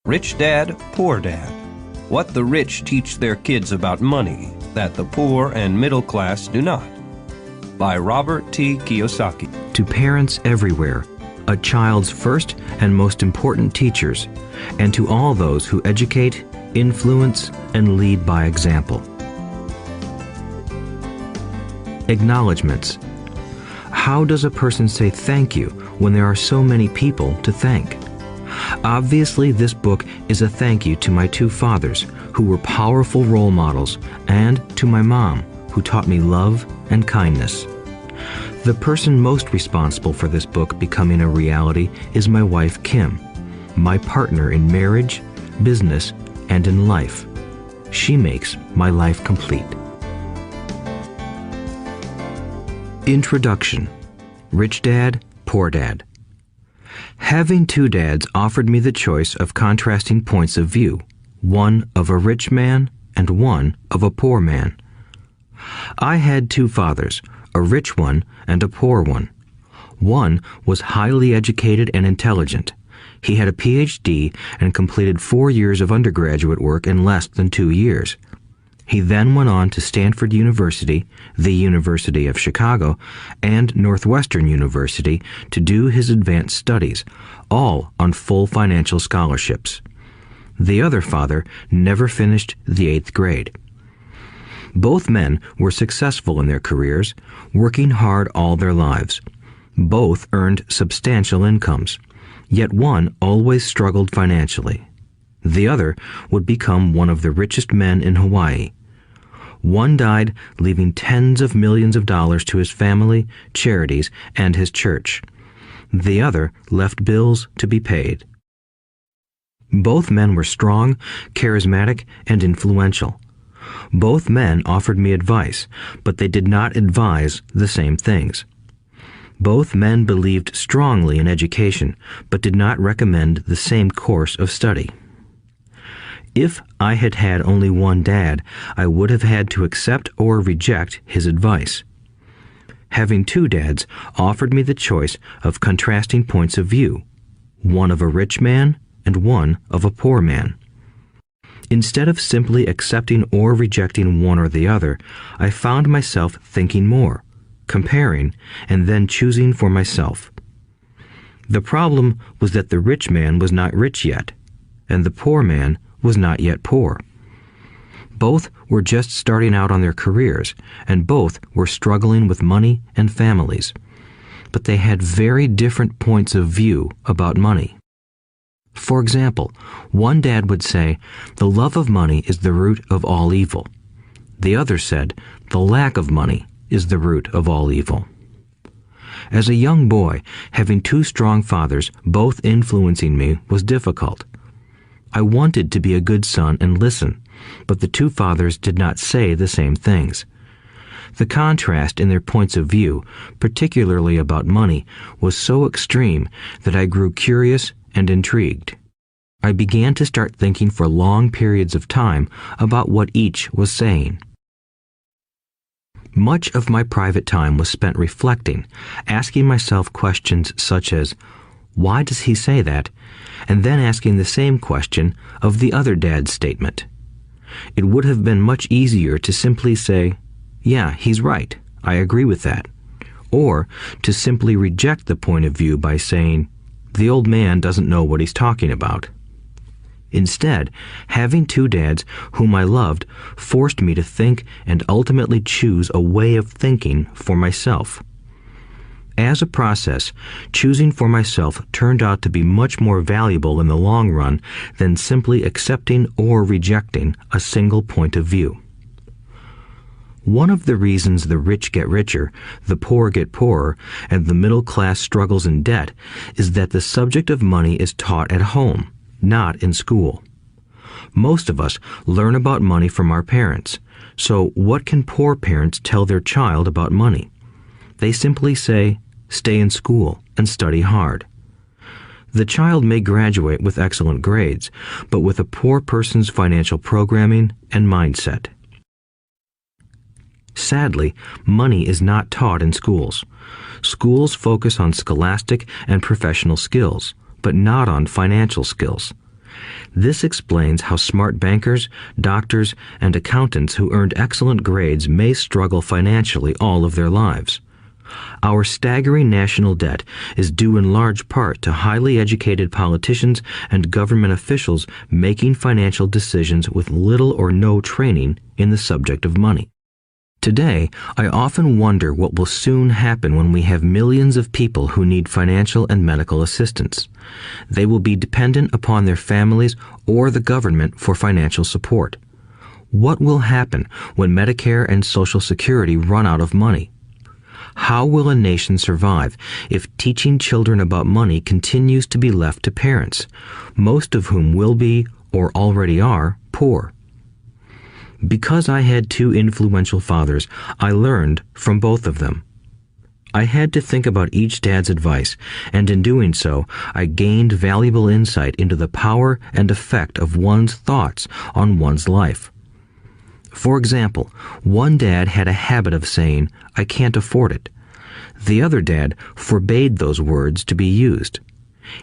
Rich Dad, Poor Dad. What the rich teach their kids about money that the poor and middle class do not. By Robert T. Kiyosaki. To parents everywhere, a child's first and most important teachers, and to all those who educate, influence, and lead by example. Acknowledgements. How does a person say thank you when there are so many people to thank? Obviously, this book is a thank you to my two fathers, who were powerful role models, and to my mom, who taught me love and kindness. The person most responsible for this book becoming a reality is my wife, Kim, my partner in marriage, business, and in life. She makes my life complete. Introduction. Rich Dad, Poor Dad. Having two dads offered me the choice of contrasting points of view, one of a rich man and one of a poor man. I had two fathers, a rich one and a poor one. One was highly educated and intelligent. He had a PhD and completed 4 years of undergraduate work in less than 2 years. He then went on to Stanford University, the University of Chicago, and Northwestern University to do his advanced studies, all on full financial scholarships. The other father never finished the 8th grade. Both men were successful in their careers, working hard all their lives. Both earned substantial incomes, yet one always struggled financially. The other would become one of the richest men in Hawaii. One died, leaving tens of millions of dollars to his family, charities, and his church. The other left bills to be paid. Both men were strong, charismatic, and influential. Both men offered me advice, but they did not advise the same things. Both men believed strongly in education, but did not recommend the same course of study. If I had had only one dad, I would have had to accept or reject his advice. Having two dads offered me the choice of contrasting points of view, one of a rich man and one of a poor man. Instead of simply accepting or rejecting one or the other, I found myself thinking more, comparing, and then choosing for myself. The problem was that the rich man was not rich yet, and the poor man was not yet poor. Both were just starting out on their careers, and both were struggling with money and families. But they had very different points of view about money. For example, one dad would say, "The love of money is the root of all evil." The other said, "The lack of money is the root of all evil." As a young boy, having two strong fathers, both influencing me, was difficult. I wanted to be a good son and listen, but the two fathers did not say the same things. The contrast in their points of view, particularly about money, was so extreme that I grew curious and intrigued. I began to start thinking for long periods of time about what each was saying. Much of my private time was spent reflecting, asking myself questions such as, "Why does he say that?" and then asking the same question of the other dad's statement. It would have been much easier to simply say, "Yeah, he's right, I agree with that," or to simply reject the point of view by saying, "The old man doesn't know what he's talking about." Instead, having two dads whom I loved forced me to think and ultimately choose a way of thinking for myself. As a process, choosing for myself turned out to be much more valuable in the long run than simply accepting or rejecting a single point of view. One of the reasons the rich get richer, the poor get poorer, and the middle class struggles in debt is that the subject of money is taught at home, not in school. Most of us learn about money from our parents, so what can poor parents tell their child about money? They simply say, "Stay in school and study hard." The child may graduate with excellent grades, but with a poor person's financial programming and mindset. Sadly, money is not taught in schools. Schools focus on scholastic and professional skills, but not on financial skills. This explains how smart bankers, doctors, and accountants who earned excellent grades may struggle financially all of their lives. Our staggering national debt is due in large part to highly educated politicians and government officials making financial decisions with little or no training in the subject of money. Today, I often wonder what will soon happen when we have millions of people who need financial and medical assistance. They will be dependent upon their families or the government for financial support. What will happen when Medicare and Social Security run out of money? How will a nation survive if teaching children about money continues to be left to parents, most of whom will be, or already are, poor? Because I had two influential fathers, I learned from both of them. I had to think about each dad's advice, and in doing so, I gained valuable insight into the power and effect of one's thoughts on one's life. For example, one dad had a habit of saying, "I can't afford it." The other dad forbade those words to be used.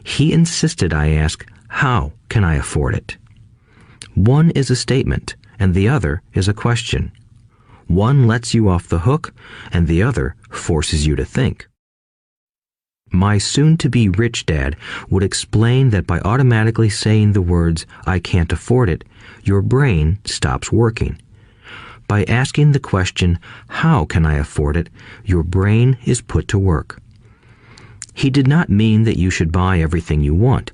He insisted I ask, "How can I afford it?" One is a statement, and the other is a question. One lets you off the hook, and the other forces you to think. My soon-to-be rich dad would explain that by automatically saying the words, "I can't afford it," your brain stops working. By asking the question, "How can I afford it?" your brain is put to work. He did not mean that you should buy everything you want.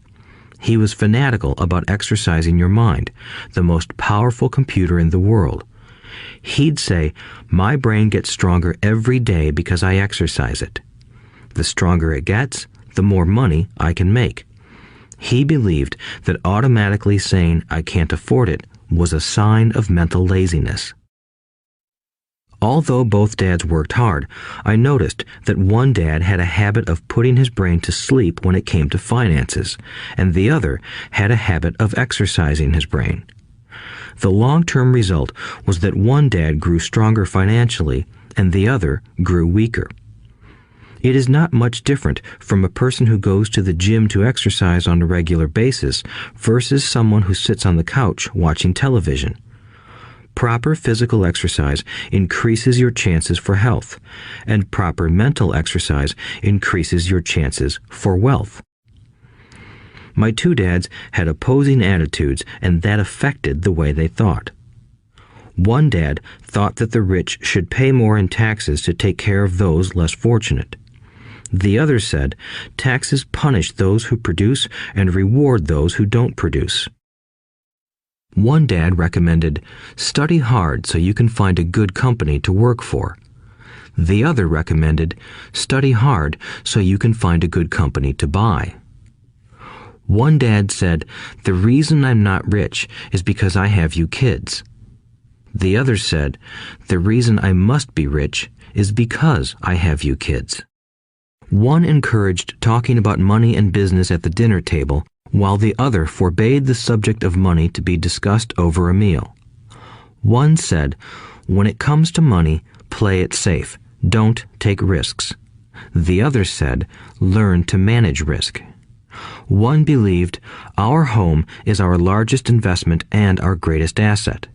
He was fanatical about exercising your mind, the most powerful computer in the world. He'd say, "My brain gets stronger every day because I exercise it. The stronger it gets, the more money I can make." He believed that automatically saying, "I can't afford it," was a sign of mental laziness. Although both dads worked hard, I noticed that one dad had a habit of putting his brain to sleep when it came to finances, and the other had a habit of exercising his brain. The long-term result was that one dad grew stronger financially, and the other grew weaker. It is not much different from a person who goes to the gym to exercise on a regular basis versus someone who sits on the couch watching television. Proper physical exercise increases your chances for health, and proper mental exercise increases your chances for wealth. My two dads had opposing attitudes, and that affected the way they thought. One dad thought that the rich should pay more in taxes to take care of those less fortunate. The other said, taxes punish those who produce and reward those who don't produce. One dad recommended, study hard so you can find a good company to work for. The other recommended, study hard so you can find a good company to buy. One dad said, the reason I'm not rich is because I have you kids. The other said, the reason I must be rich is because I have you kids. One encouraged talking about money and business at the dinner table, while the other forbade the subject of money to be discussed over a meal. One said, when it comes to money, play it safe, don't take risks. The other said, learn to manage risk. One believed, our home is our largest investment and our greatest asset.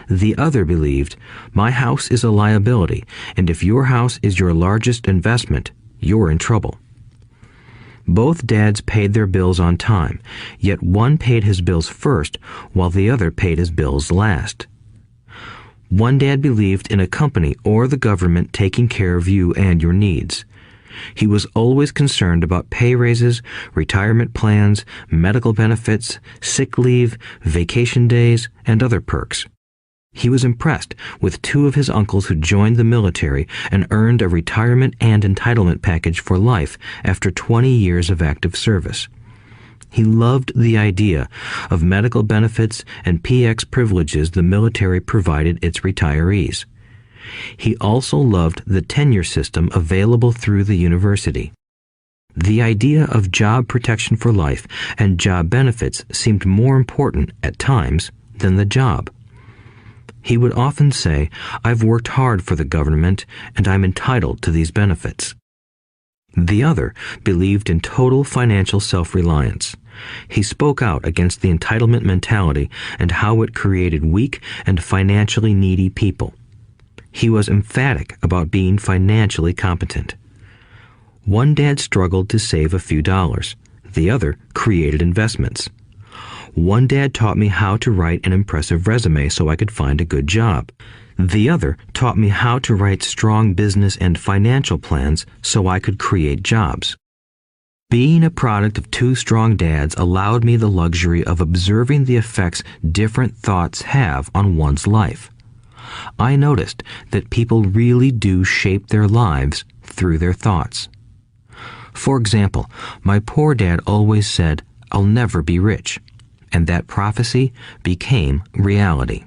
The other believed, my house is a liability, and if your house is your largest investment, you're in trouble. Both dads paid their bills on time, yet one paid his bills first while the other paid his bills last. One dad believed in a company or the government taking care of you and your needs. He was always concerned about pay raises, retirement plans, medical benefits, sick leave, vacation days, and other perks. He was impressed with two of his uncles who joined the military and earned a retirement and entitlement package for life after 20 years of active service. He loved the idea of medical benefits and PX privileges the military provided its retirees. He also loved the tenure system available through the university. The idea of job protection for life and job benefits seemed more important at times than the job. He would often say, I've worked hard for the government and I'm entitled to these benefits. The other believed in total financial self-reliance. He spoke out against the entitlement mentality and how it created weak and financially needy people. He was emphatic about being financially competent. One dad struggled to save a few dollars. The other created investments. One dad taught me how to write an impressive resume so I could find a good job. The other taught me how to write strong business and financial plans so I could create jobs. Being a product of two strong dads allowed me the luxury of observing the effects different thoughts have on one's life. I noticed that people really do shape their lives through their thoughts. For example, my poor dad always said, "I'll never be rich," and that prophecy became reality.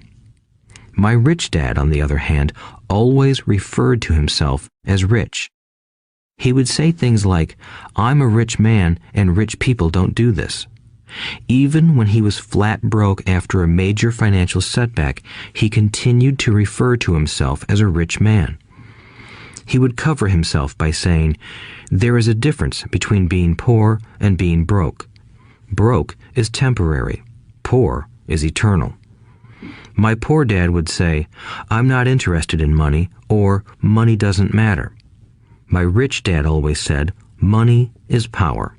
My rich dad, on the other hand, always referred to himself as rich. He would say things like, "I'm a rich man and rich people don't do this." Even when he was flat broke after a major financial setback, he continued to refer to himself as a rich man. He would cover himself by saying, "There is a difference between being poor and being broke. Broke is temporary. Poor is eternal." My poor dad would say, "I'm not interested in money," or "money doesn't matter." My rich dad always said, "Money is power."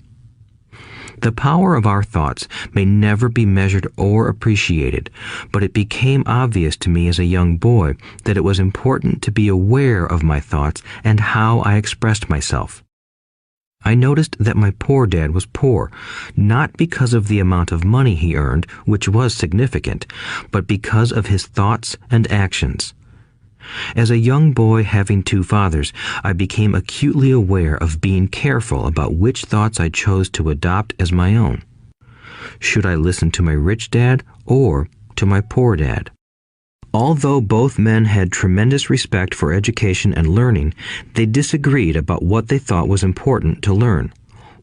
The power of our thoughts may never be measured or appreciated, but it became obvious to me as a young boy that it was important to be aware of my thoughts and how I expressed myself. I noticed that my poor dad was poor, not because of the amount of money he earned, which was significant, but because of his thoughts and actions. As a young boy having two fathers, I became acutely aware of being careful about which thoughts I chose to adopt as my own. Should I listen to my rich dad or to my poor dad? Although both men had tremendous respect for education and learning, they disagreed about what they thought was important to learn.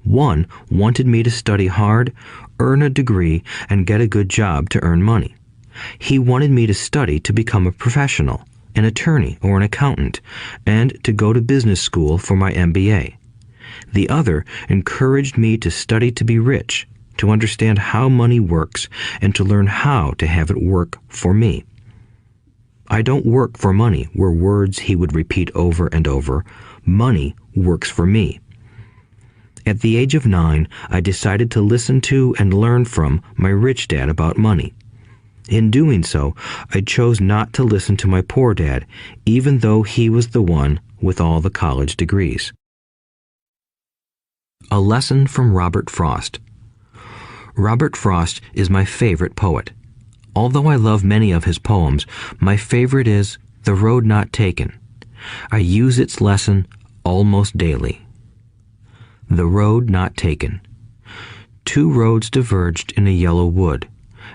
One wanted me to study hard, earn a degree, and get a good job to earn money. He wanted me to study to become a professional, an attorney or an accountant, and to go to business school for my MBA. The other encouraged me to study to be rich, to understand how money works, and to learn how to have it work for me. "I don't work for money" were words he would repeat over and over. "Money works for me." At the age of 9, I decided to listen to and learn from my rich dad about money. In doing so, I chose not to listen to my poor dad, even though he was the one with all the college degrees. A lesson from Robert Frost. Robert Frost is my favorite poet. Although I love many of his poems, my favorite is "The Road Not Taken." I use its lesson almost daily. The Road Not Taken. Two roads diverged in a yellow wood,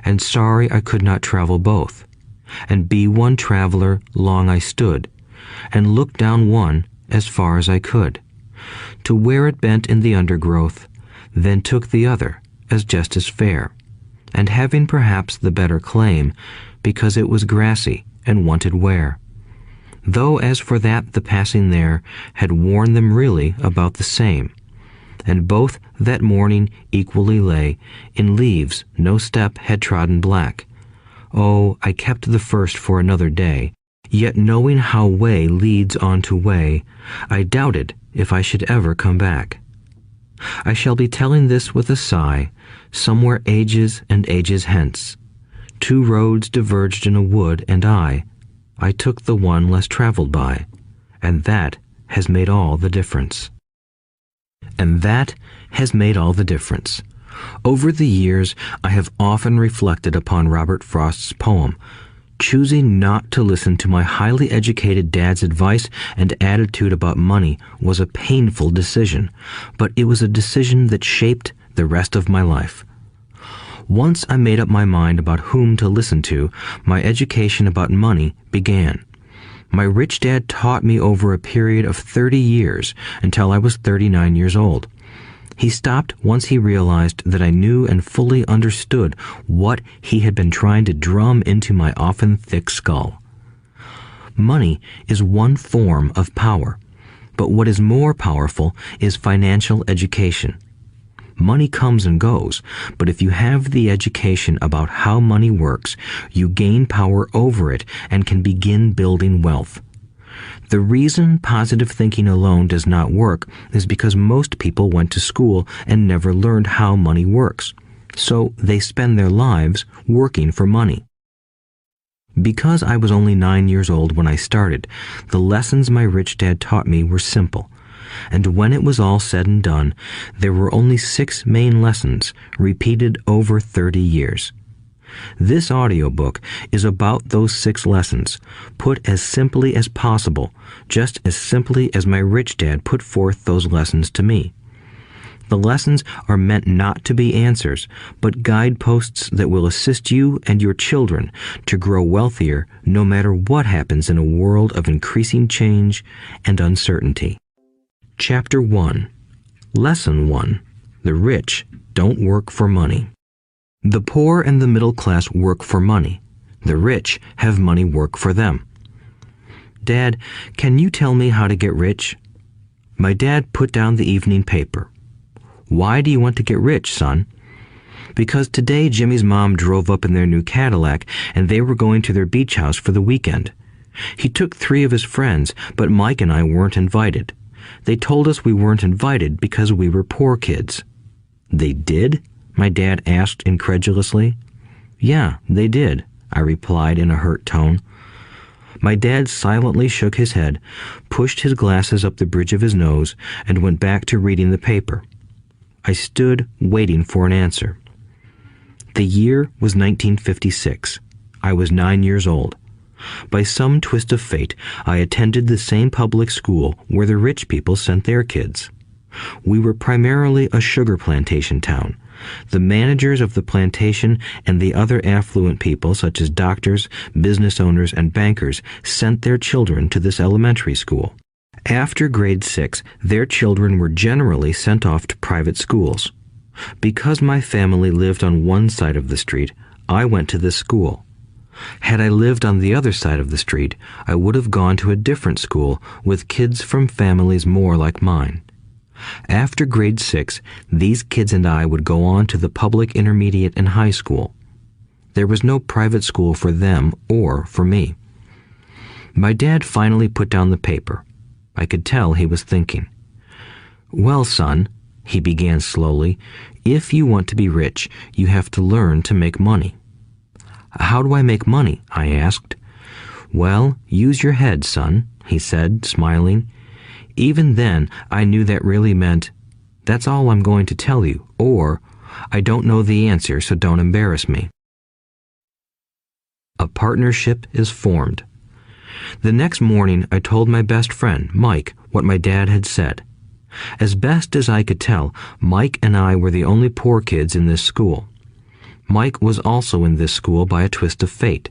and sorry I could not travel both. And be one traveler long I stood, and looked down one as far as I could, to where it bent in the undergrowth, then took the other as just as fair, and having perhaps the better claim, because it was grassy and wanted wear. Though as for that the passing there had worn them really about the same, and both that morning equally lay in leaves no step had trodden black. Oh, I kept the first for another day, yet knowing how way leads on to way, I doubted if I should ever come back. I shall be telling this with a sigh, somewhere ages and ages hence. Two roads diverged in a wood, and I took the one less traveled by, and that has made all the difference. And that has made all the difference. Over the years, I have often reflected upon Robert Frost's poem. Choosing not to listen to my highly educated dad's advice and attitude about money was a painful decision, but it was a decision that shaped the rest of my life. Once I made up my mind about whom to listen to, my education about money began. My rich dad taught me over a period of 30 years until I was 39 years old. He stopped once he realized that I knew and fully understood what he had been trying to drum into my often thick skull. Money is one form of power. But what is more powerful is financial education. Money comes and goes, but if you have the education about how money works, you gain power over it and can begin building wealth. The reason positive thinking alone does not work is because most people went to school and never learned how money works, so they spend their lives working for money. Because I was only 9 years old when I started, the lessons my rich dad taught me were simple. And when it was all said and done, there were only 6 main lessons, repeated over 30 years. This audiobook is about those 6 lessons, put as simply as possible, just as simply as my rich dad put forth those lessons to me. The lessons are meant not to be answers, but guideposts that will assist you and your children to grow wealthier no matter what happens in a world of increasing change and uncertainty. Chapter 1. Lesson 1. The rich don't work for money. The poor and the middle class work for money. The rich have money work for them. Dad, can you tell me how to get rich? My dad put down the evening paper. Why do you want to get rich, son? Because today Jimmy's mom drove up in their new Cadillac and they were going to their beach house for the weekend. He took 3 of his friends, but Mike and I weren't invited. They told us we weren't invited because we were poor kids. They did? My dad asked incredulously. Yeah, they did, I replied in a hurt tone. My dad silently shook his head, pushed his glasses up the bridge of his nose, and went back to reading the paper. I stood waiting for an answer. The year was 1956. I was 9 years old. By some twist of fate, I attended the same public school where the rich people sent their kids. We were primarily a sugar plantation town. The managers of the plantation and the other affluent people, such as doctors, business owners, and bankers, sent their children to this elementary school. After grade 6, their children were generally sent off to private schools. Because my family lived on one side of the street, I went to this school. Had I lived on the other side of the street, I would have gone to a different school with kids from families more like mine. After grade 6, these kids and I would go on to the public intermediate and high school. There was no private school for them or for me. My dad finally put down the paper. I could tell he was thinking. Well, son, he began slowly, if you want to be rich, you have to learn to make money. How do I make money? I asked. Well, use your head, son, he said, smiling. Even then, I knew that really meant, that's all I'm going to tell you, or, I don't know the answer, so don't embarrass me. A partnership is formed. The next morning, I told my best friend, Mike, what my dad had said. As best as I could tell, Mike and I were the only poor kids in this school. Mike was also in this school by a twist of fate.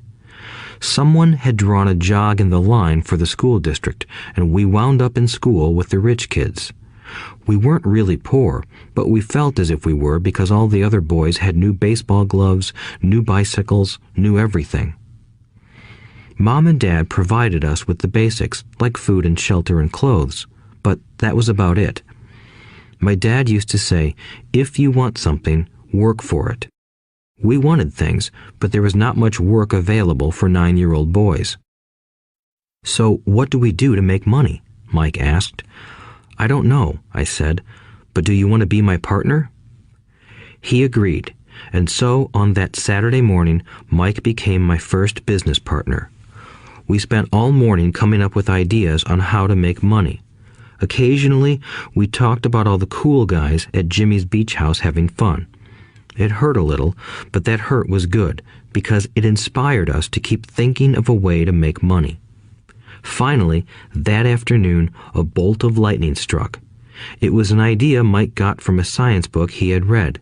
Someone had drawn a jog in the line for the school district, and we wound up in school with the rich kids. We weren't really poor, but we felt as if we were because all the other boys had new baseball gloves, new bicycles, new everything. Mom and Dad provided us with the basics, like food and shelter and clothes, but that was about it. My dad used to say, if you want something, work for it. We wanted things, but there was not much work available for 9-year-old boys. So what do we do to make money? Mike asked. I don't know, I said, but do you want to be my partner? He agreed, and so on that Saturday morning, Mike became my first business partner. We spent all morning coming up with ideas on how to make money. Occasionally, we talked about all the cool guys at Jimmy's beach house having fun. It hurt a little, but that hurt was good because it inspired us to keep thinking of a way to make money. Finally, that afternoon, a bolt of lightning struck. It was an idea Mike got from a science book he had read.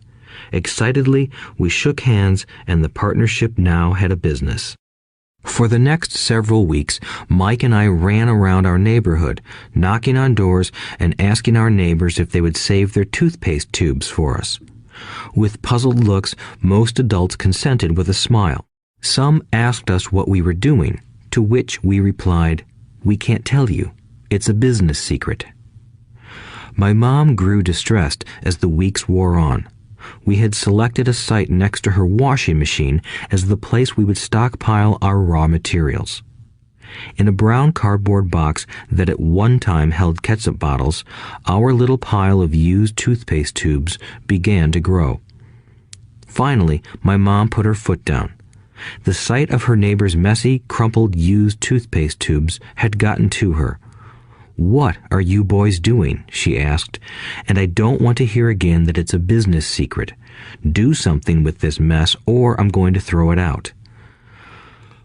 Excitedly, we shook hands, and the partnership now had a business. For the next several weeks, Mike and I ran around our neighborhood, knocking on doors and asking our neighbors if they would save their toothpaste tubes for us. With puzzled looks, most adults consented with a smile. Some asked us what we were doing, to which we replied, "We can't tell you. It's a business secret. My mom grew distressed as the weeks wore on. We had selected a site next to her washing machine as the place we would stockpile our raw materials. In a brown cardboard box that at one time held ketchup bottles, our little pile of used toothpaste tubes began to grow. Finally, my mom put her foot down. The sight of her neighbor's messy, crumpled used toothpaste tubes had gotten to her. "What are you boys doing?" she asked, "and I don't want to hear again that it's a business secret. Do something with this mess or I'm going to throw it out."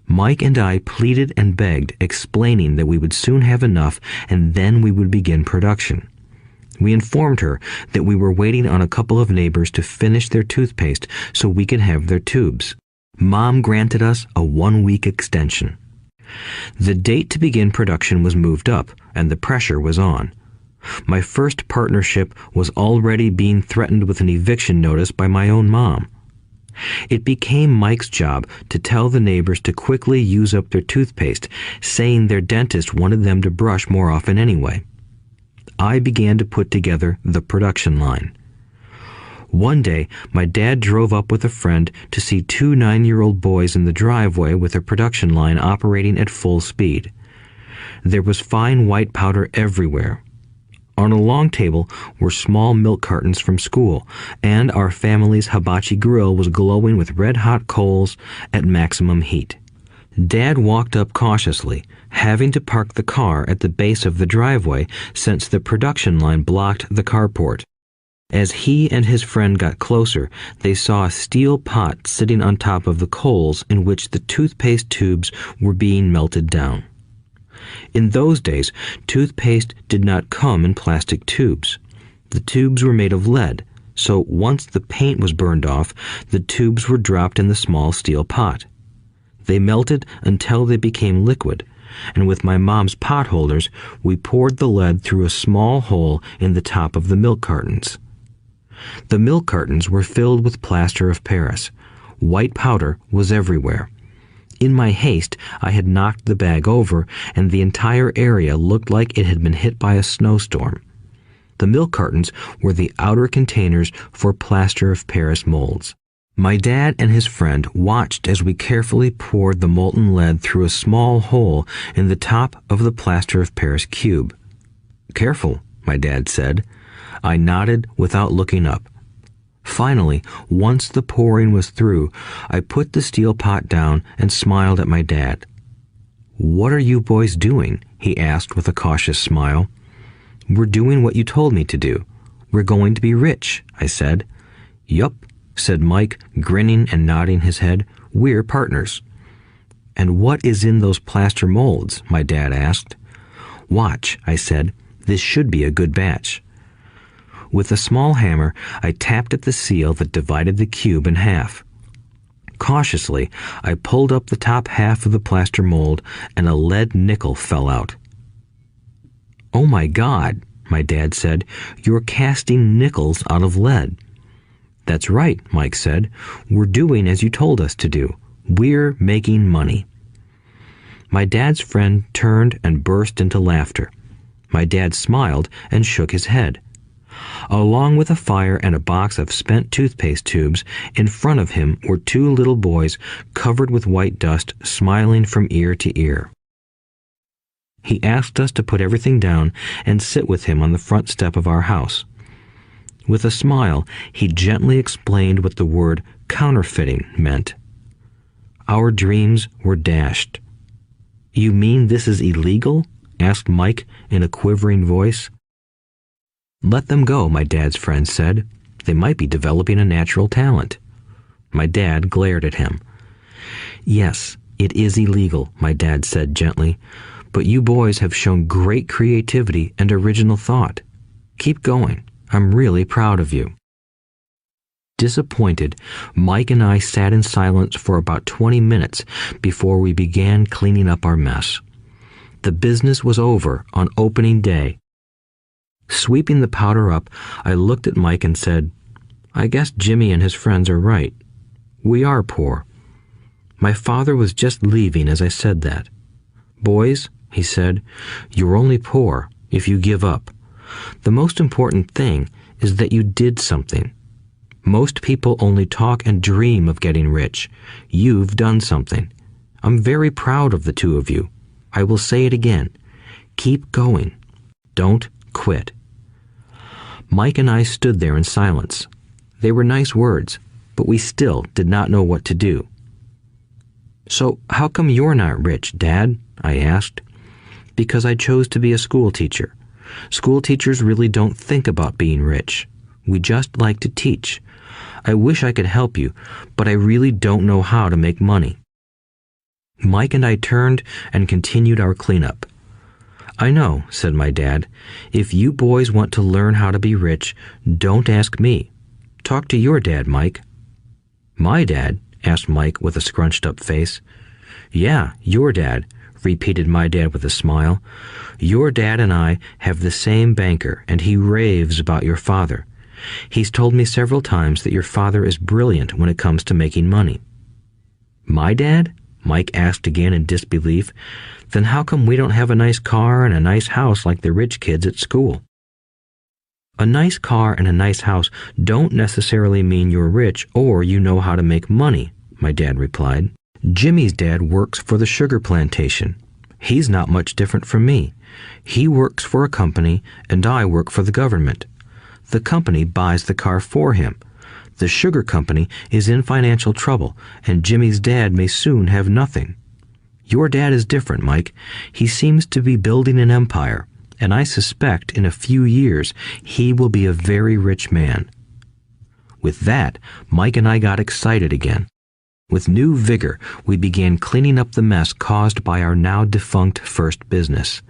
Mike and I pleaded and begged, explaining that we would soon have enough and then we would begin production. We informed her that we were waiting on a couple of neighbors to finish their toothpaste so we could have their tubes. Mom granted us a 1-week extension. The date to begin production was moved up, and the pressure was on. My first partnership was already being threatened with an eviction notice by my own mom. It became Mike's job to tell the neighbors to quickly use up their toothpaste, saying their dentist wanted them to brush more often anyway. I began to put together the production line. One day, my dad drove up with a friend to see 2 9-year-old boys in the driveway with their production line operating at full speed. There was fine white powder everywhere. On a long table were small milk cartons from school, and our family's hibachi grill was glowing with red-hot coals at maximum heat. Dad walked up cautiously, having to park the car at the base of the driveway since the production line blocked the carport. As he and his friend got closer, they saw a steel pot sitting on top of the coals in which the toothpaste tubes were being melted down. In those days, toothpaste did not come in plastic tubes. The tubes were made of lead, so once the paint was burned off, the tubes were dropped in the small steel pot. They melted until they became liquid, and with my mom's pot holders, we poured the lead through a small hole in the top of the milk cartons. The milk cartons were filled with plaster of Paris. White powder was everywhere. In my haste, I had knocked the bag over, and the entire area looked like it had been hit by a snowstorm. The milk cartons were the outer containers for plaster of Paris molds. My dad and his friend watched as we carefully poured the molten lead through a small hole in the top of the plaster of Paris cube. "Careful," my dad said. I nodded without looking up. Finally, once the pouring was through, I put the steel pot down and smiled at my dad. "What are you boys doing?" he asked with a cautious smile. "We're doing what you told me to do. We're going to be rich," I said. "Yup," said Mike, grinning and nodding his head. "We're partners." "And what is in those plaster molds?" my dad asked. "Watch," I said. "This should be a good batch." With a small hammer, I tapped at the seal that divided the cube in half. Cautiously, I pulled up the top half of the plaster mold, and a lead nickel fell out. "Oh my God," my dad said, "you're casting nickels out of lead." "That's right," Mike said. "We're doing as you told us to do. We're making money." My dad's friend turned and burst into laughter. My dad smiled and shook his head. Along with a fire and a box of spent toothpaste tubes, in front of him were 2 little boys covered with white dust, smiling from ear to ear. He asked us to put everything down and sit with him on the front step of our house. With a smile, he gently explained what the word counterfeiting meant. Our dreams were dashed. "You mean this is illegal?" asked Mike in a quivering voice. "Let them go," my dad's friend said. "They might be developing a natural talent." My dad glared at him. "Yes, it is illegal," my dad said gently, "but you boys have shown great creativity and original thought. Keep going. I'm really proud of you." Disappointed, Mike and I sat in silence for about 20 minutes before we began cleaning up our mess. The business was over on opening day. Sweeping the powder up, I looked at Mike and said, "I guess Jimmy and his friends are right. We are poor." My father was just leaving as I said that. "Boys," he said. "You're only poor if you give up. The most important thing is that you did something. Most people only talk and dream of getting rich. You've done something. I'm very proud of the two of you. I will say it again. Keep going. Don't quit." Mike and I stood there in silence. They were nice words, but we still did not know what to do. "So how come you're not rich, Dad?" I asked. "Because I chose to be a school teacher. School teachers really don't think about being rich. We just like to teach. I wish I could help you, but I really don't know how to make money." Mike and I turned and continued our cleanup. "I know," said my dad. "If you boys want to learn how to be rich, don't ask me. Talk to your dad, Mike." "My dad?" asked Mike with a scrunched-up face. "Yeah, your dad," repeated my dad with a smile. "Your dad and I have the same banker, and he raves about your father. He's told me several times that your father is brilliant when it comes to making money." "My dad?" Mike asked again in disbelief. "Then how come we don't have a nice car and a nice house like the rich kids at school?" "A nice car and a nice house don't necessarily mean you're rich or you know how to make money," my dad replied. "Jimmy's dad works for the sugar plantation. He's not much different from me. He works for a company and I work for the government. The company buys the car for him. The sugar company is in financial trouble, and Jimmy's dad may soon have nothing. Your dad is different, Mike. He seems to be building an empire, and I suspect in a few years he will be a very rich man." With that, Mike and I got excited again. With new vigor, we began cleaning up the mess caused by our now defunct first business.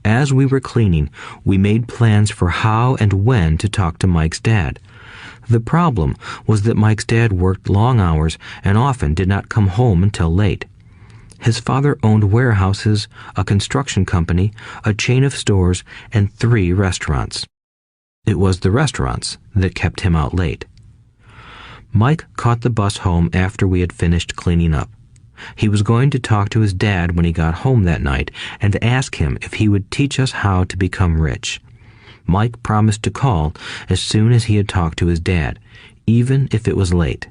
As we were cleaning, we made plans for how and when to talk to Mike's dad. The problem was that Mike's dad worked long hours and often did not come home until late. His father owned warehouses, a construction company, a chain of stores, and 3 restaurants. It was the restaurants that kept him out late. Mike caught the bus home after we had finished cleaning up. He was going to talk to his dad when he got home that night and ask him if he would teach us how to become rich. Mike promised to call as soon as he had talked to his dad, even if it was late.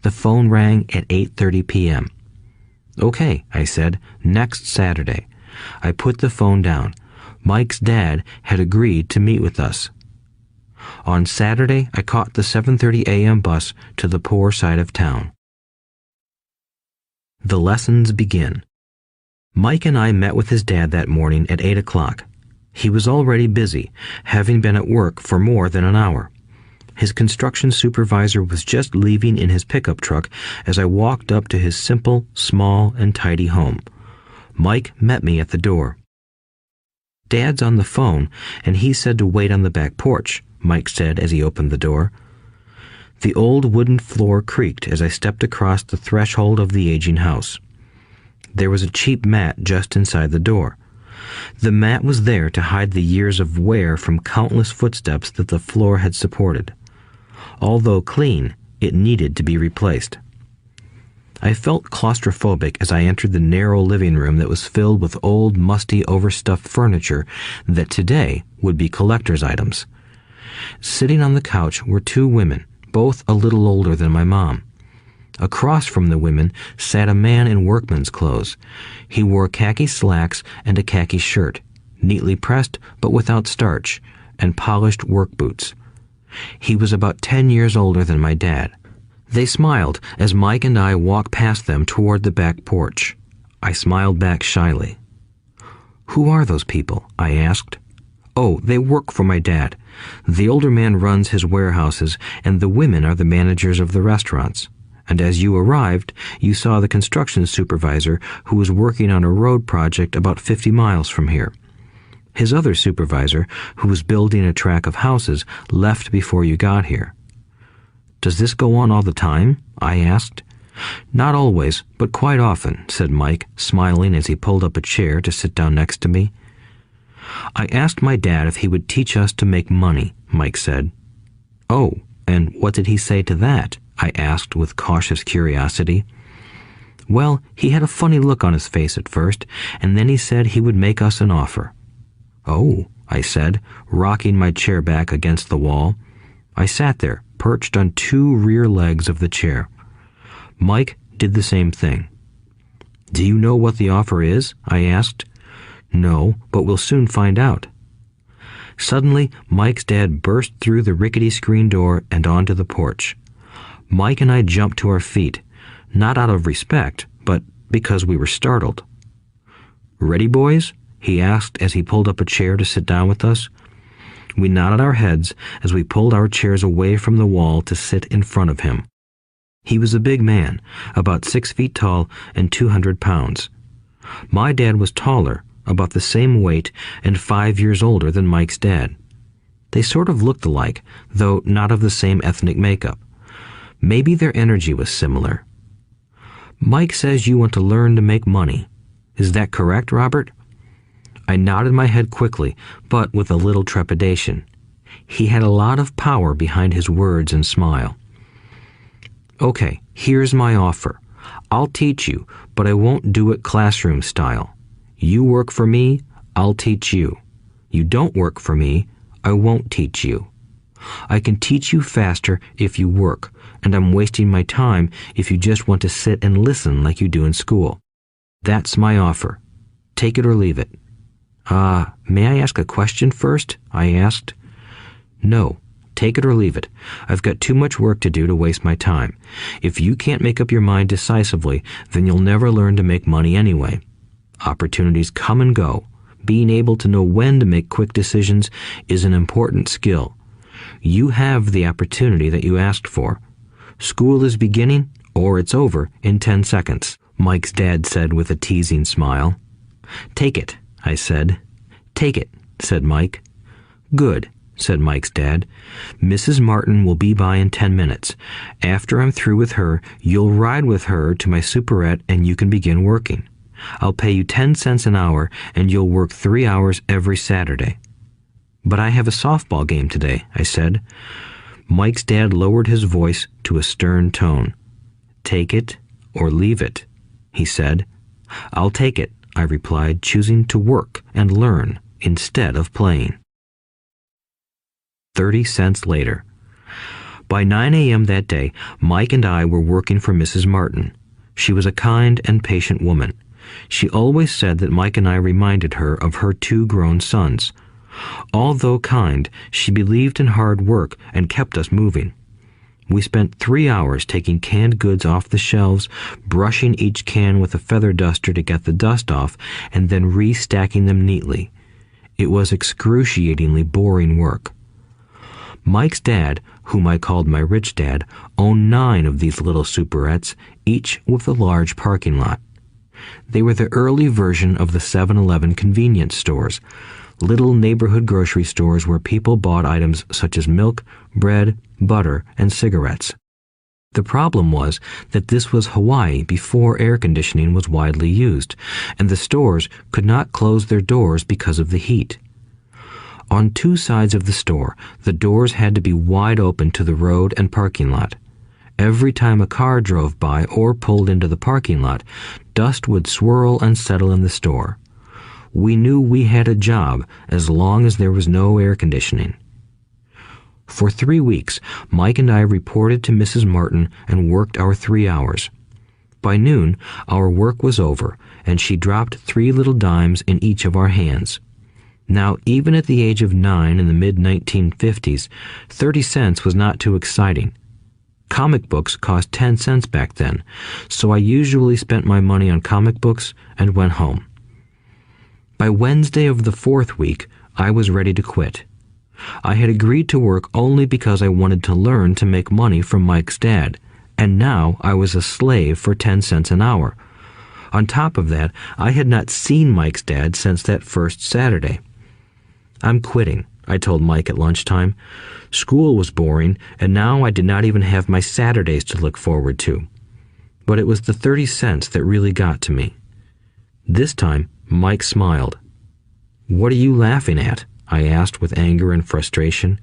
The phone rang at 8:30 p.m. "Okay," I said, "next Saturday." I put the phone down. Mike's dad had agreed to meet with us. On Saturday, I caught the 7:30 a.m. bus to the poor side of town. The lessons begin. Mike and I met with his dad that morning at 8 o'clock. He was already busy, having been at work for more than an hour. His construction supervisor was just leaving in his pickup truck as I walked up to his simple, small, and tidy home. Mike met me at the door. "Dad's on the phone, and he said to wait on the back porch," Mike said as he opened the door. The old wooden floor creaked as I stepped across the threshold of the aging house. There was a cheap mat just inside the door. The mat was there to hide the years of wear from countless footsteps that the floor had supported. Although clean, it needed to be replaced. I felt claustrophobic as I entered the narrow living room that was filled with old, musty, overstuffed furniture that today would be collector's items. Sitting on the couch were 2 women, both a little older than my mom. Across from the women sat a man in workman's clothes. He wore khaki slacks and a khaki shirt, neatly pressed but without starch, and polished work boots. He was about 10 years older than my dad. They smiled as Mike and I walked past them toward the back porch. I smiled back shyly. "Who are those people?" I asked. "Oh, they work for my dad. The older man runs his warehouses, and the women are the managers of the restaurants. And as you arrived, you saw the construction supervisor who was working on a road project about 50 miles from here. His other supervisor, who was building a track of houses, left before you got here." "Does this go on all the time?" I asked. "Not always, but quite often," said Mike, smiling as he pulled up a chair to sit down next to me. "I asked my dad if he would teach us to make money," Mike said. "Oh, and what did he say to that?" I asked with cautious curiosity. Well, he had a funny look on his face at first, and then he said he would make us an offer. "Oh," I said, rocking my chair back against the wall. I sat there, perched on two rear legs of the chair. Mike did the same thing. "Do you know what the offer is?" I asked. "No, but we'll soon find out." Suddenly, Mike's dad burst through the rickety screen door and onto the porch. Mike and I jumped to our feet, not out of respect, but because we were startled. "Ready, boys?" he asked as he pulled up a chair to sit down with us. We nodded our heads as we pulled our chairs away from the wall to sit in front of him. He was a big man, about 6 feet tall and 200 pounds. My dad was taller, about the same weight, and 5 years older than Mike's dad. They sort of looked alike, though not of the same ethnic makeup. Maybe their energy was similar. "Mike says you want to learn to make money. Is that correct, Robert?" I nodded my head quickly, but with a little trepidation. He had a lot of power behind his words and smile. "Okay, here's my offer. I'll teach you, but I won't do it classroom style. You work for me, I'll teach you. You don't work for me, I won't teach you. I can teach you faster if you work, and I'm wasting my time if you just want to sit and listen like you do in school. That's my offer. Take it or leave it." May I ask a question first?" I asked. "No. Take it or leave it. I've got too much work to do to waste my time. If you can't make up your mind decisively, then you'll never learn to make money anyway. Opportunities come and go. Being able to know when to make quick decisions is an important skill. You have the opportunity that you asked for. School is beginning, or it's over, in 10 seconds, Mike's dad said with a teasing smile. "Take it," I said. "Take it," said Mike. "Good," said Mike's dad. "Mrs. Martin will be by in 10 minutes. After I'm through with her, you'll ride with her to my superette and you can begin working. I'll pay you 10 cents an hour and you'll work 3 hours every Saturday." "But I have a softball game today," I said. Mike's dad lowered his voice to a stern tone. "Take it or leave it," he said. "I'll take it," I replied, choosing to work and learn instead of playing. 30 cents later. By 9 a.m. that day, Mike and I were working for Mrs. Martin. She was a kind and patient woman. She always said that Mike and I reminded her of her 2 grown sons. Although kind, she believed in hard work and kept us moving. We spent 3 hours taking canned goods off the shelves, brushing each can with a feather duster to get the dust off, and then restacking them neatly. It was excruciatingly boring work. Mike's dad, whom I called my rich dad, owned 9 of these little superettes, each with a large parking lot. They were the early version of the 7-Eleven convenience stores, little neighborhood grocery stores where people bought items such as milk, bread, butter, and cigarettes. The problem was that this was Hawaii before air conditioning was widely used, and the stores could not close their doors because of the heat. On 2 sides of the store, the doors had to be wide open to the road and parking lot. Every time a car drove by or pulled into the parking lot, dust would swirl and settle in the store. We knew we had a job as long as there was no air conditioning. For 3 weeks, Mike and I reported to Mrs. Martin and worked our 3 hours. By noon, our work was over, and she dropped 3 little dimes in each of our hands. Now, even at the age of 9 in the mid-1950s, 30 cents was not too exciting. Comic books cost 10 cents back then, so I usually spent my money on comic books and went home. By Wednesday of the 4th week, I was ready to quit. I had agreed to work only because I wanted to learn to make money from Mike's dad, and now I was a slave for 10 cents an hour. On top of that, I had not seen Mike's dad since that first Saturday. "I'm quitting," I told Mike at lunchtime. School was boring, and now I did not even have my Saturdays to look forward to. But it was the 30 cents that really got to me. This time, Mike smiled. "What are you laughing at?" I asked with anger and frustration.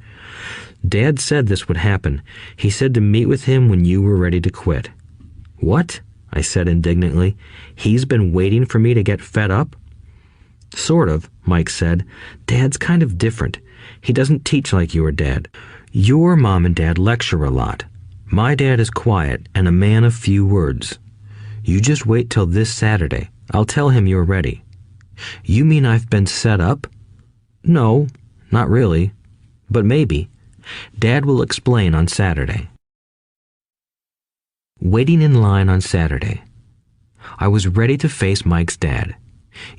"Dad said this would happen. He said to meet with him when you were ready to quit." "What?" I said indignantly. He's been waiting for me to get fed up? Sort of, Mike said. Dad's kind of different. He doesn't teach like your dad. Your mom and dad lecture a lot. My dad is quiet and a man of few words. You just wait till this Saturday. I'll tell him you're ready. You mean I've been set up? No, not really. But maybe. Dad will explain on Saturday. Waiting in line on Saturday. I was ready to face Mike's dad.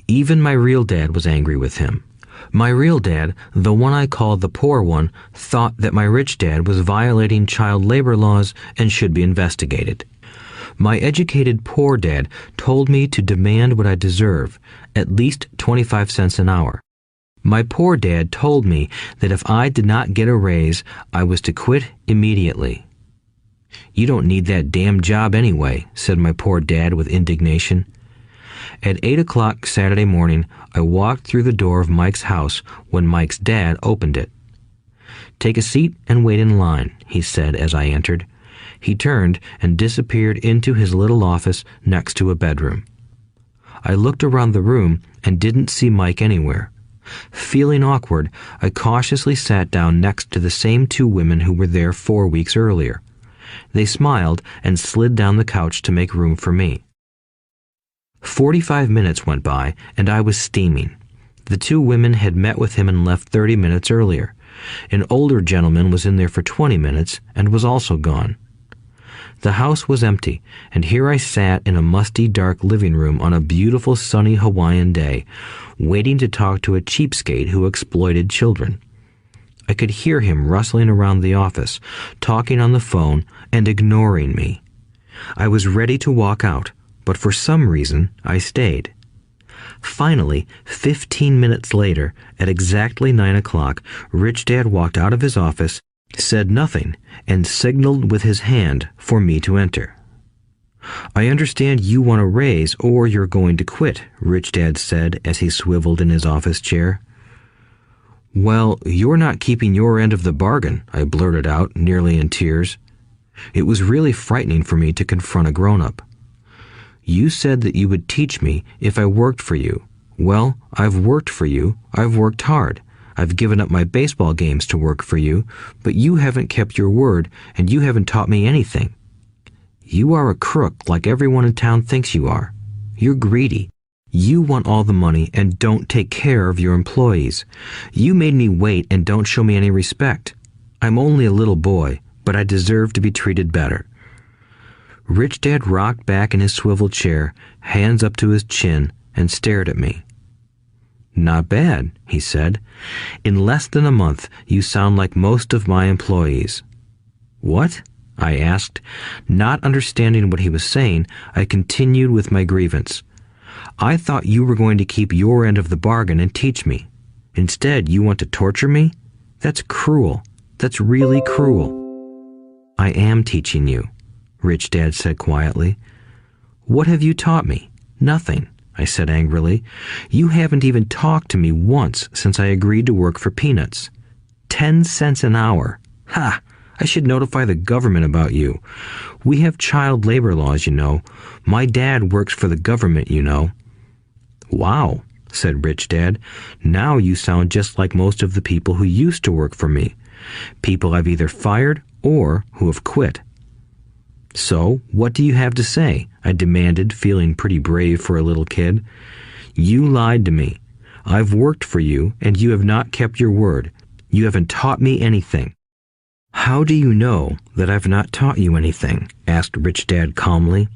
Even my real dad was angry with him. My real dad, the one I called the poor one, thought that my rich dad was violating child labor laws and should be investigated. My educated poor dad told me to demand what I deserve, at least 25 cents an hour. My poor dad told me that if I did not get a raise, I was to quit immediately. You don't need that damn job anyway, said my poor dad with indignation. At 8 o'clock Saturday morning, I walked through the door of Mike's house when Mike's dad opened it. Take a seat and wait in line, he said as I entered. He turned and disappeared into his little office next to a bedroom. I looked around the room and didn't see Mike anywhere. Feeling awkward, I cautiously sat down next to the same two women who were there 4 weeks earlier. They smiled and slid down the couch to make room for me. 45 minutes went by, and I was steaming. The two women had met with him and left 30 minutes earlier. An older gentleman was in there for 20 minutes and was also gone. The house was empty, and here I sat in a musty, dark living room on a beautiful, sunny Hawaiian day, waiting to talk to a cheapskate who exploited children. I could hear him rustling around the office, talking on the phone, and ignoring me. I was ready to walk out, but for some reason, I stayed. Finally, 15 minutes later, at exactly 9 o'clock, Rich Dad walked out of his office, said nothing, and signaled with his hand for me to enter. I understand you want a raise or you're going to quit, Rich Dad said as he swiveled in his office chair. Well, you're not keeping your end of the bargain, I blurted out, nearly in tears. It was really frightening for me to confront a grown-up. You said that you would teach me if I worked for you. Well, I've worked for you. I've worked hard. I've given up my baseball games to work for you, but you haven't kept your word, and you haven't taught me anything. You are a crook like everyone in town thinks you are. You're greedy. You want all the money and don't take care of your employees. You made me wait and don't show me any respect. I'm only a little boy, but I deserve to be treated better. Rich Dad rocked back in his swivel chair, hands up to his chin, and stared at me. Not bad, he said. In less than a month, you sound like most of my employees. What? I asked. Not understanding what he was saying, I continued with my grievance. I thought you were going to keep your end of the bargain and teach me. Instead, you want to torture me? That's cruel. That's really cruel. I am teaching you, Rich Dad said quietly. What have you taught me? Nothing, I said angrily. You haven't even talked to me once since I agreed to work for peanuts. 10 cents an hour. Ha! I should notify the government about you. We have child labor laws, you know. My dad works for the government, you know. Wow, said Rich Dad. Now you sound just like most of the people who used to work for me. People I've either fired or who have quit. So, what do you have to say? I demanded, feeling pretty brave for a little kid. You lied to me. I've worked for you, and you have not kept your word. You haven't taught me anything. How do you know that I've not taught you anything? Asked Rich Dad calmly.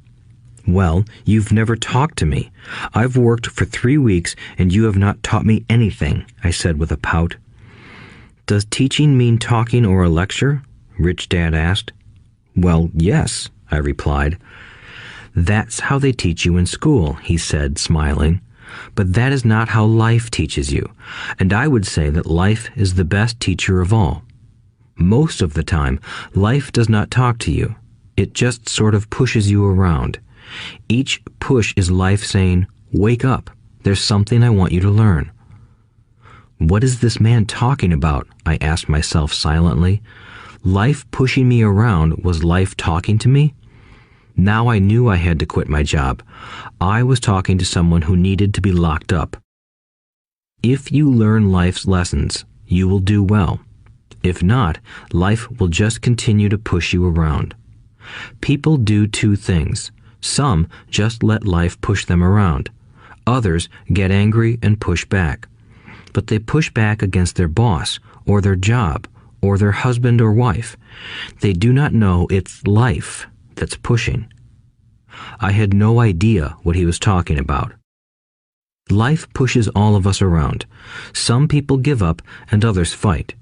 Well, you've never talked to me. I've worked for 3 weeks, and you have not taught me anything, I said with a pout. Does teaching mean talking or a lecture? Rich Dad asked. Well, yes, I replied. That's how they teach you in school, he said, smiling. But that is not how life teaches you, and I would say that life is the best teacher of all. Most of the time, life does not talk to you. It just sort of pushes you around. Each push is life saying, wake up, there's something I want you to learn. What is this man talking about? I asked myself silently. Life pushing me around was life talking to me? Now I knew I had to quit my job. I was talking to someone who needed to be locked up. If you learn life's lessons, you will do well. If not, life will just continue to push you around. People do two things. Some just let life push them around. Others get angry and push back. But they push back against their boss, or their job, or their husband or wife. They do not know it's life that's pushing. I had no idea what he was talking about. Life pushes all of us around. Some people give up and others fight.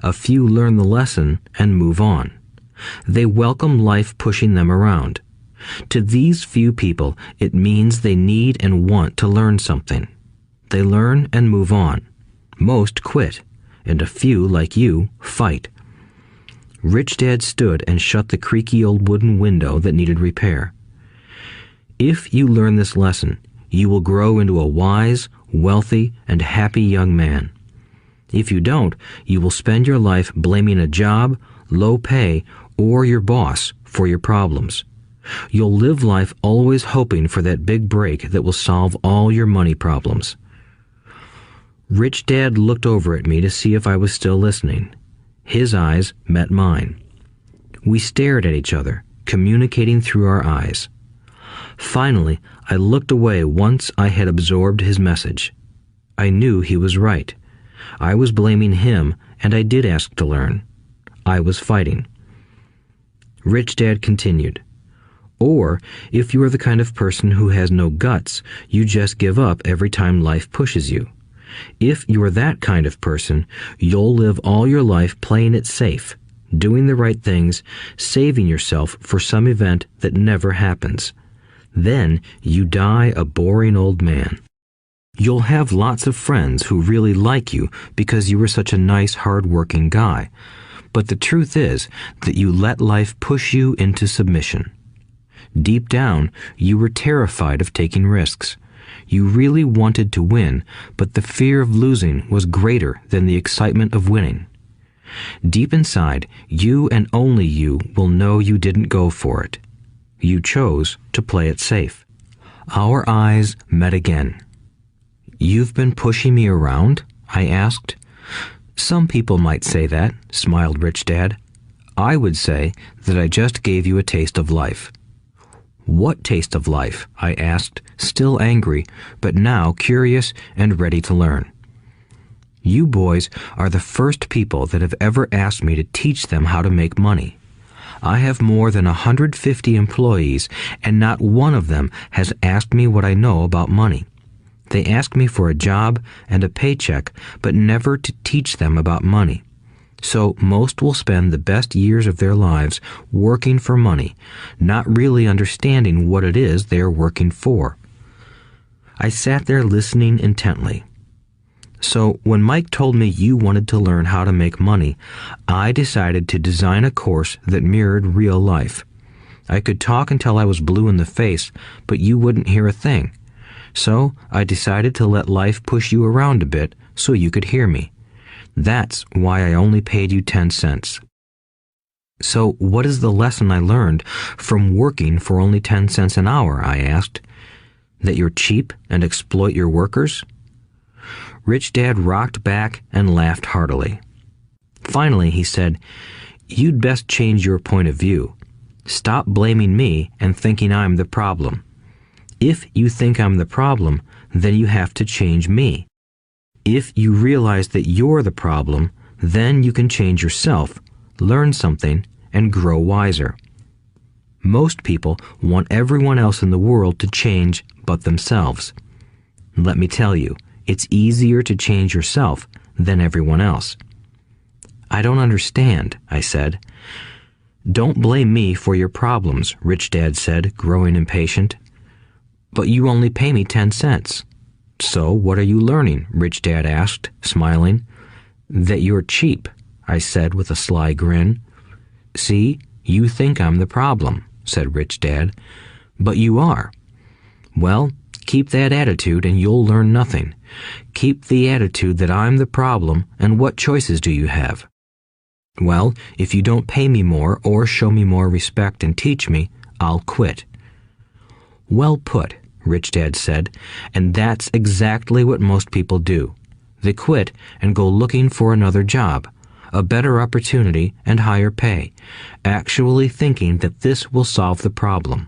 A few learn the lesson and move on. They welcome life pushing them around. To these few people, it means they need and want to learn something. They learn and move on. Most quit, and a few, like you, fight. Rich Dad stood and shut the creaky old wooden window that needed repair. If you learn this lesson, you will grow into a wise, wealthy, and happy young man. If you don't, you will spend your life blaming a job, low pay, or your boss for your problems. You'll live life always hoping for that big break that will solve all your money problems. Rich Dad looked over at me to see if I was still listening. His eyes met mine. We stared at each other, communicating through our eyes. Finally, I looked away once I had absorbed his message. I knew he was right. I was blaming him, and I did ask to learn. I was fighting. Rich Dad continued. Or, if you are the kind of person who has no guts, you just give up every time life pushes you. If you are that kind of person, you'll live all your life playing it safe, doing the right things, saving yourself for some event that never happens. Then you die a boring old man. You'll have lots of friends who really like you because you were such a nice, hard-working guy. But the truth is that you let life push you into submission. Deep down, you were terrified of taking risks. You really wanted to win, but the fear of losing was greater than the excitement of winning. Deep inside, you and only you will know you didn't go for it. You chose to play it safe. Our eyes met again. "You've been pushing me around?" I asked. "Some people might say that," smiled Rich Dad. "I would say that I just gave you a taste of life." "What taste of life?" I asked, still angry, but now curious and ready to learn. "You boys are the first people that have ever asked me to teach them how to make money. I have more than 150 employees, and not one of them has asked me what I know about money. They ask me for a job and a paycheck, but never to teach them about money. So most will spend the best years of their lives working for money, not really understanding what it is they are working for." I sat there listening intently. "So when Mike told me you wanted to learn how to make money, I decided to design a course that mirrored real life. I could talk until I was blue in the face, but you wouldn't hear a thing. So I decided to let life push you around a bit so you could hear me. That's why I only paid you 10 cents. "So what is the lesson I learned from working for only 10 cents an hour?" I asked. "That you're cheap and exploit your workers?" Rich Dad rocked back and laughed heartily. Finally, he said, "You'd best change your point of view. Stop blaming me and thinking I'm the problem. If you think I'm the problem, then you have to change me. If you realize that you're the problem, then you can change yourself, learn something, and grow wiser. Most people want everyone else in the world to change but themselves. Let me tell you, it's easier to change yourself than everyone else." "I don't understand," I said. "Don't blame me for your problems," Rich Dad said, growing impatient. "But you only pay me 10 cents. "So what are you learning?" Rich Dad asked, smiling. "That you're cheap," I said with a sly grin. "See, you think I'm the problem," said Rich Dad. "But you are. Well, keep that attitude and you'll learn nothing. Keep the attitude that I'm the problem, and what choices do you have?" "Well, if you don't pay me more or show me more respect and teach me, I'll quit." "Well put," Rich Dad said, "and that's exactly what most people do. They quit and go looking for another job, a better opportunity and higher pay, actually thinking that this will solve the problem.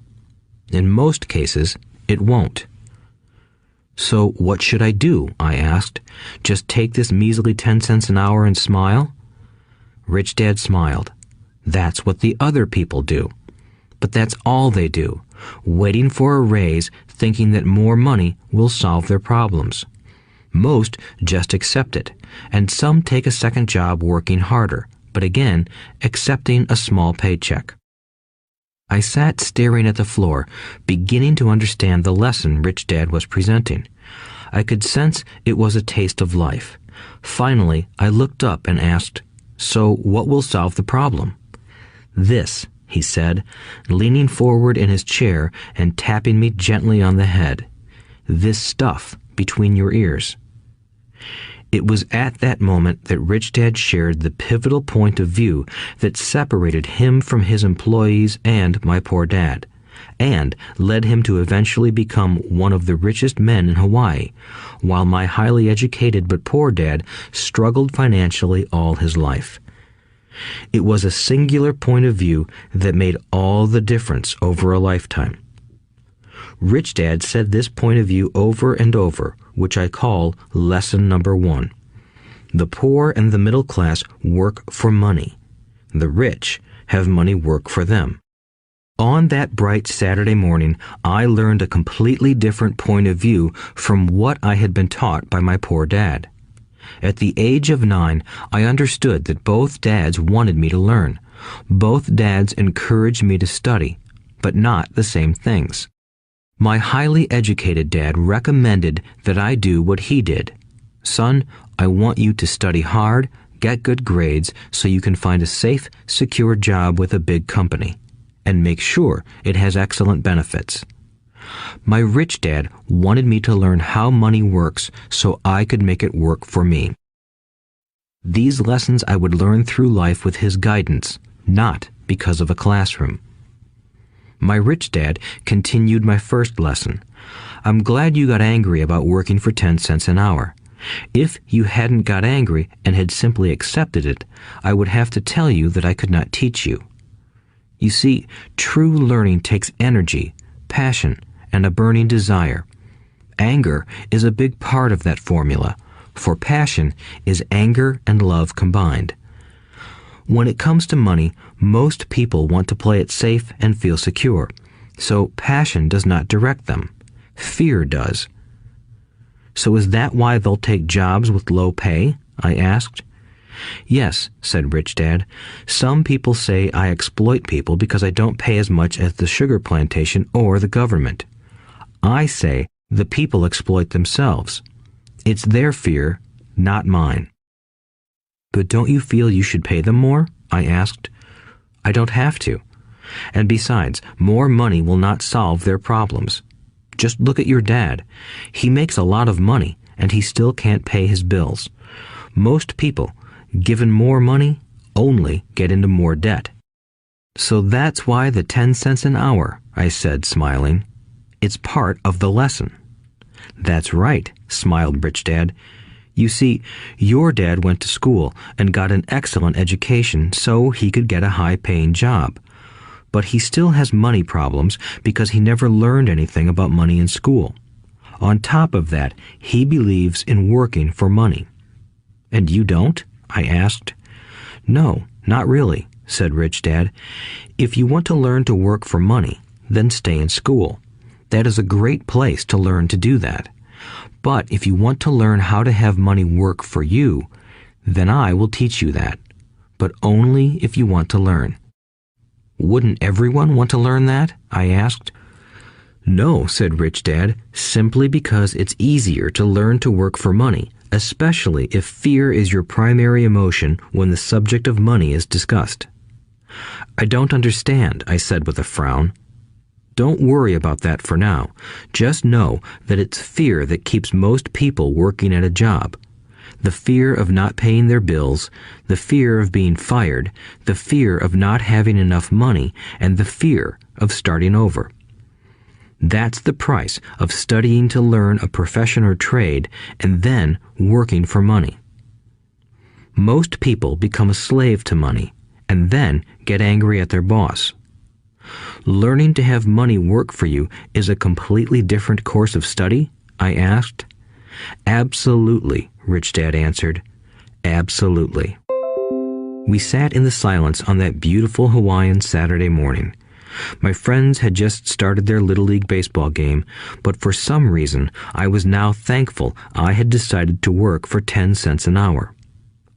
In most cases, it won't." "So what should I do?" I asked. "Just take this measly 10 cents an hour and smile?" Rich Dad smiled. "That's what the other people do. But that's all they do, waiting for a raise, thinking that more money will solve their problems. Most just accept it, and some take a second job working harder, but again, accepting a small paycheck." I sat staring at the floor, beginning to understand the lesson Rich Dad was presenting. I could sense it was a taste of life. Finally, I looked up and asked, "So what will solve the problem?" "This," he said, leaning forward in his chair and tapping me gently on the head. "This stuff between your ears." It was at that moment that Rich Dad shared the pivotal point of view that separated him from his employees and my poor dad, and led him to eventually become one of the richest men in Hawaii, while my highly educated but poor dad struggled financially all his life. It was a singular point of view that made all the difference over a lifetime. Rich Dad said this point of view over and over, which I call lesson number 1. The poor and the middle class work for money. The rich have money work for them. On that bright Saturday morning, I learned a completely different point of view from what I had been taught by my poor dad. At the age of 9, I understood that both dads wanted me to learn. Both dads encouraged me to study, but not the same things. My highly educated dad recommended that I do what he did. "Son, I want you to study hard, get good grades so you can find a safe, secure job with a big company, and make sure it has excellent benefits." My rich dad wanted me to learn how money works so I could make it work for me. These lessons I would learn through life with his guidance, not because of a classroom. My rich dad continued my first lesson. "I'm glad you got angry about working for 10 cents an hour. If you hadn't got angry and had simply accepted it, I would have to tell you that I could not teach you. You see, true learning takes energy, passion, and a burning desire. Anger is a big part of that formula, for passion is anger and love combined. When it comes to money, most people want to play it safe and feel secure, so passion does not direct them. Fear does." "So is that why they'll take jobs with low pay?" I asked. "Yes," said Rich Dad. "Some people say I exploit people because I don't pay as much as the sugar plantation or the government. I say the people exploit themselves. It's their fear, not mine." "But don't you feel you should pay them more?" I asked. "I don't have to. And besides, more money will not solve their problems. Just look at your dad. He makes a lot of money, and he still can't pay his bills. Most people, given more money, only get into more debt." "So that's why the 10 cents an hour," I said, smiling. "It's part of the lesson." "That's right," smiled Rich Dad. "You see, your dad went to school and got an excellent education so he could get a high-paying job. But he still has money problems because he never learned anything about money in school. On top of that, he believes in working for money." "And you don't?" I asked. "No, not really," said Rich Dad. "If you want to learn to work for money, then stay in school. That is a great place to learn to do that. But if you want to learn how to have money work for you, then I will teach you that. But only if you want to learn." "Wouldn't everyone want to learn that?" I asked. "No," said Rich Dad, "simply because it's easier to learn to work for money, especially if fear is your primary emotion when the subject of money is discussed." "I don't understand," I said with a frown. "Don't worry about that for now. Just know that it's fear that keeps most people working at a job. The fear of not paying their bills, the fear of being fired, the fear of not having enough money, and the fear of starting over. That's the price of studying to learn a profession or trade and then working for money. Most people become a slave to money and then get angry at their boss. Learning to have money work for you is a completely different course of study? I asked. Absolutely, Rich Dad answered. Absolutely. We sat in the silence on that beautiful Hawaiian Saturday morning. My friends had just started their Little League baseball game, but for some reason I was now thankful I had decided to work for 10 cents an hour.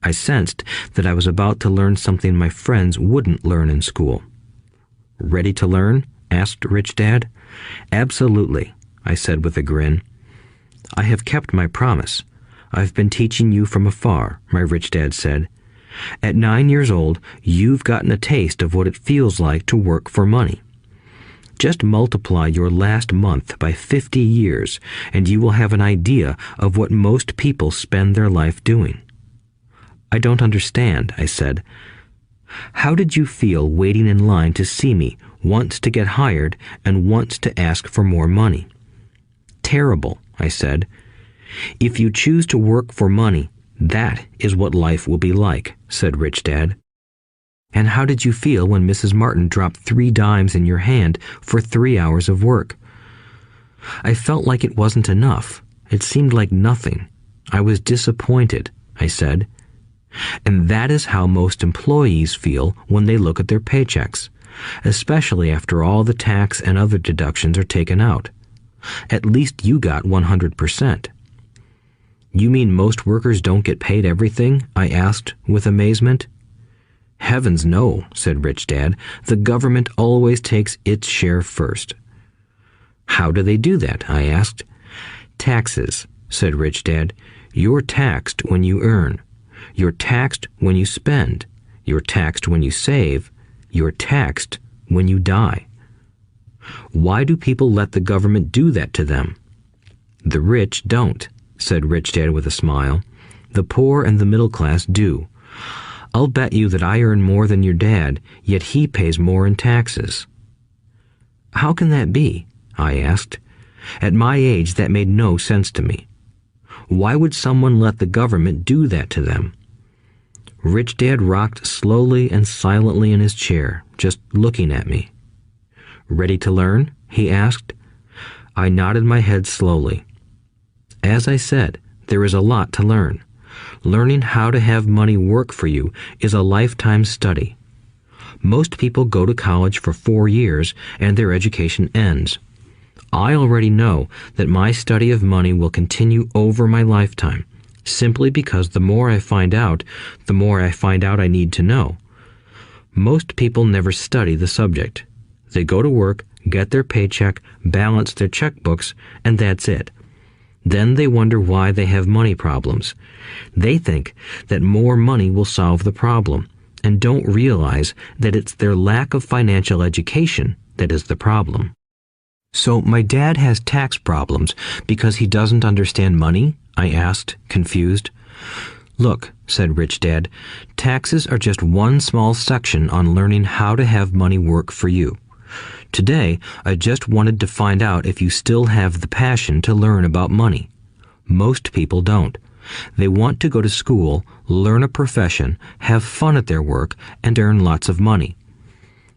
I sensed that I was about to learn something my friends wouldn't learn in school. Ready to learn? Asked Rich Dad. Absolutely, I said with a grin. I have kept my promise. I've been teaching you from afar, my Rich Dad said. At 9 years old, you've gotten a taste of what it feels like to work for money. Just multiply your last month by 50 years, and you will have an idea of what most people spend their life doing. I don't understand, I said. How did you feel waiting in line to see me, once to get hired and once to ask for more money? Terrible, I said. If you choose to work for money, that is what life will be like, said Rich Dad. And how did you feel when Mrs. Martin dropped 3 dimes in your hand for 3 hours of work? I felt like it wasn't enough. It seemed like nothing. I was disappointed, I said. And that is how most employees feel when they look at their paychecks, especially after all the tax and other deductions are taken out. At least you got 100%. You mean most workers don't get paid everything? I asked with amazement. Heavens no, said Rich Dad. The government always takes its share first. How do they do that? I asked. Taxes, said Rich Dad. You're taxed when you earn. You're taxed when you spend. You're taxed when you save. You're taxed when you die. Why do people let the government do that to them? The rich don't, said Rich Dad with a smile. The poor and the middle class do. I'll bet you that I earn more than your dad, yet he pays more in taxes. How can that be? I asked. At my age, that made no sense to me. Why would someone let the government do that to them? Rich Dad rocked slowly and silently in his chair, just looking at me. Ready to learn? He asked. I nodded my head slowly. As I said, there is a lot to learn. Learning how to have money work for you is a lifetime study. Most people go to college for 4 years and their education ends. I already know that my study of money will continue over my lifetime, simply because the more I find out I need to know. Most people never study the subject. They go to work, get their paycheck, balance their checkbooks, and that's it. Then they wonder why they have money problems. They think that more money will solve the problem, and don't realize that it's their lack of financial education that is the problem. So my dad has tax problems because he doesn't understand money? I asked, confused. Look, said Rich Dad, taxes are just one small section on learning how to have money work for you. Today, I just wanted to find out if you still have the passion to learn about money. Most people don't. They want to go to school, learn a profession, have fun at their work, and earn lots of money.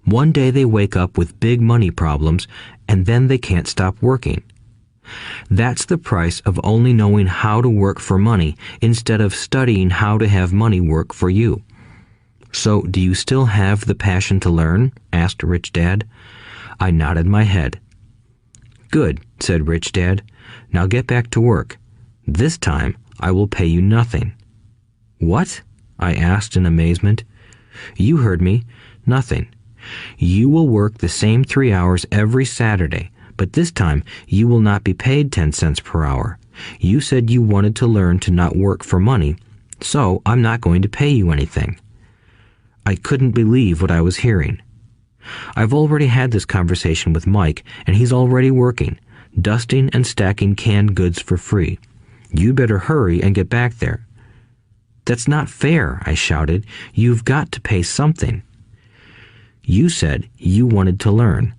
One day they wake up with big money problems, and then they can't stop working. That's the price of only knowing how to work for money instead of studying how to have money work for you. So, do you still have the passion to learn? Asked Rich Dad. I nodded my head. Good, said Rich Dad. Now get back to work. This time, I will pay you nothing. What? I asked in amazement. You heard me. Nothing. You will work the same 3 hours every Saturday, but this time you will not be paid 10 cents per hour. You said you wanted to learn to not work for money, so I'm not going to pay you anything. I couldn't believe what I was hearing. I've already had this conversation with Mike, and he's already working, dusting and stacking canned goods for free. You'd better hurry and get back there. That's not fair, I shouted. You've got to pay something. You said you wanted to learn.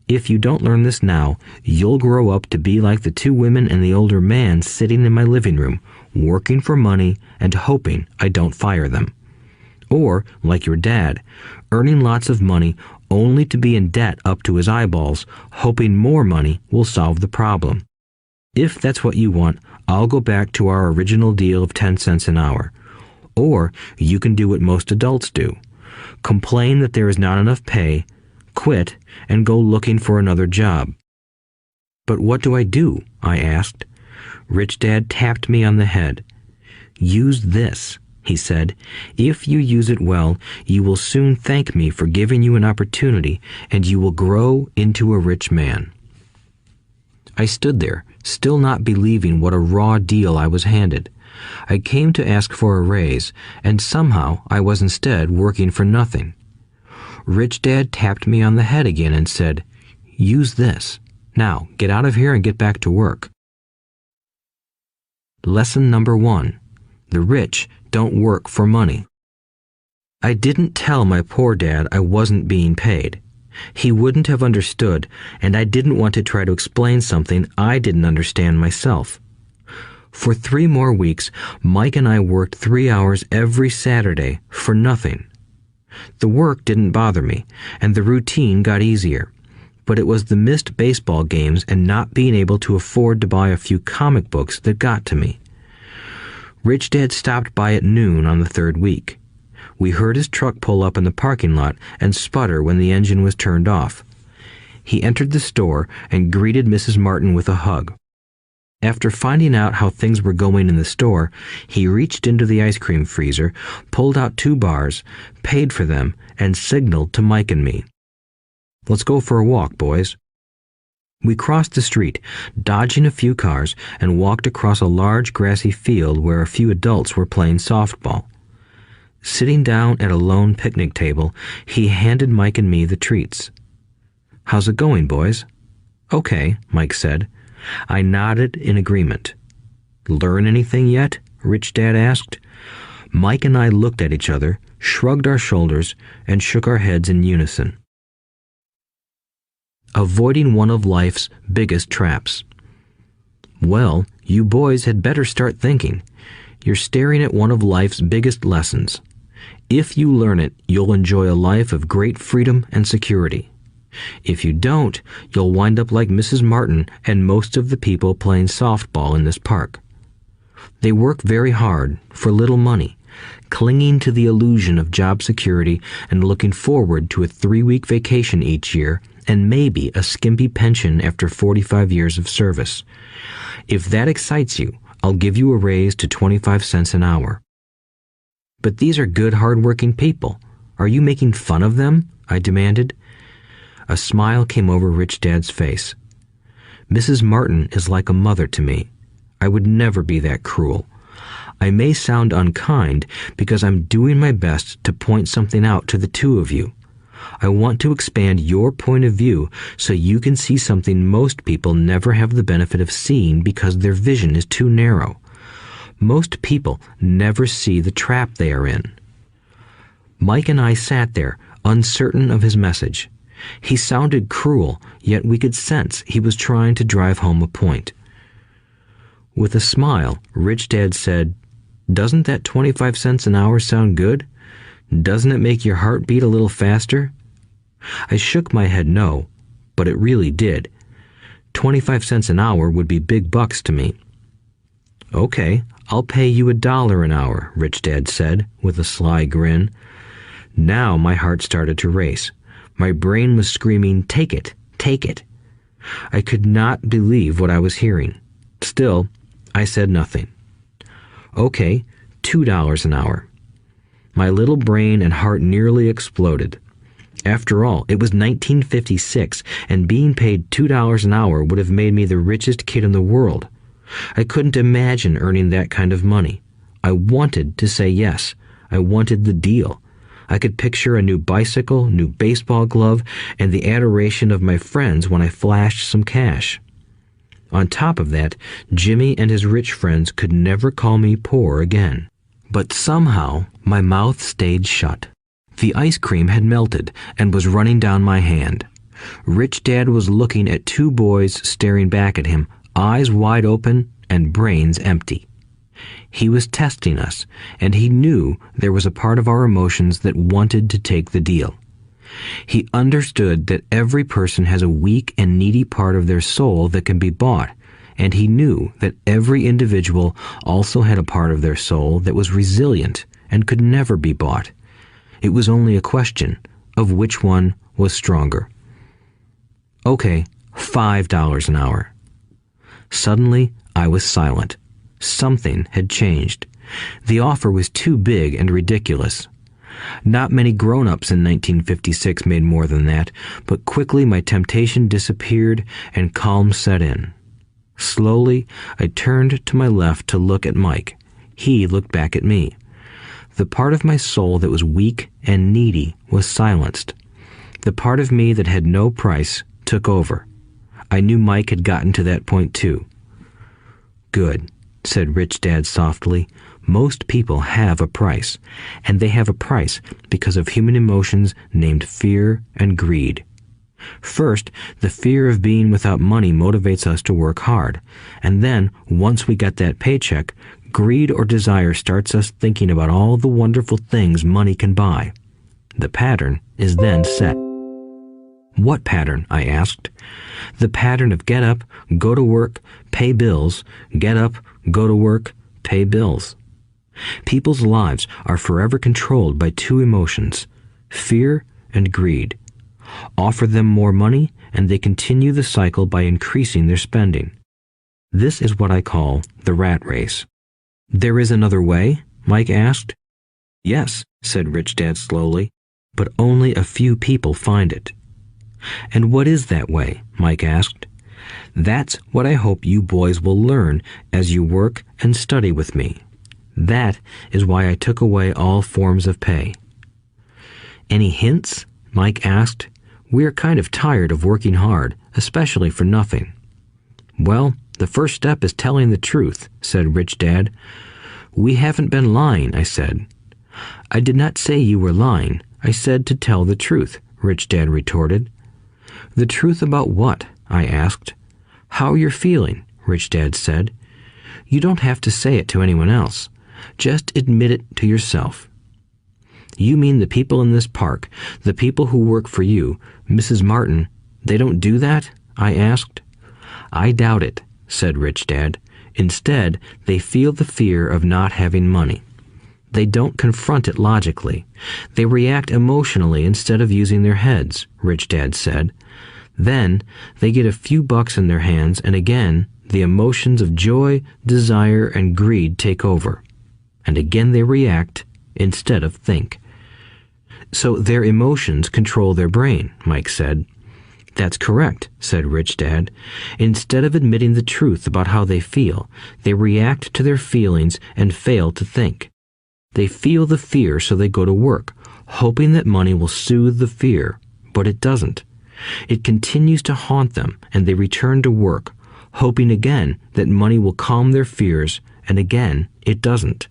If you don't learn this now, you'll grow up to be like the two women and the older man sitting in my living room, working for money and hoping I don't fire them. Or, like your dad, earning lots of money only to be in debt up to his eyeballs, hoping more money will solve the problem. If that's what you want, I'll go back to our original deal of 10 cents an hour. Or you can do what most adults do. Complain that there is not enough pay, quit, and go looking for another job. But what do I do? I asked. Rich Dad tapped me on the head. Use this, he said. If you use it well, you will soon thank me for giving you an opportunity, and you will grow into a rich man. I stood there, still not believing what a raw deal I was handed. I came to ask for a raise, and somehow I was instead working for nothing. Rich Dad tapped me on the head again and said, "Use this. Now, get out of here and get back to work." Lesson number 1. The rich don't work for money. I didn't tell my poor dad I wasn't being paid. He wouldn't have understood, and I didn't want to try to explain something I didn't understand myself. For 3 more weeks, Mike and I worked 3 hours every Saturday for nothing. The work didn't bother me, and the routine got easier. But it was the missed baseball games and not being able to afford to buy a few comic books that got to me. Rich Dad stopped by at noon on the 3rd week. We heard his truck pull up in the parking lot and sputter when the engine was turned off. He entered the store and greeted Mrs. Martin with a hug. After finding out how things were going in the store, he reached into the ice cream freezer, pulled out 2 bars, paid for them, and signaled to Mike and me. "Let's go for a walk, boys." We crossed the street, dodging a few cars, and walked across a large grassy field where a few adults were playing softball. Sitting down at a lone picnic table, he handed Mike and me the treats. "How's it going, boys?" "Okay," Mike said. I nodded in agreement. "Learn anything yet?" Rich Dad asked. Mike and I looked at each other, shrugged our shoulders, and shook our heads in unison. Avoiding one of life's biggest traps. Well, you boys had better start thinking. You're staring at one of life's biggest lessons. If you learn it, you'll enjoy a life of great freedom and security. If you don't, you'll wind up like Mrs. Martin and most of the people playing softball in this park. They work very hard for little money, clinging to the illusion of job security and looking forward to a 3-week vacation each year and maybe a skimpy pension after 45 years of service. If that excites you, I'll give you a raise to 25 cents an hour. But these are good, hard-working people. Are you making fun of them? I demanded. A smile came over Rich Dad's face. Mrs. Martin is like a mother to me. I would never be that cruel. I may sound unkind because I'm doing my best to point something out to the two of you. I want to expand your point of view so you can see something most people never have the benefit of seeing because their vision is too narrow. Most people never see the trap they are in. Mike and I sat there, uncertain of his message. He sounded cruel, yet we could sense he was trying to drive home a point. With a smile, Rich Dad said, "Doesn't that 25 cents an hour sound good? Doesn't it make your heart beat a little faster?" I shook my head no, but it really did. 25 cents an hour would be big bucks to me. "Okay, I'll pay you $1 an hour," Rich Dad said, with a sly grin. Now my heart started to race. My brain was screaming, "Take it, take it." I could not believe what I was hearing. Still, I said nothing. "Okay, $2 an hour." My little brain and heart nearly exploded. After all, it was 1956, and being paid $2 an hour would have made me the richest kid in the world. I couldn't imagine earning that kind of money. I wanted to say yes. I wanted the deal. I could picture a new bicycle, new baseball glove, and the adoration of my friends when I flashed some cash. On top of that, Jimmy and his rich friends could never call me poor again. But somehow, my mouth stayed shut. The ice cream had melted and was running down my hand. Rich Dad was looking at two boys staring back at him, eyes wide open and brains empty. He was testing us, and he knew there was a part of our emotions that wanted to take the deal. He understood that every person has a weak and needy part of their soul that can be bought, and he knew that every individual also had a part of their soul that was resilient and could never be bought. It was only a question of which one was stronger. Okay, $5 an hour. Suddenly, I was silent. Something had changed. The offer was too big and ridiculous. Not many grown-ups in 1956 made more than that, but quickly my temptation disappeared and calm set in. Slowly, I turned to my left to look at Mike. He looked back at me. The part of my soul that was weak and needy was silenced. The part of me that had no price took over. I knew Mike had gotten to that point too. "Good," said Rich Dad softly. "Most people have a price, and they have a price because of human emotions named fear and greed. First, the fear of being without money motivates us to work hard, and then, once we get that paycheck, greed or desire starts us thinking about all the wonderful things money can buy. The pattern is then set." "What pattern?" I asked. "The pattern of get up, go to work, pay bills, get up, go to work, pay bills." People's lives are forever controlled by two emotions, fear and greed. Offer them more money, and they continue the cycle by increasing their spending. This is what I call the rat race. "There is another way?" Mike asked. "Yes," said Rich Dad slowly, "but only a few people find it." "And what is that way?" Mike asked. "That's what I hope you boys will learn as you work and study with me. That is why I took away all forms of pay." "Any hints?" Mike asked. "We're kind of tired of working hard, especially for nothing." "Well, the first step is telling the truth," said Rich Dad. "We haven't been lying," I said. "I did not say you were lying. I said to tell the truth," Rich Dad retorted. "The truth about what?" I asked. "How you're feeling," Rich Dad said. "You don't have to say it to anyone else. Just admit it to yourself." "You mean the people in this park, the people who work for you, Mrs. Martin, they don't do that?" I asked. "I doubt it," said Rich Dad. "Instead, they feel the fear of not having money. They don't confront it logically. They react emotionally instead of using their heads," Rich Dad said. "Then they get a few bucks in their hands, and again, the emotions of joy, desire, and greed take over. And again they react instead of think." "So their emotions control their brain," Mike said. "That's correct," said Rich Dad. "Instead of admitting the truth about how they feel, they react to their feelings and fail to think. They feel the fear, so they go to work, hoping that money will soothe the fear, but it doesn't. It continues to haunt them, and they return to work, hoping again that money will calm their fears, and again it doesn't.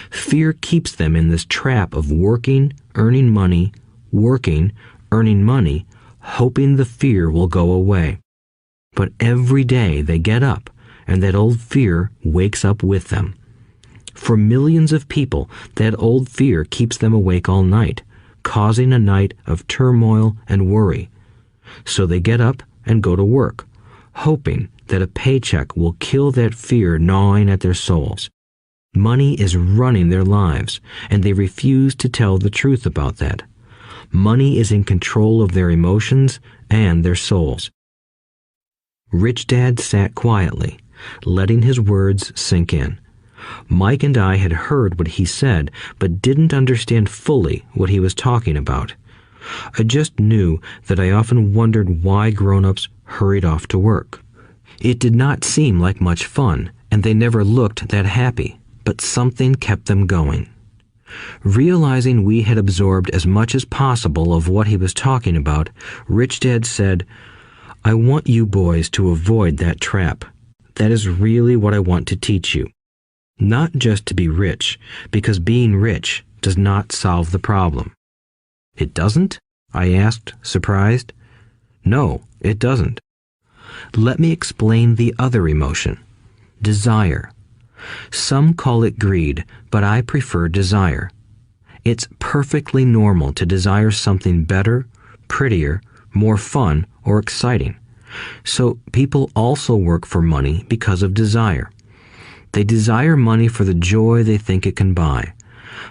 Fear keeps them in this trap of working, earning money, working, earning money, hoping the fear will go away. But every day they get up, and that old fear wakes up with them. For millions of people, that old fear keeps them awake all night, causing a night of turmoil and worry. So they get up and go to work, hoping that a paycheck will kill that fear gnawing at their souls. Money is running their lives, and they refuse to tell the truth about that. Money is in control of their emotions and their souls." Rich Dad sat quietly, letting his words sink in. Mike and I had heard what he said, but didn't understand fully what he was talking about. I just knew that I often wondered why grown-ups hurried off to work. It did not seem like much fun, and they never looked that happy, but something kept them going. Realizing we had absorbed as much as possible of what he was talking about, Rich Dad said, "I want you boys to avoid that trap. That is really what I want to teach you. Not just to be rich, because being rich does not solve the problem." "It doesn't?" I asked, surprised. No, it doesn't. Let me explain the other emotion, desire. Some call it greed, but I prefer desire. It's perfectly normal to desire something better, prettier, more fun, or exciting. So people also work for money because of desire. They desire money for the joy they think it can buy.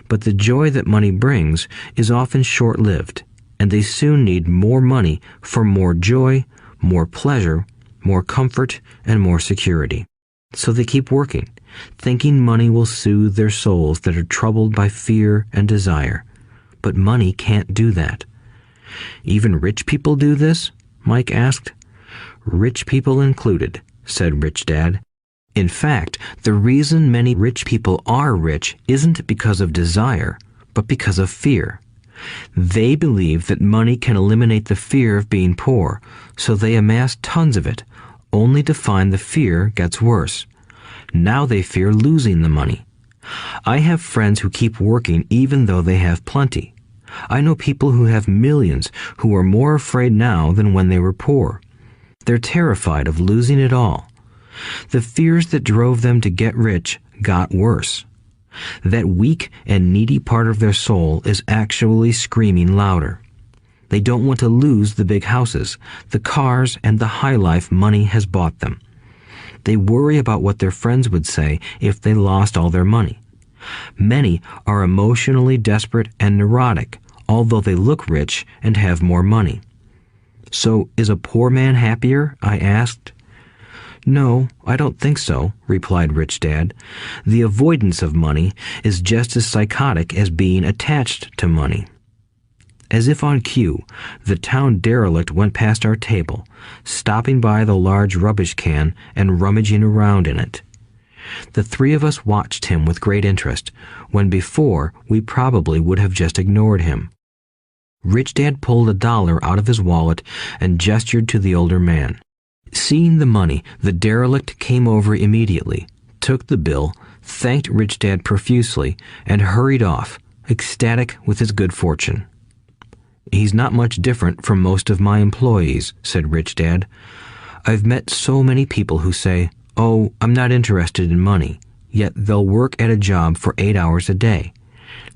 But the joy that money brings is often short-lived, and they soon need more money for more joy, more pleasure, more comfort, and more security. So they keep working, thinking money will soothe their souls that are troubled by fear and desire. But money can't do that. Even rich people do this? Mike asked. Rich people included, said Rich Dad. In fact, the reason many rich people are rich isn't because of desire, but because of fear. They believe that money can eliminate the fear of being poor, so they amass tons of it, only to find the fear gets worse. Now they fear losing the money. I have friends who keep working even though they have plenty. I know people who have millions who are more afraid now than when they were poor. They're terrified of losing it all. The fears that drove them to get rich got worse. That weak and needy part of their soul is actually screaming louder. They don't want to lose the big houses, the cars, and the high life money has bought them. They worry about what their friends would say if they lost all their money. Many are emotionally desperate and neurotic, although they look rich and have more money. So, is a poor man happier? I asked. No, I don't think so, replied Rich Dad. The avoidance of money is just as psychotic as being attached to money. As if on cue, the town derelict went past our table, stopping by the large rubbish can and rummaging around in it. The three of us watched him with great interest, when before we probably would have just ignored him. Rich Dad pulled $1 out of his wallet and gestured to the older man. Seeing the money, the derelict came over immediately, took the bill, thanked Rich Dad profusely, and hurried off, ecstatic with his good fortune. He's not much different from most of my employees, said Rich Dad. I've met so many people who say, "Oh, I'm not interested in money," yet they'll work at a job for 8 hours a day.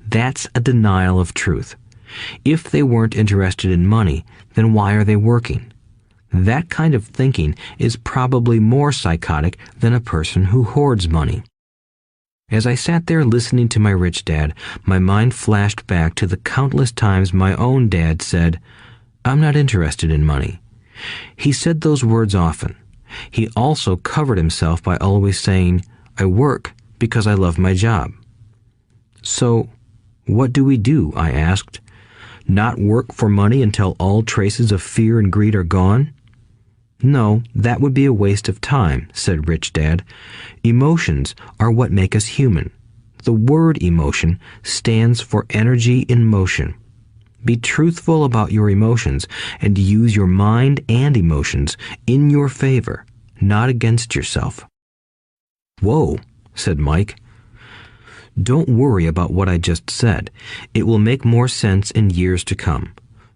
That's a denial of truth. If they weren't interested in money, then why are they working? That kind of thinking is probably more psychotic than a person who hoards money. As I sat there listening to my rich dad, my mind flashed back to the countless times my own dad said, "I'm not interested in money." He said those words often. He also covered himself by always saying, "I work because I love my job." So, what do we do? I asked. Not work for money until all traces of fear and greed are gone? No, that would be a waste of time, said Rich Dad. Emotions are what make us human. The word emotion stands for energy in motion. Be truthful about your emotions and use your mind and emotions in your favor, not against yourself. Whoa, said Mike. Don't worry about what I just said. It will make more sense in years to come.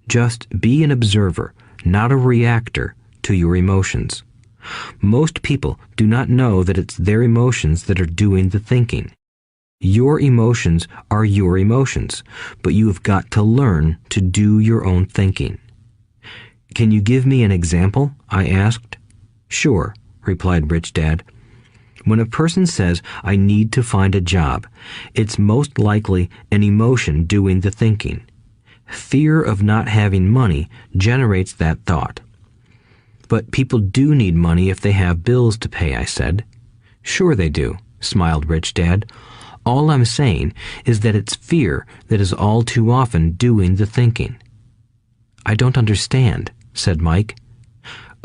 Just be an observer, not a reactor, to your emotions. Most people do not know that it's their emotions that are doing the thinking. Your emotions are your emotions, but you have got to learn to do your own thinking. Can you give me an example? I asked. Sure, replied Rich Dad. When a person says, "I need to find a job," it's most likely an emotion doing the thinking. Fear of not having money generates that thought. But people do need money if they have bills to pay, I said. Sure they do, smiled Rich Dad. All I'm saying is that it's fear that is all too often doing the thinking. I don't understand, said Mike.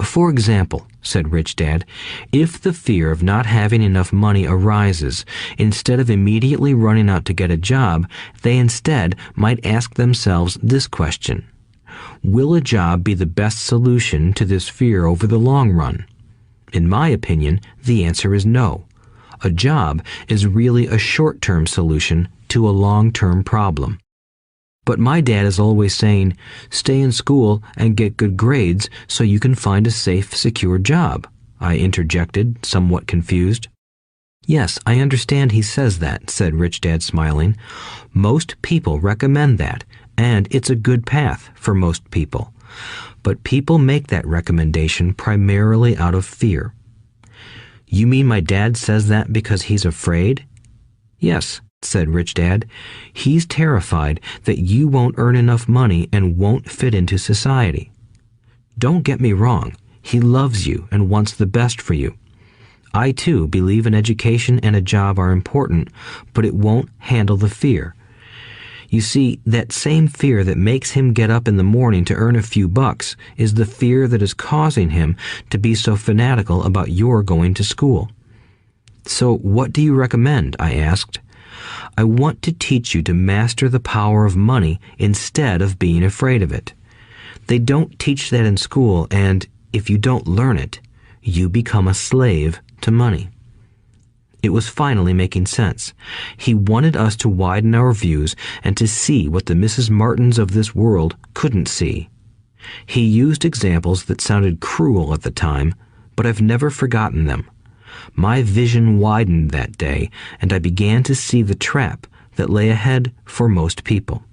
For example, said Rich Dad, if the fear of not having enough money arises, instead of immediately running out to get a job, they instead might ask themselves this question. Will a job be the best solution to this fear over the long run? In my opinion, the answer is no. A job is really a short-term solution to a long-term problem. But my dad is always saying, stay in school and get good grades so you can find a safe, secure job, I interjected, somewhat confused. Yes, I understand he says that, said Rich Dad, smiling. Most people recommend that, and it's a good path for most people. But people make that recommendation primarily out of fear. You mean my dad says that because he's afraid? Yes, said Rich Dad. He's terrified that you won't earn enough money and won't fit into society. Don't get me wrong. He loves you and wants the best for you. I, too, believe an education and a job are important, but it won't handle the fear. You see, that same fear that makes him get up in the morning to earn a few bucks is the fear that is causing him to be so fanatical about your going to school. So what do you recommend? I asked. I want to teach you to master the power of money instead of being afraid of it. They don't teach that in school, and if you don't learn it, you become a slave to money. It was finally making sense. He wanted us to widen our views and to see what the Mrs. Martins of this world couldn't see. He used examples that sounded cruel at the time, but I've never forgotten them. My vision widened that day, and I began to see the trap that lay ahead for most people.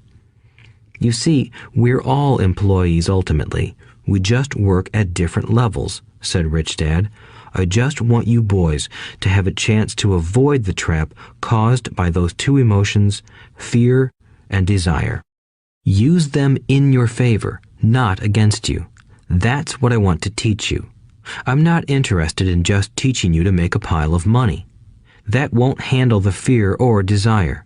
You see, we're all employees ultimately. We just work at different levels, said Rich Dad. I just want you boys to have a chance to avoid the trap caused by those two emotions, fear and desire. Use them in your favor, not against you. That's what I want to teach you. I'm not interested in just teaching you to make a pile of money. That won't handle the fear or desire.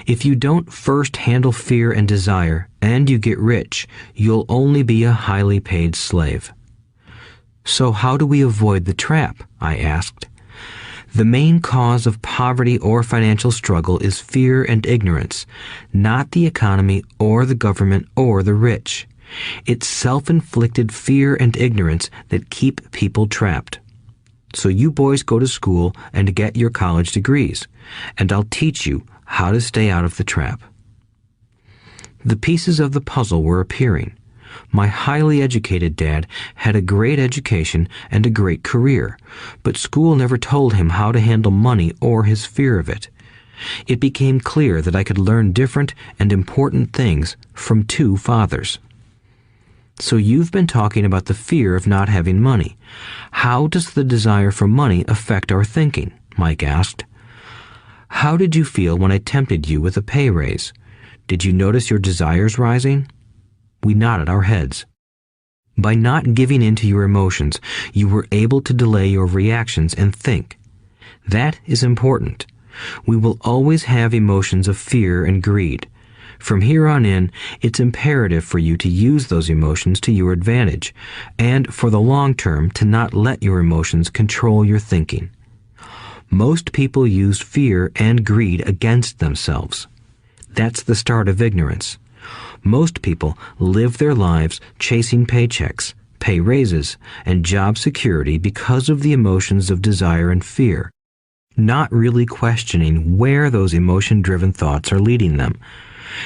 If you don't first handle fear and desire, and you get rich, you'll only be a highly paid slave. So how do we avoid the trap? I asked. The main cause of poverty or financial struggle is fear and ignorance, not the economy or the government or the rich. It's self-inflicted fear and ignorance that keep people trapped. So you boys go to school and get your college degrees, and I'll teach you how to stay out of the trap. The pieces of the puzzle were appearing. My highly educated dad had a great education and a great career, but school never told him how to handle money or his fear of it. It became clear that I could learn different and important things from two fathers. So you've been talking about the fear of not having money. How does the desire for money affect our thinking? Mike asked. How did you feel when I tempted you with a pay raise? Did you notice your desires rising? We nodded our heads. By not giving in to your emotions, you were able to delay your reactions and think. That is important. We will always have emotions of fear and greed. From here on in, it's imperative for you to use those emotions to your advantage, and for the long term to not let your emotions control your thinking. Most people use fear and greed against themselves. That's the start of ignorance. Most people live their lives chasing paychecks, pay raises, and job security because of the emotions of desire and fear, not really questioning where those emotion-driven thoughts are leading them.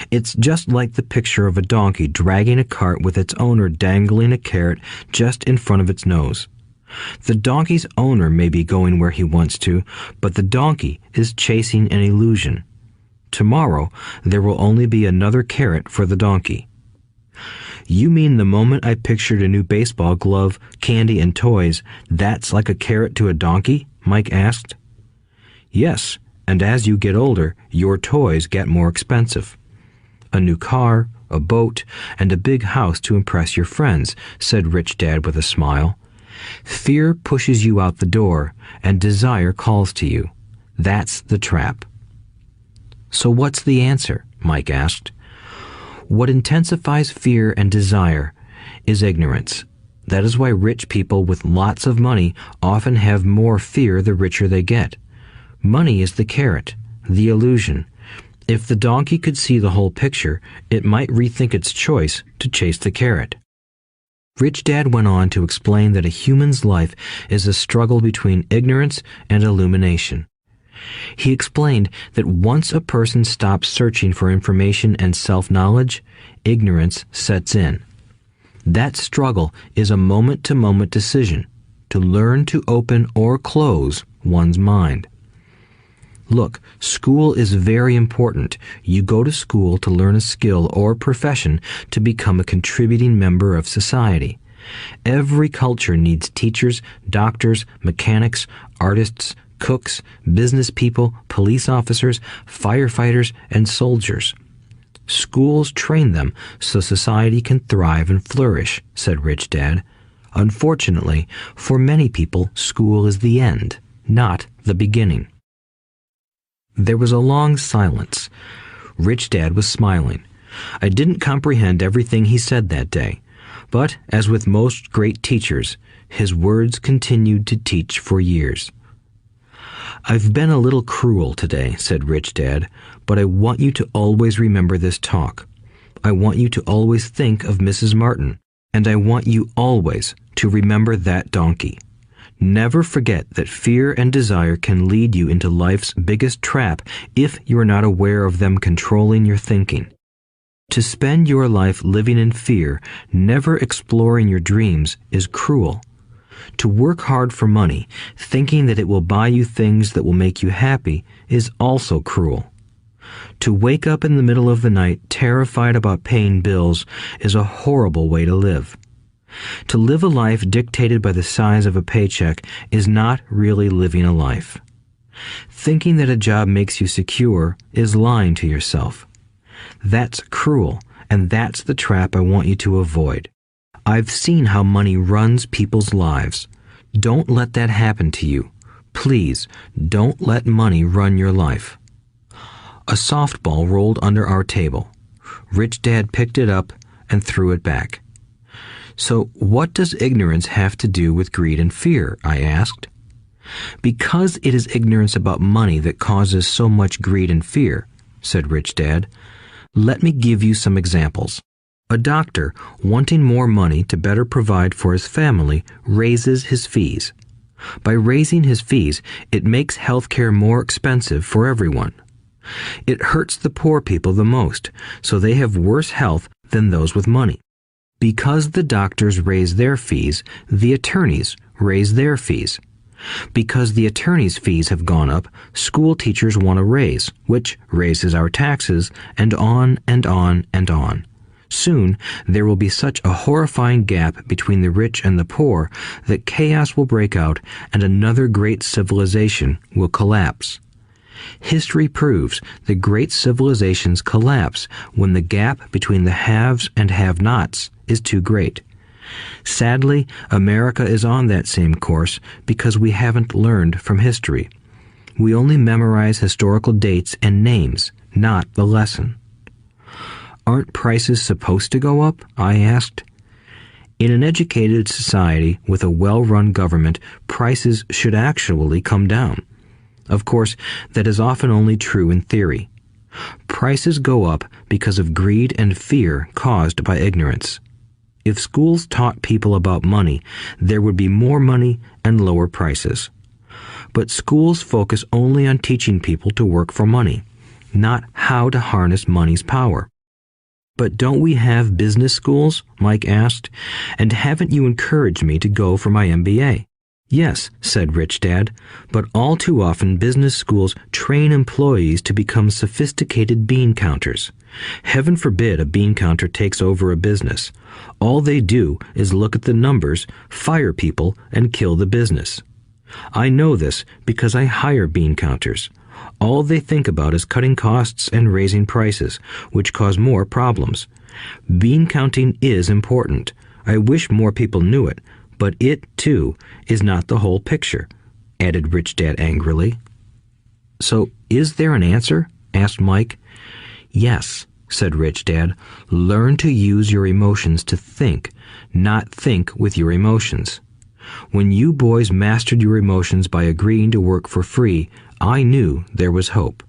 It's just like the picture of a donkey dragging a cart with its owner dangling a carrot just in front of its nose. The donkey's owner may be going where he wants to, but the donkey is chasing an illusion. Tomorrow, there will only be another carrot for the donkey. You mean the moment I pictured a new baseball glove, candy, and toys, that's like a carrot to a donkey? Mike asked. Yes, and as you get older, your toys get more expensive. A new car, a boat, and a big house to impress your friends, said Rich Dad with a smile. Fear pushes you out the door, and desire calls to you. That's the trap. So what's the answer? Mike asked. What intensifies fear and desire is ignorance. That is why rich people with lots of money often have more fear the richer they get. Money is the carrot, the illusion. If the donkey could see the whole picture, it might rethink its choice to chase the carrot. Rich Dad went on to explain that a human's life is a struggle between ignorance and illumination. He explained that once a person stops searching for information and self-knowledge, ignorance sets in. That struggle is a moment-to-moment decision to learn to open or close one's mind. Look, school is very important. You go to school to learn a skill or profession to become a contributing member of society. Every culture needs teachers, doctors, mechanics, artists, cooks, business people, police officers, firefighters, and soldiers. Schools train them so society can thrive and flourish, said Rich Dad. Unfortunately, for many people, school is the end, not the beginning. There was a long silence. Rich Dad was smiling. I didn't comprehend everything he said that day, but as with most great teachers, his words continued to teach for years. I've been a little cruel today, said Rich Dad, but I want you to always remember this talk. I want you to always think of Mrs. Martin, and I want you always to remember that donkey. Never forget that fear and desire can lead you into life's biggest trap if you are not aware of them controlling your thinking. To spend your life living in fear, never exploring your dreams, is cruel. To work hard for money, thinking that it will buy you things that will make you happy, is also cruel. To wake up in the middle of the night terrified about paying bills is a horrible way to live. To live a life dictated by the size of a paycheck is not really living a life. Thinking that a job makes you secure is lying to yourself. That's cruel, and that's the trap I want you to avoid. I've seen how money runs people's lives. Don't let that happen to you. Please, don't let money run your life. A softball rolled under our table. Rich Dad picked it up and threw it back. So what does ignorance have to do with greed and fear? I asked. Because it is ignorance about money that causes so much greed and fear, said Rich Dad. Let me give you some examples. A doctor, wanting more money to better provide for his family, raises his fees. By raising his fees, it makes healthcare more expensive for everyone. It hurts the poor people the most, so they have worse health than those with money. Because the doctors raise their fees, the attorneys raise their fees. Because the attorneys' fees have gone up, school teachers want a raise, which raises our taxes, and on and on and on. Soon, there will be such a horrifying gap between the rich and the poor that chaos will break out and another great civilization will collapse. History proves that great civilizations collapse when the gap between the haves and have-nots is too great. Sadly, America is on that same course because we haven't learned from history. We only memorize historical dates and names, not the lesson. Aren't prices supposed to go up? I asked. In an educated society with a well-run government, prices should actually come down. Of course, that is often only true in theory. Prices go up because of greed and fear caused by ignorance. If schools taught people about money, there would be more money and lower prices. But schools focus only on teaching people to work for money, not how to harness money's power. But don't we have business schools? Mike asked. And haven't you encouraged me to go for my MBA? Yes, said Rich Dad, but all too often business schools train employees to become sophisticated bean counters. Heaven forbid a bean counter takes over a business. All they do is look at the numbers, fire people, and kill the business. I know this because I hire bean counters. All they think about is cutting costs and raising prices, which cause more problems. Bean counting is important. I wish more people knew it, but it, too, is not the whole picture, added Rich Dad angrily. So, is there an answer? Asked Mike. Yes, said Rich Dad. Learn to use your emotions to think, not think with your emotions. When you boys mastered your emotions by agreeing to work for free, I knew there was hope.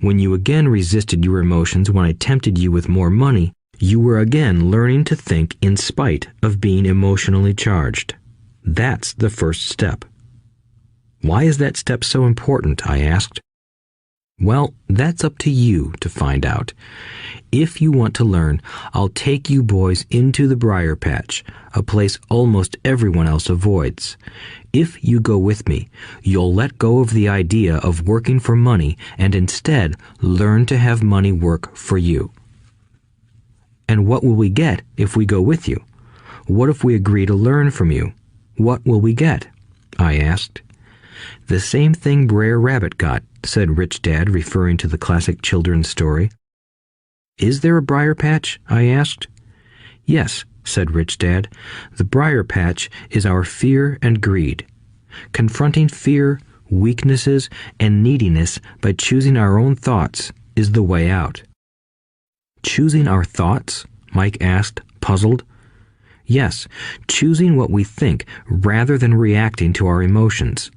When you again resisted your emotions when I tempted you with more money, you were again learning to think in spite of being emotionally charged. That's the first step. Why Why is that step so important? I asked. Well, that's up to you to find out. If you want to learn, I'll take you boys into the briar patch, a place almost everyone else avoids. If you go with me, you'll let go of the idea of working for money and instead learn to have money work for you. And what will we get if we go with you? What if we agree to learn from you? What will we get? I asked. The same thing Brer Rabbit got, said Rich Dad, referring to the classic children's story. Is there a briar patch? I asked. Yes, said Rich Dad. The briar patch is our fear and greed. Confronting fear, weaknesses, and neediness by choosing our own thoughts is the way out. Choosing our thoughts? Mike asked, puzzled. Yes, choosing what we think rather than reacting to our emotions.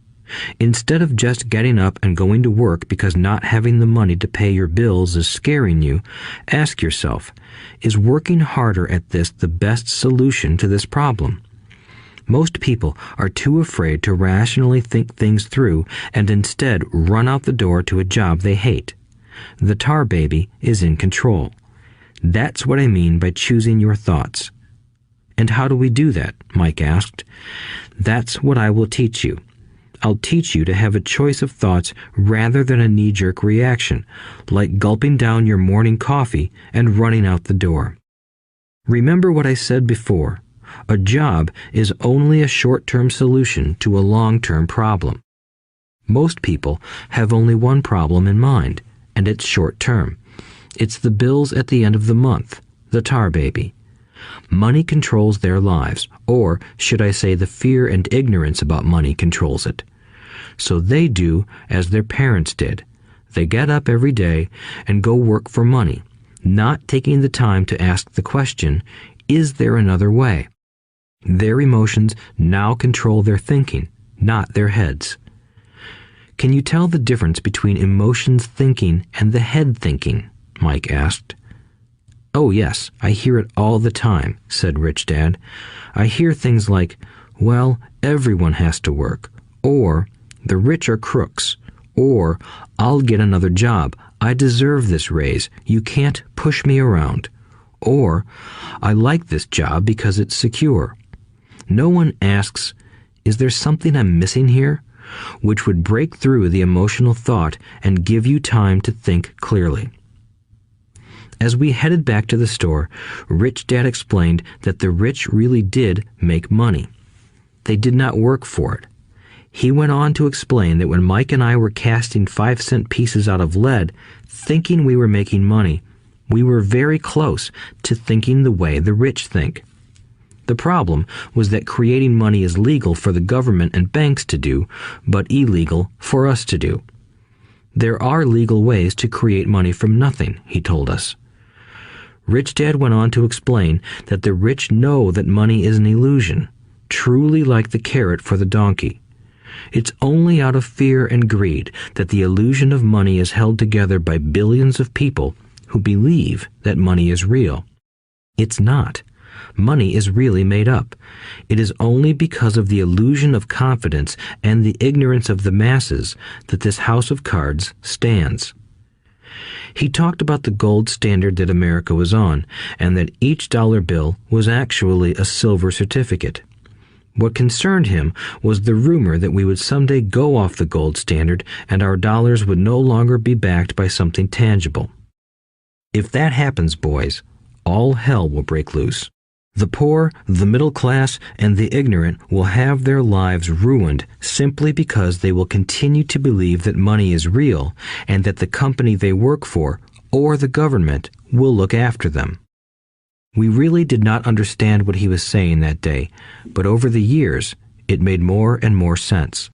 Instead of just getting up and going to work because not having the money to pay your bills is scaring you, ask yourself, is working harder at this the best solution to this problem? Most people are too afraid to rationally think things through and instead run out the door to a job they hate. The tar baby is in control. That's what I mean by choosing your thoughts. And how do we do that? Mike asked. That's what I will teach you. I'll teach you to have a choice of thoughts rather than a knee-jerk reaction, like gulping down your morning coffee and running out the door. Remember what I said before. A job is only a short-term solution to a long-term problem. Most people have only one problem in mind, and it's short-term. It's the bills at the end of the month, the tar baby. Money controls their lives, or should I say the fear and ignorance about money controls it. So they do as their parents did. They get up every day and go work for money, not taking the time to ask the question, is there another way? Their emotions now control their thinking, not their heads. Can you tell the difference between emotions thinking and the head thinking? Mike asked. Oh yes, I hear it all the time, said Rich Dad. I hear things like, well, everyone has to work, or the rich are crooks, or I'll get another job, I deserve this raise, you can't push me around, or I like this job because it's secure. No one asks, is there something I'm missing here? Which would break through the emotional thought and give you time to think clearly. As we headed back to the store, Rich Dad explained that the rich really did make money. They did not work for it. He went on to explain that when Mike and I were casting 5-cent pieces out of lead, thinking we were making money, we were very close to thinking the way the rich think. The problem was that creating money is legal for the government and banks to do, but illegal for us to do. There are legal ways to create money from nothing, he told us. Rich Dad went on to explain that the rich know that money is an illusion, truly like the carrot for the donkey. It's only out of fear and greed that the illusion of money is held together by billions of people who believe that money is real. It's not. Money is really made up. It is only because of the illusion of confidence and the ignorance of the masses that this house of cards stands. He talked about the gold standard that America was on, and that each dollar bill was actually a silver certificate. What concerned him was the rumor that we would someday go off the gold standard and our dollars would no longer be backed by something tangible. If that happens, boys, all hell will break loose. The poor, the middle class, and the ignorant will have their lives ruined simply because they will continue to believe that money is real and that the company they work for, or the government, will look after them. We really did not understand what he was saying that day, but over the years, it made more and more sense.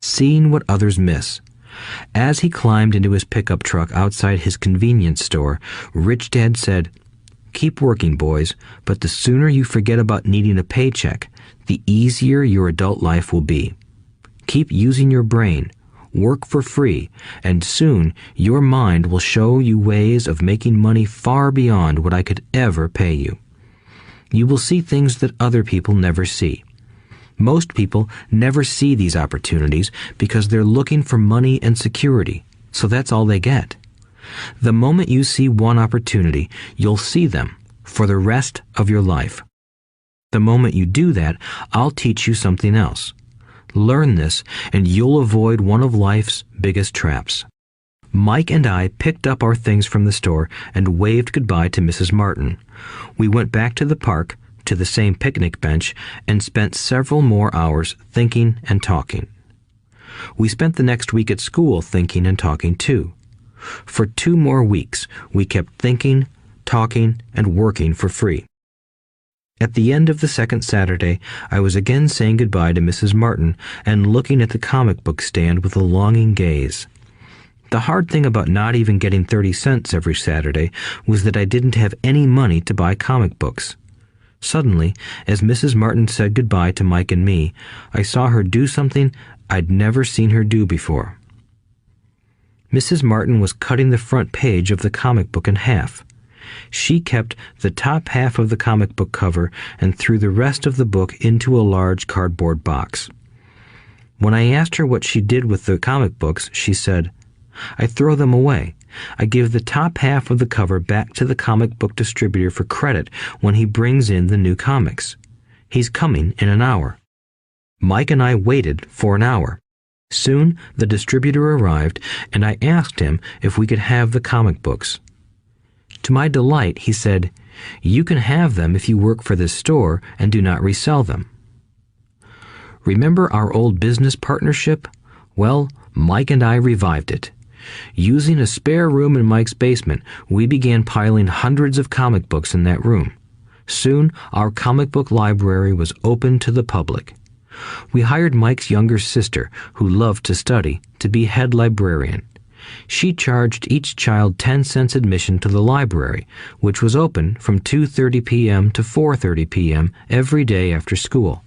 Seeing what others miss. As he climbed into his pickup truck outside his convenience store, Rich Dad said, "Keep working, boys, but the sooner you forget about needing a paycheck, the easier your adult life will be. Keep using your brain, work for free, and soon your mind will show you ways of making money far beyond what I could ever pay you. You will see things that other people never see. Most people never see these opportunities because they're looking for money and security, so that's all they get. The moment you see one opportunity, you'll see them for the rest of your life. The moment you do that, I'll teach you something else. Learn this, and you'll avoid one of life's biggest traps. Mike and I picked up our things from the store and waved goodbye to Mrs. Martin. We went back to the park, to the same picnic bench, and spent several more hours thinking and talking. We spent the next week at school thinking and talking too. For 2 more weeks, we kept thinking, talking, and working for free. At the end of the second Saturday, I was again saying goodbye to Mrs. Martin and looking at the comic book stand with a longing gaze. The hard thing about not even getting 30 cents every Saturday was that I didn't have any money to buy comic books. Suddenly, as Mrs. Martin said goodbye to Mike and me, I saw her do something I'd never seen her do before. Mrs. Martin was cutting the front page of the comic book in half. She kept the top half of the comic book cover and threw the rest of the book into a large cardboard box. When I asked her what she did with the comic books, she said, "I throw them away. I give the top half of the cover back to the comic book distributor for credit when he brings in the new comics. He's coming in an hour." Mike and I waited for an hour. Soon the distributor arrived, and I asked him if we could have the comic books. To my delight, he said, "You can have them if you work for this store and do not resell them." Remember our old business partnership? Well, Mike and I revived it. Using a spare room in Mike's basement, we began piling hundreds of comic books in that room. Soon, our comic book library was open to the public. We hired Mike's younger sister, who loved to study, to be head librarian. She charged each child 10 cents admission to the library, which was open from 2:30 p.m. to 4:30 p.m. every day after school.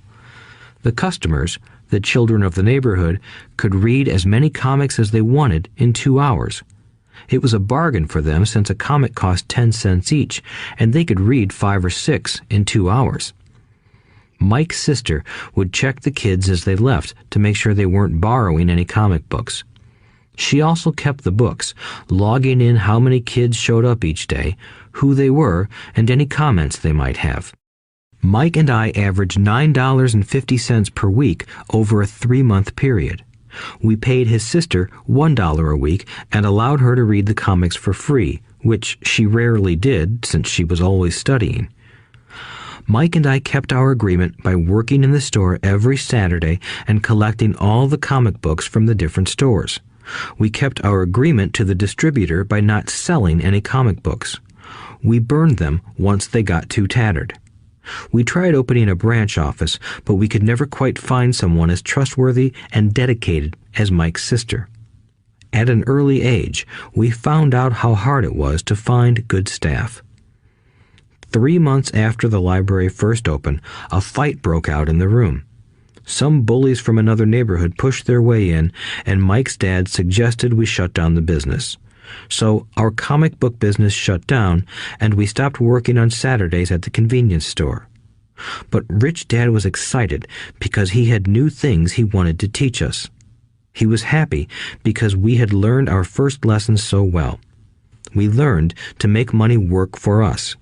The customers, the children of the neighborhood, could read as many comics as they wanted in 2 hours. It was a bargain for them since a comic cost 10 cents each, and they could read 5 or 6 in 2 hours. Mike's sister would check the kids as they left to make sure they weren't borrowing any comic books. She also kept the books, logging in how many kids showed up each day, who they were, and any comments they might have. Mike and I averaged $9.50 per week over a 3-month period. We paid his sister $1 a week and allowed her to read the comics for free, which she rarely did since she was always studying. Mike and I kept our agreement by working in the store every Saturday and collecting all the comic books from the different stores. We kept our agreement to the distributor by not selling any comic books. We burned them once they got too tattered. We tried opening a branch office, but we could never quite find someone as trustworthy and dedicated as Mike's sister. At an early age, we found out how hard it was to find good staff. 3 months after the library first opened, a fight broke out in the room. Some bullies from another neighborhood pushed their way in, and Mike's dad suggested we shut down the business. So our comic book business shut down, and we stopped working on Saturdays at the convenience store. But Rich Dad was excited because he had new things he wanted to teach us. He was happy because we had learned our first lessons so well. We learned to make money work for us.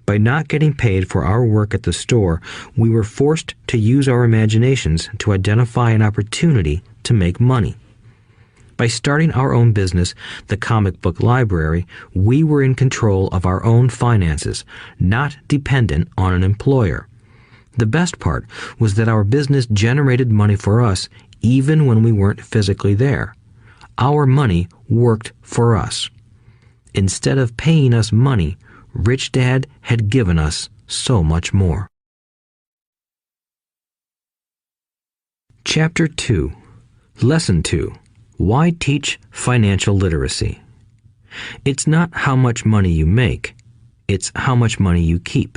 By not getting paid for our work at the store, we were forced to use our imaginations to identify an opportunity to make money. By starting our own business, the comic book library, we were in control of our own finances, not dependent on an employer. The best part was that our business generated money for us even when we weren't physically there. Our money worked for us. Instead of paying us money, Rich Dad had given us so much more. Chapter 2. Lesson 2. Why teach financial literacy? It's not how much money you make, it's how much money you keep.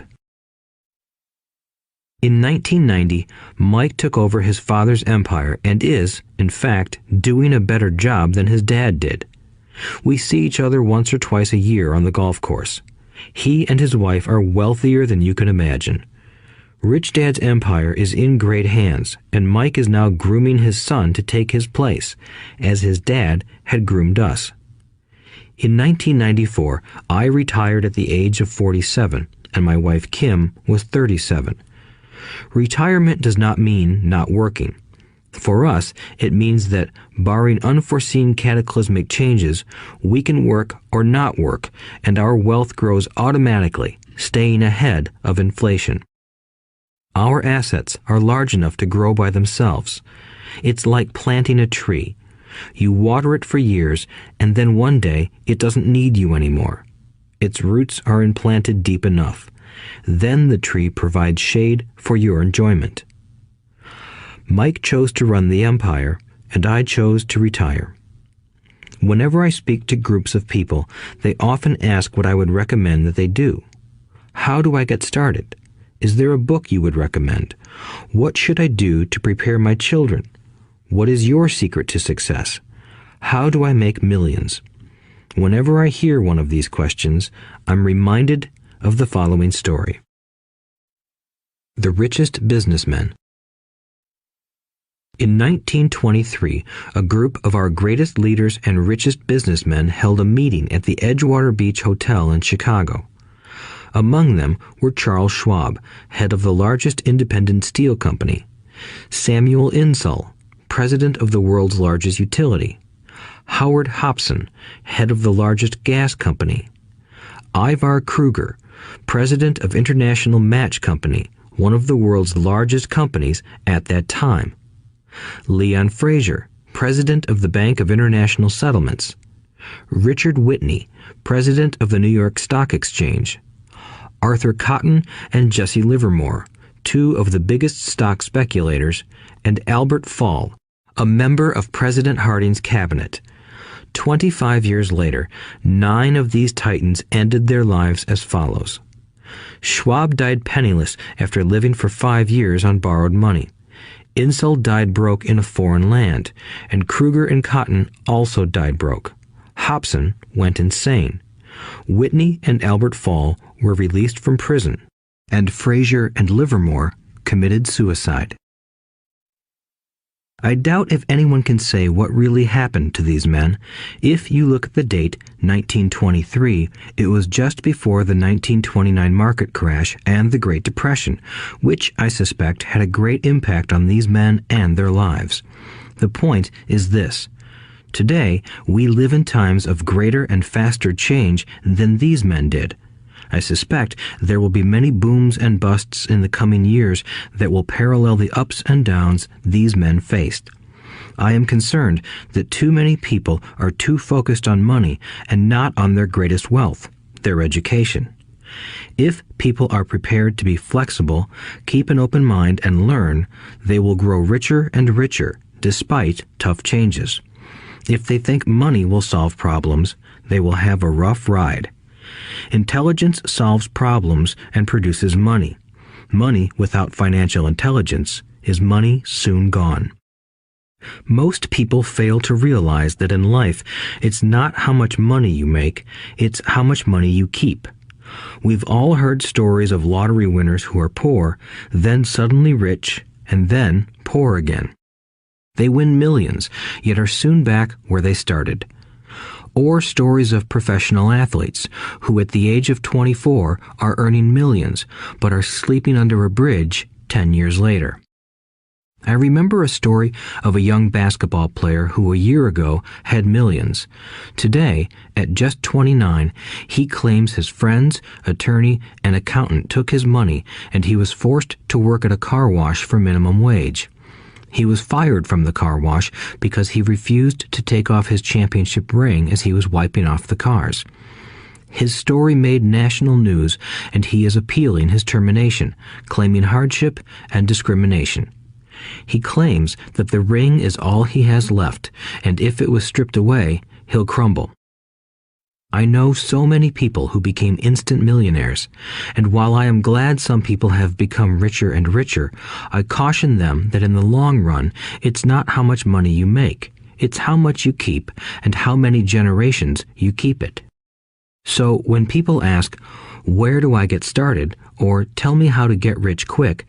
In 1990, Mike took over his father's empire and is, in fact, doing a better job than his dad did. We see each other once or twice a year on the golf course. He and his wife are wealthier than you can imagine. Rich Dad's empire is in great hands, and Mike is now grooming his son to take his place, as his dad had groomed us. In 1994, I retired at the age of 47, and my wife Kim was 37. Retirement does not mean not working. For us, it means that, barring unforeseen cataclysmic changes, we can work or not work, and our wealth grows automatically, staying ahead of inflation. Our assets are large enough to grow by themselves. It's like planting a tree. You water it for years, and then one day it doesn't need you anymore. Its roots are implanted deep enough. Then the tree provides shade for your enjoyment. Mike chose to run the empire, and I chose to retire. Whenever I speak to groups of people, they often ask what I would recommend that they do. How do I get started? Is there a book you would recommend? What should I do to prepare my children? What is your secret to success? How do I make millions? Whenever I hear one of these questions, I'm reminded of the following story. The Richest Businessmen. In 1923, a group of our greatest leaders and richest businessmen held a meeting at the Edgewater Beach Hotel in Chicago. Among them were Charles Schwab, head of the largest independent steel company; Samuel Insull, president of the world's largest utility; Howard Hobson, head of the largest gas company; Ivar Kruger, president of International Match Company, one of the world's largest companies at that time; Leon Fraser, president of the Bank of International Settlements; Richard Whitney, president of the New York Stock Exchange; Arthur Cotton and Jesse Livermore, two of the biggest stock speculators; and Albert Fall, a member of President Harding's cabinet. 25 years later, 9 of these titans ended their lives as follows. Schwab died penniless after living for 5 years on borrowed money. Insull died broke in a foreign land, and Kruger and Cotton also died broke. Hobson went insane. Whitney and Albert Fall were released from prison, and Fraser and Livermore committed suicide. I doubt if anyone can say what really happened to these men. If you look at the date, 1923, it was just before the 1929 market crash and the Great Depression, which I suspect had a great impact on these men and their lives. The point is this. Today, we live in times of greater and faster change than these men did. I suspect there will be many booms and busts in the coming years that will parallel the ups and downs these men faced. I am concerned that too many people are too focused on money and not on their greatest wealth, their education. If people are prepared to be flexible, keep an open mind, and learn, they will grow richer and richer despite tough changes. If they think money will solve problems, they will have a rough ride. Intelligence solves problems and produces money. Money without financial intelligence is money soon gone. Most people fail to realize that in life, it's not how much money you make, it's how much money you keep. We've all heard stories of lottery winners who are poor, then suddenly rich, and then poor again. They win millions, yet are soon back where they started. Or stories of professional athletes who at the age of 24 are earning millions, but are sleeping under a bridge 10 years later. I remember a story of a young basketball player who a year ago had millions. Today, at just 29, he claims his friends, attorney, and accountant took his money and he was forced to work at a car wash for minimum wage. He was fired from the car wash because he refused to take off his championship ring as he was wiping off the cars. His story made national news, and he is appealing his termination, claiming hardship and discrimination. He claims that the ring is all he has left, and if it was stripped away, he'll crumble. I know so many people who became instant millionaires, and while I am glad some people have become richer and richer, I caution them that in the long run, it's not how much money you make, it's how much you keep and how many generations you keep it. So when people ask, "Where do I get started?" or "Tell me how to get rich quick,"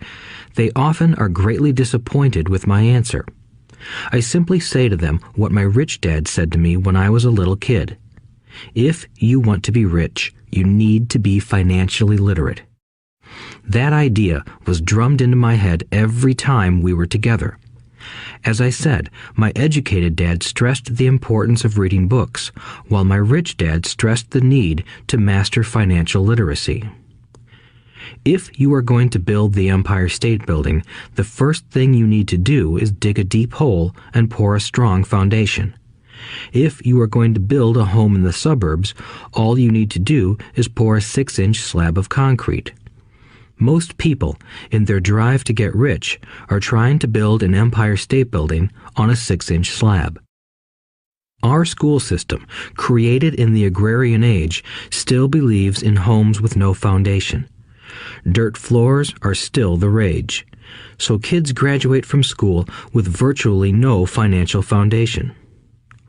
they often are greatly disappointed with my answer. I simply say to them what my rich dad said to me when I was a little kid. If you want to be rich, you need to be financially literate. That idea was drummed into my head every time we were together. As I said, my educated dad stressed the importance of reading books, while my rich dad stressed the need to master financial literacy. If you are going to build the Empire State Building, the first thing you need to do is dig a deep hole and pour a strong foundation. If you are going to build a home in the suburbs, all you need to do is pour a 6-inch slab of concrete. Most people, in their drive to get rich, are trying to build an Empire State Building on a 6-inch slab. Our school system, created in the agrarian age, still believes in homes with no foundation. Dirt floors are still the rage, so kids graduate from school with virtually no financial foundation.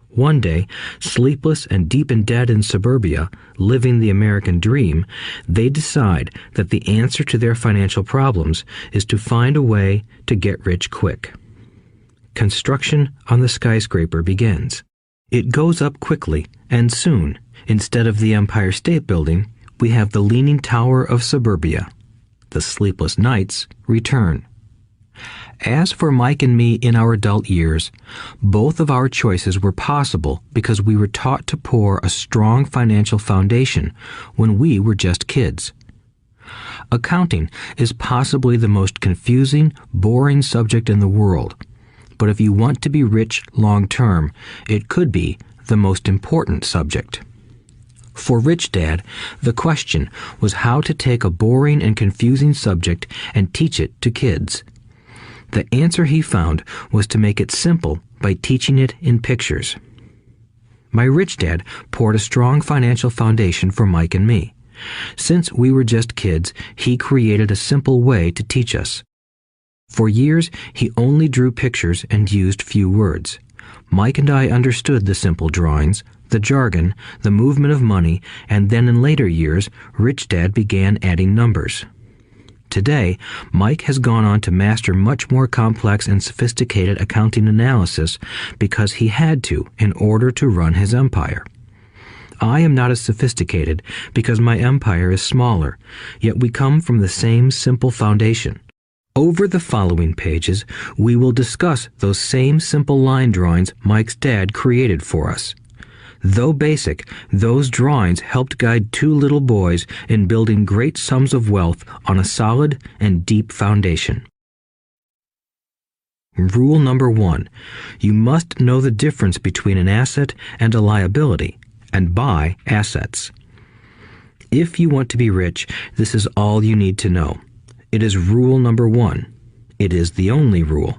One day, sleepless and deep in debt in suburbia, living the American dream, they decide that the answer to their financial problems is to find a way to get rich quick. Construction on the skyscraper begins. It goes up quickly, and soon, instead of the Empire State Building, we have the Leaning Tower of suburbia. The sleepless nights return. As for Mike and me in our adult years, both of our choices were possible because we were taught to pour a strong financial foundation when we were just kids. Accounting is possibly the most confusing, boring subject in the world, but if you want to be rich long term, it could be the most important subject. For Rich Dad, the question was how to take a boring and confusing subject and teach it to kids. The answer he found was to make it simple by teaching it in pictures. My rich dad poured a strong financial foundation for Mike and me. Since we were just kids, he created a simple way to teach us. For years, he only drew pictures and used few words. Mike and I understood the simple drawings, the jargon, the movement of money, and then in later years, Rich Dad began adding numbers. Today, Mike has gone on to master much more complex and sophisticated accounting analysis because he had to in order to run his empire. I am not as sophisticated because my empire is smaller, yet we come from the same simple foundation. Over the following pages, we will discuss those same simple line drawings Mike's dad created for us. Though basic, those drawings helped guide two little boys in building great sums of wealth on a solid and deep foundation. Rule number 1. You must know the difference between an asset and a liability, and buy assets. If you want to be rich, this is all you need to know. It is rule number 1. It is the only rule.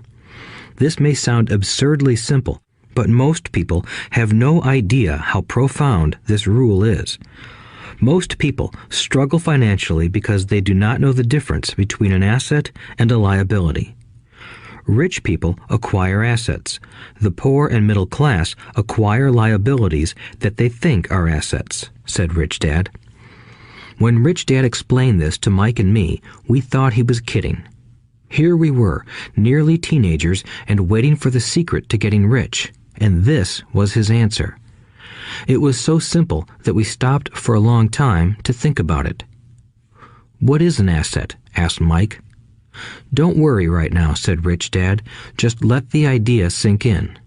This may sound absurdly simple, but most people have no idea how profound this rule is. Most people struggle financially because they do not know the difference between an asset and a liability. Rich people acquire assets. The poor and middle class acquire liabilities that they think are assets, said Rich Dad. When Rich Dad explained this to Mike and me, we thought he was kidding. Here we were, nearly teenagers, and waiting for the secret to getting rich. And this was his answer. It was so simple that we stopped for a long time to think about it. "What is an asset?" asked Mike. "Don't worry right now," said Rich Dad. "Just let the idea sink in.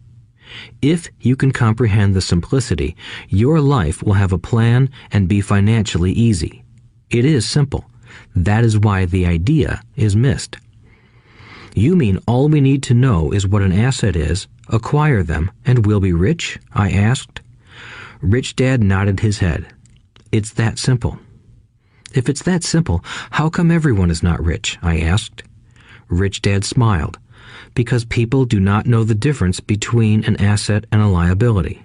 If you can comprehend the simplicity, your life will have a plan and be financially easy. It is simple. That is why the idea is missed." "You mean all we need to know is what an asset is, acquire them, and we'll be rich?" I asked. Rich Dad nodded his head. "It's that simple." "If it's that simple, how come everyone is not rich?" I asked. Rich Dad smiled. "Because people do not know the difference between an asset and a liability."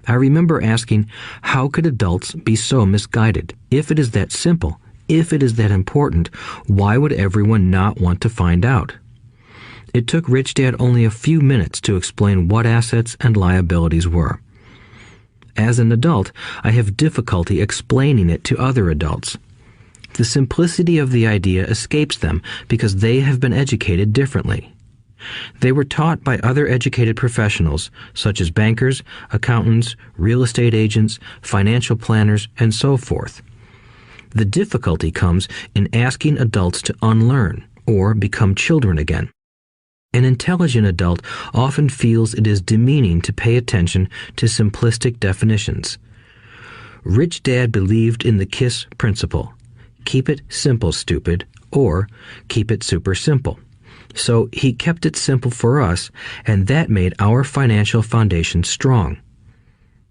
I remember asking, how could adults be so misguided? If it is that simple, if it is that important, why would everyone not want to find out? It took Rich Dad only a few minutes to explain what assets and liabilities were. As an adult, I have difficulty explaining it to other adults. The simplicity of the idea escapes them because they have been educated differently. They were taught by other educated professionals, such as bankers, accountants, real estate agents, financial planners, and so forth. The difficulty comes in asking adults to unlearn or become children again. An intelligent adult often feels it is demeaning to pay attention to simplistic definitions. Rich Dad believed in the KISS principle. Keep it simple, stupid, or keep it super simple. So he kept it simple for us, and that made our financial foundation strong.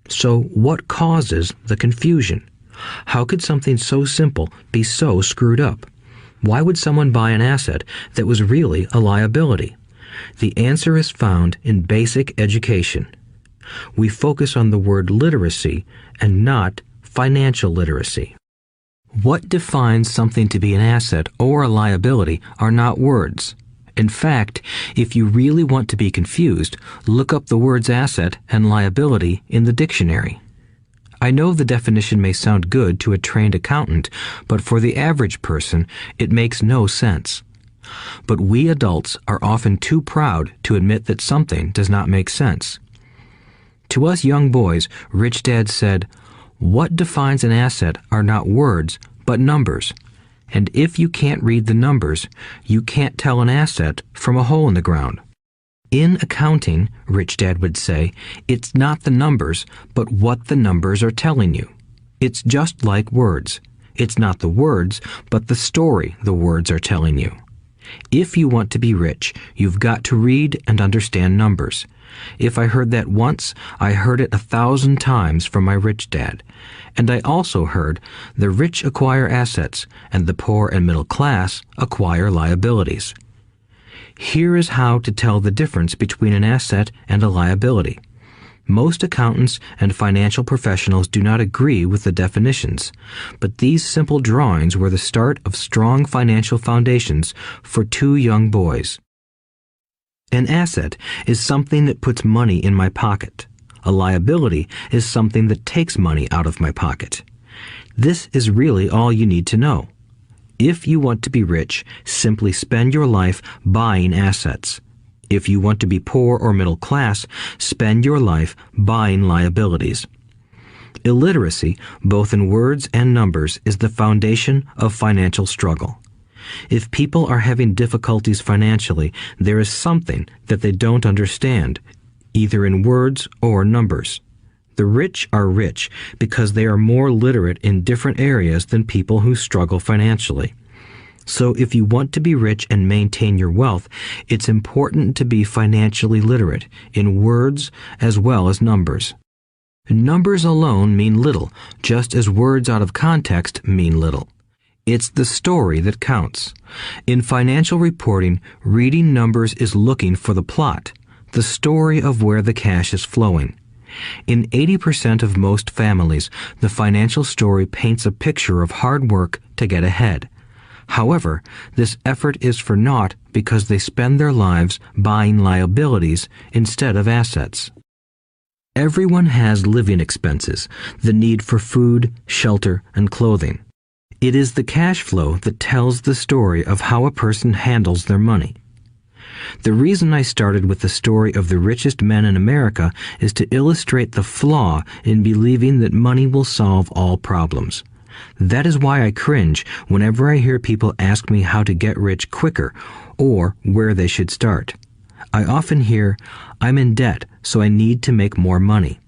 So what causes the confusion? How could something so simple be so screwed up? Why would someone buy an asset that was really a liability? The answer is found in basic education. We focus on the word literacy and not financial literacy. What defines something to be an asset or a liability are not words. In fact, if you really want to be confused, look up the words asset and liability in the dictionary. I know the definition may sound good to a trained accountant, but for the average person, it makes no sense. But we adults are often too proud to admit that something does not make sense. To us young boys, Rich Dad said, "What defines an asset are not words, but numbers. And if you can't read the numbers, you can't tell an asset from a hole in the ground." In accounting, Rich Dad would say, it's not the numbers, but what the numbers are telling you. It's just like words. It's not the words, but the story the words are telling you. If you want to be rich, you've got to read and understand numbers. If I heard that once, I heard it 1,000 times from my rich dad. And I also heard the rich acquire assets and the poor and middle class acquire liabilities. Here is how to tell the difference between an asset and a liability. Most accountants and financial professionals do not agree with the definitions, but these simple drawings were the start of strong financial foundations for two young boys. An asset is something that puts money in my pocket. A liability is something that takes money out of my pocket. This is really all you need to know. If you want to be rich, simply spend your life buying assets. If you want to be poor or middle class, spend your life buying liabilities. Illiteracy, both in words and numbers, is the foundation of financial struggle. If people are having difficulties financially, there is something that they don't understand, either in words or numbers. The rich are rich because they are more literate in different areas than people who struggle financially. So if you want to be rich and maintain your wealth, it's important to be financially literate in words as well as numbers. Numbers alone mean little, just as words out of context mean little. It's the story that counts. In financial reporting, reading numbers is looking for the plot, the story of where the cash is flowing. In 80% of most families, the financial story paints a picture of hard work to get ahead. However, this effort is for naught because they spend their lives buying liabilities instead of assets. Everyone has living expenses, the need for food, shelter, and clothing. It is the cash flow that tells the story of how a person handles their money. The reason I started with the story of the richest men in America is to illustrate the flaw in believing that money will solve all problems. That is why I cringe whenever I hear people ask me how to get rich quicker or where they should start. I often hear, "I'm in debt, so I need to make more money."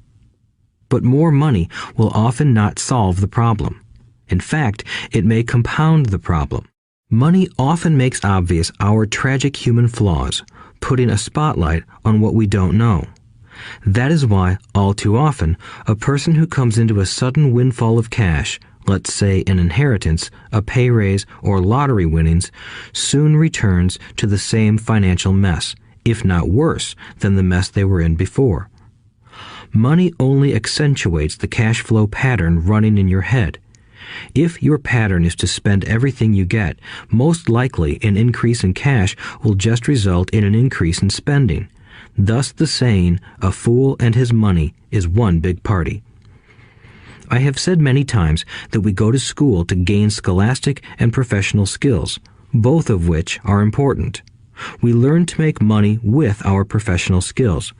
But more money will often not solve the problem. In fact, it may compound the problem. Money often makes obvious our tragic human flaws, putting a spotlight on what we don't know. That is why, all too often, a person who comes into a sudden windfall of cash, let's say an inheritance, a pay raise, or lottery winnings, soon returns to the same financial mess, if not worse than the mess they were in before. Money only accentuates the cash flow pattern running in your head. If your pattern is to spend everything you get, most likely an increase in cash will just result in an increase in spending. Thus the saying, "A fool and his money is one big party." I have said many times that we go to school to gain scholastic and professional skills, both of which are important. We learn to make money with our professional skills.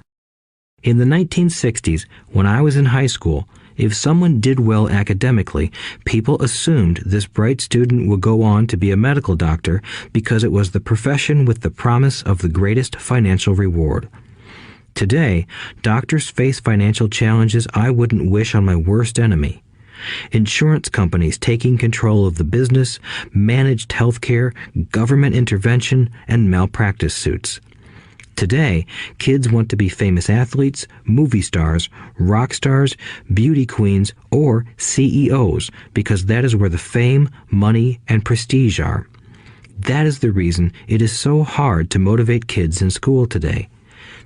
In the 1960s, when I was in high school, if someone did well academically, people assumed this bright student would go on to be a medical doctor because it was the profession with the promise of the greatest financial reward. Today, doctors face financial challenges I wouldn't wish on my worst enemy. Insurance companies taking control of the business, managed healthcare, government intervention, and malpractice suits. Today, kids want to be famous athletes, movie stars, rock stars, beauty queens, or CEOs because that is where the fame, money, and prestige are. That is the reason it is so hard to motivate kids in school today.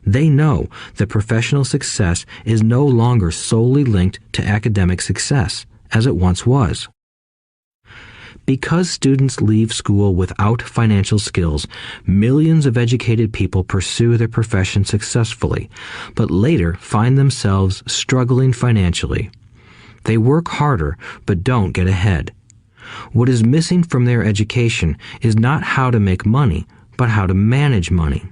They know that professional success is no longer solely linked to academic success, as it once was. Because students leave school without financial skills, millions of educated people pursue their profession successfully, but later find themselves struggling financially. They work harder, but don't get ahead. What is missing from their education is not how to make money, but how to manage money.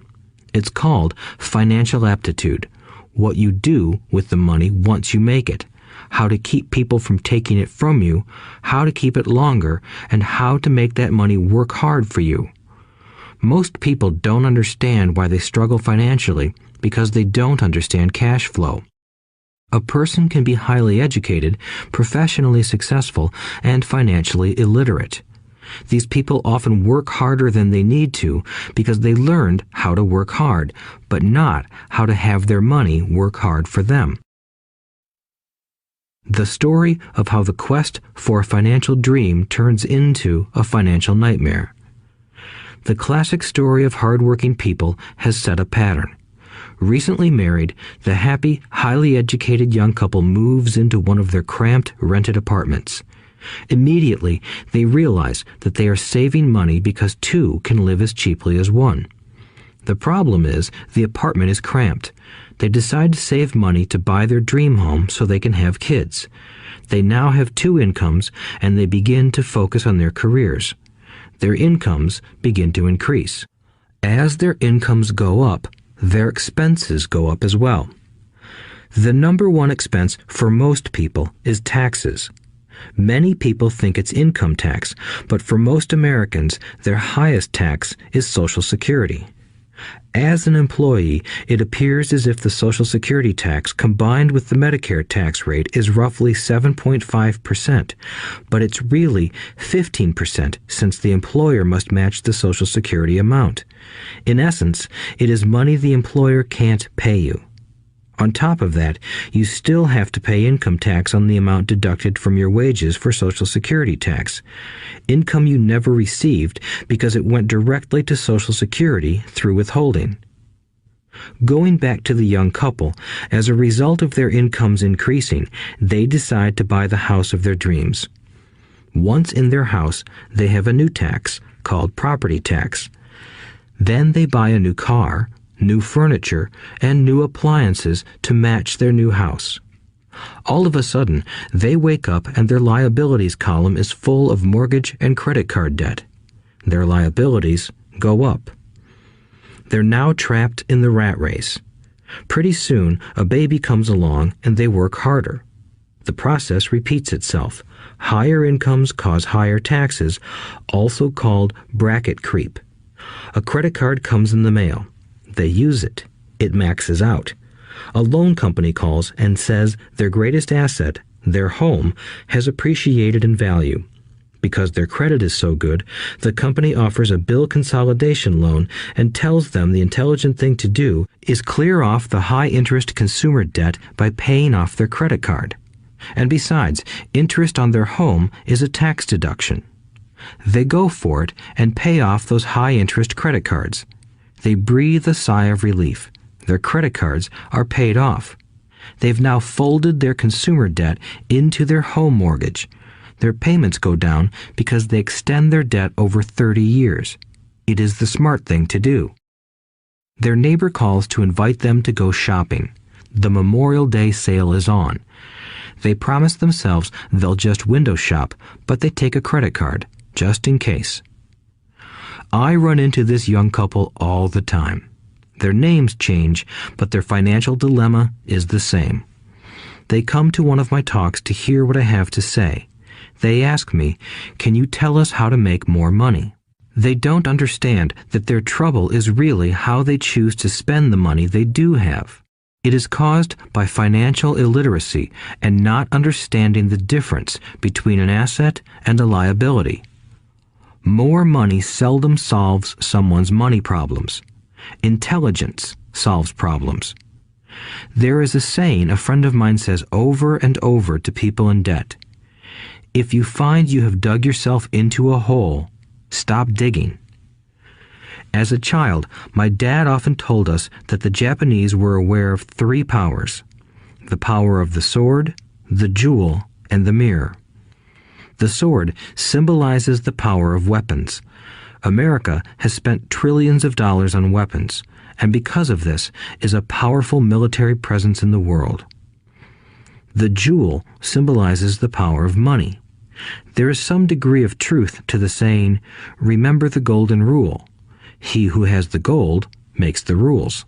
It's called financial aptitude, what you do with the money once you make it, how to keep people from taking it from you, how to keep it longer, and how to make that money work hard for you. Most people don't understand why they struggle financially because they don't understand cash flow. A person can be highly educated, professionally successful, and financially illiterate. These people often work harder than they need to because they learned how to work hard, but not how to have their money work hard for them. The story of how the quest for a financial dream turns into a financial nightmare. The classic story of hardworking people has set a pattern. Recently married, the happy, highly educated young couple moves into one of their cramped, rented apartments. Immediately, they realize that they are saving money because two can live as cheaply as one. The problem is, the apartment is cramped. They decide to save money to buy their dream home so they can have kids. They now have two incomes, and they begin to focus on their careers. Their incomes begin to increase. As their incomes go up, their expenses go up as well. The number one expense for most people is taxes. Many people think it's income tax, but for most Americans, their highest tax is Social Security. As an employee, it appears as if the Social Security tax combined with the Medicare tax rate is roughly 7.5%, but it's really 15% since the employer must match the Social Security amount. In essence, it is money the employer can't pay you. On top of that, you still have to pay income tax on the amount deducted from your wages for Social Security tax. Income you never received because it went directly to Social Security through withholding. Going back to the young couple, as a result of their incomes increasing, they decide to buy the house of their dreams. Once in their house, they have a new tax called property tax. Then they buy a new car, new furniture, and new appliances to match their new house. All of a sudden, they wake up and their liabilities column is full of mortgage and credit card debt. Their liabilities go up. They're now trapped in the rat race. Pretty soon, a baby comes along and they work harder. The process repeats itself. Higher incomes cause higher taxes, also called bracket creep. A credit card comes in the mail. They use it. It maxes out. A loan company calls and says their greatest asset, their home, has appreciated in value. Because their credit is so good, the company offers a bill consolidation loan and tells them the intelligent thing to do is clear off the high-interest consumer debt by paying off their credit card. And besides, interest on their home is a tax deduction. They go for it and pay off those high-interest credit cards. They breathe a sigh of relief. Their credit cards are paid off. They've now folded their consumer debt into their home mortgage. Their payments go down because they extend their debt over 30 years. It is the smart thing to do. Their neighbor calls to invite them to go shopping. The Memorial Day sale is on. They promise themselves they'll just window shop, but they take a credit card, just in case. I run into this young couple all the time. Their names change, but their financial dilemma is the same. They come to one of my talks to hear what I have to say. They ask me, "Can you tell us how to make more money?" They don't understand that their trouble is really how they choose to spend the money they do have. It is caused by financial illiteracy and not understanding the difference between an asset and a liability. More money seldom solves someone's money problems. Intelligence solves problems. There is a saying a friend of mine says over and over to people in debt. If you find you have dug yourself into a hole, stop digging. As a child, my dad often told us that the Japanese were aware of 3 powers: the power of the sword, the jewel, and the mirror. The sword symbolizes the power of weapons. America has spent trillions of dollars on weapons, and because of this is a powerful military presence in the world. The jewel symbolizes the power of money. There is some degree of truth to the saying, "Remember the golden rule. He who has the gold makes the rules."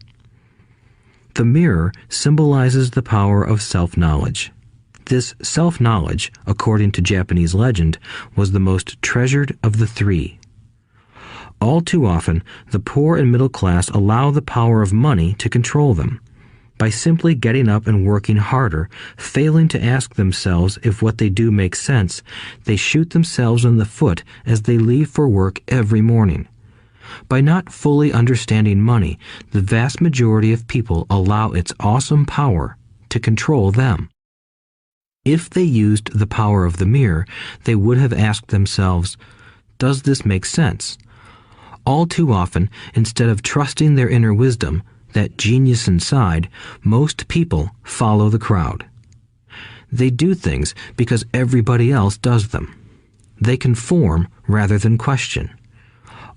The mirror symbolizes the power of self-knowledge. This self-knowledge, according to Japanese legend, was the most treasured of the 3. All too often, the poor and middle class allow the power of money to control them. By simply getting up and working harder, failing to ask themselves if what they do makes sense, they shoot themselves in the foot as they leave for work every morning. By not fully understanding money, the vast majority of people allow its awesome power to control them. If they used the power of the mirror, they would have asked themselves, "Does this make sense?" All too often, instead of trusting their inner wisdom, that genius inside, most people follow the crowd. They do things because everybody else does them. They conform rather than question.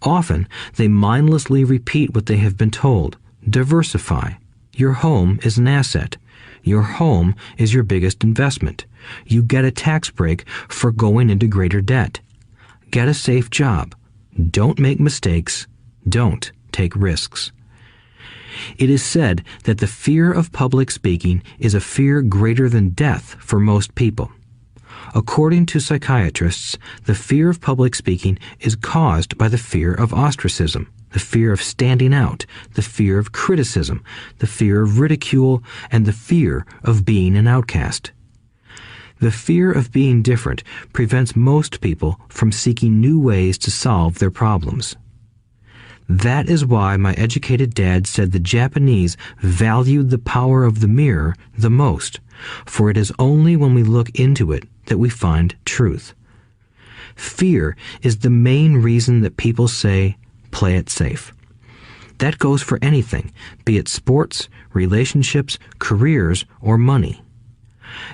Often, they mindlessly repeat what they have been told. Diversify. Your home is an asset. Your home is your biggest investment. You get a tax break for going into greater debt. Get a safe job. Don't make mistakes. Don't take risks. It is said that the fear of public speaking is a fear greater than death for most people. According to psychiatrists, the fear of public speaking is caused by the fear of ostracism, the fear of standing out, the fear of criticism, the fear of ridicule, and the fear of being an outcast. The fear of being different prevents most people from seeking new ways to solve their problems. That is why my educated dad said the Japanese valued the power of the mirror the most, for it is only when we look into it that we find truth. Fear is the main reason that people say, "Play it safe." That goes for anything, be it sports, relationships, careers, or money.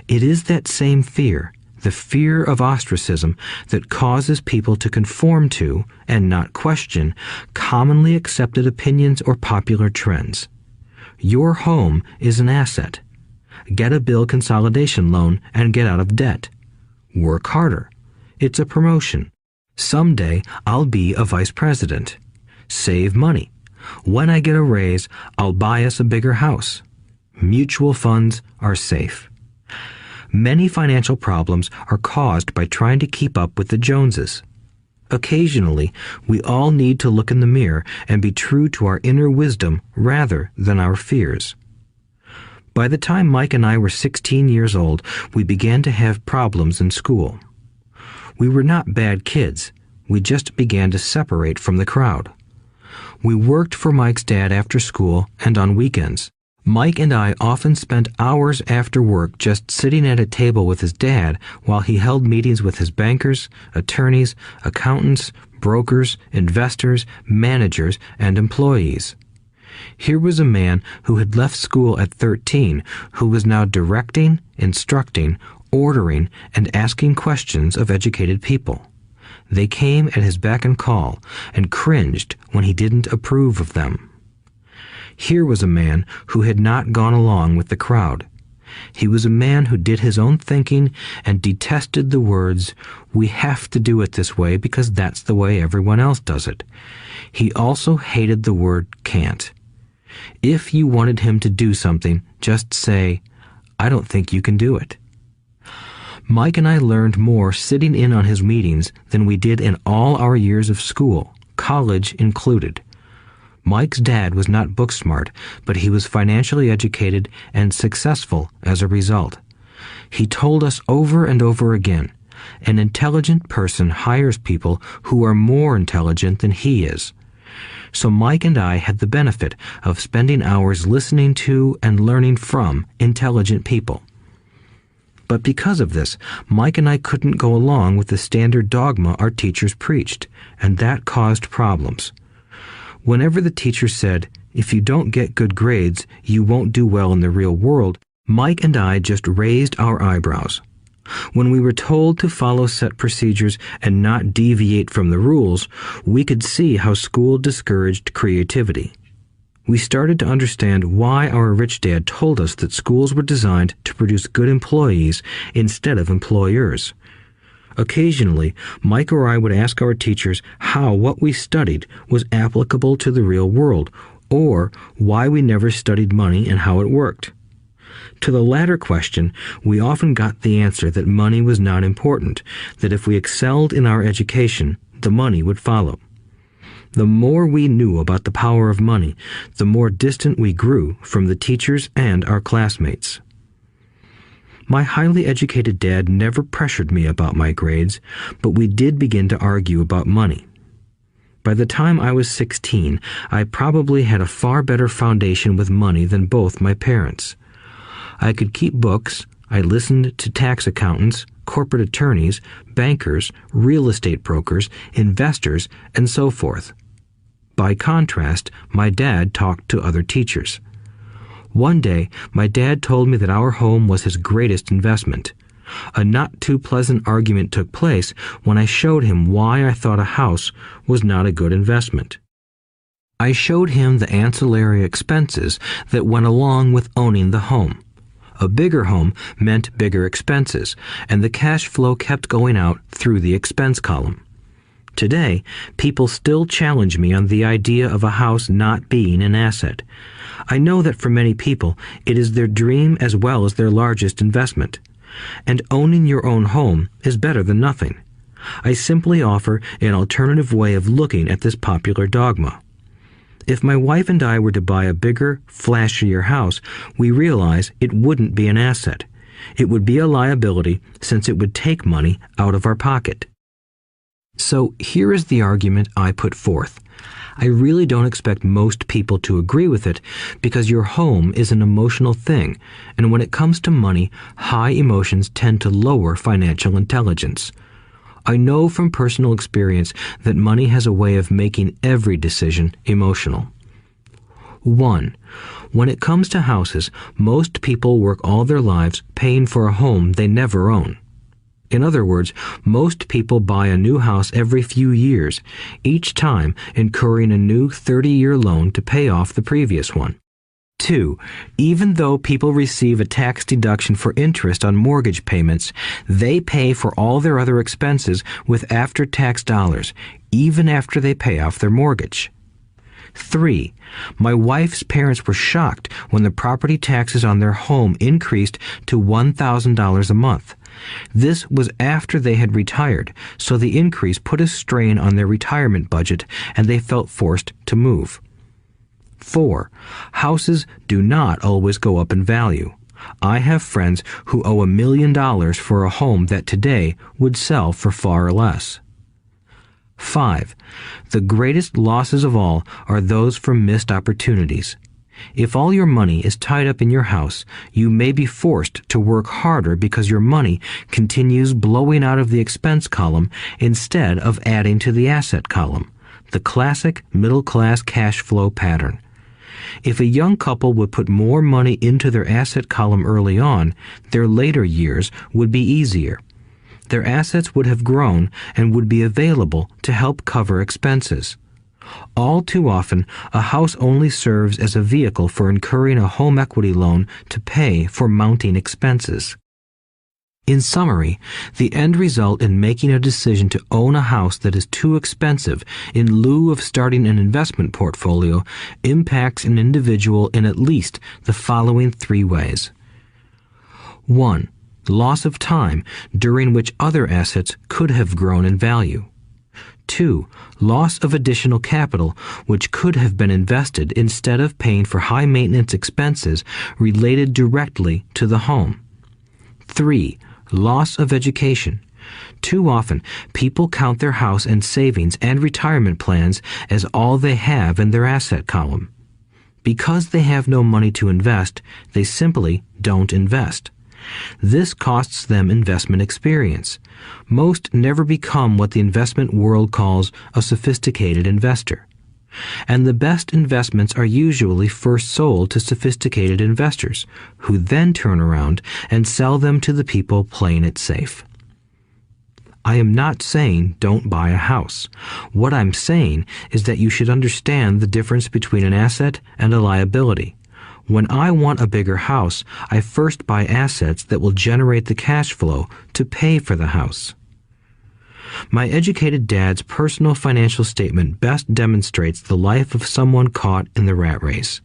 It is that same fear, the fear of ostracism, that causes people to conform to, and not question, commonly accepted opinions or popular trends. Your home is an asset. Get a bill consolidation loan and get out of debt. Work harder. It's a promotion. Someday I'll be a vice president. Save money. When I get a raise, I'll buy us a bigger house. Mutual funds are safe. Many financial problems are caused by trying to keep up with the Joneses. Occasionally, we all need to look in the mirror and be true to our inner wisdom rather than our fears. By the time Mike and I were 16 years old, we began to have problems in school. We were not bad kids. We just began to separate from the crowd. We worked for Mike's dad after school and on weekends. Mike and I often spent hours after work just sitting at a table with his dad while he held meetings with his bankers, attorneys, accountants, brokers, investors, managers, and employees. Here was a man who had left school at 13, who was now directing, instructing, ordering, and asking questions of educated people. They came at his beck and call and cringed when he didn't approve of them. Here was a man who had not gone along with the crowd. He was a man who did his own thinking and detested the words, "We have to do it this way because that's the way everyone else does it." He also hated the word can't. If you wanted him to do something, just say, "I don't think you can do it." Mike and I learned more sitting in on his meetings than we did in all our years of school, college included. Mike's dad was not book smart, but he was financially educated and successful as a result. He told us over and over again, an intelligent person hires people who are more intelligent than he is. So Mike and I had the benefit of spending hours listening to and learning from intelligent people. But because of this, Mike and I couldn't go along with the standard dogma our teachers preached, and that caused problems. Whenever the teacher said, "If you don't get good grades, you won't do well in the real world," Mike and I just raised our eyebrows. When we were told to follow set procedures and not deviate from the rules, we could see how school discouraged creativity. We started to understand why our rich dad told us that schools were designed to produce good employees instead of employers. Occasionally, Mike or I would ask our teachers how what we studied was applicable to the real world, or why we never studied money and how it worked. To the latter question, we often got the answer that money was not important, that if we excelled in our education, the money would follow. The more we knew about the power of money, the more distant we grew from the teachers and our classmates. My highly educated dad never pressured me about my grades, but we did begin to argue about money. By the time I was 16, I probably had a far better foundation with money than both my parents. I could keep books, I listened to tax accountants, corporate attorneys, bankers, real estate brokers, investors, and so forth. By contrast, my dad talked to other teachers. One day, my dad told me that our home was his greatest investment. A not too pleasant argument took place when I showed him why I thought a house was not a good investment. I showed him the ancillary expenses that went along with owning the home. A bigger home meant bigger expenses, and the cash flow kept going out through the expense column. Today, people still challenge me on the idea of a house not being an asset. I know that for many people, it is their dream as well as their largest investment. And owning your own home is better than nothing. I simply offer an alternative way of looking at this popular dogma. If my wife and I were to buy a bigger, flashier house, we realize it wouldn't be an asset. It would be a liability since it would take money out of our pocket. So here is the argument I put forth. I really don't expect most people to agree with it because your home is an emotional thing, and when it comes to money, high emotions tend to lower financial intelligence. I know from personal experience that money has a way of making every decision emotional. 1. When it comes to houses, most people work all their lives paying for a home they never own. In other words, most people buy a new house every few years, each time incurring a new 30-year loan to pay off the previous one. 2. Even though people receive a tax deduction for interest on mortgage payments, they pay for all their other expenses with after-tax dollars, even after they pay off their mortgage. 3. My wife's parents were shocked when the property taxes on their home increased to $1,000 a month. This was after they had retired, so the increase put a strain on their retirement budget and they felt forced to move. 4. Houses do not always go up in value. I have friends who owe $1 million for a home that today would sell for far less. 5. The greatest losses of all are those from missed opportunities. If all your money is tied up in your house, you may be forced to work harder because your money continues blowing out of the expense column instead of adding to the asset column, the classic middle-class cash flow pattern. If a young couple would put more money into their asset column early on, their later years would be easier. Their assets would have grown and would be available to help cover expenses. All too often, a house only serves as a vehicle for incurring a home equity loan to pay for mounting expenses. In summary, the end result in making a decision to own a house that is too expensive in lieu of starting an investment portfolio impacts an individual in at least the following 3 ways. 1. Loss of time during which other assets could have grown in value. 2. Loss of additional capital which could have been invested instead of paying for high maintenance expenses related directly to the home. 3. Loss of education. Too often, people count their house and savings and retirement plans as all they have in their asset column. Because they have no money to invest, they simply don't invest. This costs them investment experience. Most never become what the investment world calls a sophisticated investor. And the best investments are usually first sold to sophisticated investors, who then turn around and sell them to the people playing it safe. I am not saying don't buy a house. What I'm saying is that you should understand the difference between an asset and a liability. When I want a bigger house, I first buy assets that will generate the cash flow to pay for the house. My educated dad's personal financial statement best demonstrates the life of someone caught in the rat race.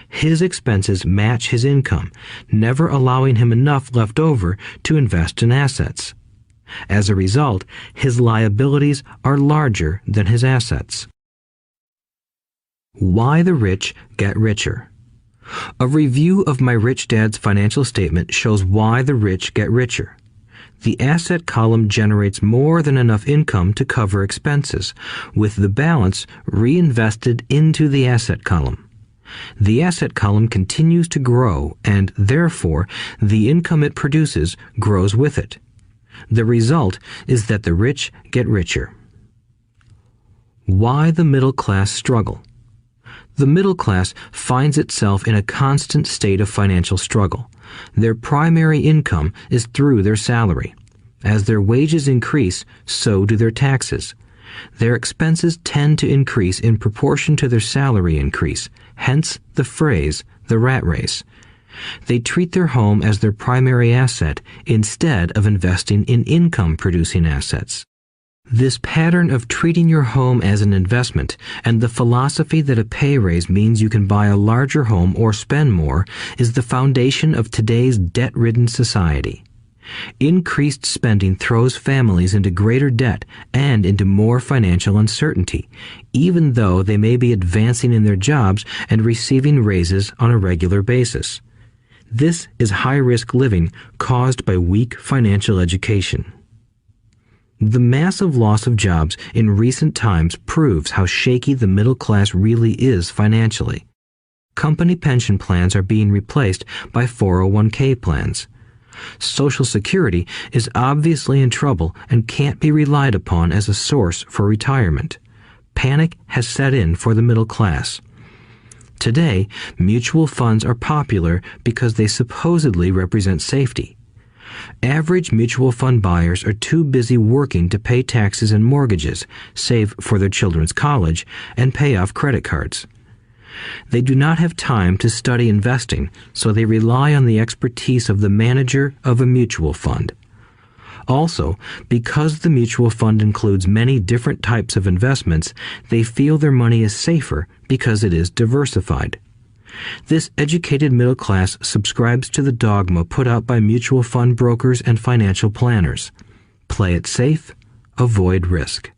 His expenses match his income, never allowing him enough left over to invest in assets. As a result, his liabilities are larger than his assets. Why the rich get richer. A review of my rich dad's financial statement shows why the rich get richer. The asset column generates more than enough income to cover expenses, with the balance reinvested into the asset column. The asset column continues to grow, and therefore the income it produces grows with it. The result is that the rich get richer. Why the middle class struggle. The middle class finds itself in a constant state of financial struggle. Their primary income is through their salary. As their wages increase, so do their taxes. Their expenses tend to increase in proportion to their salary increase, hence the phrase, the rat race. They treat their home as their primary asset instead of investing in income-producing assets. This pattern of treating your home as an investment and the philosophy that a pay raise means you can buy a larger home or spend more is the foundation of today's debt-ridden society. Increased spending throws families into greater debt and into more financial uncertainty, even though they may be advancing in their jobs and receiving raises on a regular basis. This is high-risk living caused by weak financial education. The massive loss of jobs in recent times proves how shaky the middle class really is financially. Company pension plans are being replaced by 401k plans. Social Security is obviously in trouble and can't be relied upon as a source for retirement. Panic has set in for the middle class. Today, mutual funds are popular because they supposedly represent safety. Average mutual fund buyers are too busy working to pay taxes and mortgages, save for their children's college, and pay off credit cards. They do not have time to study investing, so they rely on the expertise of the manager of a mutual fund. Also, because the mutual fund includes many different types of investments, they feel their money is safer because it is diversified. This educated middle class subscribes to the dogma put out by mutual fund brokers and financial planners. Play it safe, avoid risk.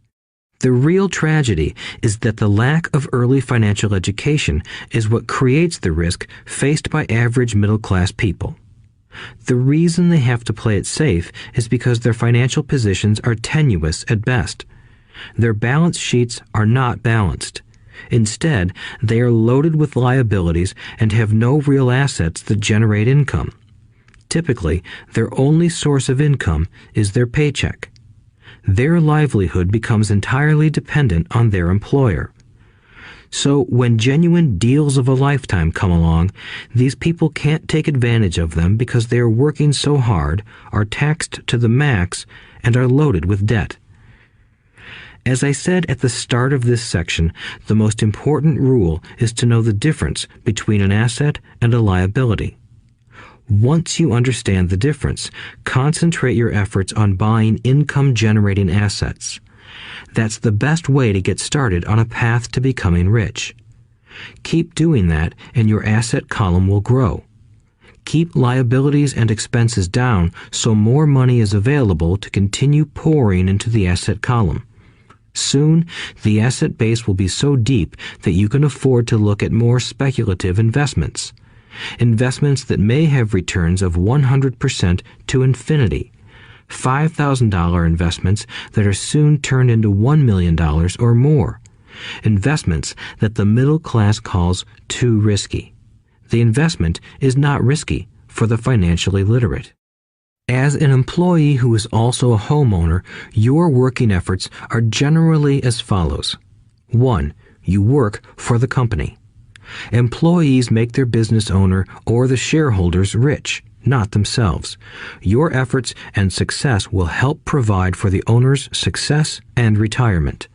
The real tragedy is that the lack of early financial education is what creates the risk faced by average middle-class people. The reason they have to play it safe is because their financial positions are tenuous at best. Their balance sheets are not balanced. Instead, they are loaded with liabilities and have no real assets that generate income. Typically, their only source of income is their paycheck. Their livelihood becomes entirely dependent on their employer. So when genuine deals of a lifetime come along, these people can't take advantage of them because they are working so hard, are taxed to the max, and are loaded with debt. As I said at the start of this section, the most important rule is to know the difference between an asset and a liability. Once you understand the difference, concentrate your efforts on buying income-generating assets. That's the best way to get started on a path to becoming rich. Keep doing that and your asset column will grow. Keep liabilities and expenses down so more money is available to continue pouring into the asset column. Soon, the asset base will be so deep that you can afford to look at more speculative investments. Investments that may have returns of 100% to infinity. $5,000 investments that are soon turned into $1 million or more. Investments that the middle class calls too risky. The investment is not risky for the financially literate. As an employee who is also a homeowner, your working efforts are generally as follows. 1. You work for the company. Employees make their business owner or the shareholders rich, not themselves. Your efforts and success will help provide for the owner's success and retirement.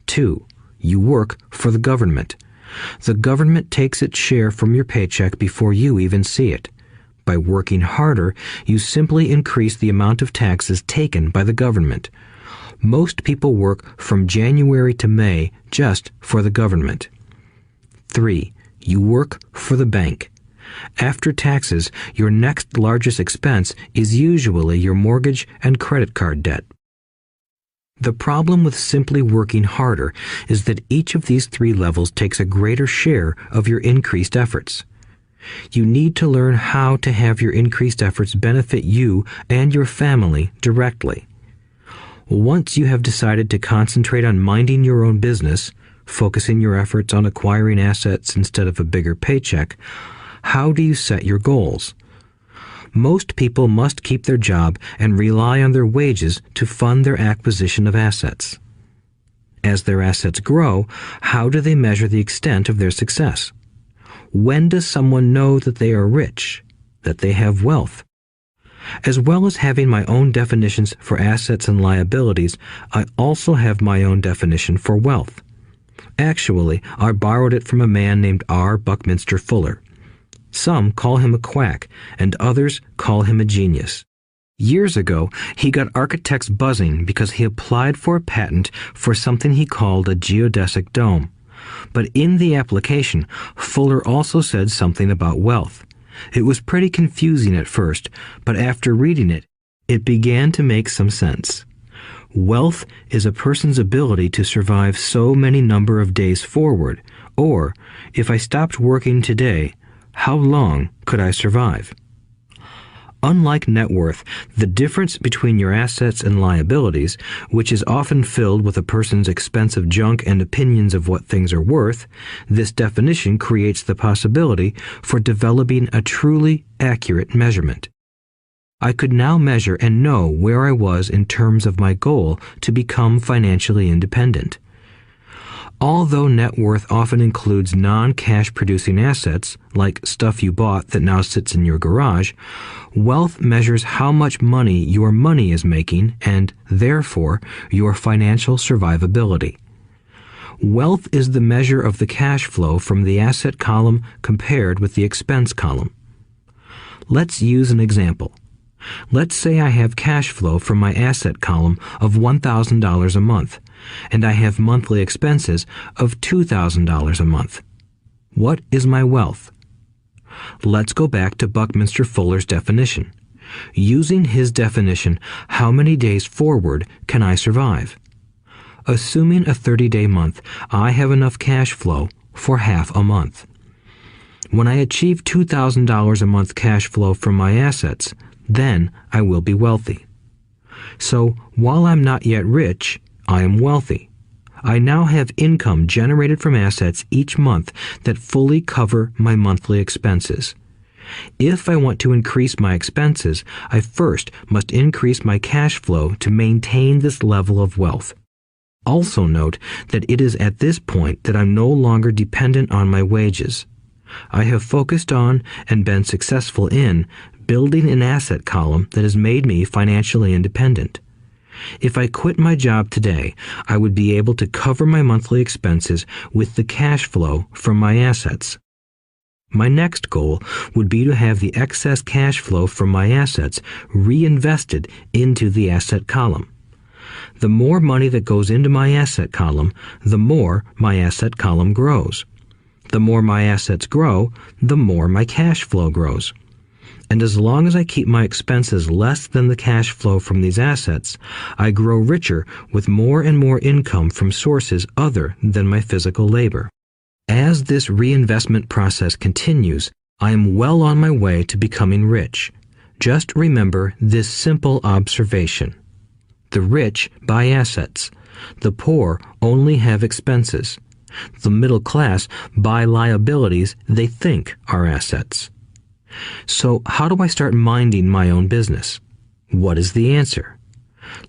2. You work for the government. The government takes its share from your paycheck before you even see it. By working harder, you simply increase the amount of taxes taken by the government. Most people work from January to May just for the government. 3. You work for the bank. After taxes, your next largest expense is usually your mortgage and credit card debt. The problem with simply working harder is that each of these 3 levels takes a greater share of your increased efforts. You need to learn how to have your increased efforts benefit you and your family directly. Once you have decided to concentrate on minding your own business, focusing your efforts on acquiring assets instead of a bigger paycheck, how do you set your goals? Most people must keep their job and rely on their wages to fund their acquisition of assets. As their assets grow, how do they measure the extent of their success? When does someone know that they are rich, that they have wealth? As well as having my own definitions for assets and liabilities, I also have my own definition for wealth. Actually, I borrowed it from a man named R. Buckminster Fuller. Some call him a quack, and others call him a genius. Years ago, he got architects buzzing because he applied for a patent for something he called a geodesic dome. But in the application, Fuller also said something about wealth. It was pretty confusing at first, but after reading it, it began to make some sense. Wealth is a person's ability to survive so many number of days forward, or, if I stopped working today, how long could I survive? Unlike net worth, the difference between your assets and liabilities, which is often filled with a person's expensive junk and opinions of what things are worth, this definition creates the possibility for developing a truly accurate measurement. I could now measure and know where I was in terms of my goal to become financially independent. Although net worth often includes non-cash producing assets, like stuff you bought that now sits in your garage, wealth measures how much money your money is making and, therefore, your financial survivability. Wealth is the measure of the cash flow from the asset column compared with the expense column. Let's use an example. Let's say I have cash flow from my asset column of $1,000 a month, and I have monthly expenses of $2,000 a month. What is my wealth? Let's go back to Buckminster Fuller's definition. Using his definition, how many days forward can I survive? Assuming a 30-day month, I have enough cash flow for half a month. When I achieve $2,000 a month cash flow from my assets, then I will be wealthy. So, while I'm not yet rich, I am wealthy. I now have income generated from assets each month that fully cover my monthly expenses. If I want to increase my expenses, I first must increase my cash flow to maintain this level of wealth. Also note that it is at this point that I'm no longer dependent on my wages. I have focused on and been successful in building an asset column that has made me financially independent. If I quit my job today, I would be able to cover my monthly expenses with the cash flow from my assets. My next goal would be to have the excess cash flow from my assets reinvested into the asset column. The more money that goes into my asset column, the more my asset column grows. The more my assets grow, the more my cash flow grows. And as long as I keep my expenses less than the cash flow from these assets, I grow richer with more and more income from sources other than my physical labor. As this reinvestment process continues, I am well on my way to becoming rich. Just remember this simple observation. The rich buy assets. The poor only have expenses. The middle class buy liabilities they think are assets. So how do I start minding my own business? What is the answer?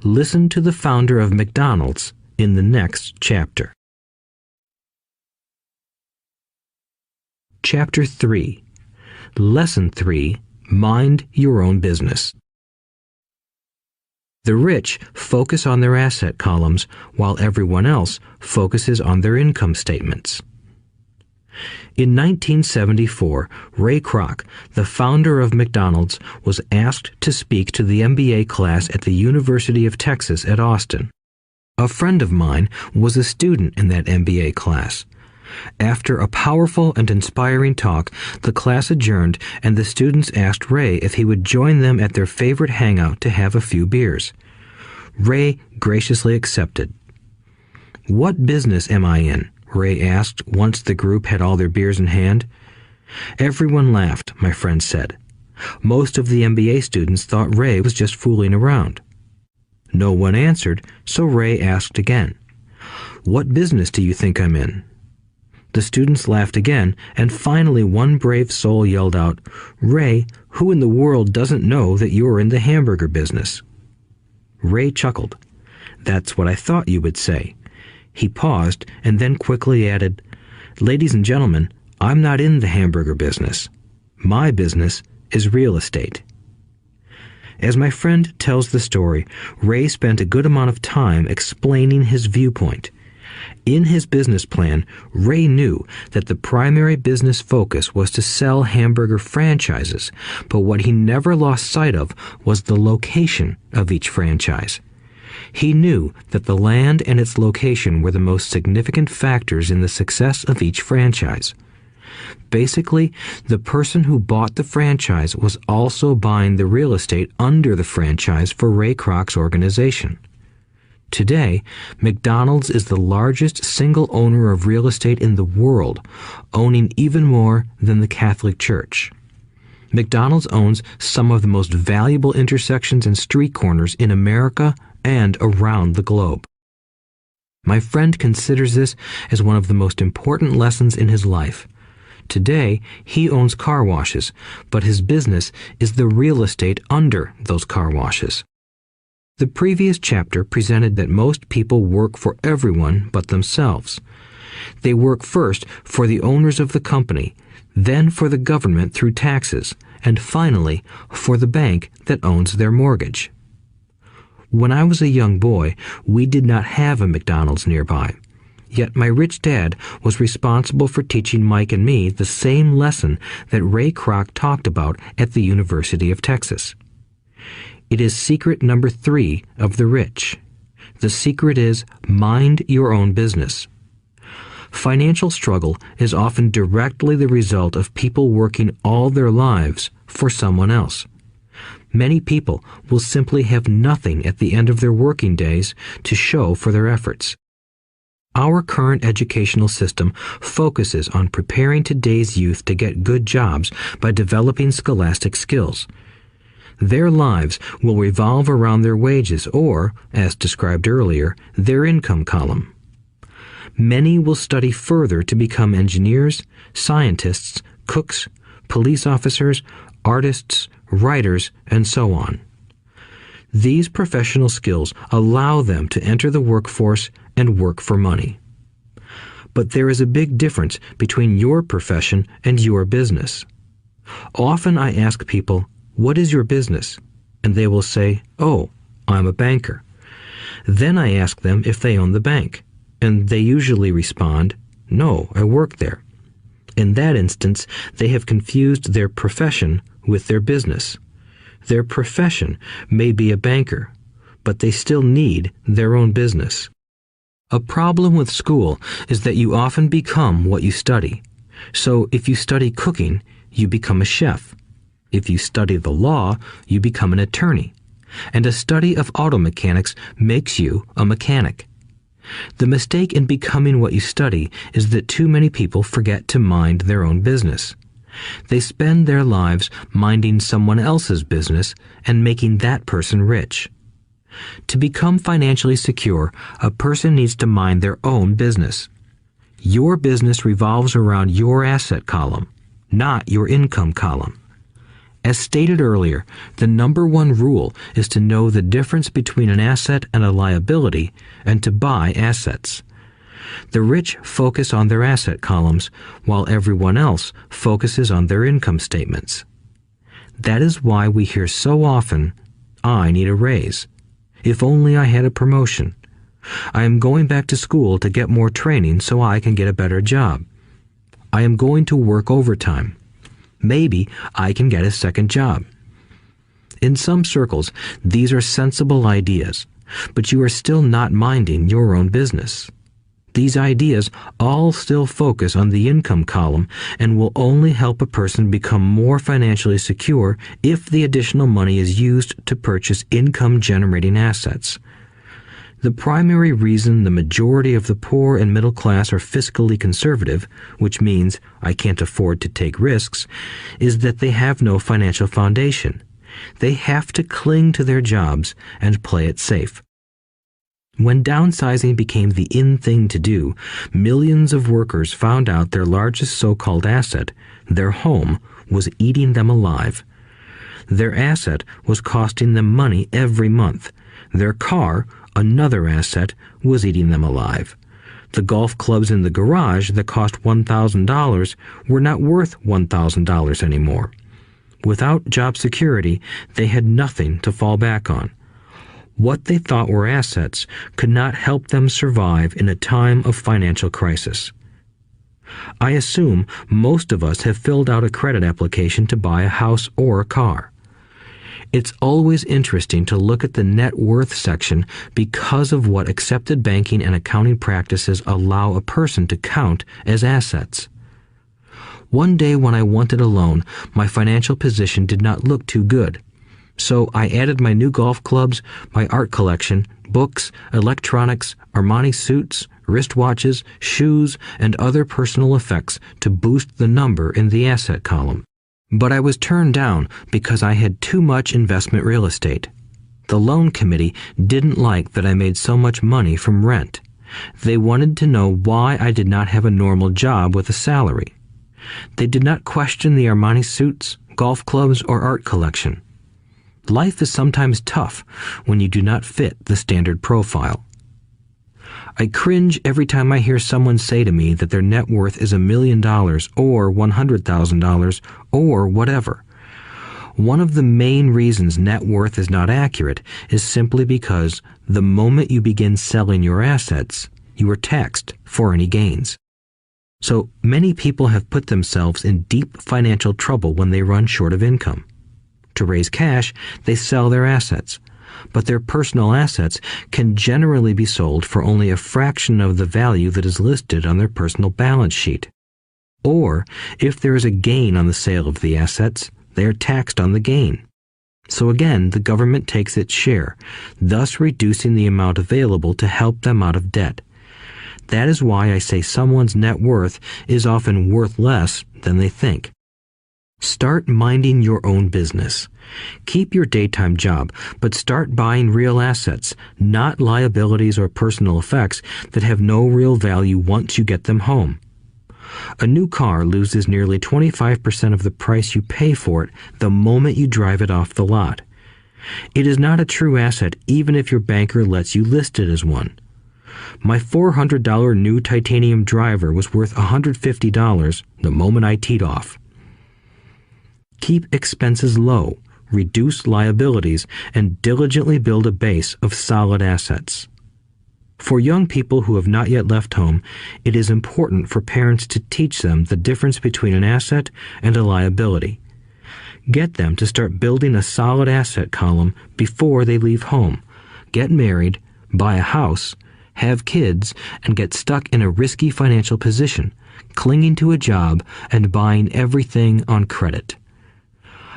Listen to the founder of McDonald's in the next chapter. Chapter 3. Lesson 3. Mind your own business. The rich focus on their asset columns while everyone else focuses on their income statements. In 1974, Ray Kroc, the founder of McDonald's, was asked to speak to the MBA class at the University of Texas at Austin. A friend of mine was a student in that MBA class. After a powerful and inspiring talk, the class adjourned and the students asked Ray if he would join them at their favorite hangout to have a few beers. Ray graciously accepted. "What business am I in?" Ray asked once the group had all their beers in hand. Everyone laughed, my friend said. Most of the MBA students thought Ray was just fooling around. No one answered, so Ray asked again. "What business do you think I'm in?" The students laughed again, and finally one brave soul yelled out, "Ray, who in the world doesn't know that you're in the hamburger business?" Ray chuckled. "That's what I thought you would say." He paused and then quickly added, "Ladies and gentlemen, I'm not in the hamburger business. My business is real estate." As my friend tells the story, Ray spent a good amount of time explaining his viewpoint. In his business plan, Ray knew that the primary business focus was to sell hamburger franchises, but what he never lost sight of was the location of each franchise. He knew that the land and its location were the most significant factors in the success of each franchise. Basically, the person who bought the franchise was also buying the real estate under the franchise for Ray Kroc's organization. Today, McDonald's is the largest single owner of real estate in the world, owning even more than the Catholic Church. McDonald's owns some of the most valuable intersections and street corners in America and around the globe. My friend considers this as one of the most important lessons in his life. Today, he owns car washes, but his business is the real estate under those car washes. The previous chapter presented that most people work for everyone but themselves. They work first for the owners of the company, then for the government through taxes, and finally for the bank that owns their mortgage. When I was a young boy, we did not have a McDonald's nearby. Yet my rich dad was responsible for teaching Mike and me the same lesson that Ray Kroc talked about at the University of Texas. It is secret number 3 of the rich. The secret is mind your own business. Financial struggle is often directly the result of people working all their lives for someone else. Many people will simply have nothing at the end of their working days to show for their efforts. Our current educational system focuses on preparing today's youth to get good jobs by developing scholastic skills. Their lives will revolve around their wages or, as described earlier, their income column. Many will study further to become engineers, scientists, cooks, police officers, artists, writers, and so on. These professional skills allow them to enter the workforce and work for money. But there is a big difference between your profession and your business. Often I ask people, "What is your business?" And they will say, "Oh, I'm a banker." Then I ask them if they own the bank, and they usually respond, "No, I work there." In that instance, they have confused their profession with their business. Their profession may be a banker, but they still need their own business. A problem with school is that you often become what you study. So if you study cooking, you become a chef. If you study the law, you become an attorney. And a study of auto mechanics makes you a mechanic. The mistake in becoming what you study is that too many people forget to mind their own business. They spend their lives minding someone else's business and making that person rich. To become financially secure, a person needs to mind their own business. Your business revolves around your asset column, not your income column. As stated earlier, the number one rule is to know the difference between an asset and a liability and to buy assets. The rich focus on their asset columns, while everyone else focuses on their income statements. That is why we hear so often, "I need a raise. If only I had a promotion. I am going back to school to get more training so I can get a better job. I am going to work overtime. Maybe I can get a second job." In some circles, these are sensible ideas, but you are still not minding your own business. These ideas all still focus on the income column and will only help a person become more financially secure if the additional money is used to purchase income-generating assets. The primary reason the majority of the poor and middle class are fiscally conservative, which means I can't afford to take risks, is that they have no financial foundation. They have to cling to their jobs and play it safe. When downsizing became the in thing to do, millions of workers found out their largest so-called asset, their home, was eating them alive. Their asset was costing them money every month. Their car, another asset, was eating them alive. The golf clubs in the garage that cost $1,000 were not worth $1,000 anymore. Without job security, they had nothing to fall back on. What they thought were assets could not help them survive in a time of financial crisis. I assume most of us have filled out a credit application to buy a house or a car. It's always interesting to look at the net worth section because of what accepted banking and accounting practices allow a person to count as assets. One day when I wanted a loan, my financial position did not look too good. So I added my new golf clubs, my art collection, books, electronics, Armani suits, wristwatches, shoes, and other personal effects to boost the number in the asset column. But I was turned down because I had too much investment real estate. The loan committee didn't like that I made so much money from rent. They wanted to know why I did not have a normal job with a salary. They did not question the Armani suits, golf clubs, or art collection. Life is sometimes tough when you do not fit the standard profile. I cringe every time I hear someone say to me that their net worth is $1 million or $100,000 or whatever. One of the main reasons net worth is not accurate is simply because the moment you begin selling your assets, you are taxed for any gains. So many people have put themselves in deep financial trouble when they run short of income. To raise cash, they sell their assets, but their personal assets can generally be sold for only a fraction of the value that is listed on their personal balance sheet. Or, if there is a gain on the sale of the assets, they are taxed on the gain. So again, the government takes its share, thus reducing the amount available to help them out of debt. That is why I say someone's net worth is often worth less than they think. Start minding your own business. Keep your daytime job, but start buying real assets, not liabilities or personal effects that have no real value once you get them home. A new car loses nearly 25% of the price you pay for it the moment you drive it off the lot. It is not a true asset even if your banker lets you list it as one. My $400 new titanium driver was worth $150 the moment I teed off. Keep expenses low. reduce liabilities, and diligently build a base of solid assets. For young people who have not yet left home, it is important for parents to teach them the difference between an asset and a liability. Get them to start building a solid asset column before they leave home, get married, buy a house, have kids, and get stuck in a risky financial position, clinging to a job and buying everything on credit.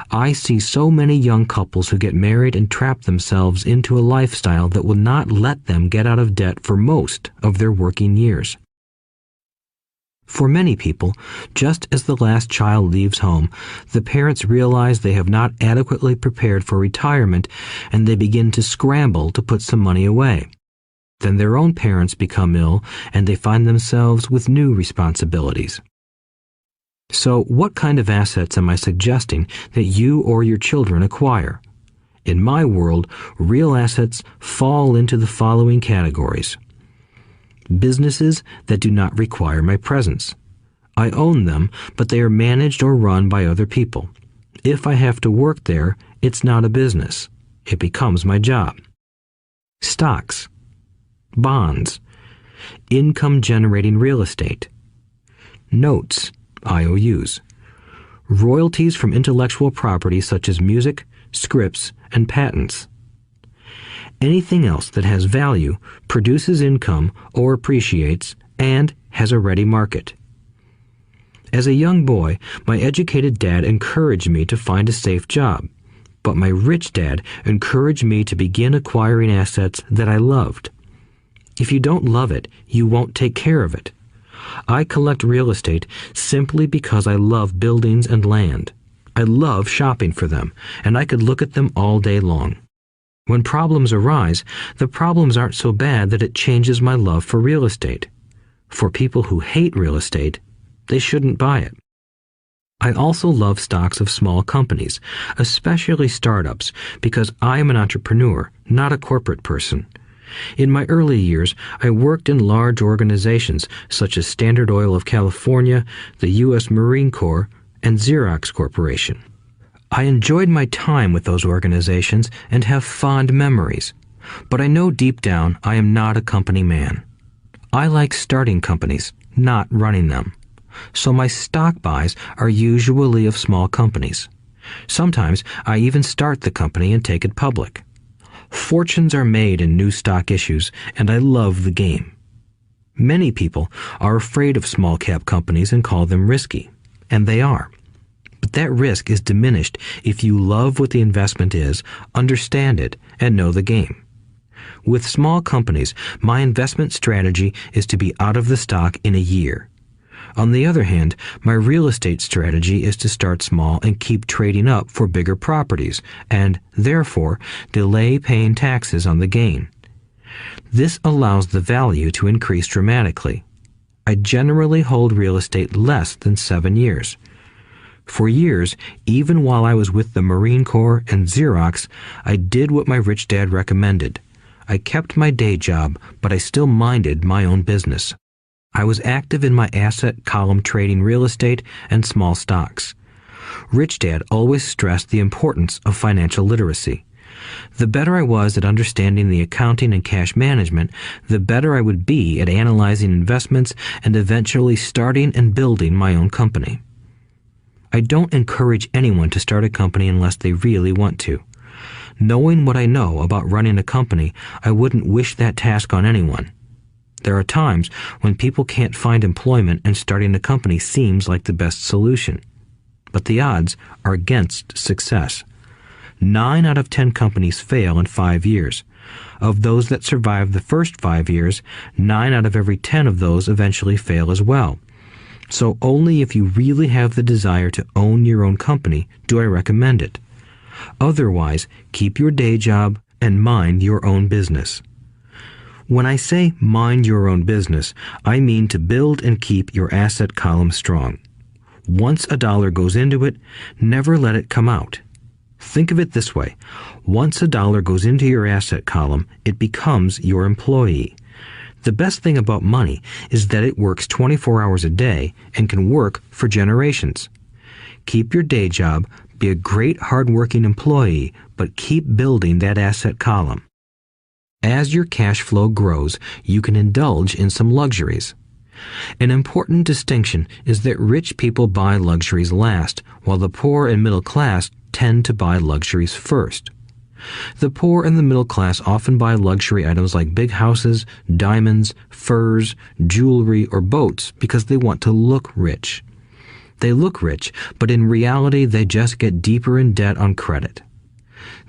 I see so many young couples who get married and trap themselves into a lifestyle that will not let them get out of debt for most of their working years. For many people, just as the last child leaves home, the parents realize they have not adequately prepared for retirement and they begin to scramble to put some money away. Then their own parents become ill and they find themselves with new responsibilities. So, what kind of assets am I suggesting that you or your children acquire? In my world, real assets fall into the following categories. Businesses that do not require my presence. I own them, but they are managed or run by other people. If I have to work there, it's not a business. It becomes my job. Stocks, bonds, income-generating real estate, notes, IOUs, royalties from intellectual property such as music, scripts, and patents. Anything else that has value, produces income, or appreciates, and has a ready market. As a young boy, my educated dad encouraged me to find a safe job, but my rich dad encouraged me to begin acquiring assets that I loved. If you don't love it, you won't take care of it. I collect real estate simply because I love buildings and land. I love shopping for them, and I could look at them all day long. When problems arise, the problems aren't so bad that it changes my love for real estate. For people who hate real estate, they shouldn't buy it. I also love stocks of small companies, especially startups, because I am an entrepreneur, not a corporate person. In my early years, I worked in large organizations such as Standard Oil of California, the U.S. Marine Corps, and Xerox Corporation. I enjoyed my time with those organizations and have fond memories, but I know deep down I am not a company man. I like starting companies, not running them. So my stock buys are usually of small companies. Sometimes I even start the company and take it public. Fortunes are made in new stock issues, and I love the game. Many people are afraid of small cap companies and call them risky, and they are. But that risk is diminished if you love what the investment is, understand it, and know the game. With small companies, my investment strategy is to be out of the stock in a year. On the other hand, my real estate strategy is to start small and keep trading up for bigger properties, and, therefore, delay paying taxes on the gain. This allows the value to increase dramatically. I generally hold real estate less than 7 years. For years, even while I was with the Marine Corps and Xerox, I did what my rich dad recommended. I kept my day job, but I still minded my own business. I was active in my asset column trading real estate and small stocks. Rich Dad always stressed the importance of financial literacy. The better I was at understanding the accounting and cash management, the better I would be at analyzing investments and eventually starting and building my own company. I don't encourage anyone to start a company unless they really want to. Knowing what I know about running a company, I wouldn't wish that task on anyone. There are times when people can't find employment and starting a company seems like the best solution. But the odds are against success. 9 out of 10 companies fail in 5 years. Of those that survive the first 5 years, 9 out of every 10 of those eventually fail as well. So only if you really have the desire to own your own company do I recommend it. Otherwise, keep your day job and mind your own business. When I say mind your own business, I mean to build and keep your asset column strong. Once a dollar goes into it, never let it come out. Think of it this way. Once a dollar goes into your asset column, it becomes your employee. The best thing about money is that it works 24 hours a day and can work for generations. Keep your day job, Be a great hard-working employee, but keep building that asset column. As your cash flow grows, you can indulge in some luxuries. An important distinction is that rich people buy luxuries last, while the poor and middle class tend to buy luxuries first. The poor and the middle class often buy luxury items like big houses, diamonds, furs, jewelry, or boats because they want to look rich. They look rich, but in reality they just get deeper in debt on credit.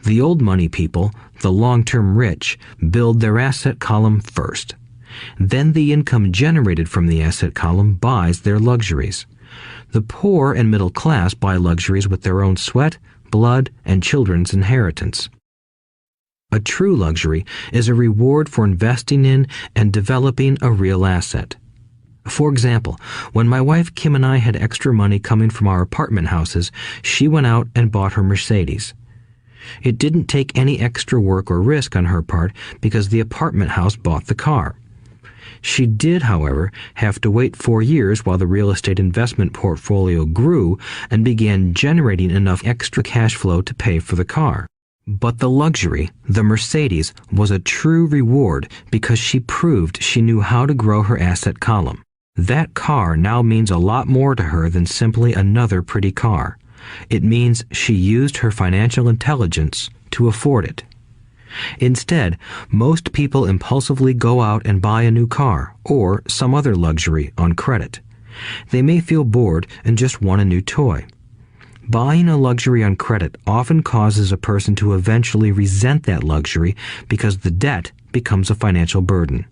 The old money people, the long-term rich, build their asset column first. Then the income generated from the asset column buys their luxuries. The poor and middle class buy luxuries with their own sweat, blood, and children's inheritance. A true luxury is a reward for investing in and developing a real asset. For example, when my wife Kim and I had extra money coming from our apartment houses, she went out and bought her Mercedes. It didn't take any extra work or risk on her part because the apartment house bought the car. She did, however, have to wait 4 years while the real estate investment portfolio grew and began generating enough extra cash flow to pay for the car. But the luxury, the Mercedes, was a true reward because she proved she knew how to grow her asset column. That car now means a lot more to her than simply another pretty car. It means she used her financial intelligence to afford it. Instead, most people impulsively go out and buy a new car or some other luxury on credit. They may feel bored and just want a new toy. Buying a luxury on credit often causes a person to eventually resent that luxury because the debt becomes a financial burden.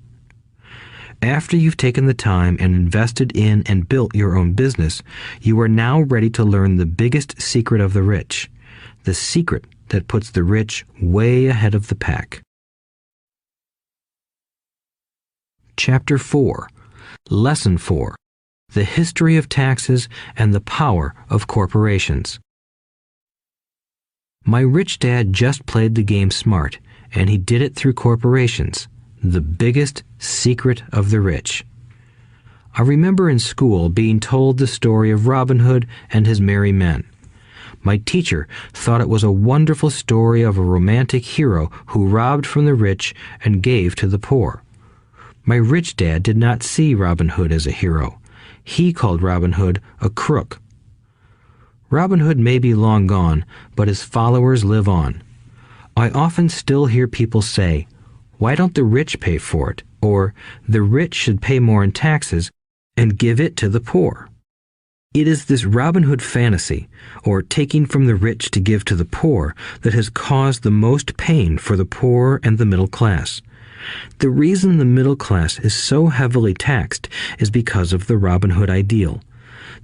After you've taken the time and invested in and built your own business, you are now ready to learn the biggest secret of the rich, the secret that puts the rich way ahead of the pack. Chapter 4. Lesson 4. The History of Taxes and the Power of Corporations. My rich dad just played the game smart, and he did it through corporations, the biggest secret of the rich. I remember in school being told the story of Robin Hood and his merry men. My teacher thought it was a wonderful story of a romantic hero who robbed from the rich and gave to the poor. My rich dad did not see Robin Hood as a hero. He called Robin Hood a crook. Robin Hood may be long gone, but his followers live on. I often still hear people say, "Why don't the rich pay for it?" or "The rich should pay more in taxes and give it to the poor." It is this Robin Hood fantasy, or taking from the rich to give to the poor, that has caused the most pain for the poor and the middle class. The reason the middle class is so heavily taxed is because of the Robin Hood ideal.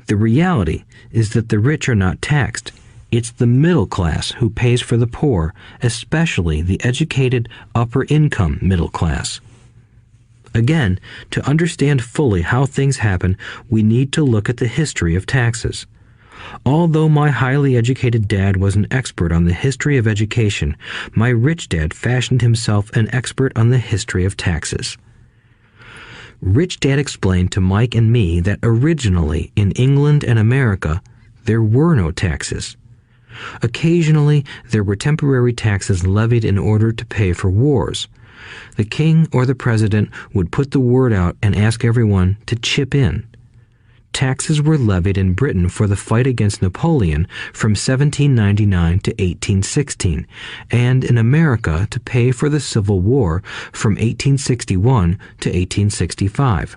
The reality is that the rich are not taxed. It's the middle class who pays for the poor, especially the educated upper-income middle class. Again, to understand fully how things happen, we need to look at the history of taxes. Although my highly educated dad was an expert on the history of education, my rich dad fashioned himself an expert on the history of taxes. Rich Dad explained to Mike and me that originally in England and America, there were no taxes. Occasionally, there were temporary taxes levied in order to pay for wars. The king or the president would put the word out and ask everyone to chip in. Taxes were levied in Britain for the fight against Napoleon from 1799 to 1816, and in America to pay for the Civil War from 1861 to 1865.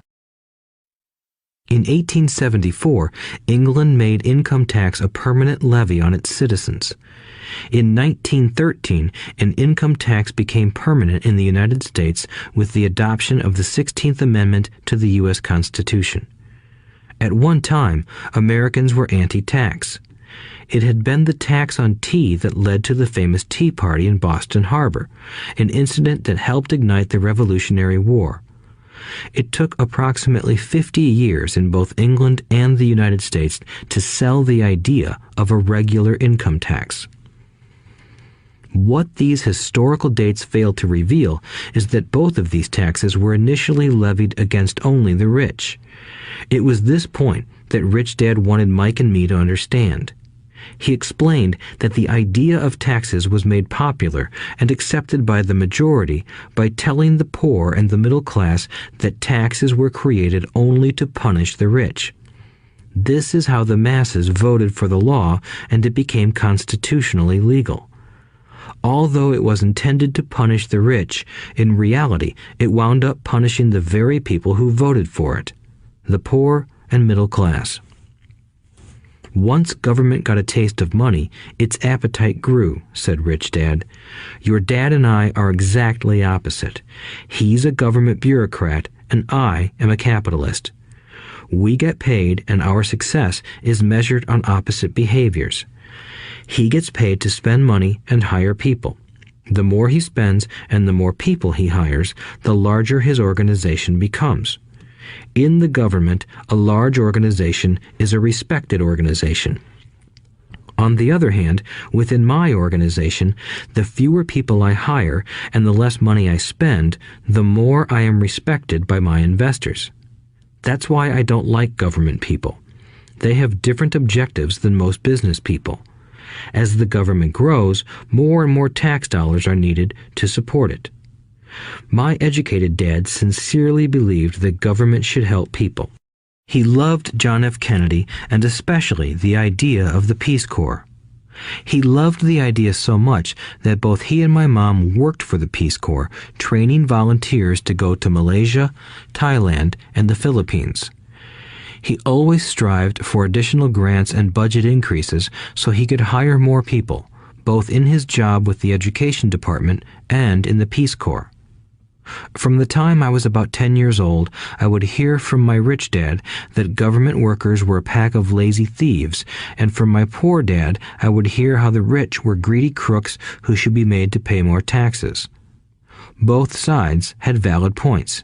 In 1874, England made income tax a permanent levy on its citizens. In 1913, an income tax became permanent in the United States with the adoption of the 16th Amendment to the U.S. Constitution. At one time, Americans were anti-tax. It had been the tax on tea that led to the famous Tea Party in Boston Harbor, an incident that helped ignite the Revolutionary War. It took approximately 50 years in both England and the United States to sell the idea of a regular income tax. What these historical dates fail to reveal is that both of these taxes were initially levied against only the rich. It was this point that Rich Dad wanted Mike and me to understand. He explained that the idea of taxes was made popular and accepted by the majority by telling the poor and the middle class that taxes were created only to punish the rich. This is how the masses voted for the law, and it became constitutionally legal. Although it was intended to punish the rich, in reality it wound up punishing the very people who voted for it, the poor and middle class. Once government got a taste of money, its appetite grew, said Rich Dad. Your dad and I are exactly opposite. He's a government bureaucrat, and I am a capitalist. We get paid, and our success is measured on opposite behaviors. He gets paid to spend money and hire people. The more he spends and the more people he hires, the larger his organization becomes. In the government, a large organization is a respected organization. On the other hand, within my organization, the fewer people I hire and the less money I spend, the more I am respected by my investors. That's why I don't like government people. They have different objectives than most business people. As the government grows, more and more tax dollars are needed to support it. My educated dad sincerely believed that government should help people. He loved John F. Kennedy and especially the idea of the Peace Corps. He loved the idea so much that both he and my mom worked for the Peace Corps, training volunteers to go to Malaysia, Thailand, and the Philippines. He always strived for additional grants and budget increases so he could hire more people, both in his job with the Education Department and in the Peace Corps. From the time I was about 10 years old, I would hear from my rich dad that government workers were a pack of lazy thieves, and from my poor dad, I would hear how the rich were greedy crooks who should be made to pay more taxes. Both sides had valid points.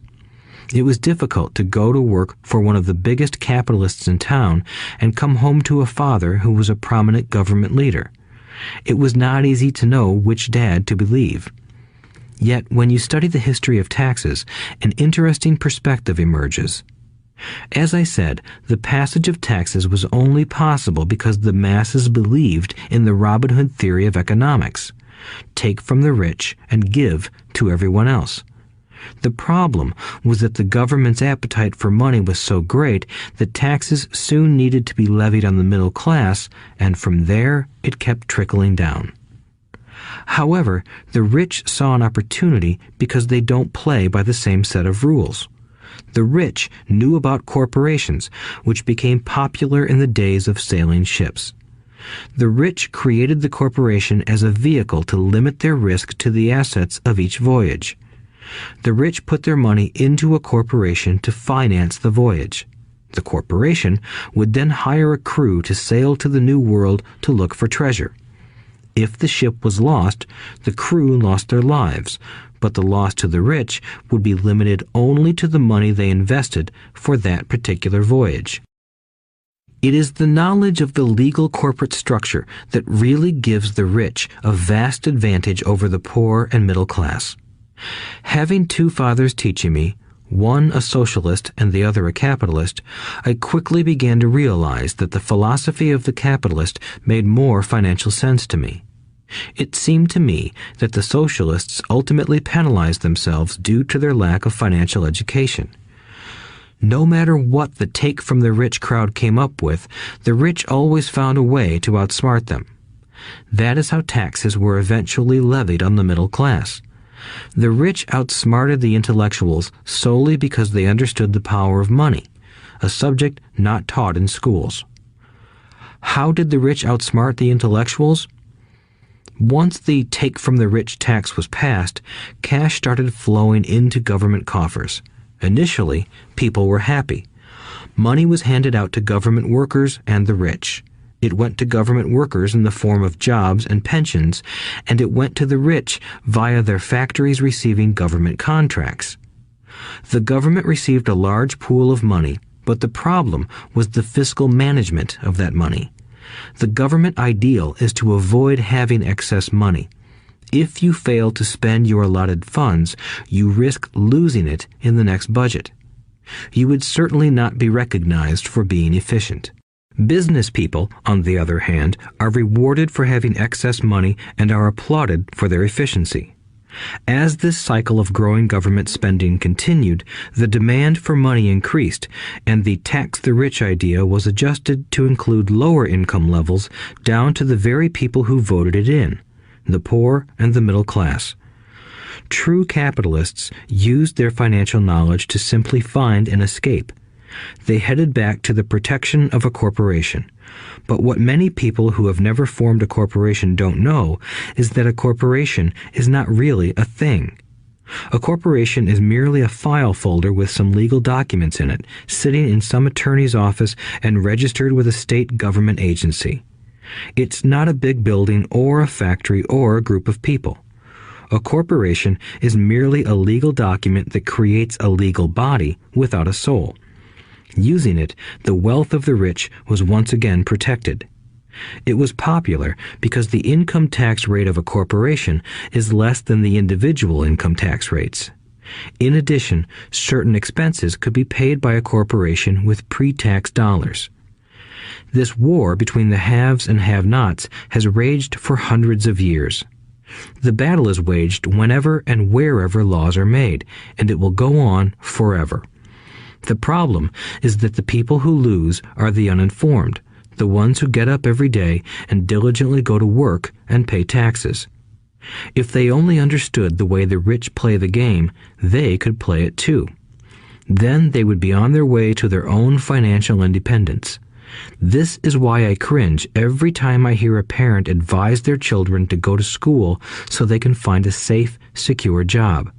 It was difficult to go to work for one of the biggest capitalists in town and come home to a father who was a prominent government leader. It was not easy to know which dad to believe. Yet, when you study the history of taxes, an interesting perspective emerges. As I said, the passage of taxes was only possible because the masses believed in the Robin Hood theory of economics. Take from the rich and give to everyone else. The problem was that the government's appetite for money was so great that taxes soon needed to be levied on the middle class, and from there it kept trickling down. However, the rich saw an opportunity because they don't play by the same set of rules. The rich knew about corporations, which became popular in the days of sailing ships. The rich created the corporation as a vehicle to limit their risk to the assets of each voyage. The rich put their money into a corporation to finance the voyage. The corporation would then hire a crew to sail to the New World to look for treasure. If the ship was lost, the crew lost their lives, but the loss to the rich would be limited only to the money they invested for that particular voyage. It is the knowledge of the legal corporate structure that really gives the rich a vast advantage over the poor and middle class. Having two fathers teaching me, one a socialist and the other a capitalist, I quickly began to realize that the philosophy of the capitalist made more financial sense to me. It seemed to me that the socialists ultimately penalized themselves due to their lack of financial education. No matter what the take from the rich crowd came up with, the rich always found a way to outsmart them. That is how taxes were eventually levied on the middle class. The rich outsmarted the intellectuals solely because they understood the power of money, a subject not taught in schools. How did the rich outsmart the intellectuals? Once the take from the rich tax was passed, cash started flowing into government coffers. Initially, people were happy. Money was handed out to government workers and the rich. It went to government workers in the form of jobs and pensions, and it went to the rich via their factories receiving government contracts. The government received a large pool of money, but the problem was the fiscal management of that money. The government ideal is to avoid having excess money. If you fail to spend your allotted funds, you risk losing it in the next budget. You would certainly not be recognized for being efficient. Business people, on the other hand, are rewarded for having excess money and are applauded for their efficiency. As this cycle of growing government spending continued, the demand for money increased, and the tax the rich idea was adjusted to include lower income levels down to the very people who voted it in, the poor and the middle class. True capitalists used their financial knowledge to simply find an escape. They headed back to the protection of a corporation. But what many people who have never formed a corporation don't know is that a corporation is not really a thing. A corporation is merely a file folder with some legal documents in it, sitting in some attorney's office and registered with a state government agency. It's not a big building or a factory or a group of people. A corporation is merely a legal document that creates a legal body without a soul. Using it, the wealth of the rich was once again protected. It was popular because the income tax rate of a corporation is less than the individual income tax rates. In addition, certain expenses could be paid by a corporation with pre-tax dollars. This war between the haves and have-nots has raged for hundreds of years. The battle is waged whenever and wherever laws are made, and it will go on forever. The problem is that the people who lose are the uninformed, the ones who get up every day and diligently go to work and pay taxes. If they only understood the way the rich play the game, they could play it too. Then they would be on their way to their own financial independence. This is why I cringe every time I hear a parent advise their children to go to school so they can find a safe, secure job.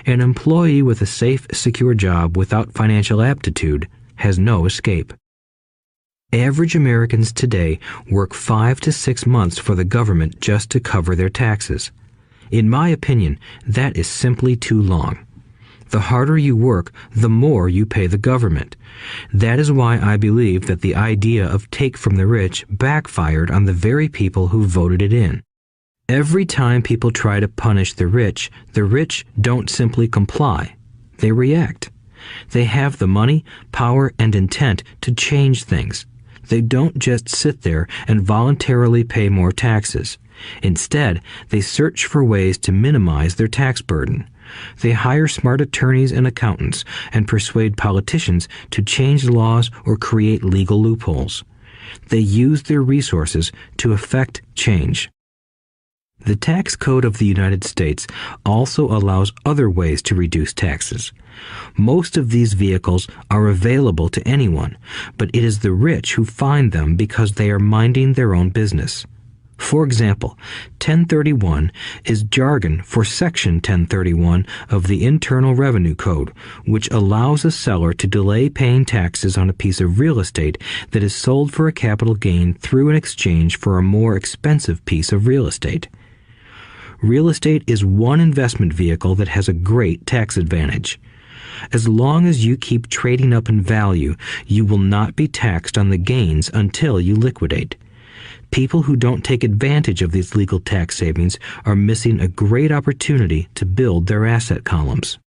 An employee with a safe, secure job without financial aptitude has no escape. Average Americans today work 5 to 6 months for the government just to cover their taxes. In my opinion, that is simply too long. The harder you work, the more you pay the government. That is why I believe that the idea of take from the rich backfired on the very people who voted it in. Every time people try to punish the rich don't simply comply. They react. They have the money, power, and intent to change things. They don't just sit there and voluntarily pay more taxes. Instead, they search for ways to minimize their tax burden. They hire smart attorneys and accountants and persuade politicians to change laws or create legal loopholes. They use their resources to effect change. The tax code of the United States also allows other ways to reduce taxes. Most of these vehicles are available to anyone, but it is the rich who find them because they are minding their own business. For example, 1031 is jargon for Section 1031 of the Internal Revenue Code, which allows a seller to delay paying taxes on a piece of real estate that is sold for a capital gain through an exchange for a more expensive piece of real estate. Real estate is one investment vehicle that has a great tax advantage. As long as you keep trading up in value, you will not be taxed on the gains until you liquidate. People who don't take advantage of these legal tax savings are missing a great opportunity to build their asset columns.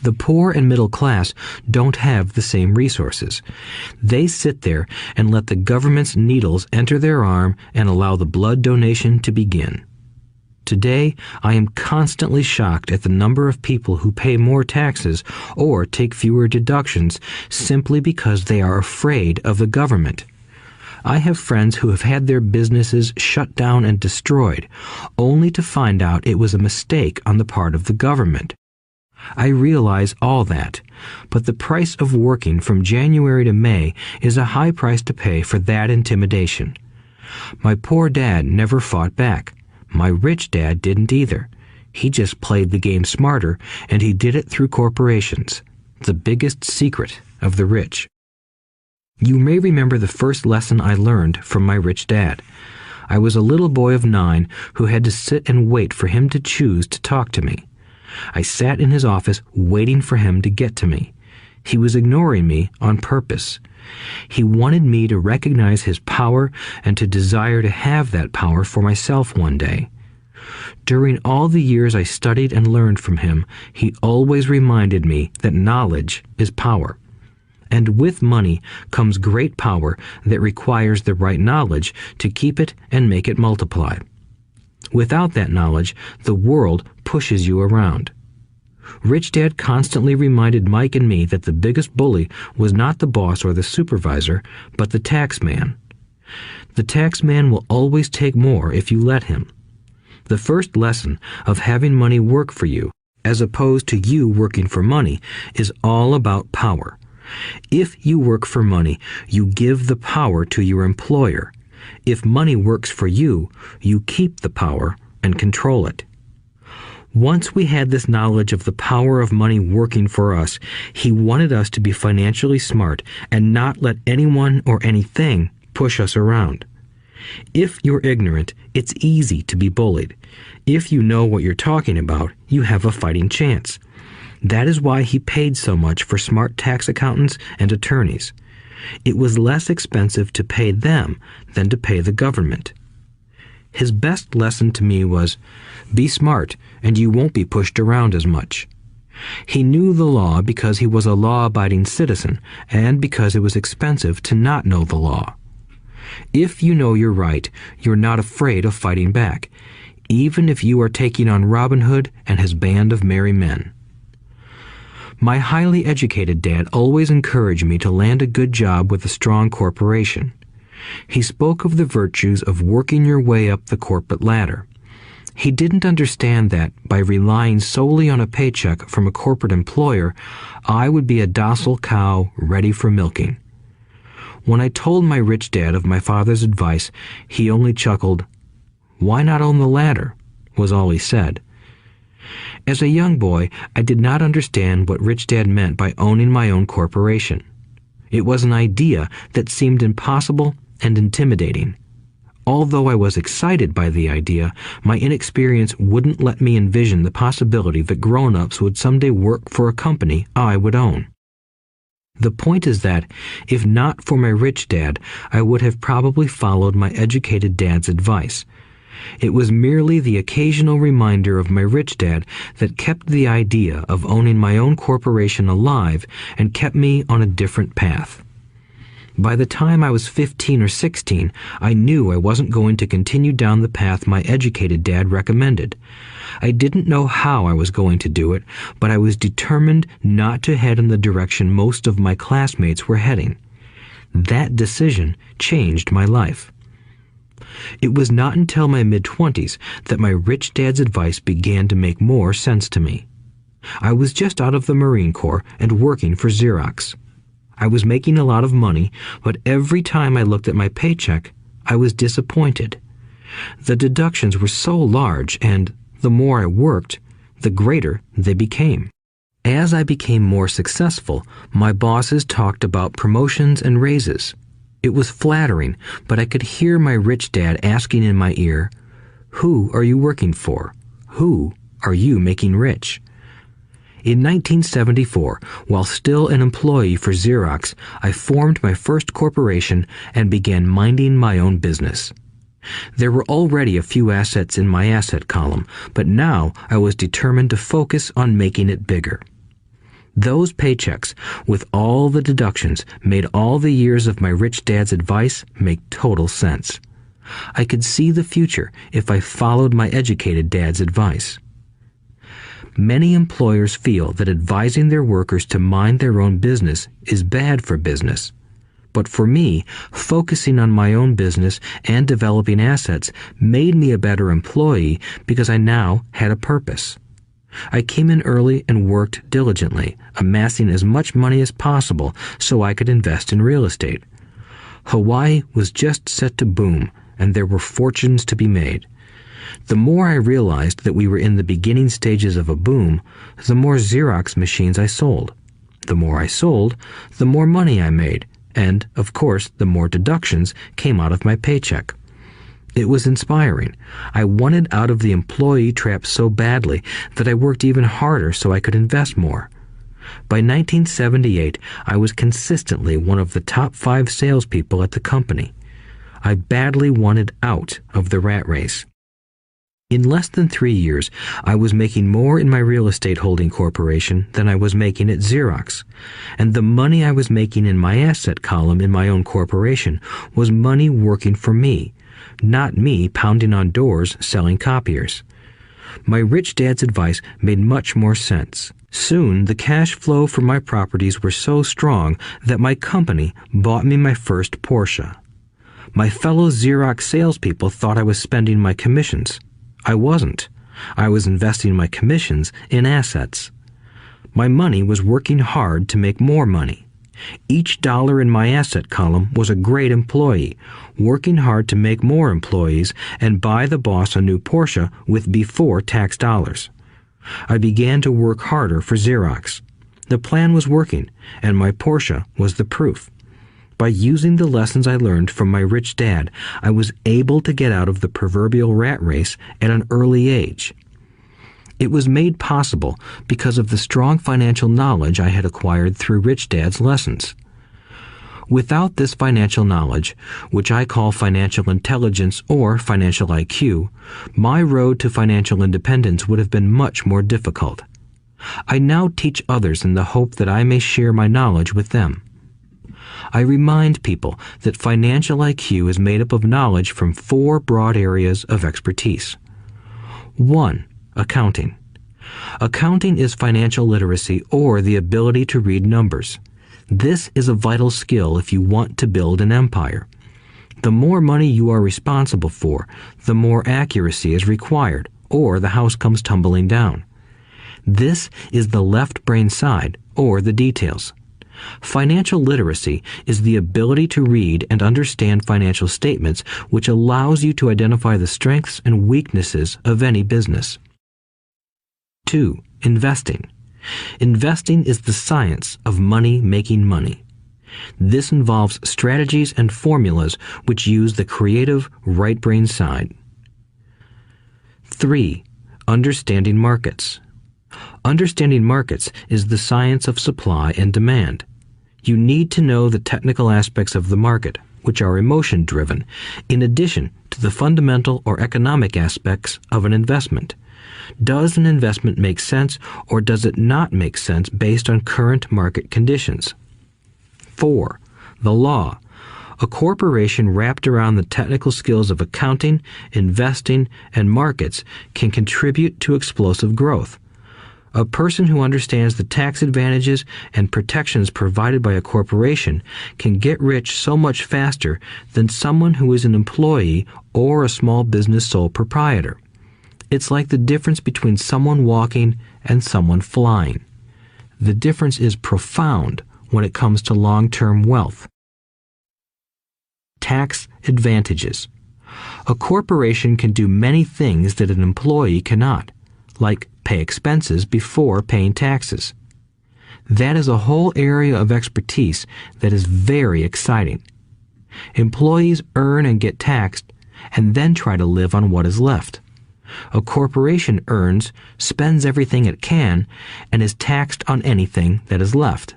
The poor and middle class don't have the same resources. They sit there and let the government's needles enter their arm and allow the blood donation to begin. Today, I am constantly shocked at the number of people who pay more taxes or take fewer deductions simply because they are afraid of the government. I have friends who have had their businesses shut down and destroyed, only to find out it was a mistake on the part of the government. I realize all that, but the price of working from January to May is a high price to pay for that intimidation. My poor dad never fought back. My rich dad didn't either. He just played the game smarter, and he did it through corporations, the biggest secret of the rich. You may remember the first lesson I learned from my rich dad. I was a little boy of 9 who had to sit and wait for him to choose to talk to me. I sat in his office waiting for him to get to me. He was ignoring me on purpose. He wanted me to recognize his power and to desire to have that power for myself one day. During all the years I studied and learned from him, he always reminded me that knowledge is power. and with money comes great power that requires the right knowledge to keep it and make it multiply. Without that knowledge, the world pushes you around. Rich Dad constantly reminded Mike and me that the biggest bully was not the boss or the supervisor, but the tax man. The tax man will always take more if you let him. The first lesson of having money work for you, as opposed to you working for money, is all about power. If you work for money, you give the power to your employer. If money works for you, you keep the power and control it. Once we had this knowledge of the power of money working for us, he wanted us to be financially smart and not let anyone or anything push us around. If you're ignorant, it's easy to be bullied. If you know what you're talking about, you have a fighting chance. That is why he paid so much for smart tax accountants and attorneys. It was less expensive to pay them than to pay the government. His best lesson to me was, be smart and you won't be pushed around as much. He knew the law because he was a law-abiding citizen and because it was expensive to not know the law. If you know you're right, you're not afraid of fighting back, even if you are taking on Robin Hood and his band of merry men. My highly educated dad always encouraged me to land a good job with a strong corporation. He spoke of the virtues of working your way up the corporate ladder. He didn't understand that, by relying solely on a paycheck from a corporate employer, I would be a docile cow ready for milking. When I told my rich dad of my father's advice, he only chuckled. "Why not own the ladder?" was all he said. As a young boy, I did not understand what Rich Dad meant by owning my own corporation. It was an idea that seemed impossible and intimidating. Although I was excited by the idea, my inexperience wouldn't let me envision the possibility that grown-ups would someday work for a company I would own. The point is that, if not for my rich dad, I would have probably followed my educated dad's advice. It was merely the occasional reminder of my rich dad that kept the idea of owning my own corporation alive and kept me on a different path. By the time I was 15 or 16, I knew I wasn't going to continue down the path my educated dad recommended. I didn't know how I was going to do it, but I was determined not to head in the direction most of my classmates were heading. That decision changed my life. It was not until my mid-20s that my rich dad's advice began to make more sense to me. I was just out of the Marine Corps and working for Xerox. I was making a lot of money, but every time I looked at my paycheck, I was disappointed. The deductions were so large, and the more I worked, the greater they became. As I became more successful, my bosses talked about promotions and raises. It was flattering, but I could hear my rich dad asking in my ear, "Who are you working for? Who are you making rich?" In 1974, while still an employee for Xerox, I formed my first corporation and began minding my own business. There were already a few assets in my asset column, but now I was determined to focus on making it bigger. Those paychecks, with all the deductions, made all the years of my rich dad's advice make total sense. I could see the future if I followed my educated dad's advice. Many employers feel that advising their workers to mind their own business is bad for business. But for me, focusing on my own business and developing assets made me a better employee because I now had a purpose. I came in early and worked diligently, amassing as much money as possible so I could invest in real estate. Hawaii was just set to boom, and there were fortunes to be made. The more I realized that we were in the beginning stages of a boom, the more Xerox machines I sold. The more I sold, the more money I made, and, of course, the more deductions came out of my paycheck. It was inspiring. I wanted out of the employee trap so badly that I worked even harder so I could invest more. By 1978, I was consistently one of the top 5 salespeople at the company. I badly wanted out of the rat race. In less than 3 years, I was making more in my real estate holding corporation than I was making at Xerox, and the money I was making in my asset column in my own corporation was money working for me, not me pounding on doors selling copiers. My rich dad's advice made much more sense. Soon, the cash flow from my properties were so strong that my company bought me my first Porsche. My fellow Xerox salespeople thought I was spending my commissions. I wasn't. I was investing my commissions in assets. My money was working hard to make more money. Each dollar in my asset column was a great employee, working hard to make more employees and buy the boss a new Porsche with before-tax dollars. I began to work harder for Xerox. The plan was working, and my Porsche was the proof. By using the lessons I learned from my rich dad, I was able to get out of the proverbial rat race at an early age. It was made possible because of the strong financial knowledge I had acquired through Rich Dad's lessons. Without this financial knowledge, which I call financial intelligence or financial IQ, my road to financial independence would have been much more difficult. I now teach others in the hope that I may share my knowledge with them. I remind people that financial IQ is made up of knowledge from 4 broad areas of expertise. 1. Accounting. Accounting is financial literacy or the ability to read numbers. This is a vital skill if you want to build an empire. The more money you are responsible for, the more accuracy is required, or the house comes tumbling down. This is the left brain side, or the details. Financial literacy is the ability to read and understand financial statements, which allows you to identify the strengths and weaknesses of any business. 2. Investing. Investing is the science of money making money. This involves strategies and formulas which use the creative right brain side. 3. Understanding markets. Understanding markets is the science of supply and demand. You need to know the technical aspects of the market, which are emotion-driven, in addition to the fundamental or economic aspects of an investment. Does an investment make sense or does it not make sense based on current market conditions? 4. The law. A corporation wrapped around the technical skills of accounting, investing, and markets can contribute to explosive growth. A person who understands the tax advantages and protections provided by a corporation can get rich so much faster than someone who is an employee or a small business sole proprietor. It's like the difference between someone walking and someone flying. The difference is profound when it comes to long-term wealth. Tax advantages. A corporation can do many things that an employee cannot, like pay expenses before paying taxes. That is a whole area of expertise that is very exciting. Employees earn and get taxed, and then try to live on what is left. A corporation earns, spends everything it can, and is taxed on anything that is left.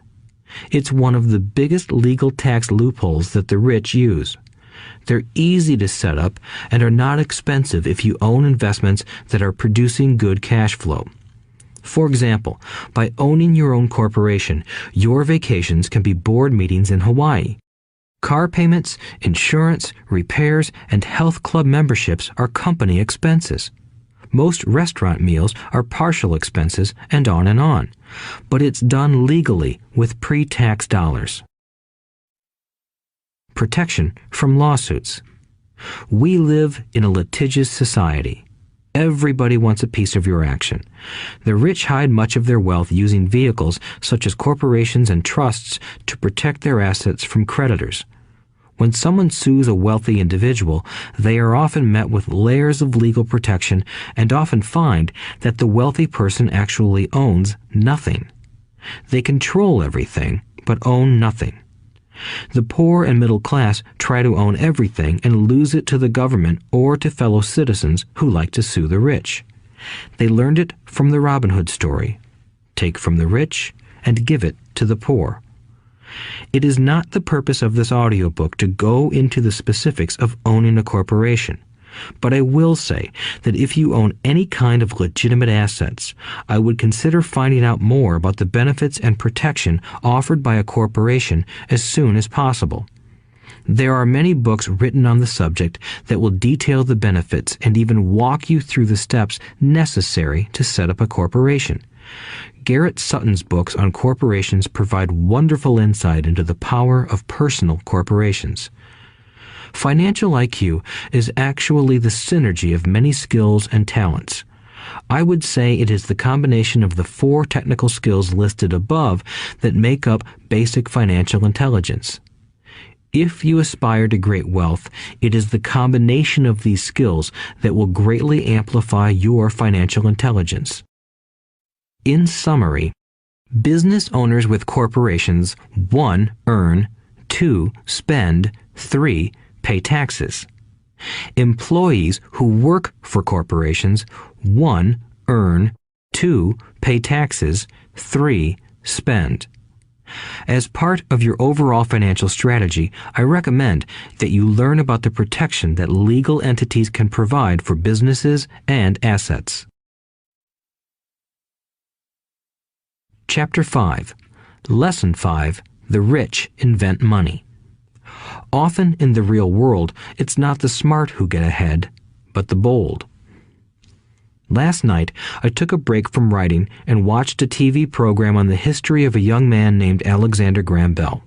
It's one of the biggest legal tax loopholes that the rich use. They're easy to set up and are not expensive if you own investments that are producing good cash flow. For example, by owning your own corporation, your vacations can be board meetings in Hawaii. Car payments, insurance, repairs, and health club memberships are company expenses. Most restaurant meals are partial expenses and on. But it's done legally with pre-tax dollars. Protection from lawsuits. We live in a litigious society. Everybody wants a piece of your action. The rich hide much of their wealth using vehicles such as corporations and trusts to protect their assets from creditors. When someone sues a wealthy individual, they are often met with layers of legal protection and often find that the wealthy person actually owns nothing. They control everything, but own nothing. The poor and middle class try to own everything and lose it to the government or to fellow citizens who like to sue the rich. They learned it from the Robin Hood story. Take from the rich and give it to the poor. It is not the purpose of this audiobook to go into the specifics of owning a corporation. But I will say that if you own any kind of legitimate assets, I would consider finding out more about the benefits and protection offered by a corporation as soon as possible. There are many books written on the subject that will detail the benefits and even walk you through the steps necessary to set up a corporation. Garrett Sutton's books on corporations provide wonderful insight into the power of personal corporations. Financial IQ is actually the synergy of many skills and talents. I would say it is the combination of the 4 technical skills listed above that make up basic financial intelligence. If you aspire to great wealth, it is the combination of these skills that will greatly amplify your financial intelligence. In summary, business owners with corporations 1. Earn, 2. Spend, 3. Pay taxes. Employees who work for corporations 1. Earn, 2. Pay taxes, 3. Spend. As part of your overall financial strategy, I recommend that you learn about the protection that legal entities can provide for businesses and assets. Chapter 5. Lesson 5. The rich invent money. Often in the real world, it's not the smart who get ahead, but the bold. Last night, I took a break from writing and watched a TV program on the history of a young man named Alexander Graham Bell.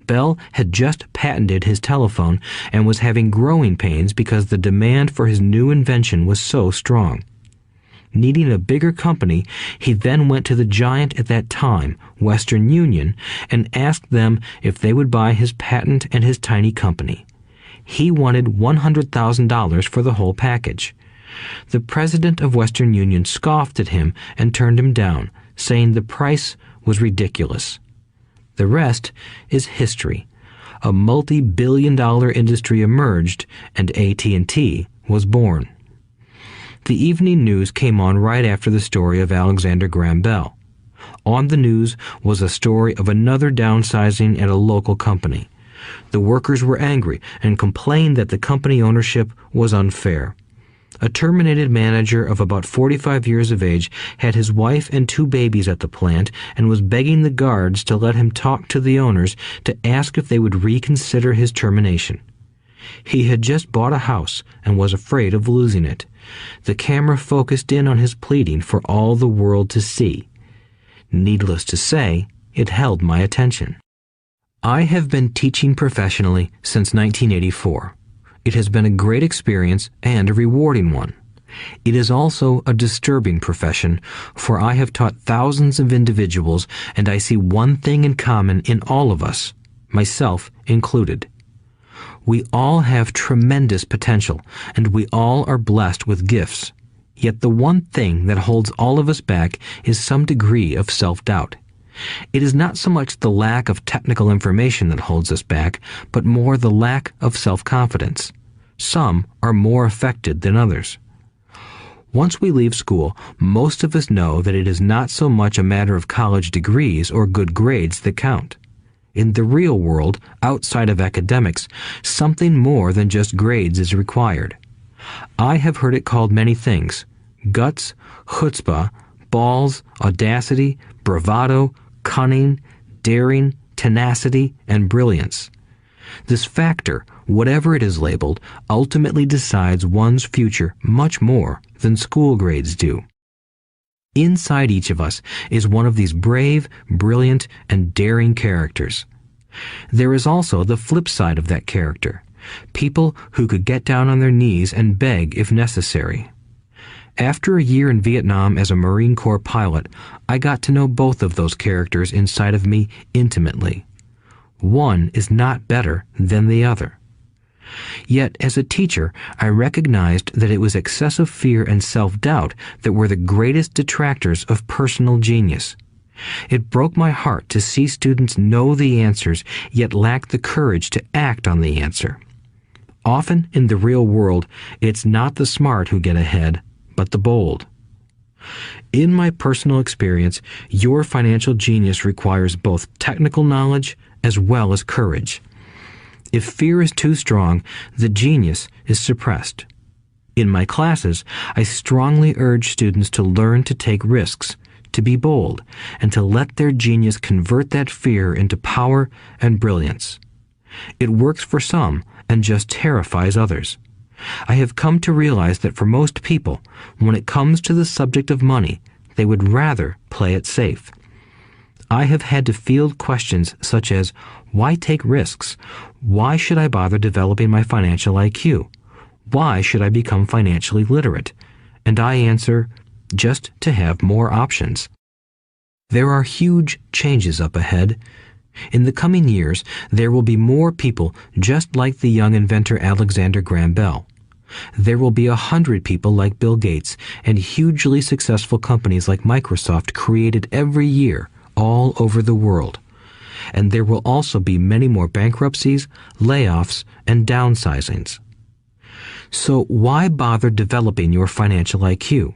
Bell had just patented his telephone and was having growing pains because the demand for his new invention was so strong. Needing a bigger company, he then went to the giant at that time, Western Union, and asked them if they would buy his patent and his tiny company. He wanted $100,000 for the whole package. The president of Western Union scoffed at him and turned him down, saying the price was ridiculous. The rest is history. A multi-billion-dollar industry emerged, and AT&T was born. The evening news came on right after the story of Alexander Graham Bell. On the news was a story of another downsizing at a local company. The workers were angry and complained that the company ownership was unfair. A terminated manager of about 45 years of age had his wife and 2 babies at the plant and was begging the guards to let him talk to the owners to ask if they would reconsider his termination. He had just bought a house and was afraid of losing it. The camera focused in on his pleading for all the world to see. Needless to say, it held my attention. I have been teaching professionally since 1984. It has been a great experience and a rewarding one. It is also a disturbing profession, for I have taught thousands of individuals, and I see one thing in common in all of us, myself included. We all have tremendous potential, and we all are blessed with gifts. Yet the one thing that holds all of us back is some degree of self-doubt. It is not so much the lack of technical information that holds us back, but more the lack of self-confidence. Some are more affected than others. Once we leave school, most of us know that it is not so much a matter of college degrees or good grades that count. In the real world, outside of academics, something more than just grades is required. I have heard it called many things: guts, chutzpah, balls, audacity, bravado, cunning, daring, tenacity, and brilliance. This factor, whatever it is labeled, ultimately decides one's future much more than school grades do. Inside each of us is one of these brave, brilliant, and daring characters. There is also the flip side of that character, people who could get down on their knees and beg if necessary. After a year in Vietnam as a Marine Corps pilot, I got to know both of those characters inside of me intimately. One is not better than the other. Yet, as a teacher, I recognized that it was excessive fear and self-doubt that were the greatest detractors of personal genius. It broke my heart to see students know the answers, yet lack the courage to act on the answer. Often, in the real world, it's not the smart who get ahead, but the bold. In my personal experience, your financial genius requires both technical knowledge as well as courage. If fear is too strong, the genius is suppressed. In my classes, I strongly urge students to learn to take risks, to be bold, and to let their genius convert that fear into power and brilliance. It works for some and just terrifies others. I have come to realize that for most people, when it comes to the subject of money, they would rather play it safe. I have had to field questions such as, why take risks? Why should I bother developing my financial IQ? Why should I become financially literate? And I answer, just to have more options. There are huge changes up ahead. In the coming years, there will be more people just like the young inventor Alexander Graham Bell. There will be 100 people like Bill Gates and hugely successful companies like Microsoft created every year all over the world. And there will also be many more bankruptcies, layoffs, and downsizings. So why bother developing your financial IQ?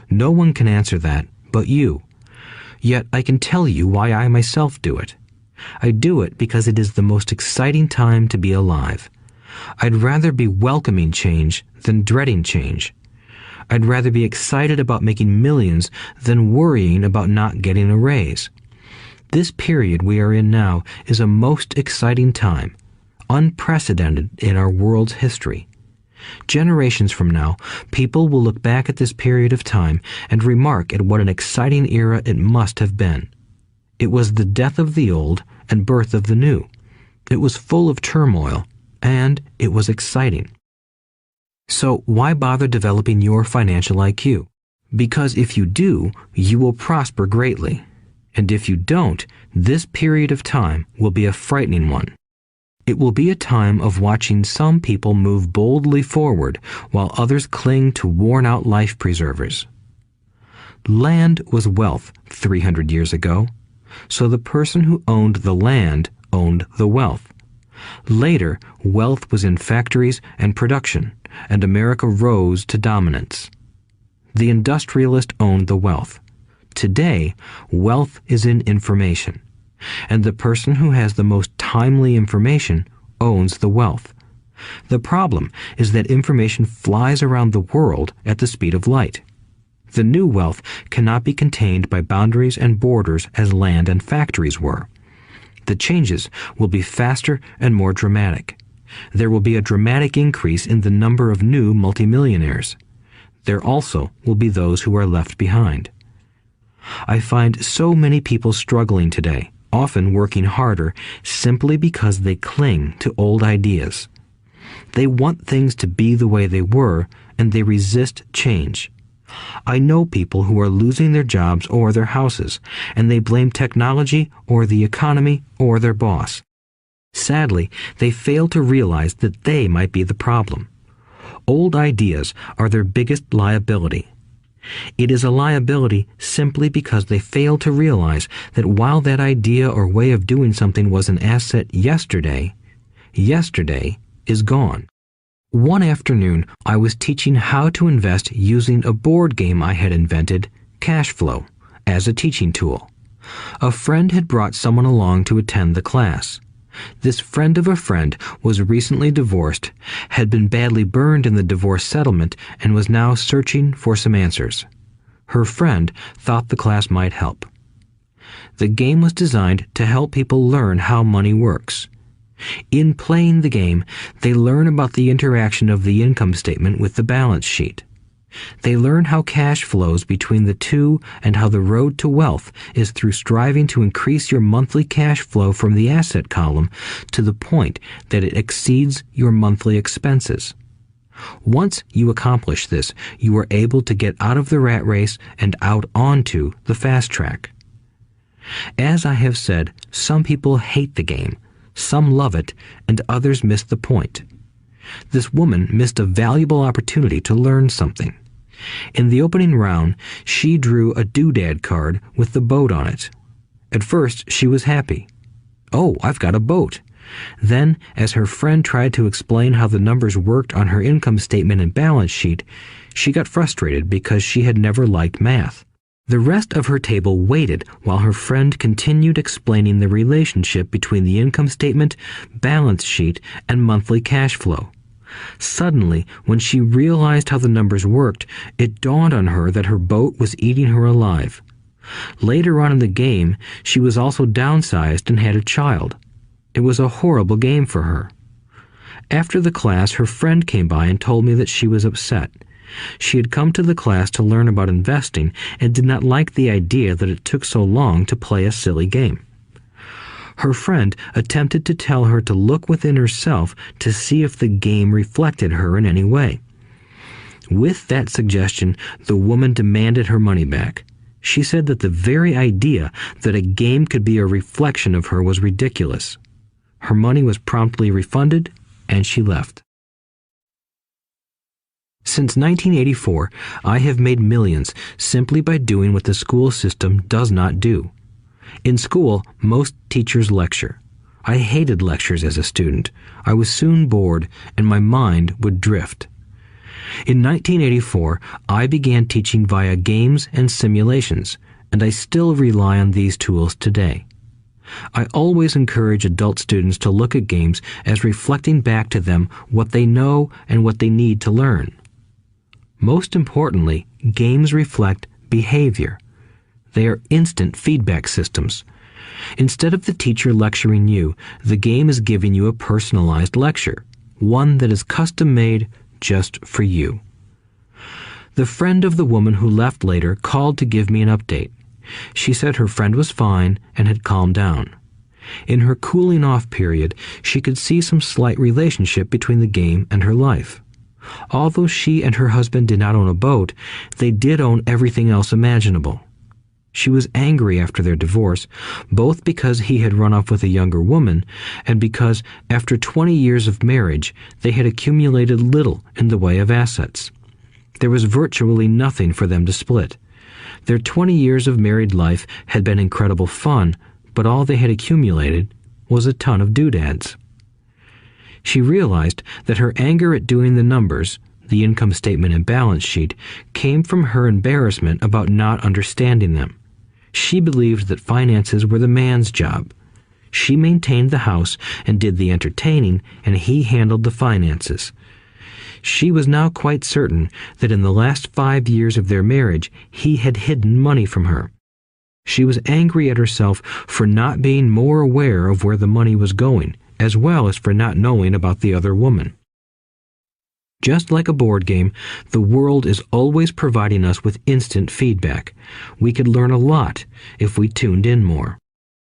No one can answer that but you. Yet I can tell you why I myself do it. I do it because it is the most exciting time to be alive. I'd rather be welcoming change than dreading change. I'd rather be excited about making millions than worrying about not getting a raise. This period we are in now is a most exciting time, unprecedented in our world's history. Generations from now, people will look back at this period of time and remark at what an exciting era it must have been. It was the death of the old and birth of the new. It was full of turmoil, and it was exciting. So why bother developing your financial IQ? Because if you do, you will prosper greatly. And if you don't, this period of time will be a frightening one. It will be a time of watching some people move boldly forward while others cling to worn-out life preservers. Land was wealth 300 years ago, so the person who owned the land owned the wealth. Later, wealth was in factories and production, and America rose to dominance. The industrialist owned the wealth. Today, wealth is in information, and the person who has the most timely information owns the wealth. The problem is that information flies around the world at the speed of light. The new wealth cannot be contained by boundaries and borders as land and factories were. The changes will be faster and more dramatic. There will be a dramatic increase in the number of new multimillionaires. There also will be those who are left behind. I find so many people struggling today, often working harder, simply because they cling to old ideas. They want things to be the way they were, and they resist change. I know people who are losing their jobs or their houses, and they blame technology or the economy or their boss. Sadly, they fail to realize that they might be the problem. Old ideas are their biggest liability. It is a liability simply because they fail to realize that while that idea or way of doing something was an asset yesterday, yesterday is gone. One afternoon, I was teaching how to invest using a board game I had invented, Cash Flow, as a teaching tool. A friend had brought someone along to attend the class. This friend of a friend was recently divorced, had been badly burned in the divorce settlement, and was now searching for some answers. Her friend thought the class might help. The game was designed to help people learn how money works. In playing the game, they learn about the interaction of the income statement with the balance sheet. They learn how cash flows between the two and how the road to wealth is through striving to increase your monthly cash flow from the asset column to the point that it exceeds your monthly expenses. Once you accomplish this, you are able to get out of the rat race and out onto the fast track. As I have said, some people hate the game. Some love it, and others miss the point. This woman missed a valuable opportunity to learn something. In the opening round, she drew a doodad card with the boat on it. At first, she was happy. "Oh, I've got a boat." Then, as her friend tried to explain how the numbers worked on her income statement and balance sheet, she got frustrated because she had never liked math. The rest of her table waited while her friend continued explaining the relationship between the income statement, balance sheet, and monthly cash flow. Suddenly, when she realized how the numbers worked, it dawned on her that her boat was eating her alive. Later on in the game, she was also downsized and had a child. It was a horrible game for her. After the class, her friend came by and told me that she was upset. She had come to the class to learn about investing and did not like the idea that it took so long to play a silly game. Her friend attempted to tell her to look within herself to see if the game reflected her in any way. With that suggestion, the woman demanded her money back. She said that the very idea that a game could be a reflection of her was ridiculous. Her money was promptly refunded, and she left. Since 1984, I have made millions simply by doing what the school system does not do. In school, most teachers lecture. I hated lectures as a student. I was soon bored, and my mind would drift. In 1984, I began teaching via games and simulations, and I still rely on these tools today. I always encourage adult students to look at games as reflecting back to them what they know and what they need to learn. Most importantly, games reflect behavior. They are instant feedback systems. Instead of the teacher lecturing you, the game is giving you a personalized lecture, one that is custom-made just for you. The friend of the woman who left later called to give me an update. She said her friend was fine and had calmed down. In her cooling off period, she could see some slight relationship between the game and her life. Although she and her husband did not own a boat, they did own everything else imaginable. She was angry after their divorce, both because he had run off with a younger woman and because, after 20 years of marriage, they had accumulated little in the way of assets. There was virtually nothing for them to split. Their 20 years of married life had been incredible fun, but all they had accumulated was a ton of doodads. She realized that her anger at doing the numbers, the income statement and balance sheet, came from her embarrassment about not understanding them. She believed that finances were the man's job. She maintained the house and did the entertaining, and he handled the finances. She was now quite certain that in the last 5 years of their marriage, he had hidden money from her. She was angry at herself for not being more aware of where the money was going, as well as for not knowing about the other woman. Just like a board game, the world is always providing us with instant feedback. We could learn a lot if we tuned in more.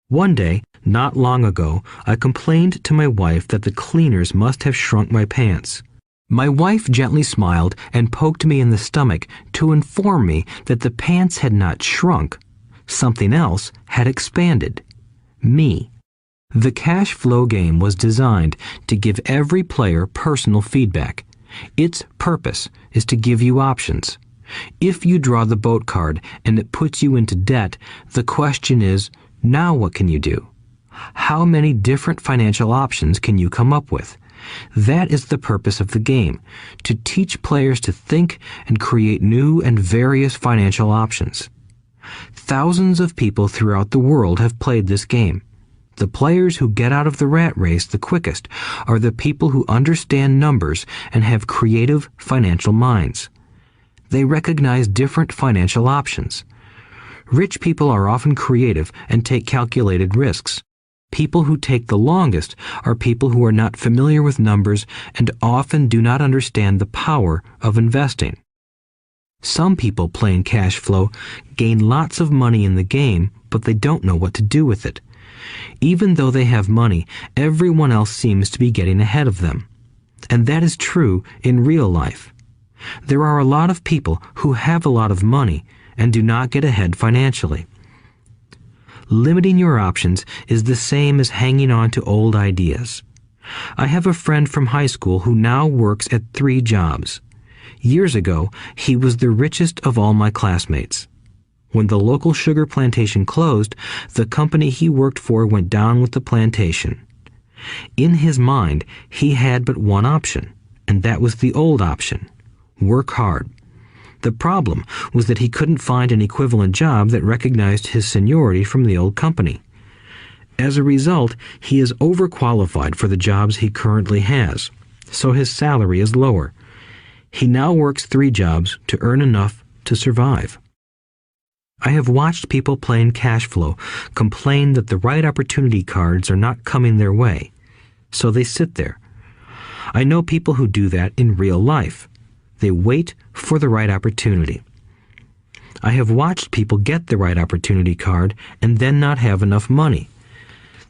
One day, not long ago, I complained to my wife that the cleaners must have shrunk my pants. My wife gently smiled and poked me in the stomach to inform me that the pants had not shrunk. Something else had expanded. Me. The cash flow game was designed to give every player personal feedback. Its purpose is to give you options. If you draw the boat card and it puts you into debt, the question is, now what can you do? How many different financial options can you come up with? That is the purpose of the game, to teach players to think and create new and various financial options. Thousands of people throughout the world have played this game. The players who get out of the rat race the quickest are the people who understand numbers and have creative financial minds. They recognize different financial options. Rich people are often creative and take calculated risks. People who take the longest are people who are not familiar with numbers and often do not understand the power of investing. Some people playing cash flow gain lots of money in the game, but they don't know what to do with it. Even though they have money, everyone else seems to be getting ahead of them. And that is true in real life. There are a lot of people who have a lot of money and do not get ahead financially. Limiting your options is the same as hanging on to old ideas. I have a friend from high school who now works at 3 jobs. Years ago, he was the richest of all my classmates. When the local sugar plantation closed, the company he worked for went down with the plantation. In his mind, he had but one option, and that was the old option: work hard. The problem was that he couldn't find an equivalent job that recognized his seniority from the old company. As a result, he is overqualified for the jobs he currently has. so his salary is lower. He now works 3 jobs to earn enough to survive. I have watched people playing cash flow complain that the right opportunity cards are not coming their way, so they sit there. I know people who do that in real life. They wait for the right opportunity. I have watched people get the right opportunity card and then not have enough money.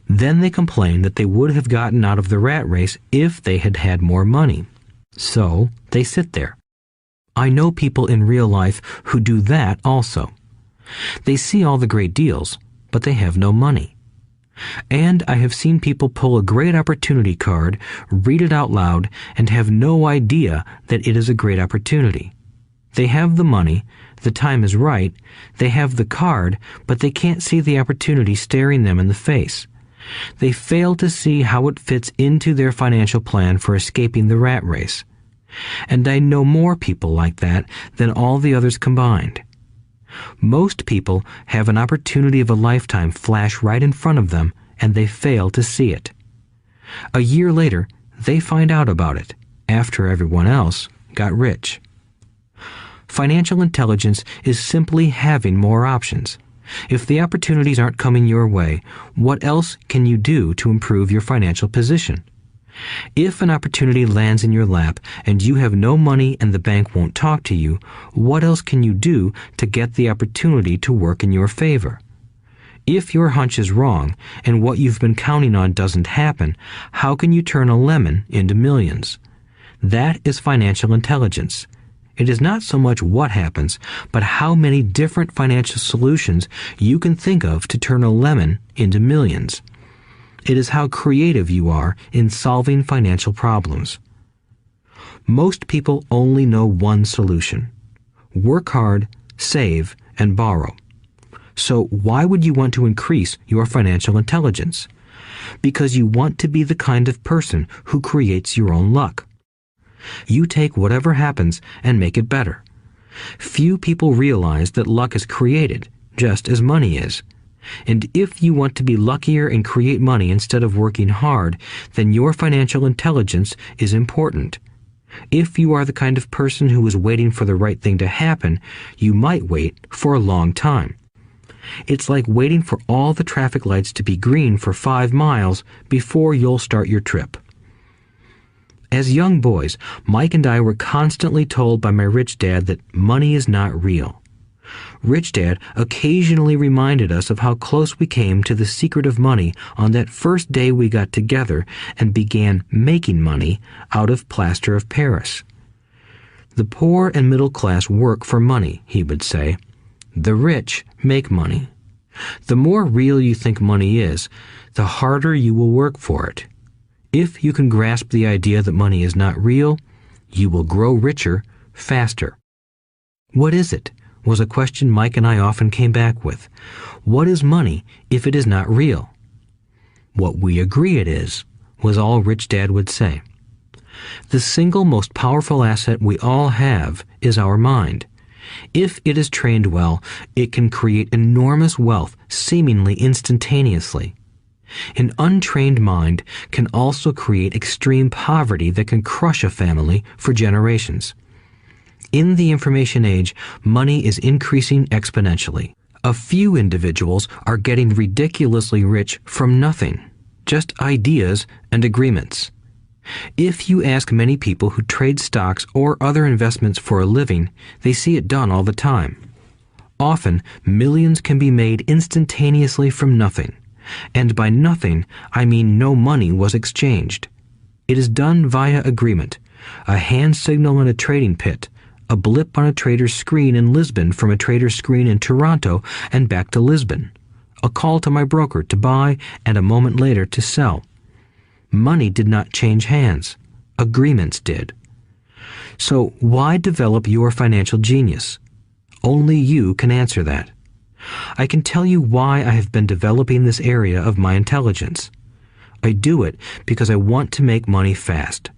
Then they complain that they would have gotten out of the rat race if they had had more money. So they sit there. I know people in real life who do that also. They see all the great deals, but they have no money. And I have seen people pull a great opportunity card, read it out loud, and have no idea that it is a great opportunity. They have the money, the time is right, they have the card, but they can't see the opportunity staring them in the face. They fail to see how it fits into their financial plan for escaping the rat race. And I know more people like that than all the others combined. Most people have an opportunity of a lifetime flash right in front of them, and they fail to see it. A year later, they find out about it, after everyone else got rich. Financial intelligence is simply having more options. If the opportunities aren't coming your way, what else can you do to improve your financial position? If an opportunity lands in your lap and you have no money and the bank won't talk to you, what else can you do to get the opportunity to work in your favor? If your hunch is wrong and what you've been counting on doesn't happen, how can you turn a lemon into millions? That is financial intelligence. It is not so much what happens, but how many different financial solutions you can think of to turn a lemon into millions. It is how creative you are in solving financial problems. Most people only know one solution: work hard, save, and borrow. So why would you want to increase your financial intelligence? Because you want to be the kind of person who creates your own luck. You take whatever happens and make it better. Few people realize that luck is created, just as money is. And if you want to be luckier and create money instead of working hard, then your financial intelligence is important. If you are the kind of person who is waiting for the right thing to happen, you might wait for a long time. It's like waiting for all the traffic lights to be green for 5 miles before you'll start your trip. As young boys, Mike and I were constantly told by my rich dad that money is not real. Rich Dad occasionally reminded us of how close we came to the secret of money on that first day we got together and began making money out of plaster of Paris. The poor and middle class work for money, he would say. The rich make money. The more real you think money is, the harder you will work for it. If you can grasp the idea that money is not real, you will grow richer faster. What is it? Was a question Mike and I often came back with. What is money if it is not real? What we agree it is, was all Rich Dad would say. The single most powerful asset we all have is our mind. If it is trained well, it can create enormous wealth seemingly instantaneously. An untrained mind can also create extreme poverty that can crush a family for generations. In the information age, money is increasing exponentially. A few individuals are getting ridiculously rich from nothing, just ideas and agreements. If you ask many people who trade stocks or other investments for a living, they see it done all the time. Often, millions can be made instantaneously from nothing. And by nothing, I mean no money was exchanged. It is done via agreement, a hand signal in a trading pit, a blip on a trader's screen in Lisbon from a trader's screen in Toronto and back to Lisbon, a call to my broker to buy and a moment later to sell. Money did not change hands. Agreements did. So why develop your financial genius? Only you can answer that. I can tell you why I have been developing this area of my intelligence. I do it because I want to make money fast.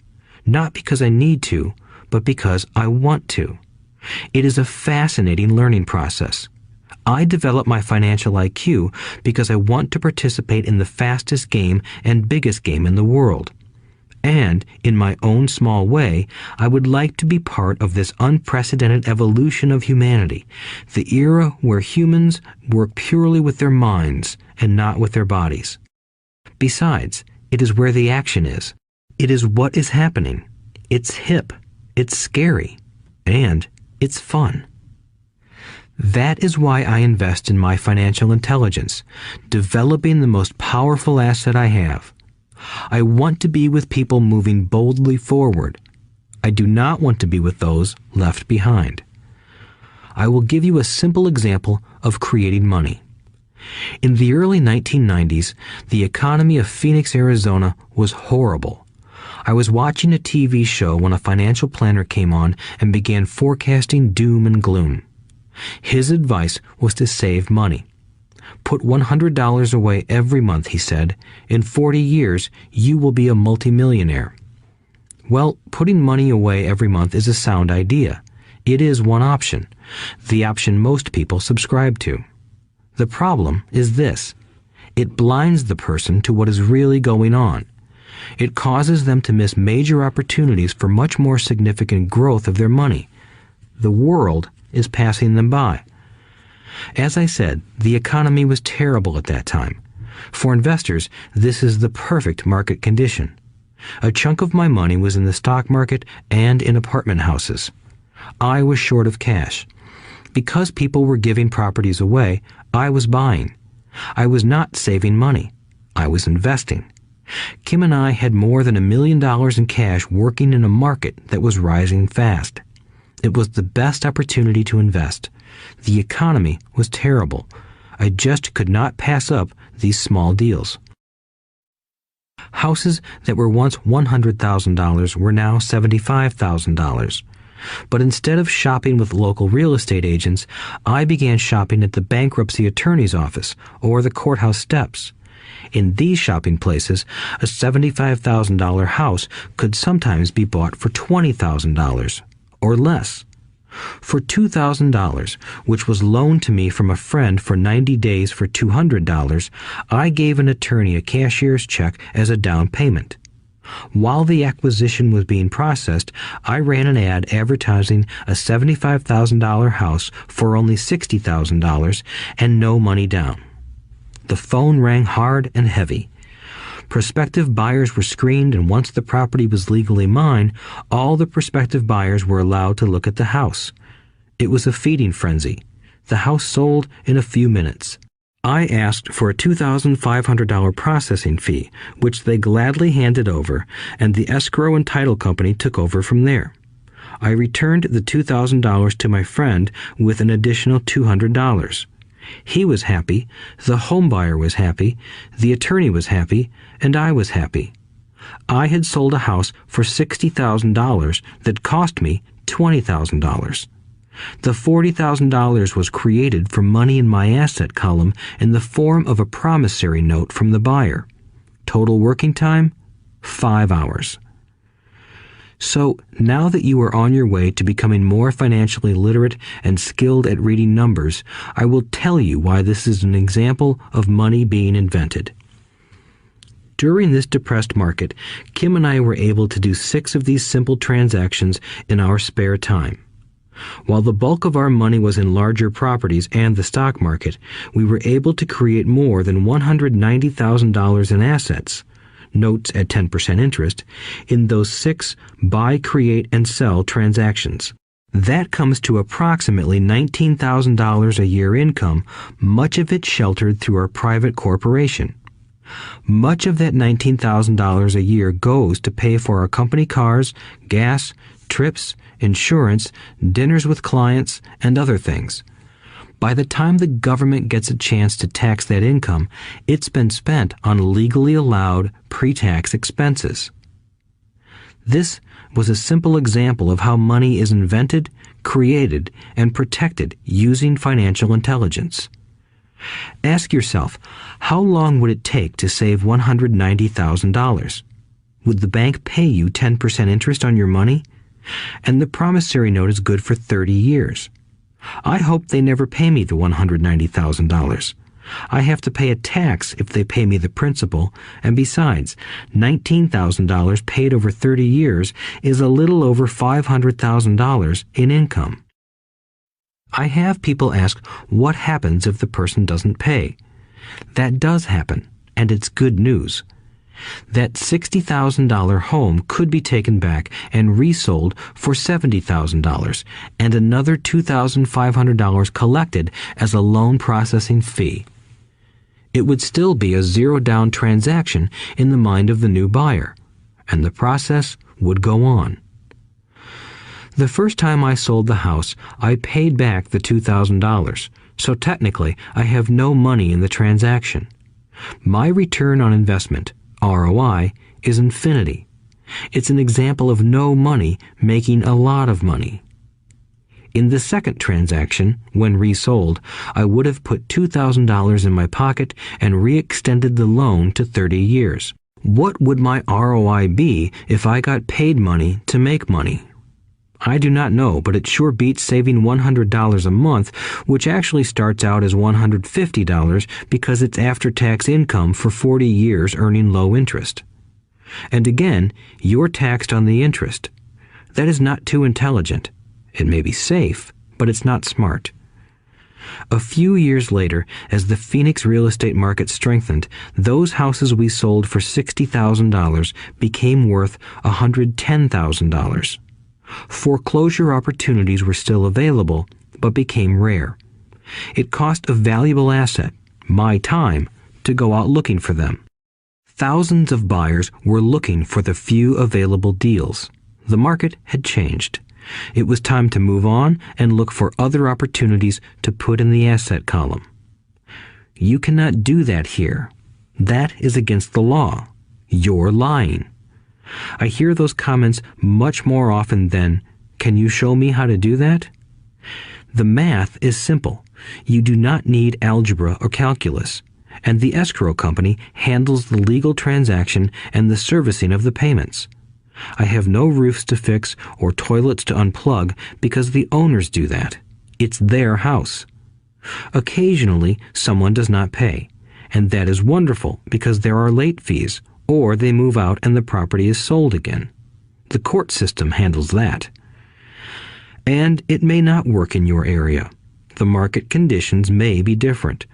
Not because I need to, but because I want to. It is a fascinating learning process. I develop my financial IQ because I want to participate in the fastest game and biggest game in the world. And, in my own small way, I would like to be part of this unprecedented evolution of humanity, the era where humans work purely with their minds and not with their bodies. Besides, it is where the action is. It is what is happening. It's hip, it's scary, and it's fun. That is why I invest in my financial intelligence, developing the most powerful asset I have. I want to be with people moving boldly forward. I do not want to be with those left behind. I will give you a simple example of creating money. In the early 1990s, the economy of Phoenix, Arizona was horrible. I was watching a TV show when a financial planner came on and began forecasting doom and gloom. His advice was to save money. Put $100 away every month, he said. In 40 years, you will be a multimillionaire. Well, putting money away every month is a sound idea. It is one option, the option most people subscribe to. The problem is this. It blinds the person to what is really going on. It causes them to miss major opportunities for much more significant growth of their money. The world is passing them by. As I said, the economy was terrible at that time. For investors, this is the perfect market condition. A chunk of my money was in the stock market and in apartment houses. I was short of cash. Because people were giving properties away, I was buying. I was not saving money. I was investing. Kim and I had more than $1 million in cash working in a market that was rising fast. It was the best opportunity to invest. The economy was terrible. I just could not pass up these small deals. Houses that were once $100,000 were now $75,000. But instead of shopping with local real estate agents, I began shopping at the bankruptcy attorney's office or the courthouse steps. In these shopping places, a $75,000 house could sometimes be bought for $20,000 or less. For $2,000, which was loaned to me from a friend for 90 days for $200, I gave an attorney a cashier's check as a down payment. While the acquisition was being processed, I ran an ad advertising a $75,000 house for only $60,000 and no money down. The phone rang hard and heavy. Prospective buyers were screened, and once the property was legally mine, all the prospective buyers were allowed to look at the house. It was a feeding frenzy. The house sold in a few minutes. I asked for a $2,500 processing fee, which they gladly handed over, and the escrow and title company took over from there. I returned the $2,000 to my friend with an additional $200. He was happy, the home buyer was happy, the attorney was happy, and I was happy. I had sold a house for $60,000 that cost me $20,000. The $40,000 was created from money in my asset column in the form of a promissory note from the buyer. Total working time, 5 hours. So, now that you are on your way to becoming more financially literate and skilled at reading numbers, I will tell you why this is an example of money being invented. During this depressed market, Kim and I were able to do 6 of these simple transactions in our spare time. While the bulk of our money was in larger properties and the stock market, we were able to create more than $190,000 in assets, notes at 10% interest, in those 6 buy, create, and sell transactions. That comes to approximately $19,000 a year income, much of it sheltered through our private corporation. Much of that $19,000 a year goes to pay for our company cars, gas, trips, insurance, dinners with clients, and other things. By the time the government gets a chance to tax that income, it's been spent on legally allowed pre-tax expenses. This was a simple example of how money is invented, created, and protected using financial intelligence. Ask yourself, how long would it take to save $190,000? Would the bank pay you 10% interest on your money? And the promissory note is good for 30 years. I hope they never pay me the $190,000. I have to pay a tax if they pay me the principal, and besides, $19,000 paid over 30 years is a little over $500,000 in income. I have people ask what happens if the person doesn't pay. That does happen, and it's good news. That $60,000 home could be taken back and resold for $70,000 and another $2,500 collected as a loan processing fee. It would still be a zero-down transaction in the mind of the new buyer, and the process would go on. The first time I sold the house, I paid back the $2,000, so technically I have no money in the transaction. My return on investment, ROI, is infinity. It's an example of no money making a lot of money. In the second transaction, when resold, I would have put $2,000 in my pocket and re-extended the loan to 30 years. What would my ROI be if I got paid money to make money? I do not know, but it sure beats saving $100 a month, which actually starts out as $150 because it's after-tax income for 40 years earning low interest. And again, you're taxed on the interest. That is not too intelligent. It may be safe, but it's not smart. A few years later, as the Phoenix real estate market strengthened, those houses we sold for $60,000 became worth $110,000. Foreclosure opportunities were still available, but became rare. It cost a valuable asset, my time, to go out looking for them. Thousands of buyers were looking for the few available deals. The market had changed. It was time to move on and look for other opportunities to put in the asset column. You cannot do that here. That is against the law. You're lying. I hear those comments much more often than, "Can you show me how to do that?" The math is simple. You do not need algebra or calculus, and the escrow company handles the legal transaction and the servicing of the payments. I have no roofs to fix or toilets to unplug because the owners do that. It's their house. Occasionally, someone does not pay, and that is wonderful because there are late fees, or they move out and the property is sold again. The court system handles that. And it may not work in your area. The market conditions may be different,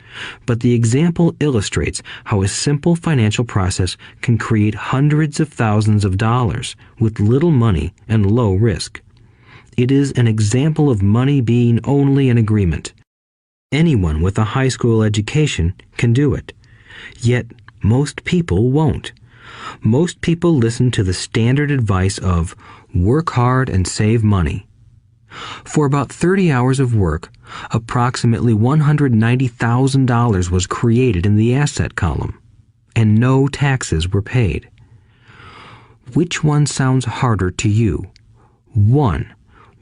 but the example illustrates how a simple financial process can create hundreds of thousands of dollars with little money and low risk. It is an example of money being only an agreement. Anyone with a high school education can do it. Yet most people won't. Most people listen to the standard advice of work hard and save money. For about 30 hours of work, approximately $190,000 was created in the asset column, and no taxes were paid. Which one sounds harder to you? 1.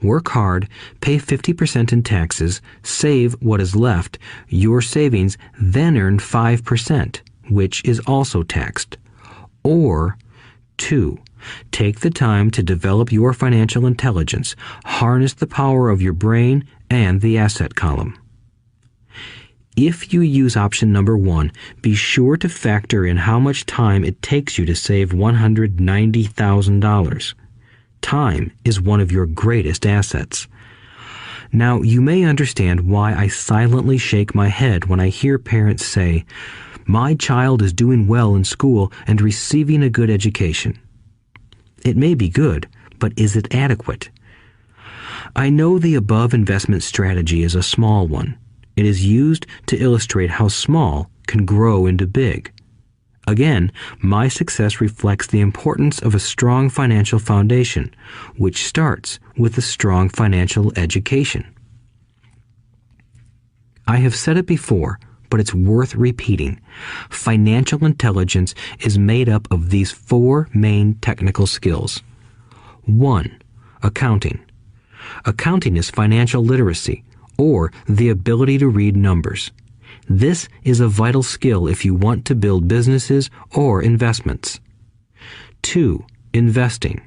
Work hard, pay 50% in taxes, save what is left, your savings, then earn 5%, which is also taxed. Or 2. Take the time to develop your financial intelligence, harness the power of your brain and the asset column. If you use option number 1, be sure to factor in how much time it takes you to save $190,000. Time is one of your greatest assets. Now, you may understand why I silently shake my head when I hear parents say, "My child is doing well in school and receiving a good education." It may be good, but is it adequate? I know the above investment strategy is a small one. It is used to illustrate how small can grow into big. Again, my success reflects the importance of a strong financial foundation, which starts with a strong financial education. I have said it before, but it's worth repeating. Financial intelligence is made up of these 4 main technical skills. 1. Accounting. Accounting is financial literacy, or the ability to read numbers. This is a vital skill if you want to build businesses or investments. 2. Investing.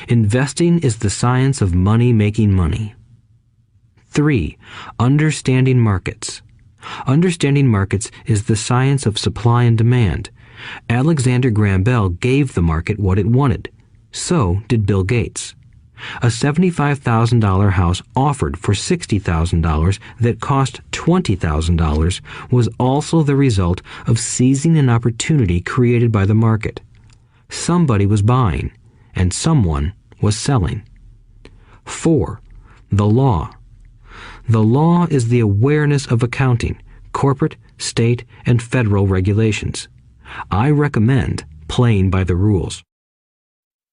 Investing is the science of money making money. 3. Understanding markets. Understanding markets is the science of supply and demand. Alexander Graham Bell gave the market what it wanted. So did Bill Gates. A $75,000 house offered for $60,000 that cost $20,000 was also the result of seizing an opportunity created by the market. Somebody was buying, and someone was selling. 4. The law. The law is the awareness of accounting, corporate, state, and federal regulations. I recommend playing by the rules.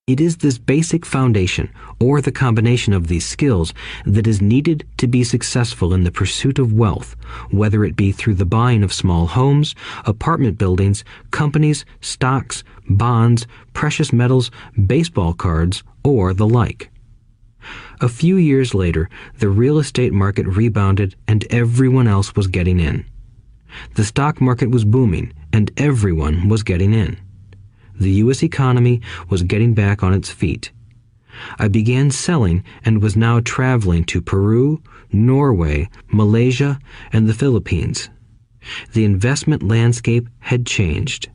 It is this basic foundation, or the combination of these skills, that is needed to be successful in the pursuit of wealth, whether it be through the buying of small homes, apartment buildings, companies, stocks, bonds, precious metals, baseball cards, or the like. A few years later, the real estate market rebounded and everyone else was getting in. The stock market was booming and everyone was getting in. The U.S. economy was getting back on its feet. I began selling and was now traveling to Peru, Norway, Malaysia, and the Philippines. The investment landscape had changed.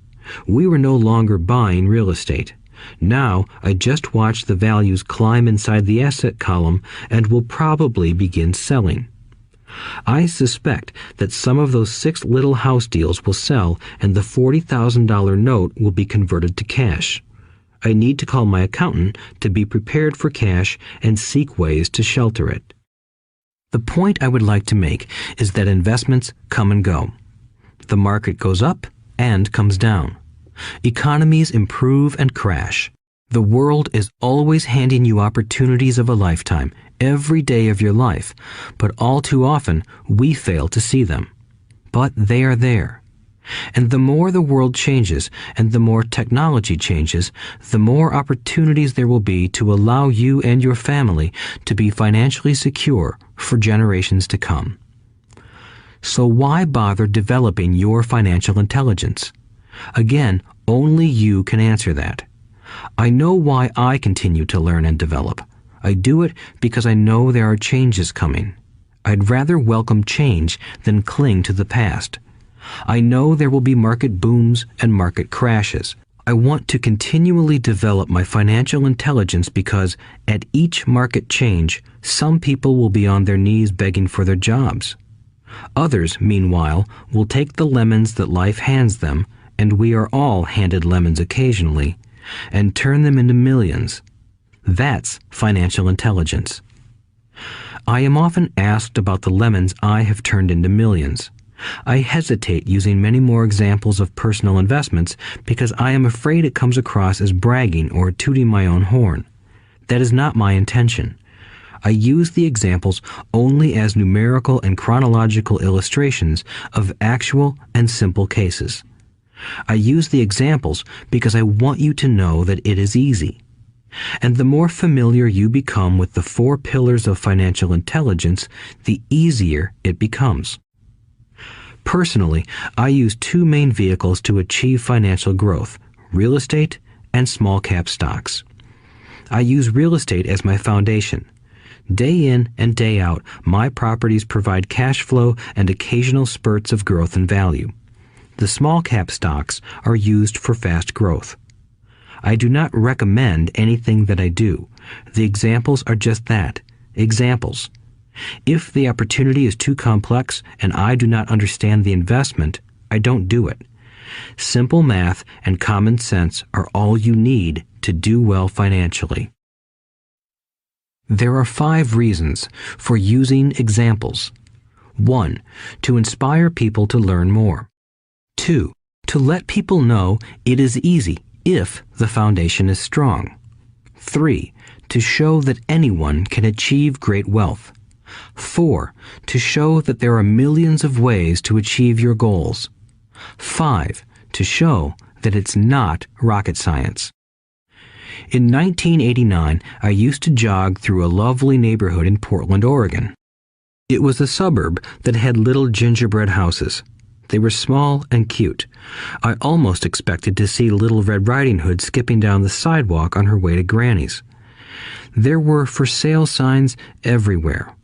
We were no longer buying real estate. Now I just watch the values climb inside the asset column and will probably begin selling. I suspect that some of those 6 little house deals will sell and the $40,000 note will be converted to cash. I need to call my accountant to be prepared for cash and seek ways to shelter it. The point I would like to make is that investments come and go. The market goes up and comes down. Economies improve and crash. The world is always handing you opportunities of a lifetime, every day of your life, but all too often we fail to see them. But they are there. And the more the world changes and the more technology changes, the more opportunities there will be to allow you and your family to be financially secure for generations to come. So why bother developing your financial intelligence? Again, only you can answer that. I know why I continue to learn and develop. I do it because I know there are changes coming. I'd rather welcome change than cling to the past. I know there will be market booms and market crashes. I want to continually develop my financial intelligence because at each market change, some people will be on their knees begging for their jobs. Others, meanwhile, will take the lemons that life hands them, and we are all handed lemons occasionally, and turn them into millions. That's financial intelligence. I am often asked about the lemons I have turned into millions. I hesitate using many more examples of personal investments because I am afraid it comes across as bragging or tooting my own horn. That is not my intention. I use the examples only as numerical and chronological illustrations of actual and simple cases. I use the examples because I want you to know that it is easy. And the more familiar you become with the 4 pillars of financial intelligence, the easier it becomes. Personally, I use 2 main vehicles to achieve financial growth: real estate and small cap stocks. I use real estate as my foundation. Day in and day out, my properties provide cash flow and occasional spurts of growth and value. The small cap stocks are used for fast growth. I do not recommend anything that I do. The examples are just that, examples. If the opportunity is too complex and I do not understand the investment, I don't do it. Simple math and common sense are all you need to do well financially. There are 5 reasons for using examples. 1. To inspire people to learn more. 2. To let people know it is easy if the foundation is strong. 3. To show that anyone can achieve great wealth. 4. To show that there are millions of ways to achieve your goals. 5. To show that it's not rocket science. In 1989, I used to jog through a lovely neighborhood in Portland, Oregon. It was a suburb that had little gingerbread houses. They were small and cute. I almost expected to see Little Red Riding Hood skipping down the sidewalk on her way to Granny's. There were for sale signs everywhere.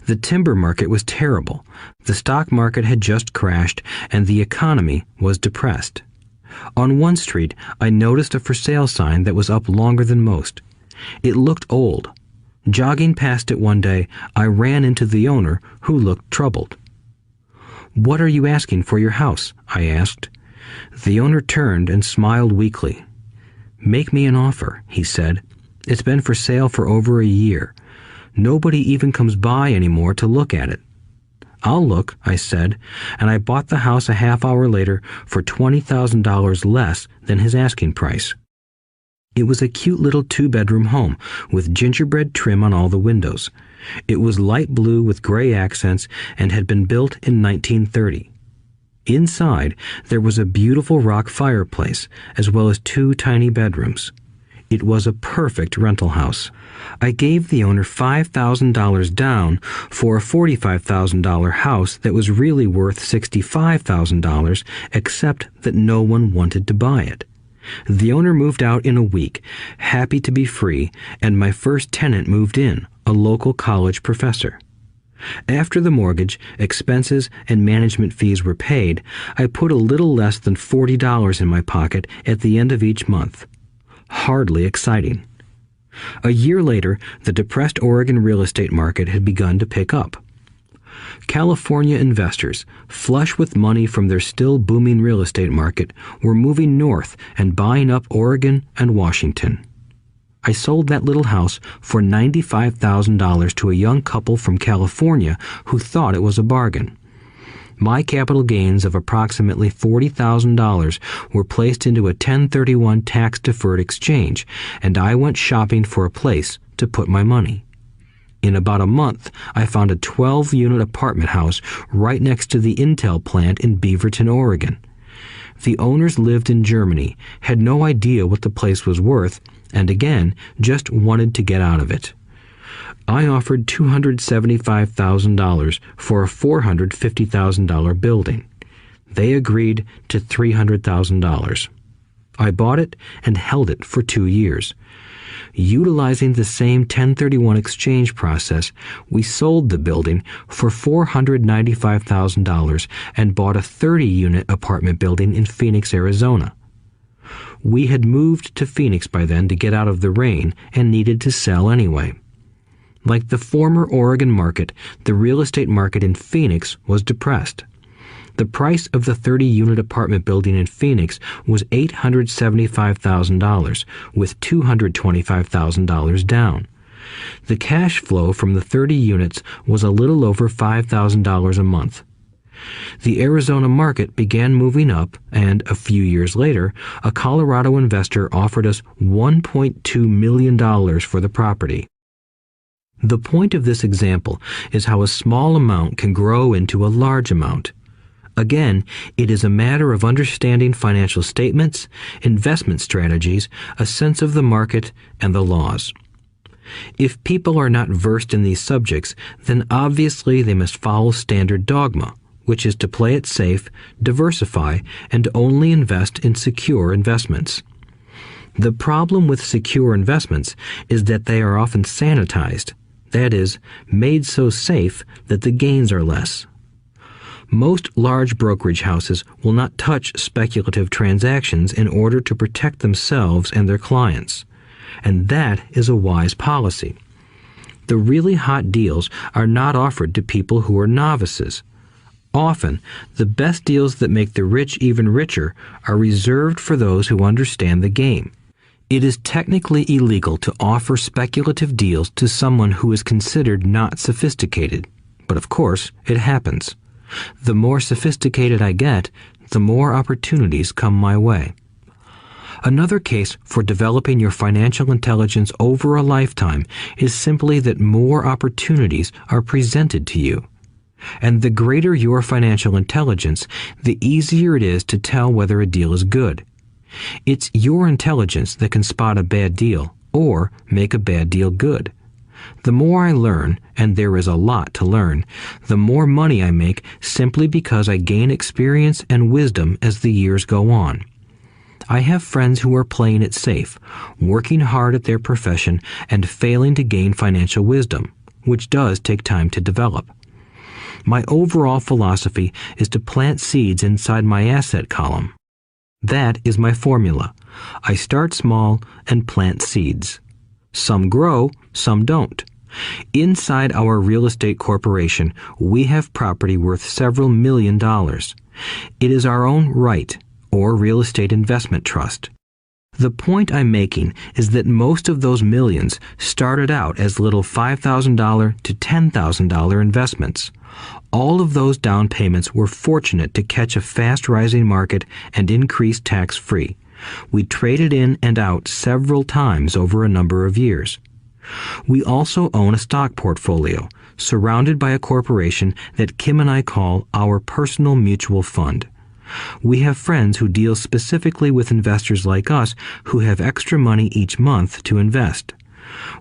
The timber market was terrible. The stock market had just crashed, and the economy was depressed. On one street, I noticed a for sale sign that was up longer than most. It looked old. Jogging past it one day, I ran into the owner, who looked troubled. "What are you asking for your house?" I asked. The owner turned and smiled weakly. "Make me an offer," he said. "It's been for sale for over a year. Nobody even comes by anymore to look at it." "I'll look," I said, and I bought the house a half hour later for $20,000 less than his asking price. It was a cute little 2-bedroom home with gingerbread trim on all the windows. It was light blue with gray accents and had been built in 1930. Inside, there was a beautiful rock fireplace, as well as 2 tiny bedrooms. It was a perfect rental house. I gave the owner $5,000 down for a $45,000 house that was really worth $65,000, except that no one wanted to buy it. The owner moved out in a week, happy to be free, and my first tenant moved in, a local college professor. After the mortgage, expenses, and management fees were paid, I put a little less than $40 in my pocket at the end of each month. Hardly exciting. A year later, the depressed Oregon real estate market had begun to pick up. California investors, flush with money from their still booming real estate market, were moving north and buying up Oregon and Washington. I sold that little house for $95,000 to a young couple from California who thought it was a bargain. My capital gains of approximately $40,000 were placed into a 1031 tax-deferred exchange, and I went shopping for a place to put my money. In about a month, I found a 12-unit apartment house right next to the Intel plant in Beaverton, Oregon. The owners lived in Germany, had no idea what the place was worth, and again, just wanted to get out of it. I offered $275,000 for a $450,000 building. They agreed to $300,000. I bought it and held it for 2 years. Utilizing the same 1031 exchange process, we sold the building for $495,000 and bought a 30-unit apartment building in Phoenix, Arizona. We had moved to Phoenix by then to get out of the rain and needed to sell anyway. Like the former Oregon market, the real estate market in Phoenix was depressed. The price of the 30-unit apartment building in Phoenix was $875,000, with $225,000 down. The cash flow from the 30 units was a little over $5,000 a month. The Arizona market began moving up, and a few years later, a Colorado investor offered us $1.2 million for the property. The point of this example is how a small amount can grow into a large amount. Again, it is a matter of understanding financial statements, investment strategies, a sense of the market, and the laws. If people are not versed in these subjects, then obviously they must follow standard dogma, which is to play it safe, diversify, and only invest in secure investments. The problem with secure investments is that they are often sanitized, that is, made so safe that the gains are less. Most large brokerage houses will not touch speculative transactions in order to protect themselves and their clients, and that is a wise policy. The really hot deals are not offered to people who are novices. Often, the best deals that make the rich even richer are reserved for those who understand the game. It is technically illegal to offer speculative deals to someone who is considered not sophisticated, but of course, it happens. The more sophisticated I get, the more opportunities come my way. Another case for developing your financial intelligence over a lifetime is simply that more opportunities are presented to you. And the greater your financial intelligence, the easier it is to tell whether a deal is good. It's your intelligence that can spot a bad deal or make a bad deal good. The more I learn, and there is a lot to learn, the more money I make simply because I gain experience and wisdom as the years go on. I have friends who are playing it safe, working hard at their profession and failing to gain financial wisdom, which does take time to develop. My overall philosophy is to plant seeds inside my asset column. That is my formula. I start small and plant seeds. Some grow, some don't. Inside our real estate corporation, we have property worth several $1 million. It is our own right, or real estate investment trust. The point I'm making is that most of those millions started out as little $5,000 to $10,000 investments. All of those down payments were fortunate to catch a fast-rising market and increase tax-free. We traded in and out several times over a number of years. We also own a stock portfolio, surrounded by a corporation that Kim and I call our personal mutual fund. We have friends who deal specifically with investors like us who have extra money each month to invest.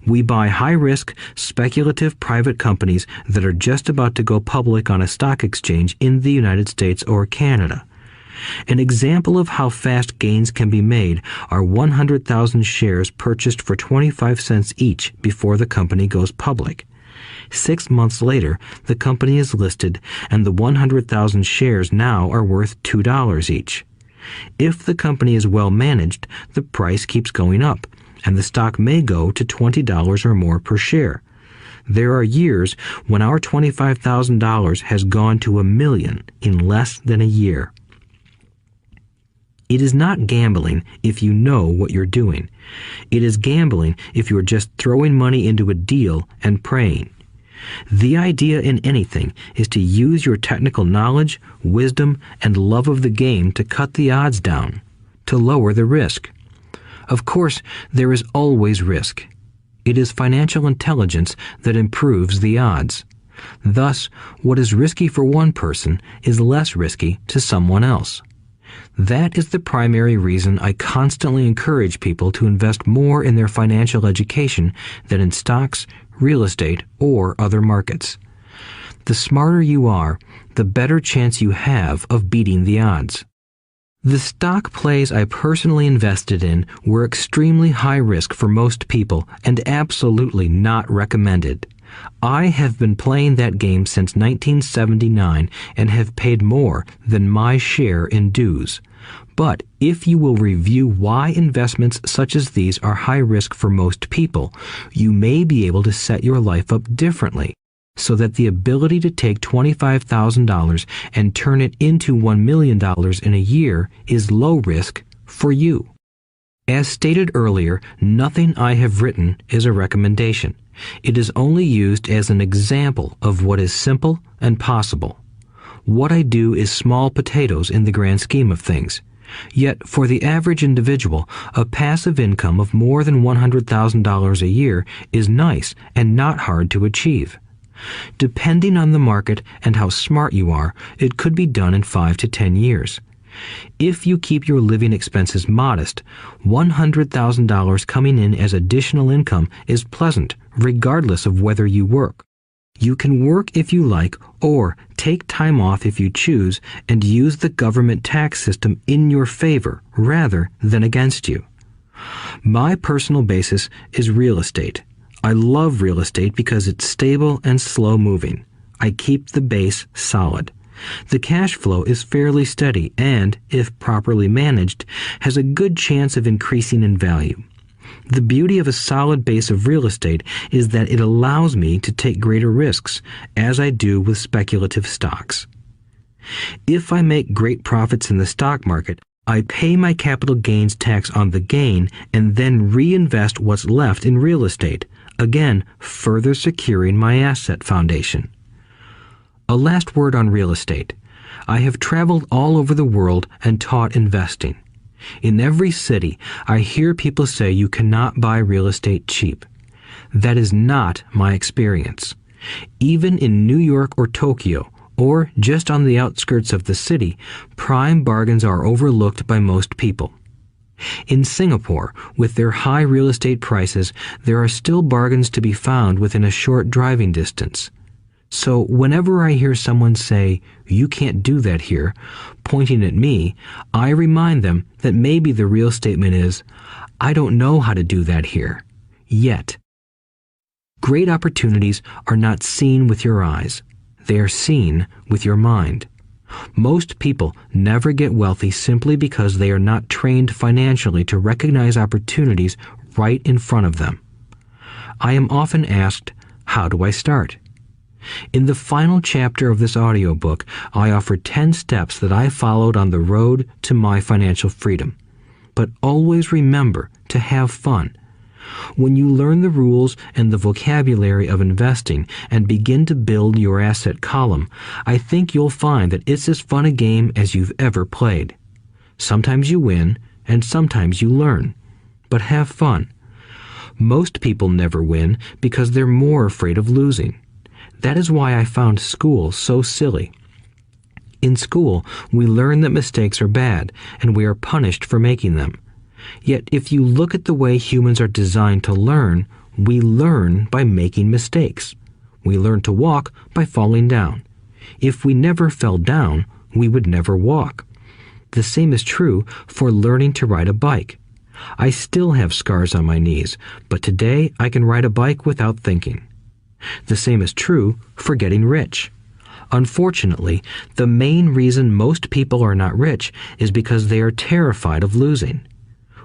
We buy high-risk, speculative private companies that are just about to go public on a stock exchange in the United States or Canada. An example of how fast gains can be made are 100,000 shares purchased for 25 cents each before the company goes public. 6 months later, the company is listed, and the 100,000 shares now are worth $2 each. If the company is well managed, the price keeps going up, and the stock may go to $20 or more per share. There are years when our $25,000 has gone to $1 million in less than a year. It is not gambling if you know what you're doing. It is gambling if you're just throwing money into a deal and praying. The idea in anything is to use your technical knowledge, wisdom, and love of the game to cut the odds down, to lower the risk. Of course, there is always risk. It is financial intelligence that improves the odds. Thus, what is risky for one person is less risky to someone else. That is the primary reason I constantly encourage people to invest more in their financial education than in stocks, real estate, or other markets. The smarter you are, the better chance you have of beating the odds. The stock plays I personally invested in were extremely high risk for most people and absolutely not recommended. I have been playing that game since 1979 and have paid more than my share in dues. But if you will review why investments such as these are high risk for most people, you may be able to set your life up differently, so that the ability to take $25,000 and turn it into $1 million in a year is low risk for you. As stated earlier, nothing I have written is a recommendation. It is only used as an example of what is simple and possible. What I do is small potatoes in the grand scheme of things. Yet, for the average individual, a passive income of more than $100,000 a year is nice and not hard to achieve. Depending on the market and how smart you are, it could be done in 5 to 10 years. If you keep your living expenses modest, $100,000 coming in as additional income is pleasant, regardless of whether you work. You can work if you like, or take time off if you choose, and use the government tax system in your favor rather than against you. My personal basis is real estate. I love real estate because it's stable and slow-moving. I keep the base solid. The cash flow is fairly steady and, if properly managed, has a good chance of increasing in value. The beauty of a solid base of real estate is that it allows me to take greater risks, as I do with speculative stocks. If I make great profits in the stock market, I pay my capital gains tax on the gain and then reinvest what's left in real estate, again further securing my asset foundation. A last word on real estate. I have traveled all over the world and taught investing. In every city, I hear people say you cannot buy real estate cheap. That is not my experience. Even in New York or Tokyo, or just on the outskirts of the city, prime bargains are overlooked by most people. In Singapore, with their high real estate prices, there are still bargains to be found within a short driving distance. So whenever I hear someone say, "You can't do that here," pointing at me, I remind them that maybe the real statement is, "I don't know how to do that here. Yet." Great opportunities are not seen with your eyes. They are seen with your mind. Most people never get wealthy simply because they are not trained financially to recognize opportunities right in front of them. I am often asked, how do I start? In the final chapter of this audiobook, I offer 10 steps that I followed on the road to my financial freedom. But always remember to have fun. When you learn the rules and the vocabulary of investing and begin to build your asset column, I think you'll find that it's as fun a game as you've ever played. Sometimes you win, and sometimes you learn. But have fun. Most people never win because they're more afraid of losing. That is why I found school so silly. In school, we learn that mistakes are bad, and we are punished for making them. Yet if you look at the way humans are designed to learn, we learn by making mistakes. We learn to walk by falling down. If we never fell down, we would never walk. The same is true for learning to ride a bike. I still have scars on my knees, but today I can ride a bike without thinking. The same is true for getting rich. Unfortunately, the main reason most people are not rich is because they are terrified of losing.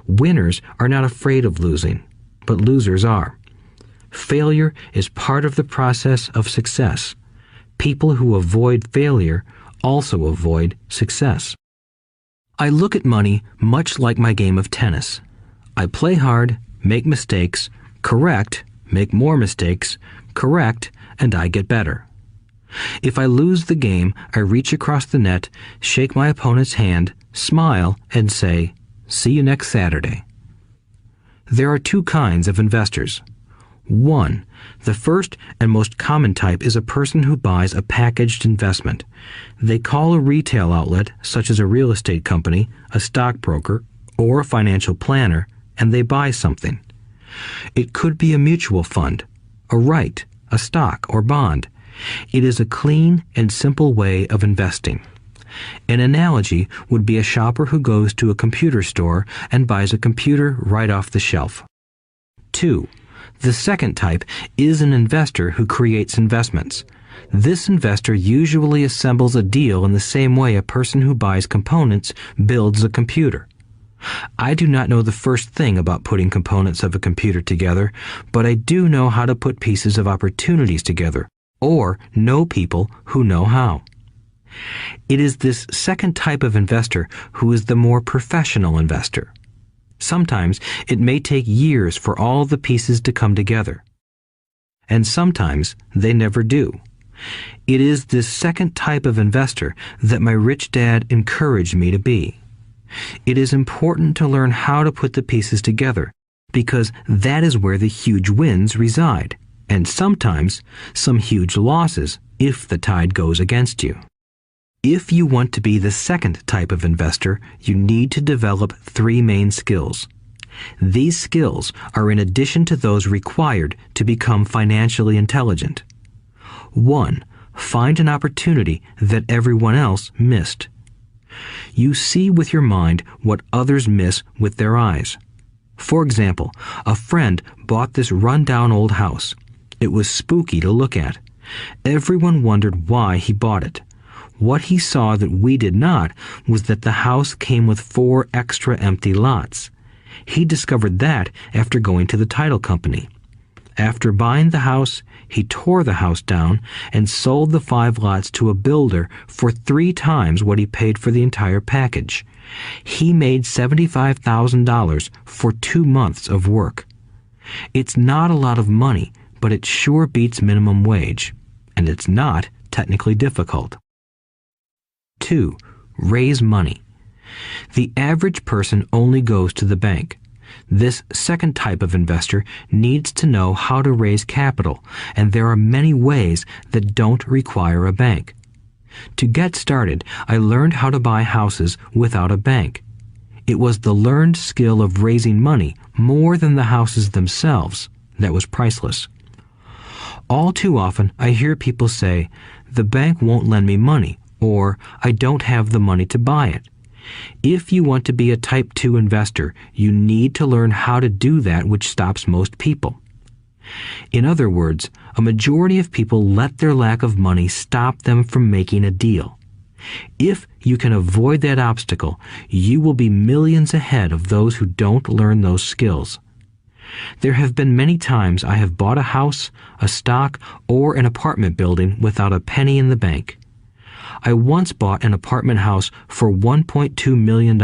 Winners are not afraid of losing, but losers are. Failure is part of the process of success. People who avoid failure also avoid success. I look at money much like my game of tennis. I play hard, make mistakes, correct, make more mistakes, correct, and I get better. If I lose the game, I reach across the net, shake my opponent's hand, smile, and say, "See you next Saturday." There are two kinds of investors. One, the first and most common type is a person who buys a packaged investment. They call a retail outlet, such as a real estate company, a stockbroker, or a financial planner, and they buy something. It could be a mutual fund, a right, a stock, or bond. It is a clean and simple way of investing. An analogy would be a shopper who goes to a computer store and buys a computer right off the shelf. 2. The second type is an investor who creates investments. This investor usually assembles a deal in the same way a person who buys components builds a computer. I do not know the first thing about putting components of a computer together, but I do know how to put pieces of opportunities together, or know people who know how. It is this second type of investor who is the more professional investor. Sometimes it may take years for all the pieces to come together. And sometimes they never do. It is this second type of investor that my rich dad encouraged me to be. It is important to learn how to put the pieces together, because that is where the huge wins reside, and sometimes some huge losses if the tide goes against you. If you want to be the second type of investor, you need to develop 3 main skills. These skills are in addition to those required to become financially intelligent. 1. Find an opportunity that everyone else missed. You see with your mind what others miss with their eyes. For example, a friend bought this run-down old house. It was spooky to look at. Everyone wondered why he bought it. What he saw that we did not was that the house came with 4 extra empty lots. He discovered that after going to the title company. After buying the house, he tore the house down and sold the 5 lots to a builder for 3 times what he paid for the entire package. He made $75,000 for 2 months of work. It's not a lot of money, but it sure beats minimum wage, and it's not technically difficult. 2. Raise money. The average person only goes to the bank. This second type of investor needs to know how to raise capital, and there are many ways that don't require a bank. To get started, I learned how to buy houses without a bank. It was the learned skill of raising money more than the houses themselves that was priceless. All too often, I hear people say, "The bank won't lend me money," or "I don't have the money to buy it." If you want to be a Type 2 investor, you need to learn how to do that which stops most people. In other words, a majority of people let their lack of money stop them from making a deal. If you can avoid that obstacle, you will be millions ahead of those who don't learn those skills. There have been many times I have bought a house, a stock, or an apartment building without a penny in the bank. I once bought an apartment house for $1.2 million.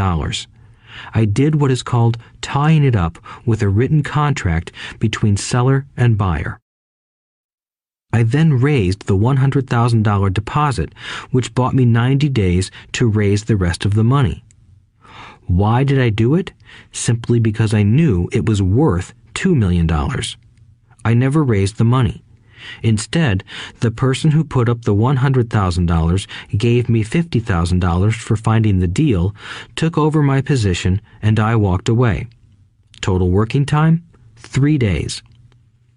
I did what is called tying it up with a written contract between seller and buyer. I then raised the $100,000 deposit, which bought me 90 days to raise the rest of the money. Why did I do it? Simply because I knew it was worth $2 million. I never raised the money. Instead, the person who put up the $100,000 gave me $50,000 for finding the deal, took over my position, and I walked away. Total working time? 3 days.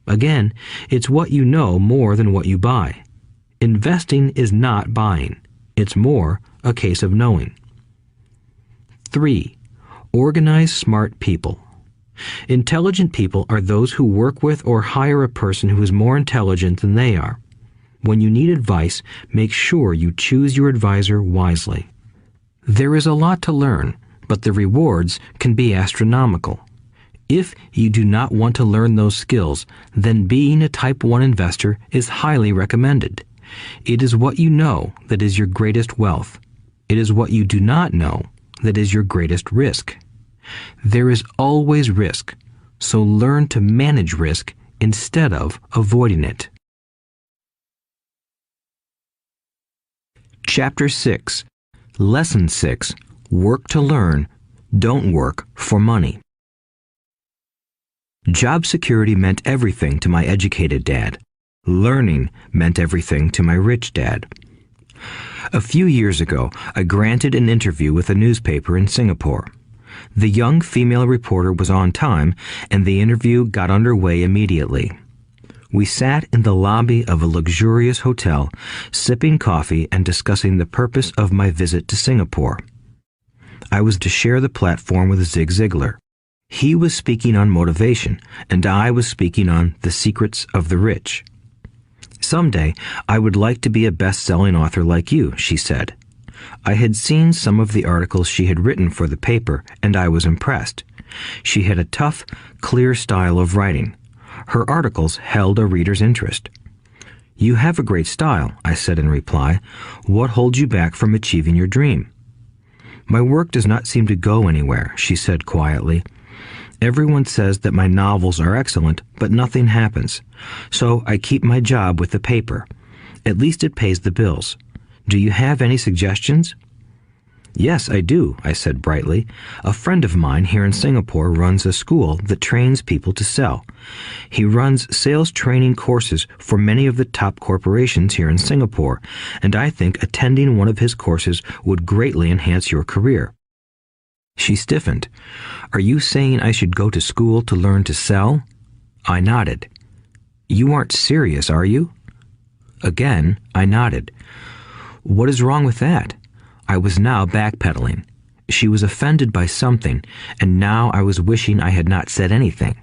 Again, it's what you know more than what you buy. Investing is not buying. It's more a case of knowing. 3. Organize smart people. Intelligent people are those who work with or hire a person who is more intelligent than they are. When you need advice, make sure you choose your advisor wisely. There is a lot to learn, but the rewards can be astronomical. If you do not want to learn those skills, then being a Type 1 investor is highly recommended. It is what you know that is your greatest wealth. It is what you do not know that is your greatest risk. There is always risk, so learn to manage risk instead of avoiding it. Chapter 6. Lesson 6. Work to learn, don't work for money. Job security meant everything to my educated dad. Learning meant everything to my rich dad. A few years ago, I granted an interview with a newspaper in Singapore. The young female reporter was on time, and the interview got underway immediately. We sat in the lobby of a luxurious hotel, sipping coffee and discussing the purpose of my visit to Singapore. I was to share the platform with Zig Ziglar. He was speaking on motivation, and I was speaking on the secrets of the rich. Someday, I would like to be a best-selling author like you, she said. I had seen some of the articles she had written for the paper, and I was impressed. She had a tough, clear style of writing. Her articles held a reader's interest. You have a great style, I said in reply. What holds you back from achieving your dream? My work does not seem to go anywhere, she said quietly. Everyone says that my novels are excellent, but nothing happens. So I keep my job with the paper. At least it pays the bills. Do you have any suggestions? Yes, I do, I said brightly. A friend of mine here in Singapore runs a school that trains people to sell. He runs sales training courses for many of the top corporations here in Singapore, and I think attending one of his courses would greatly enhance your career. She stiffened. Are you saying I should go to school to learn to sell? I nodded. You aren't serious, are you? Again, I nodded. What is wrong with that? I was now backpedaling. She was offended by something, and now I was wishing I had not said anything.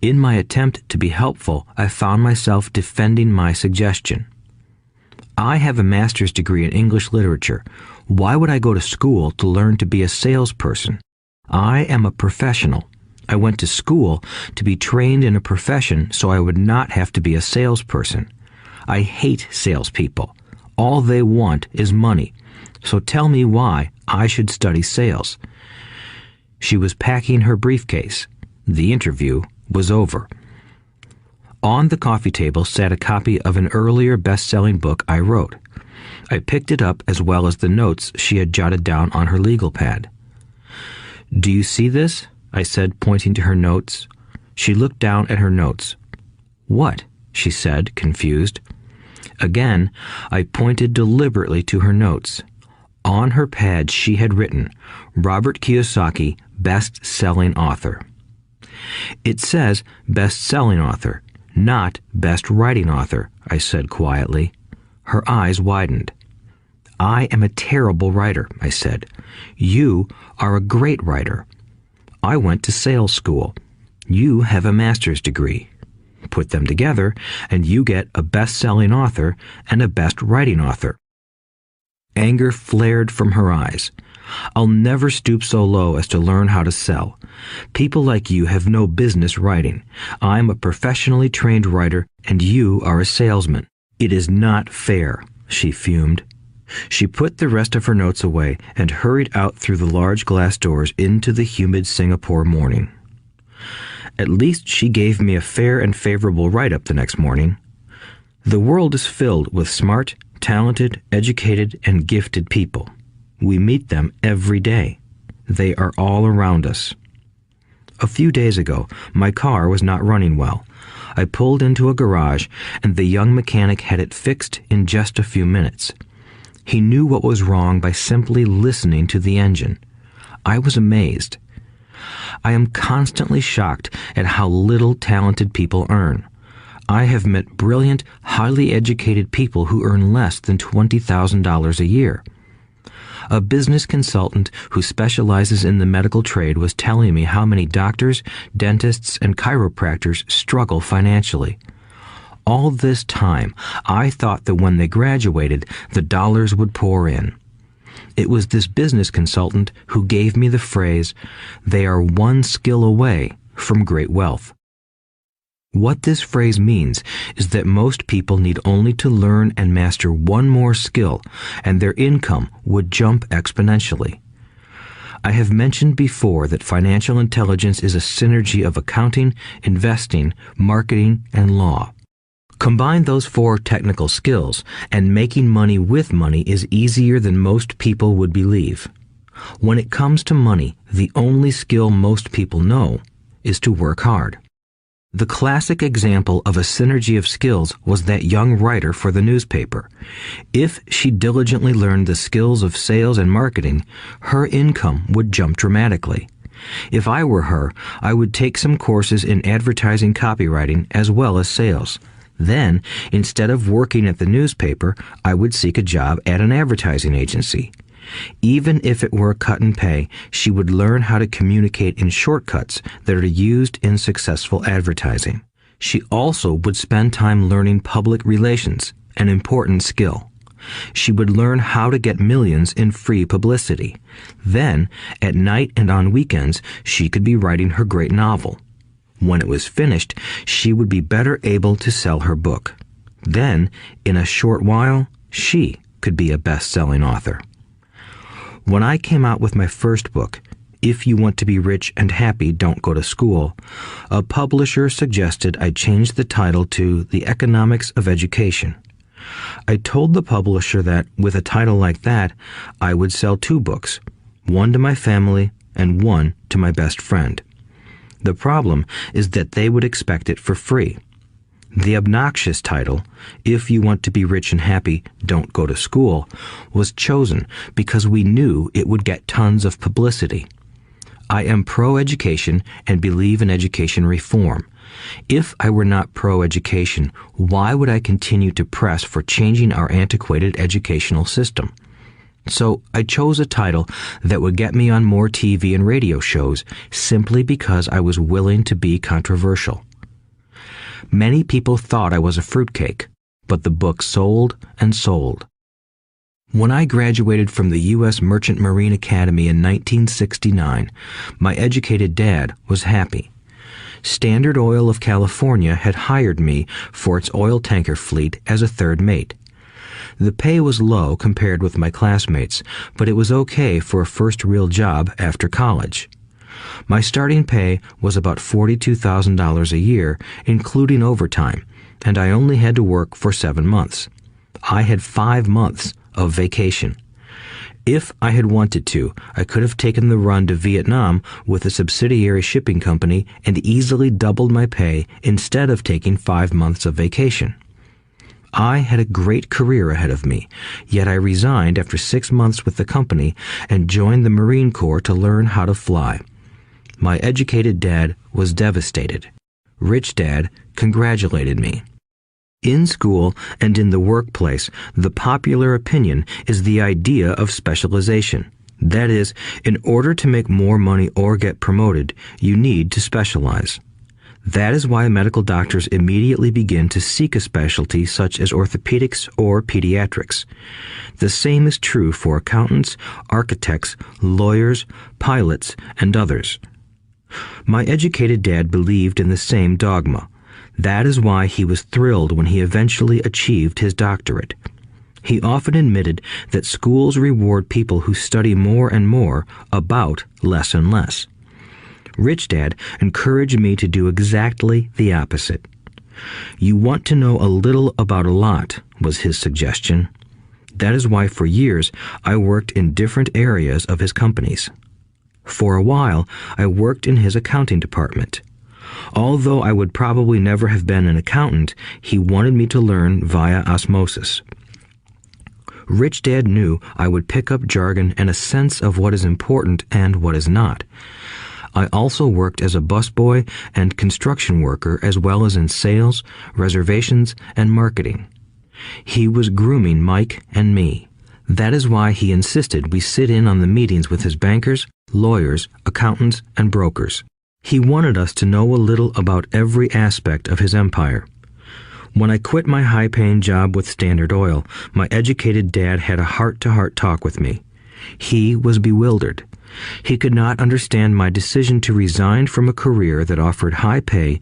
In my attempt to be helpful, I found myself defending my suggestion. I have a master's degree in English literature. Why would I go to school to learn to be a salesperson? I am a professional. I went to school to be trained in a profession so I would not have to be a salesperson. I hate salespeople. All they want is money. So tell me why I should study sales. She was packing her briefcase. The interview was over. On the coffee table sat a copy of an earlier best-selling book I wrote. I picked it up as well as the notes she had jotted down on her legal pad. Do you see this? I said, pointing to her notes. She looked down at her notes. What? She said, confused. Again, I pointed deliberately to her notes. On her pad she had written, Robert Kiyosaki, best-selling author. It says best-selling author, not best writing author, I said quietly. Her eyes widened. I am a terrible writer, I said. You are a great writer. I went to sales school. You have a master's degree. Put them together, and you get a best-selling author and a best-writing author. Anger flared from her eyes. I'll never stoop so low as to learn how to sell. People like you have no business writing. I'm a professionally trained writer, and you are a salesman. It is not fair, she fumed. She put the rest of her notes away and hurried out through the large glass doors into the humid Singapore morning. At least she gave me a fair and favorable write-up the next morning. The world is filled with smart, talented, educated, and gifted people. We meet them every day. They are all around us. A few days ago, my car was not running well. I pulled into a garage, and the young mechanic had it fixed in just a few minutes. He knew what was wrong by simply listening to the engine. I was amazed. I am constantly shocked at how little talented people earn. I have met brilliant, highly educated people who earn less than $20,000 a year. A business consultant who specializes in the medical trade was telling me how many doctors, dentists, and chiropractors struggle financially. All this time, I thought that when they graduated, the dollars would pour in. It was this business consultant who gave me the phrase, "They are one skill away from great wealth." What this phrase means is that most people need only to learn and master one more skill, and their income would jump exponentially. I have mentioned before that financial intelligence is a synergy of accounting, investing, marketing, and law. Combine those 4 technical skills, and making money with money is easier than most people would believe. When it comes to money, the only skill most people know is to work hard. The classic example of a synergy of skills was that young writer for the newspaper. If she diligently learned the skills of sales and marketing, her income would jump dramatically. If I were her, I would take some courses in advertising copywriting as well as sales. Then, instead of working at the newspaper, I would seek a job at an advertising agency. Even if it were a cut in pay, she would learn how to communicate in shortcuts that are used in successful advertising. She also would spend time learning public relations, an important skill. She would learn how to get millions in free publicity. Then, at night and on weekends, she could be writing her great novel. When it was finished, she would be better able to sell her book. Then, in a short while, she could be a best-selling author. When I came out with my first book, If You Want to Be Rich and Happy, Don't Go to School, a publisher suggested I change the title to The Economics of Education. I told the publisher that, with a title like that, I would sell 2 books, one to my family and one to my best friend. The problem is that they would expect it for free. The obnoxious title, If You Want to Be Rich and Happy, Don't Go to School, was chosen because we knew it would get tons of publicity. I am pro-education and believe in education reform. If I were not pro-education, why would I continue to press for changing our antiquated educational system? So I chose a title that would get me on more TV and radio shows simply because I was willing to be controversial. Many people thought I was a fruitcake, but the book sold and sold. When I graduated from the U.S. Merchant Marine Academy in 1969, my educated dad was happy. Standard Oil of California had hired me for its oil tanker fleet as a third mate. The pay was low compared with my classmates, but it was okay for a first real job after college. My starting pay was about $42,000 a year, including overtime, and I only had to work for 7 months. I had 5 months of vacation. If I had wanted to, I could have taken the run to Vietnam with a subsidiary shipping company and easily doubled my pay instead of taking 5 months of vacation. I had a great career ahead of me, yet I resigned after 6 months with the company and joined the Marine Corps to learn how to fly. My educated dad was devastated. Rich Dad congratulated me. In school and in the workplace, the popular opinion is the idea of specialization. That is, in order to make more money or get promoted, you need to specialize. That is why medical doctors immediately begin to seek a specialty such as orthopedics or pediatrics. The same is true for accountants, architects, lawyers, pilots, and others. My educated dad believed in the same dogma. That is why he was thrilled when he eventually achieved his doctorate. He often admitted that schools reward people who study more and more about less and less. Rich Dad encouraged me to do exactly the opposite. You want to know a little about a lot, was his suggestion. That is why for years I worked in different areas of his companies. For a while, I worked in his accounting department. Although I would probably never have been an accountant, he wanted me to learn via osmosis. Rich Dad knew I would pick up jargon and a sense of what is important and what is not. I also worked as a busboy and construction worker as well as in sales, reservations, and marketing. He was grooming Mike and me. That is why he insisted we sit in on the meetings with his bankers, lawyers, accountants, and brokers. He wanted us to know a little about every aspect of his empire. When I quit my high-paying job with Standard Oil, my educated dad had a heart-to-heart talk with me. He was bewildered. He could not understand my decision to resign from a career that offered high pay,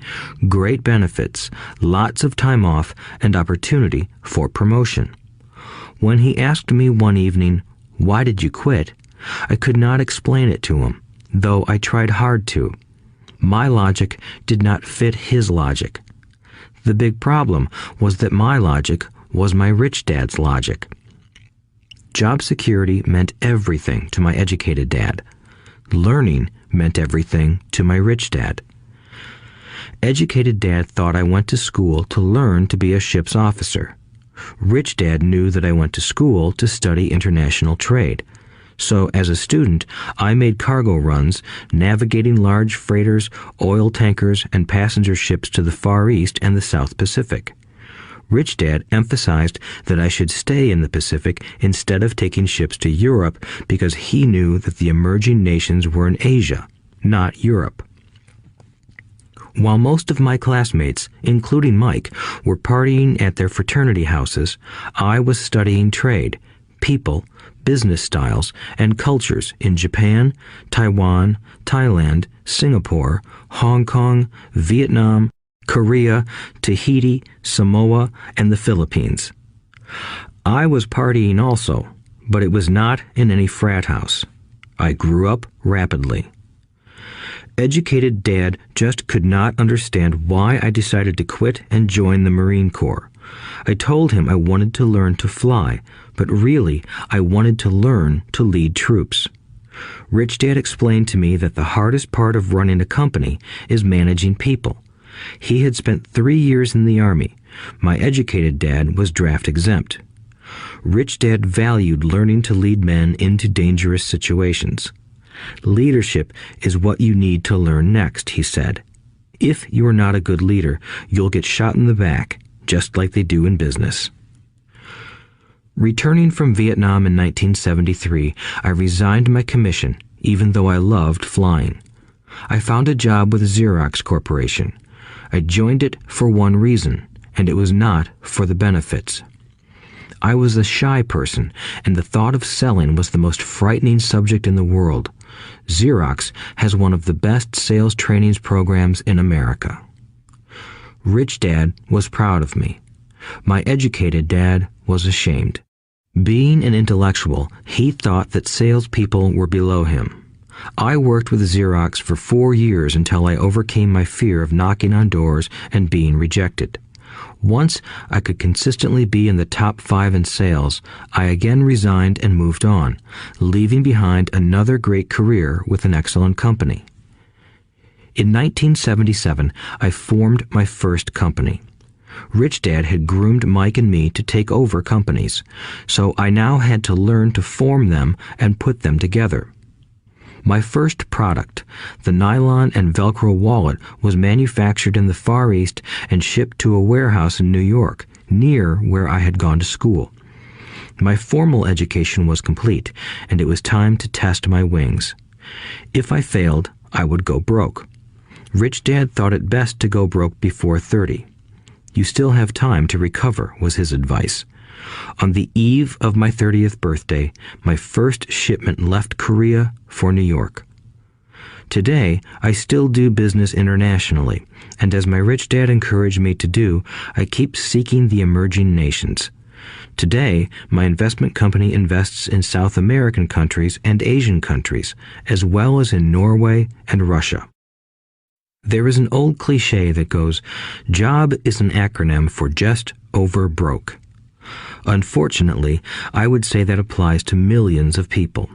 great benefits, lots of time off, and opportunity for promotion. When he asked me one evening, "Why did you quit?" I could not explain it to him, though I tried hard to. My logic did not fit his logic. The big problem was that my logic was my rich dad's logic. Job security meant everything to my educated dad. Learning meant everything to my rich dad. Educated dad thought I went to school to learn to be a ship's officer. Rich dad knew that I went to school to study international trade. So as a student, I made cargo runs, navigating large freighters, oil tankers, and passenger ships to the Far East and the South Pacific. Rich Dad emphasized that I should stay in the Pacific instead of taking ships to Europe because he knew that the emerging nations were in Asia, not Europe. While most of my classmates, including Mike, were partying at their fraternity houses, I was studying trade, people, business styles, and cultures in Japan, Taiwan, Thailand, Singapore, Hong Kong, Vietnam, Korea, Tahiti, Samoa, and the Philippines. I was partying also, but it was not in any frat house. I grew up rapidly. Educated Dad just could not understand why I decided to quit and join the Marine Corps. I told him I wanted to learn to fly, but really I wanted to learn to lead troops. Rich Dad explained to me that the hardest part of running a company is managing people. He had spent 3 years in the Army. My educated dad was draft exempt. Rich Dad valued learning to lead men into dangerous situations. Leadership is what you need to learn next, he said. If you are not a good leader, you'll get shot in the back, just like they do in business. Returning from Vietnam in 1973, I resigned my commission, even though I loved flying. I found a job with Xerox Corporation. I joined it for one reason, and it was not for the benefits. I was a shy person, and the thought of selling was the most frightening subject in the world. Xerox has one of the best sales trainings programs in America. Rich Dad was proud of me. My educated dad was ashamed. Being an intellectual, he thought that salespeople were below him. I worked with Xerox for 4 years until I overcame my fear of knocking on doors and being rejected. Once I could consistently be in the top 5 in sales, I again resigned and moved on, leaving behind another great career with an excellent company. In 1977, I formed my first company. Rich Dad had groomed Mike and me to take over companies, so I now had to learn to form them and put them together. My first product, the nylon and Velcro wallet, was manufactured in the Far East and shipped to a warehouse in New York, near where I had gone to school. My formal education was complete, and it was time to test my wings. If I failed, I would go broke. Rich Dad thought it best to go broke before 30. You still have time to recover, was his advice. On the eve of my 30th birthday, my first shipment left Korea for New York. Today, I still do business internationally, and as my rich dad encouraged me to do, I keep seeking the emerging nations. Today, my investment company invests in South American countries and Asian countries, as well as in Norway and Russia. There is an old cliche that goes, "Job is an acronym for just over broke." Unfortunately, I would say that applies to millions of people.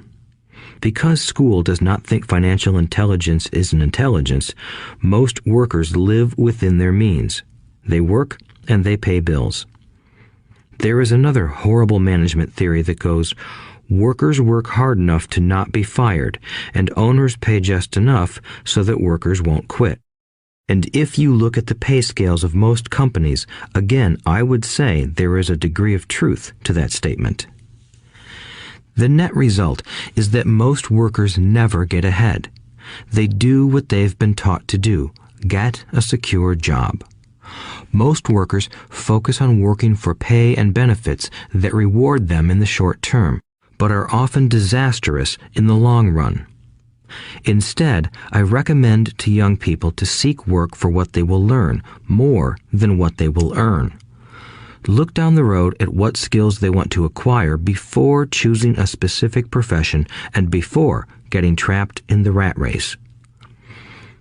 Because school does not think financial intelligence is an intelligence, most workers live within their means. They work and they pay bills. There is another horrible management theory that goes, workers work hard enough to not be fired, and owners pay just enough so that workers won't quit. And if you look at the pay scales of most companies, again, I would say there is a degree of truth to that statement. The net result is that most workers never get ahead. They do what they've been taught to do, get a secure job. Most workers focus on working for pay and benefits that reward them in the short term, but are often disastrous in the long run. Instead, I recommend to young people to seek work for what they will learn more than what they will earn. Look down the road at what skills they want to acquire before choosing a specific profession and before getting trapped in the rat race.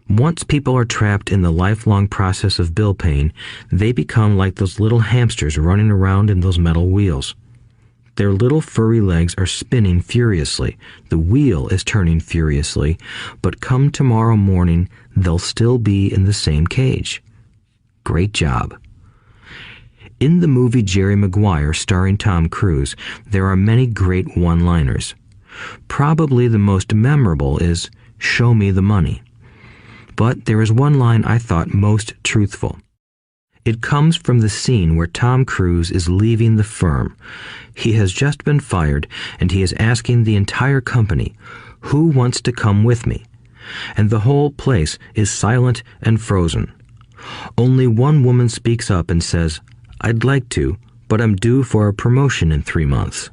Once people are trapped in the lifelong process of bill paying, they become like those little hamsters running around in those metal wheels. Their little furry legs are spinning furiously, the wheel is turning furiously, but come tomorrow morning, they'll still be in the same cage. Great job. In the movie Jerry Maguire starring Tom Cruise, there are many great one-liners. Probably the most memorable is, "Show me the money." But there is one line I thought most truthful. It comes from the scene where Tom Cruise is leaving the firm. He has just been fired, and he is asking the entire company, "Who wants to come with me?" And the whole place is silent and frozen. Only one woman speaks up and says, "I'd like to, but I'm due for a promotion in 3 months."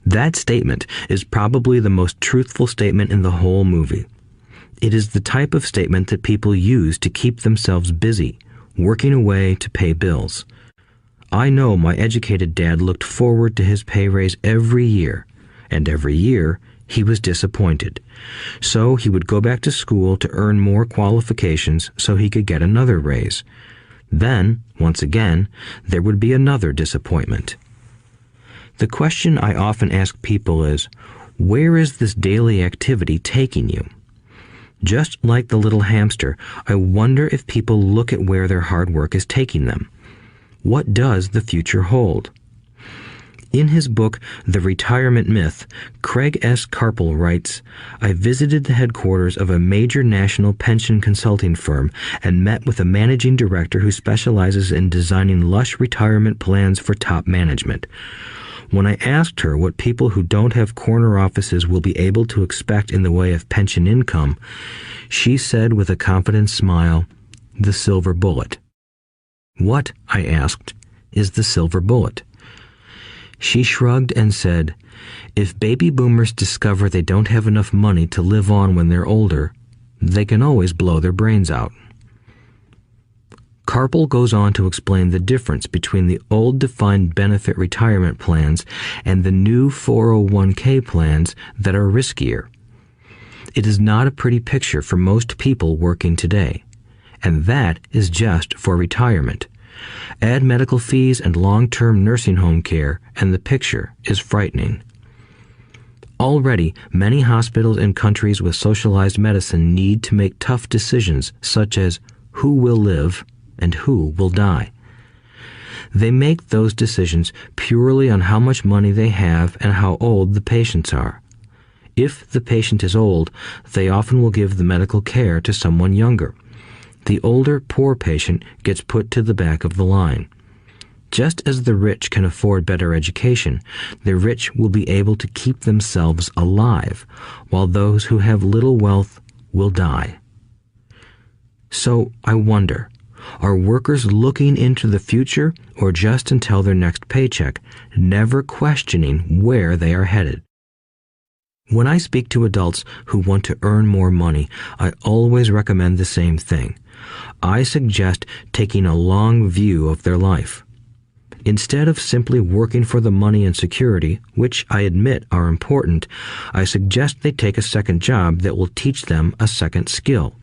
That statement is probably the most truthful statement in the whole movie. It is the type of statement that people use to keep themselves busy, working away to pay bills. I know my educated dad looked forward to his pay raise every year, and every year he was disappointed. So he would go back to school to earn more qualifications so he could get another raise. Then, once again, there would be another disappointment. The question I often ask people is, where is this daily activity taking you? Just like the little hamster, I wonder if people look at where their hard work is taking them. What does the future hold? In his book, The Retirement Myth, Craig S. Carpel writes, "I visited the headquarters of a major national pension consulting firm and met with a managing director who specializes in designing lush retirement plans for top management. When I asked her what people who don't have corner offices will be able to expect in the way of pension income, she said with a confident smile, 'The silver bullet.'" "What," I asked, "is the silver bullet?" She shrugged and said, "If baby boomers discover they don't have enough money to live on when they're older, they can always blow their brains out." Carpel goes on to explain the difference between the old defined benefit retirement plans and the new 401k plans that are riskier. It is not a pretty picture for most people working today, and that is just for retirement. Add medical fees and long-term nursing home care, and the picture is frightening. Already, many hospitals in countries with socialized medicine need to make tough decisions such as who will live and who will die. They make those decisions purely on how much money they have and how old the patients are. If the patient is old, they often will give the medical care to someone younger. The older, poor patient gets put to the back of the line. Just as the rich can afford better education, the rich will be able to keep themselves alive, while those who have little wealth will die. So I wonder, are workers looking into the future or just until their next paycheck, never questioning where they are headed? When I speak to adults who want to earn more money, I always recommend the same thing. I suggest taking a long view of their life. Instead of simply working for the money and security, which I admit are important, I suggest they take a second job that will teach them a second skill.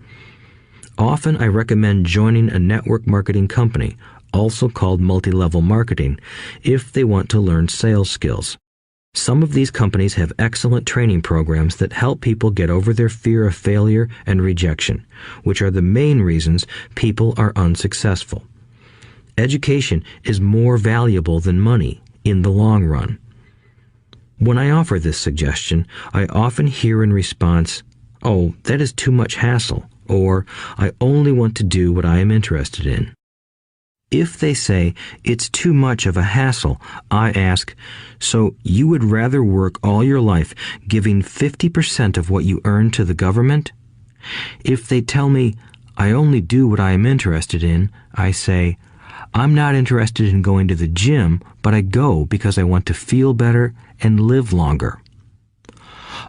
Often I recommend joining a network marketing company, also called multi-level marketing, if they want to learn sales skills. Some of these companies have excellent training programs that help people get over their fear of failure and rejection, which are the main reasons people are unsuccessful. Education is more valuable than money in the long run. When I offer this suggestion, I often hear in response, "Oh, that is too much hassle," or "I only want to do what I am interested in." If they say it's too much of a hassle, I ask, so you would rather work all your life giving 50% of what you earn to the government? If they tell me, I only do what I am interested in, I say, I'm not interested in going to the gym, but I go because I want to feel better and live longer.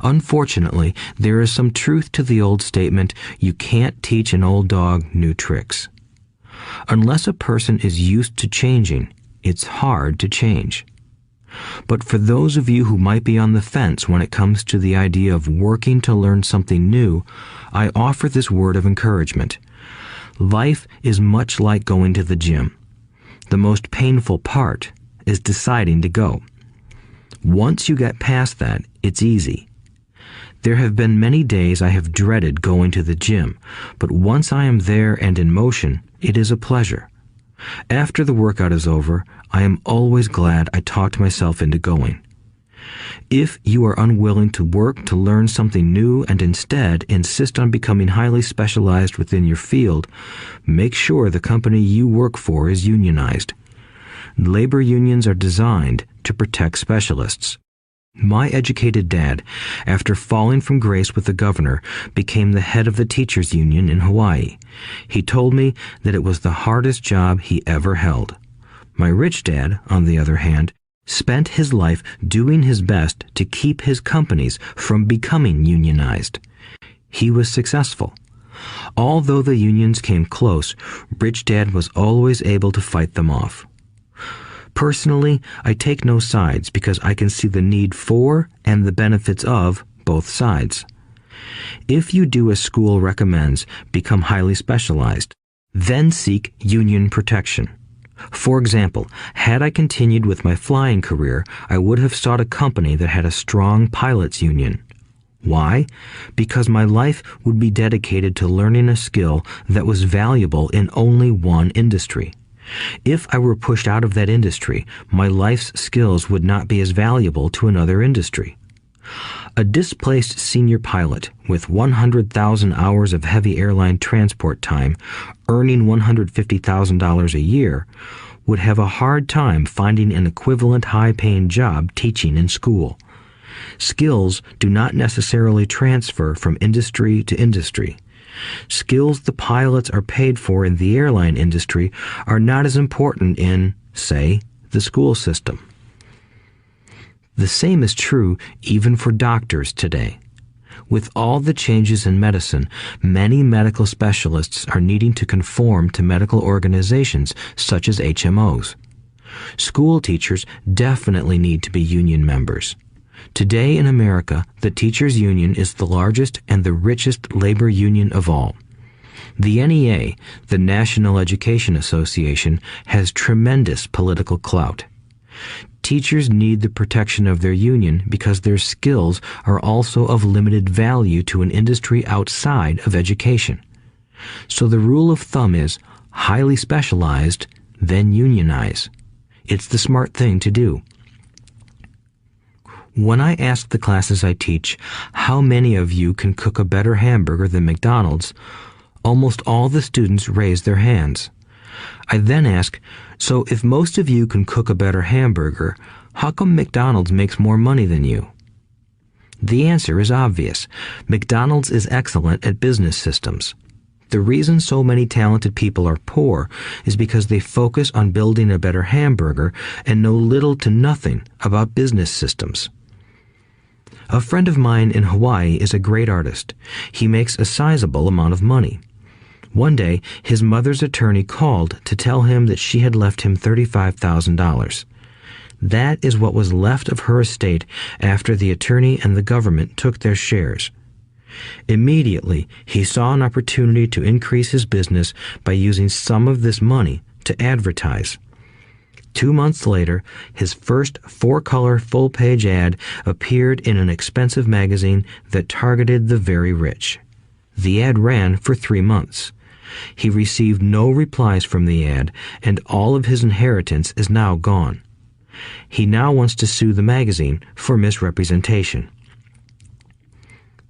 Unfortunately, there is some truth to the old statement, you can't teach an old dog new tricks. Unless a person is used to changing, it's hard to change. But for those of you who might be on the fence when it comes to the idea of working to learn something new, I offer this word of encouragement. Life is much like going to the gym. The most painful part is deciding to go. Once you get past that, it's easy. There have been many days I have dreaded going to the gym, but once I am there and in motion, it is a pleasure. After the workout is over, I am always glad I talked myself into going. If you are unwilling to work to learn something new and instead insist on becoming highly specialized within your field, make sure the company you work for is unionized. Labor unions are designed to protect specialists. My educated dad, after falling from grace with the governor, became the head of the teachers' union in Hawaii. He told me that it was the hardest job he ever held. My rich dad, on the other hand, spent his life doing his best to keep his companies from becoming unionized. He was successful. Although the unions came close, rich dad was always able to fight them off. Personally, I take no sides because I can see the need for and the benefits of both sides. If you do as school recommends, become highly specialized, then seek union protection. For example, had I continued with my flying career, I would have sought a company that had a strong pilots union. Why? Because my life would be dedicated to learning a skill that was valuable in only one industry. If I were pushed out of that industry, my life's skills would not be as valuable to another industry. A displaced senior pilot with 100,000 hours of heavy airline transport time, earning $150,000 a year, would have a hard time finding an equivalent high-paying job teaching in school. Skills do not necessarily transfer from industry to industry. Skills the pilots are paid for in the airline industry are not as important in, say, the school system. The same is true even for doctors today. With all the changes in medicine, many medical specialists are needing to conform to medical organizations such as HMOs. School teachers definitely need to be union members. Today in America, the teachers' union is the largest and the richest labor union of all. The NEA, the National Education Association, has tremendous political clout. Teachers need the protection of their union because their skills are also of limited value to an industry outside of education. So the rule of thumb is, highly specialized, then unionize. It's the smart thing to do. When I ask the classes I teach, how many of you can cook a better hamburger than McDonald's, almost all the students raise their hands. I then ask, so if most of you can cook a better hamburger, how come McDonald's makes more money than you? The answer is obvious. McDonald's is excellent at business systems. The reason so many talented people are poor is because they focus on building a better hamburger and know little to nothing about business systems. A friend of mine in Hawaii is a great artist. He makes a sizable amount of money. One day, his mother's attorney called to tell him that she had left him $35,000. That is what was left of her estate after the attorney and the government took their shares. Immediately, he saw an opportunity to increase his business by using some of this money to advertise. 2 months later, his first 4-color full-page ad appeared in an expensive magazine that targeted the very rich. The ad ran for 3 months. He received no replies from the ad, and all of his inheritance is now gone. He now wants to sue the magazine for misrepresentation.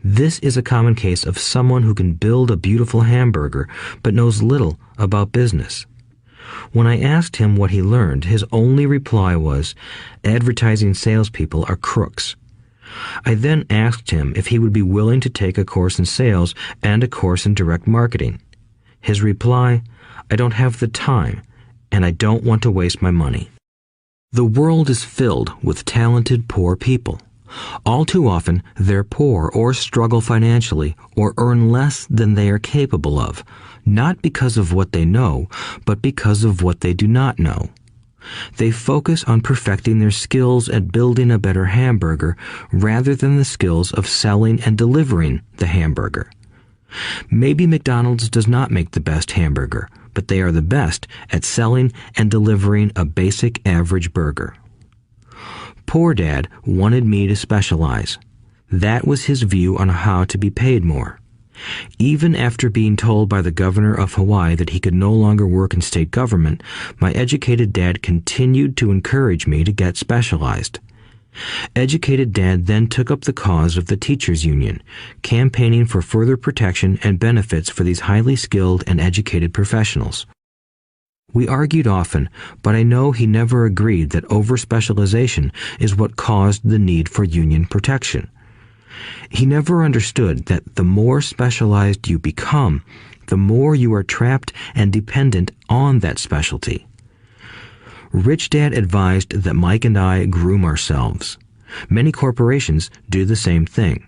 This is a common case of someone who can build a beautiful hamburger but knows little about business. When I asked him what he learned, his only reply was, "Advertising salespeople are crooks." I then asked him if he would be willing to take a course in sales and a course in direct marketing. His reply, "I don't have the time, and I don't want to waste my money." The world is filled with talented poor people. All too often, they're poor or struggle financially or earn less than they are capable of, not because of what they know, but because of what they do not know. They focus on perfecting their skills at building a better hamburger rather than the skills of selling and delivering the hamburger. Maybe McDonald's does not make the best hamburger, but they are the best at selling and delivering a basic average burger. Poor Dad wanted me to specialize. That was his view on how to be paid more. Even after being told by the governor of Hawaii that he could no longer work in state government, my educated dad continued to encourage me to get specialized. Educated Dad then took up the cause of the teachers' union, campaigning for further protection and benefits for these highly skilled and educated professionals. We argued often, but I know he never agreed that over-specialization is what caused the need for union protection. He never understood that the more specialized you become, the more you are trapped and dependent on that specialty. Rich Dad advised that Mike and I groom ourselves. Many corporations do the same thing.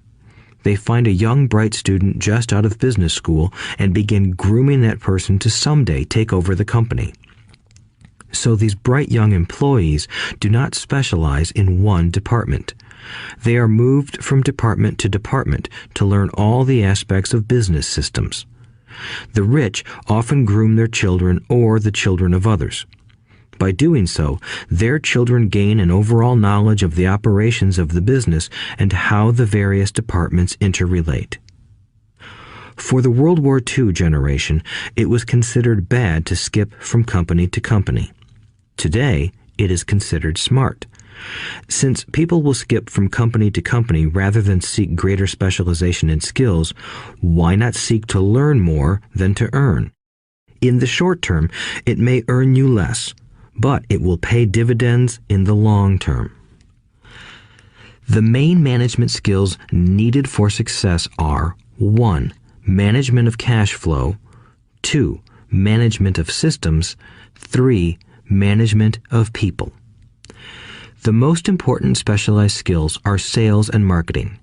They find a young, bright student just out of business school and begin grooming that person to someday take over the company. So these bright young employees do not specialize in one department. They are moved from department to department to learn all the aspects of business systems. The rich often groom their children or the children of others. By doing so, their children gain an overall knowledge of the operations of the business and how the various departments interrelate. For the World War II generation, it was considered bad to skip from company to company. Today, it is considered smart. Since people will skip from company to company rather than seek greater specialization in skills, why not seek to learn more than to earn? In the short term, it may earn you less, but it will pay dividends in the long term. The main management skills needed for success are 1. Management of cash flow, 2. Management of systems, 3. Management of people. The most important specialized skills are sales and marketing.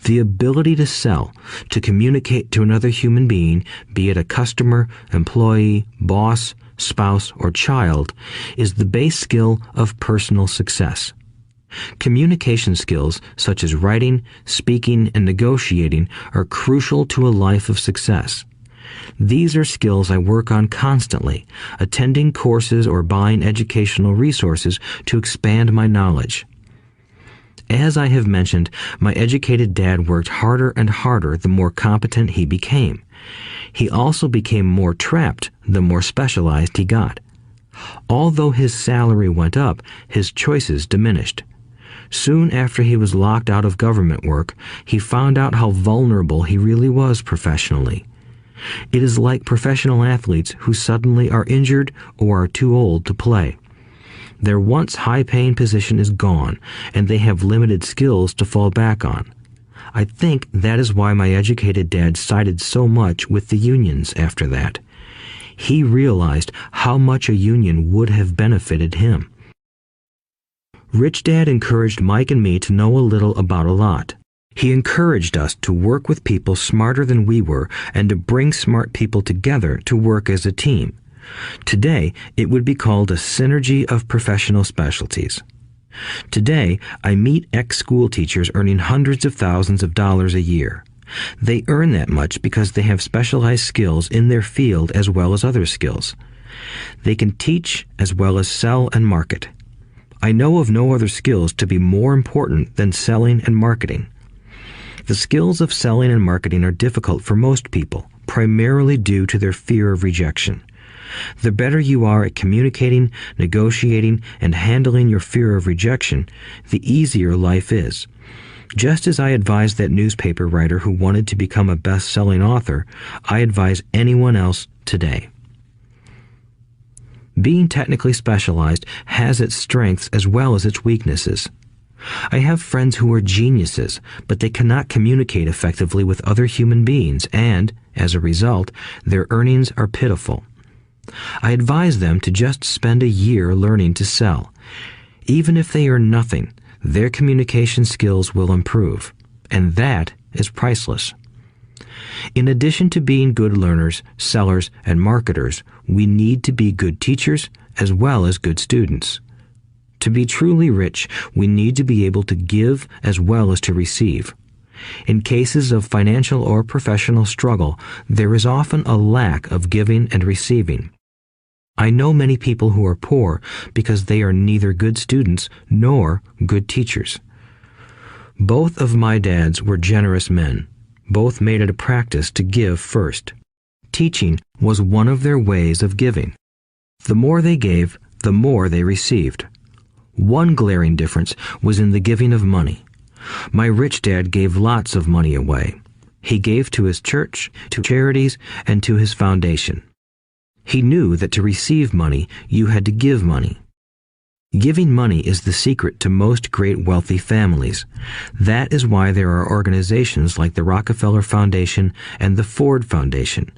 The ability to sell, to communicate to another human being, be it a customer, employee, boss, spouse, or child, is the base skill of personal success. Communication skills such as writing, speaking, and negotiating are crucial to a life of success. These are skills I work on constantly, attending courses or buying educational resources to expand my knowledge. As I have mentioned, my educated dad worked harder and harder the more competent he became. He also became more trapped the more specialized he got. Although his salary went up, his choices diminished. Soon after he was locked out of government work, he found out how vulnerable he really was professionally. It is like professional athletes who suddenly are injured or are too old to play. Their once high-paying position is gone, and they have limited skills to fall back on. I think that is why my educated dad sided so much with the unions after that. He realized how much a union would have benefited him. Rich Dad encouraged Mike and me to know a little about a lot. He encouraged us to work with people smarter than we were and to bring smart people together to work as a team. Today, it would be called a synergy of professional specialties. Today, I meet ex-school teachers earning hundreds of thousands of dollars a year. They earn that much because they have specialized skills in their field as well as other skills. They can teach as well as sell and market. I know of no other skills to be more important than selling and marketing. The skills of selling and marketing are difficult for most people, primarily due to their fear of rejection. The better you are at communicating, negotiating, and handling your fear of rejection, the easier life is. Just as I advise that newspaper writer who wanted to become a best-selling author, I advise anyone else today. Being technically specialized has its strengths as well as its weaknesses. I have friends who are geniuses, but they cannot communicate effectively with other human beings, and, as a result, their earnings are pitiful. I advise them to just spend a year learning to sell. Even if they earn nothing, their communication skills will improve, and that is priceless. In addition to being good learners, sellers, and marketers, we need to be good teachers as well as good students. To be truly rich, we need to be able to give as well as to receive. In cases of financial or professional struggle, there is often a lack of giving and receiving. I know many people who are poor because they are neither good students nor good teachers. Both of my dads were generous men. Both made it a practice to give first. Teaching was one of their ways of giving. The more they gave, the more they received. One glaring difference was in the giving of money. My rich dad gave lots of money away. He gave to his church, to charities, and to his foundation. He knew that to receive money, you had to give money. Giving money is the secret to most great wealthy families. That is why there are organizations like the Rockefeller Foundation and the Ford Foundation.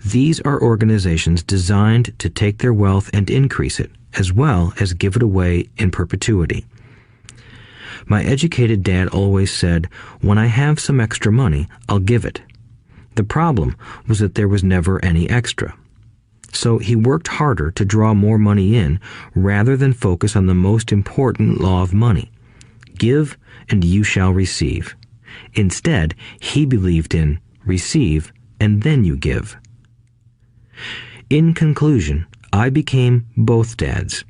These are organizations designed to take their wealth and increase it, as well as give it away in perpetuity. My educated dad always said, "When I have some extra money, I'll give it." The problem was that there was never any extra. So he worked harder to draw more money in rather than focus on the most important law of money. Give and you shall receive. Instead, he believed in receive and then you give. In conclusion, I became both dads.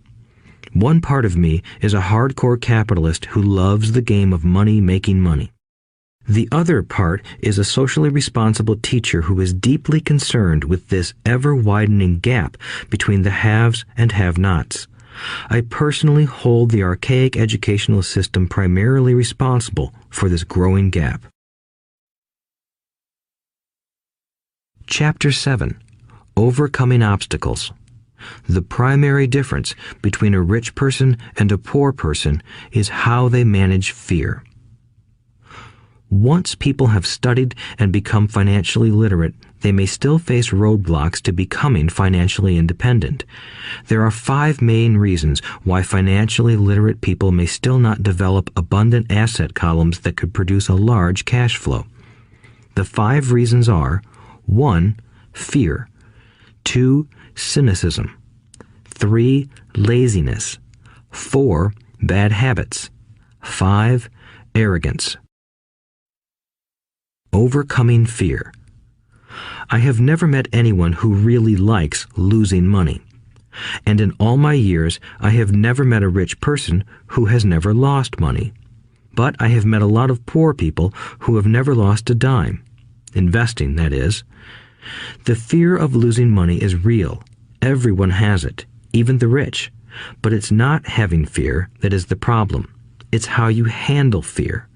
One part of me is a hardcore capitalist who loves the game of money making money. The other part is a socially responsible teacher who is deeply concerned with this ever-widening gap between the haves and have-nots. I personally hold the archaic educational system primarily responsible for this growing gap. Chapter 7. Overcoming Obstacles. The primary difference between a rich person and a poor person is how they manage fear. Once people have studied and become financially literate, they may still face roadblocks to becoming financially independent. There are 5 main reasons why financially literate people may still not develop abundant asset columns that could produce a large cash flow. The 5 reasons are: 1. Fear. 2. Cynicism. 3. Laziness. 4. Bad habits. 5. Arrogance. Overcoming fear. I have never met anyone who really likes losing money. And in all my years, I have never met a rich person who has never lost money. But I have met a lot of poor people who have never lost a dime. Investing, that is. The fear of losing money is real. Everyone has it, even the rich. But it's not having fear that is the problem. It's how you handle fear.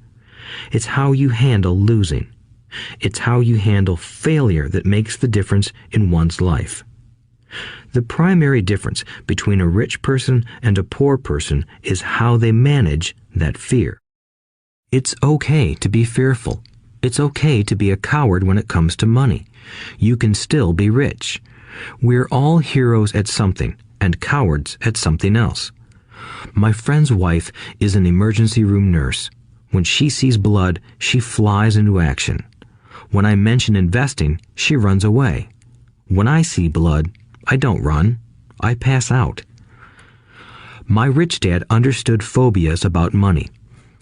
It's how you handle losing. It's how you handle failure that makes the difference in one's life. The primary difference between a rich person and a poor person is how they manage that fear. It's okay to be fearful. It's okay to be a coward when it comes to money. You can still be rich. We're all heroes at something and cowards at something else. My friend's wife is an emergency room nurse. When she sees blood, she flies into action. When I mention investing, she runs away. When I see blood, I don't run. I pass out. My rich dad understood phobias about money.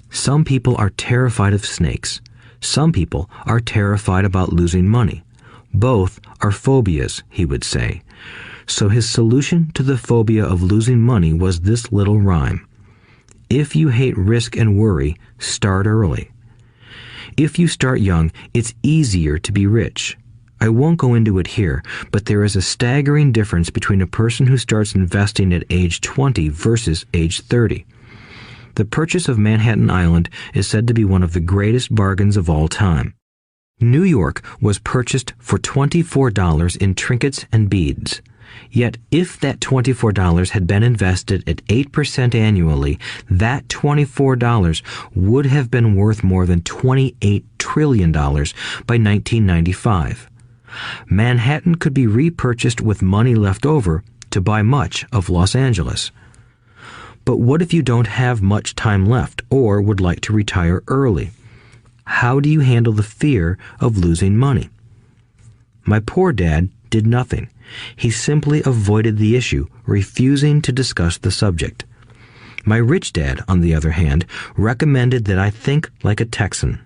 Some people are terrified of snakes. Some people are terrified about losing money. Both are phobias, he would say. So his solution to the phobia of losing money was this little rhyme. If you hate risk and worry, start early. If you start young, it's easier to be rich. I won't go into it here, but there is a staggering difference between a person who starts investing at age 20 versus age 30. The purchase of Manhattan Island is said to be one of the greatest bargains of all time. New York was purchased for $24 in trinkets and beads. Yet if that $24 had been invested at 8% annually, that $24 would have been worth more than $28 trillion by 1995. Manhattan could be repurchased with money left over to buy much of Los Angeles. But what if you don't have much time left or would like to retire early? How do you handle the fear of losing money? My poor dad did nothing. He simply avoided the issue, refusing to discuss the subject. My rich dad, on the other hand, recommended that I think like a Texan.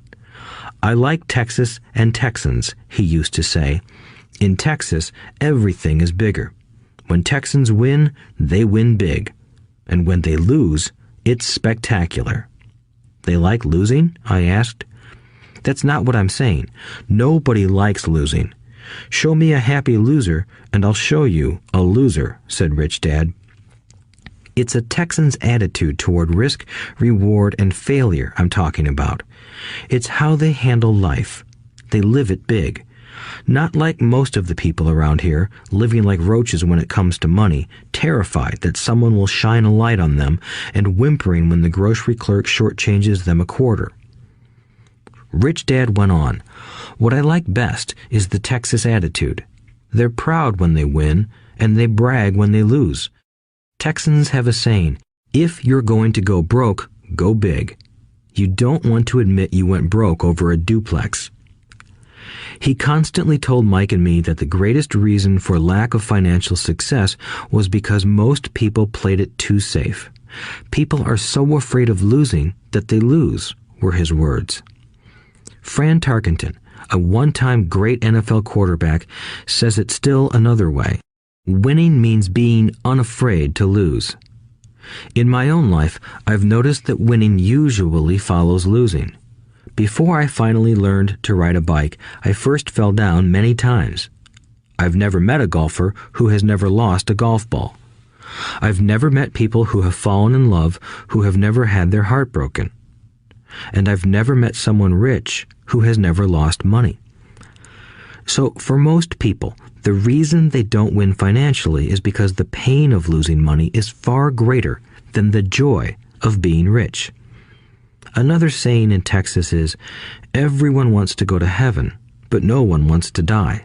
I like Texas and Texans, he used to say. In Texas, everything is bigger. When Texans win, they win big. And when they lose, it's spectacular. They like losing? I asked. That's not what I'm saying. Nobody likes losing. Show me a happy loser, and I'll show you a loser, said Rich Dad. It's a Texan's attitude toward risk, reward, and failure I'm talking about. It's how they handle life. They live it big. Not like most of the people around here, living like roaches when it comes to money, terrified that someone will shine a light on them and whimpering when the grocery clerk shortchanges them a quarter. Rich Dad went on, "What I like best is the Texas attitude. They're proud when they win, and they brag when they lose. Texans have a saying, if you're going to go broke, go big. You don't want to admit you went broke over a duplex." He constantly told Mike and me that the greatest reason for lack of financial success was because most people played it too safe. People are so afraid of losing that they lose, were his words. Fran Tarkenton, a one-time great NFL quarterback, says it still another way. Winning means being unafraid to lose. In my own life, I've noticed that winning usually follows losing. Before I finally learned to ride a bike, I first fell down many times. I've never met a golfer who has never lost a golf ball. I've never met people who have fallen in love who have never had their heart broken. And I've never met someone rich who has never lost money. So for most people, the reason they don't win financially is because the pain of losing money is far greater than the joy of being rich. Another saying in Texas is, everyone wants to go to heaven, but no one wants to die.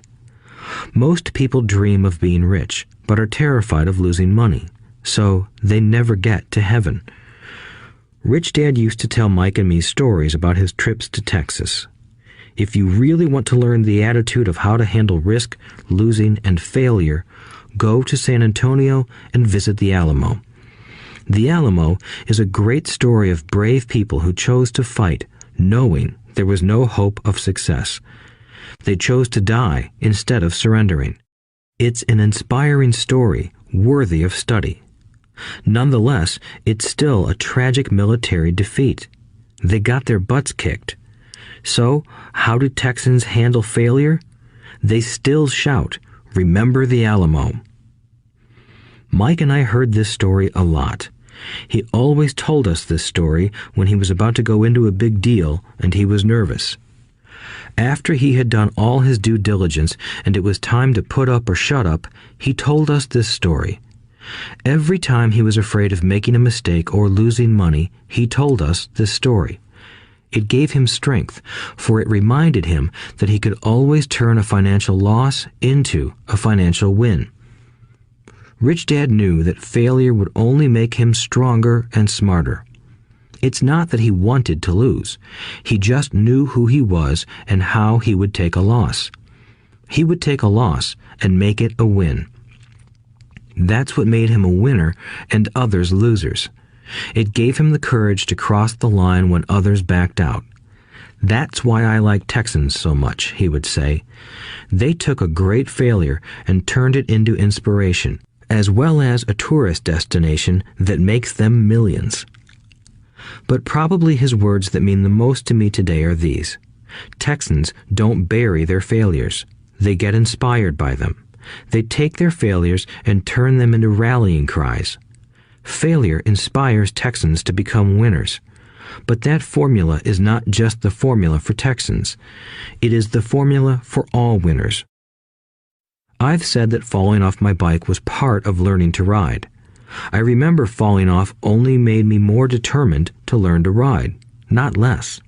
Most people dream of being rich, but are terrified of losing money, so they never get to heaven. Rich Dad used to tell Mike and me stories about his trips to Texas. If you really want to learn the attitude of how to handle risk, losing, and failure, go to San Antonio and visit the Alamo. The Alamo is a great story of brave people who chose to fight, knowing there was no hope of success. They chose to die instead of surrendering. It's an inspiring story worthy of study. Nonetheless, it's still a tragic military defeat. They got their butts kicked. So, how do Texans handle failure? They still shout, "Remember the Alamo." Mike and I heard this story a lot. He always told us this story when he was about to go into a big deal and he was nervous. After he had done all his due diligence and it was time to put up or shut up, he told us this story. Every time he was afraid of making a mistake or losing money, he told us this story. It gave him strength, for it reminded him that he could always turn a financial loss into a financial win. Rich Dad knew that failure would only make him stronger and smarter. It's not that he wanted to lose. He just knew who he was and how he would take a loss. He would take a loss and make it a win. That's what made him a winner and others losers. It gave him the courage to cross the line when others backed out. That's why I like Texans so much, he would say. They took a great failure and turned it into inspiration, as well as a tourist destination that makes them millions. But probably his words that mean the most to me today are these. Texans don't bury their failures. They get inspired by them. They take their failures and turn them into rallying cries. Failure inspires Texans to become winners. But that formula is not just the formula for Texans. It is the formula for all winners. I've said that falling off my bike was part of learning to ride. I remember falling off only made me more determined to learn to ride, not less.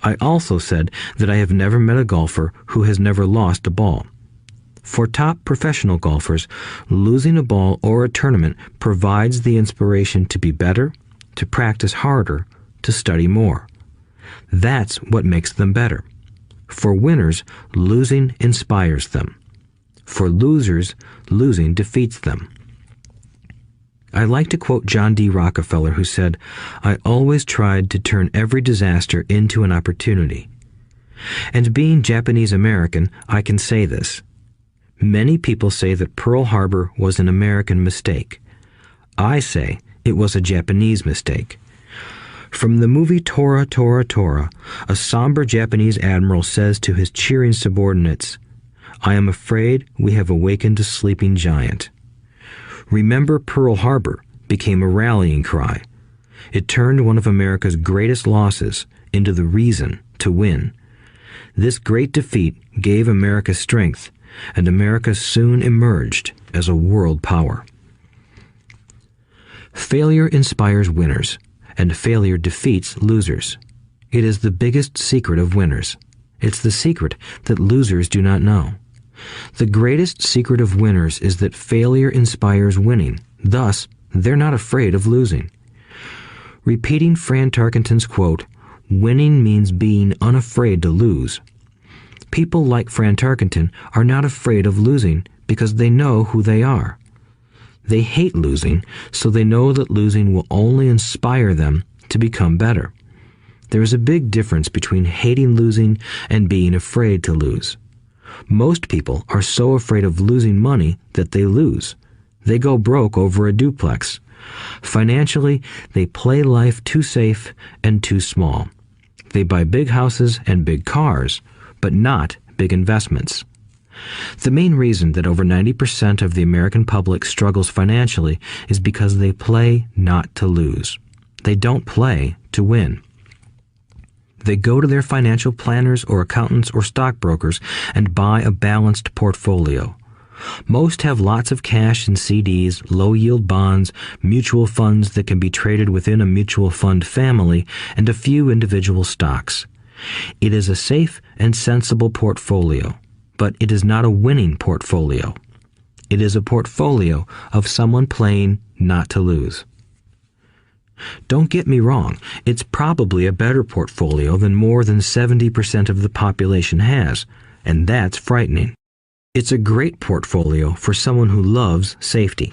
I also said that I have never met a golfer who has never lost a ball. For top professional golfers, losing a ball or a tournament provides the inspiration to be better, to practice harder, to study more. That's what makes them better. For winners, losing inspires them. For losers, losing defeats them. I like to quote John D. Rockefeller, who said, "I always tried to turn every disaster into an opportunity." And being Japanese American, I can say this. Many people say that Pearl Harbor was an American mistake. I say it was a Japanese mistake. From the movie Tora, Tora, Tora, a somber Japanese admiral says to his cheering subordinates, "I am afraid we have awakened a sleeping giant." Remember Pearl Harbor became a rallying cry. It turned one of America's greatest losses into the reason to win. This great defeat gave America strength, and America soon emerged as a world power. Failure inspires winners, and failure defeats losers. It is the biggest secret of winners. It's the secret that losers do not know. The greatest secret of winners is that failure inspires winning. Thus, they're not afraid of losing. Repeating Fran Tarkenton's quote, "Winning means being unafraid to lose." People like Fran Tarkenton are not afraid of losing because they know who they are. They hate losing, so they know that losing will only inspire them to become better. There is a big difference between hating losing and being afraid to lose. Most people are so afraid of losing money that they lose. They go broke over a duplex. Financially, they play life too safe and too small. They buy big houses and big cars, but not big investments. The main reason that over 90% of the American public struggles financially is because they play not to lose. They don't play to win. They go to their financial planners or accountants or stockbrokers and buy a balanced portfolio. Most have lots of cash in CDs, low-yield bonds, mutual funds that can be traded within a mutual fund family, and a few individual stocks. It is a safe and sensible portfolio, but it is not a winning portfolio. It is a portfolio of someone playing not to lose. Don't get me wrong, it's probably a better portfolio than more than 70% of the population has, and that's frightening. It's a great portfolio for someone who loves safety.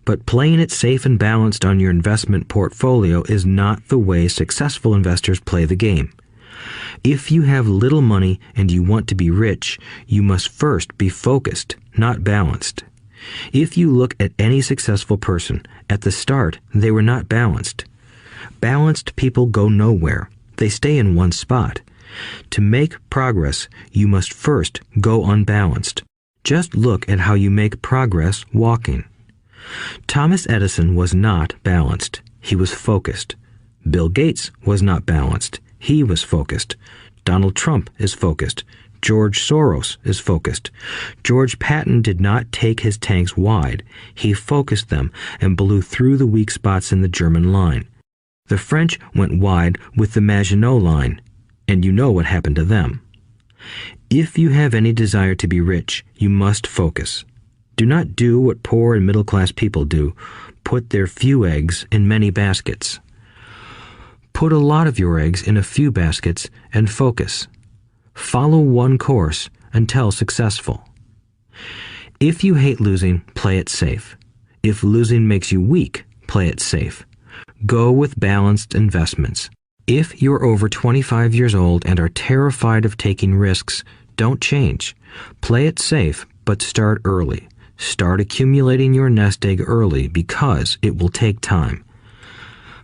But playing it safe and balanced on your investment portfolio is not the way successful investors play the game. If you have little money and you want to be rich, you must first be focused, not balanced. If you look at any successful person, at the start, they were not balanced. Balanced people go nowhere. They stay in one spot. To make progress, you must first go unbalanced. Just look at how you make progress walking. Thomas Edison was not balanced. He was focused. Bill Gates was not balanced. He was focused. Donald Trump is focused. George Soros is focused. George Patton did not take his tanks wide. He focused them and blew through the weak spots in the German line. The French went wide with the Maginot Line, and you know what happened to them. If you have any desire to be rich, you must focus. Do not do what poor and middle-class people do, put their few eggs in many baskets. Put a lot of your eggs in a few baskets and focus. Follow one course until successful. If you hate losing, play it safe. If losing makes you weak, play it safe. Go with balanced investments. If you're over 25 years old and are terrified of taking risks, don't change. Play it safe, but start early. Start accumulating your nest egg early because it will take time.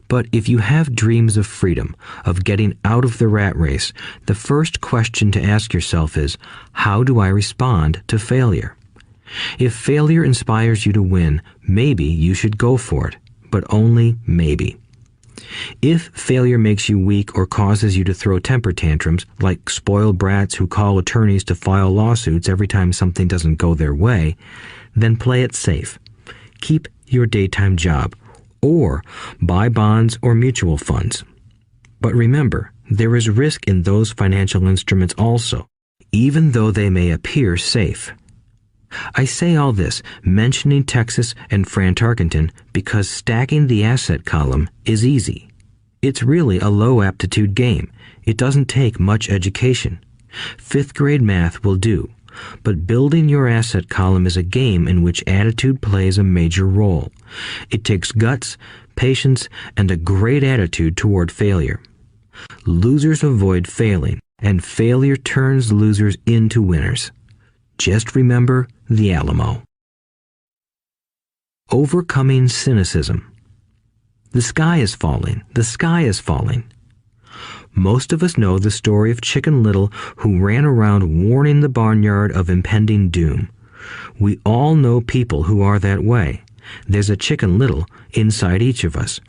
But if you have dreams of freedom, of getting out of the rat race, the first question to ask yourself is, how do I respond to failure? If failure inspires you to win, maybe you should go for it, but only maybe. If failure makes you weak or causes you to throw temper tantrums, like spoiled brats who call attorneys to file lawsuits every time something doesn't go their way, then play it safe. Keep your daytime job, or buy bonds or mutual funds. But remember, there is risk in those financial instruments also, even though they may appear safe. I say all this, mentioning Texas and Fran Tarkenton, because stacking the asset column is easy. It's really a low-aptitude game. It doesn't take much education. Fifth-grade math will do. But building your asset column is a game in which attitude plays a major role. It takes guts, patience, and a great attitude toward failure. Losers avoid failing, and failure turns losers into winners. Just remember the Alamo. Overcoming cynicism. The sky is falling. The sky is falling. Most of us know the story of Chicken Little, who ran around warning the barnyard of impending doom. We all know people who are that way. There's a Chicken Little inside each of us.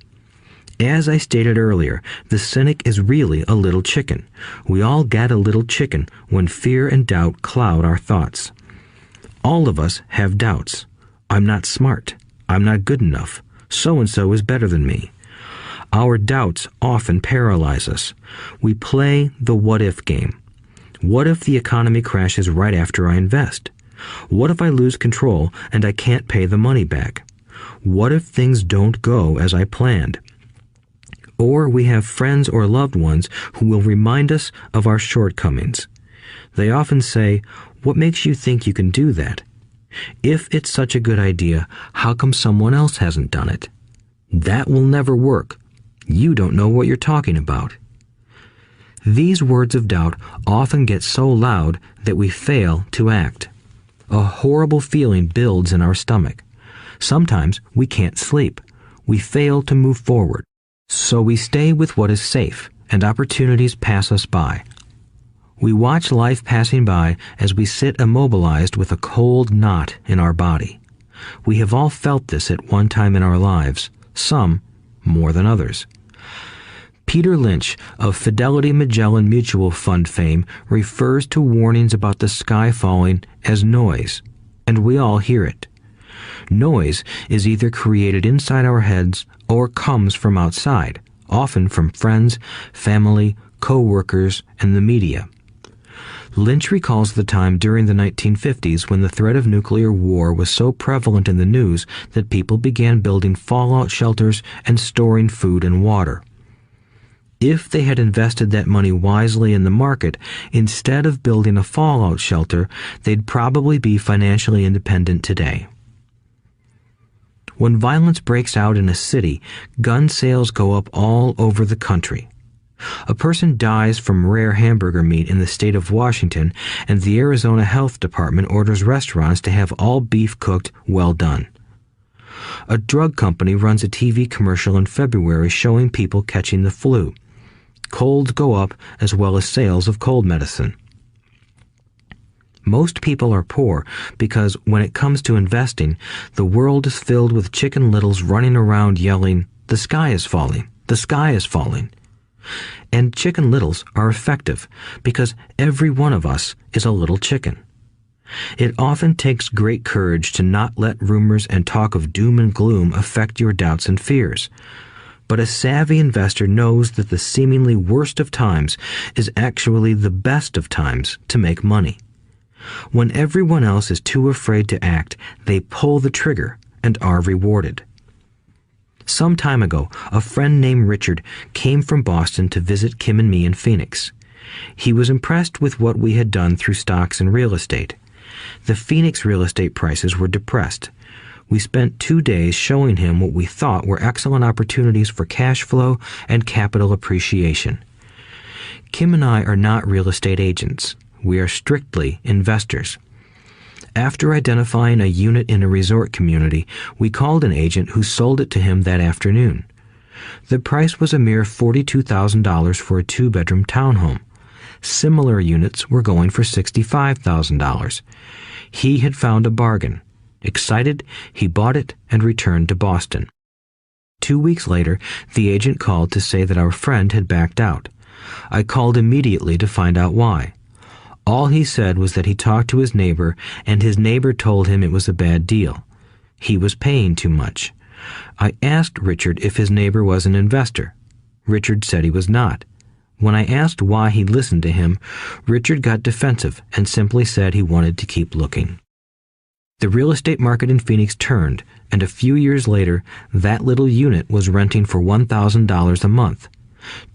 As I stated earlier, the cynic is really a little chicken. We all get a little chicken when fear and doubt cloud our thoughts. All of us have doubts. I'm not smart. I'm not good enough. So-and-so is better than me. Our doubts often paralyze us. We play the what-if game. What if the economy crashes right after I invest? What if I lose control and I can't pay the money back? What if things don't go as I planned? Or we have friends or loved ones who will remind us of our shortcomings. They often say, "What makes you think you can do that? If it's such a good idea, how come someone else hasn't done it? That will never work. You don't know what you're talking about." These words of doubt often get so loud that we fail to act. A horrible feeling builds in our stomach. Sometimes we can't sleep. We fail to move forward. So we stay with what is safe, and opportunities pass us by. We watch life passing by as we sit immobilized with a cold knot in our body. We have all felt this at one time in our lives, some more than others. Peter Lynch of Fidelity Magellan Mutual Fund fame refers to warnings about the sky falling as noise, and we all hear it. Noise is either created inside our heads or comes from outside, often from friends, family, co-workers, and the media. Lynch recalls the time during the 1950s when the threat of nuclear war was so prevalent in the news that people began building fallout shelters and storing food and water. If they had invested that money wisely in the market, instead of building a fallout shelter, they'd probably be financially independent today. When violence breaks out in a city, gun sales go up all over the country. A person dies from rare hamburger meat in the state of Washington, and the Arizona Health Department orders restaurants to have all beef cooked well done. A drug company runs a TV commercial in February showing people catching the flu. Colds go up as well as sales of cold medicine. Most people are poor because when it comes to investing, the world is filled with Chicken Littles running around yelling, "The sky is falling, the sky is falling." And Chicken Littles are effective because every one of us is a little chicken. It often takes great courage to not let rumors and talk of doom and gloom affect your doubts and fears. But a savvy investor knows that the seemingly worst of times is actually the best of times to make money. When everyone else is too afraid to act, they pull the trigger and are rewarded. Some time ago, a friend named Richard came from Boston to visit Kim and me in Phoenix. He was impressed with what we had done through stocks and real estate. The Phoenix real estate prices were depressed. We spent 2 days showing him what we thought were excellent opportunities for cash flow and capital appreciation. Kim and I are not real estate agents. We are strictly investors. After identifying a unit in a resort community, we called an agent who sold it to him that afternoon. The price was a mere $42,000 for a 2-bedroom townhome. Similar units were going for $65,000. He had found a bargain. Excited, he bought it and returned to Boston. 2 weeks later, the agent called to say that our friend had backed out. I called immediately to find out why. All he said was that he talked to his neighbor, and his neighbor told him it was a bad deal. He was paying too much. I asked Richard if his neighbor was an investor. Richard said he was not. When I asked why he listened to him, Richard got defensive and simply said he wanted to keep looking. The real estate market in Phoenix turned, and a few years later, that little unit was renting for $1,000 a month,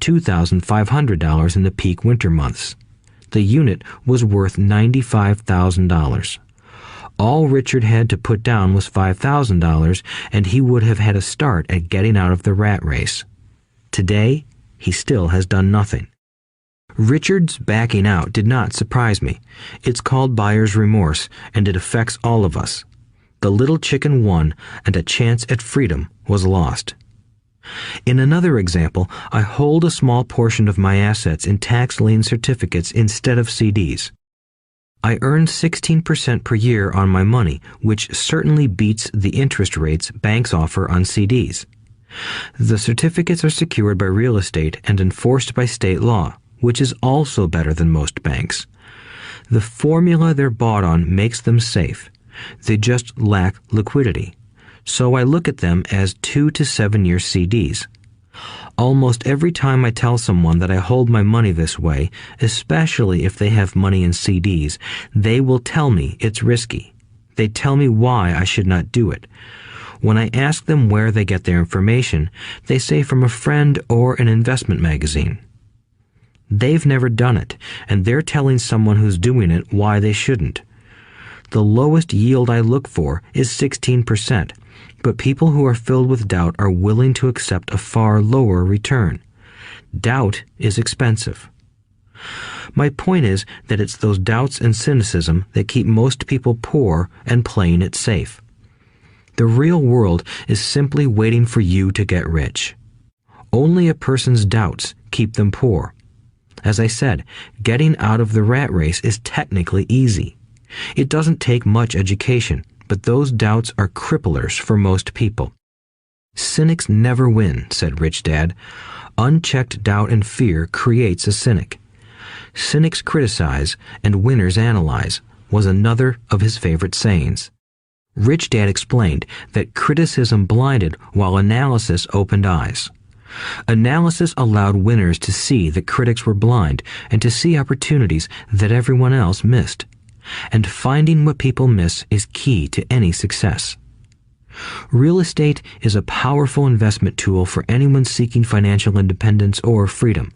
$2,500 in the peak winter months. The unit was worth $95,000. All Richard had to put down was $5,000, and he would have had a start at getting out of the rat race. Today, he still has done nothing. Richard's backing out did not surprise me. It's called buyer's remorse, and it affects all of us. The little chicken won, and a chance at freedom was lost. In another example, I hold a small portion of my assets in tax lien certificates instead of CDs. I earn 16% per year on my money, which certainly beats the interest rates banks offer on CDs. The certificates are secured by real estate and enforced by state law, which is also better than most banks. The formula they're bought on makes them safe. They just lack liquidity. So I look at them as 2 to 7 year CDs. Almost every time I tell someone that I hold my money this way, especially if they have money in CDs, they will tell me it's risky. They tell me why I should not do it. When I ask them where they get their information, they say from a friend or an investment magazine. They've never done it, and they're telling someone who's doing it why they shouldn't. The lowest yield I look for is 16%, but people who are filled with doubt are willing to accept a far lower return. Doubt is expensive. My point is that it's those doubts and cynicism that keep most people poor and playing it safe. The real world is simply waiting for you to get rich. Only a person's doubts keep them poor. As I said, getting out of the rat race is technically easy. It doesn't take much education, but those doubts are cripplers for most people. Cynics never win, said Rich Dad. Unchecked doubt and fear creates a cynic. Cynics criticize and winners analyze was another of his favorite sayings. Rich Dad explained that criticism blinded while analysis opened eyes. Analysis allowed winners to see that critics were blind and to see opportunities that everyone else missed. And finding what people miss is key to any success. Real estate is a powerful investment tool for anyone seeking financial independence or freedom.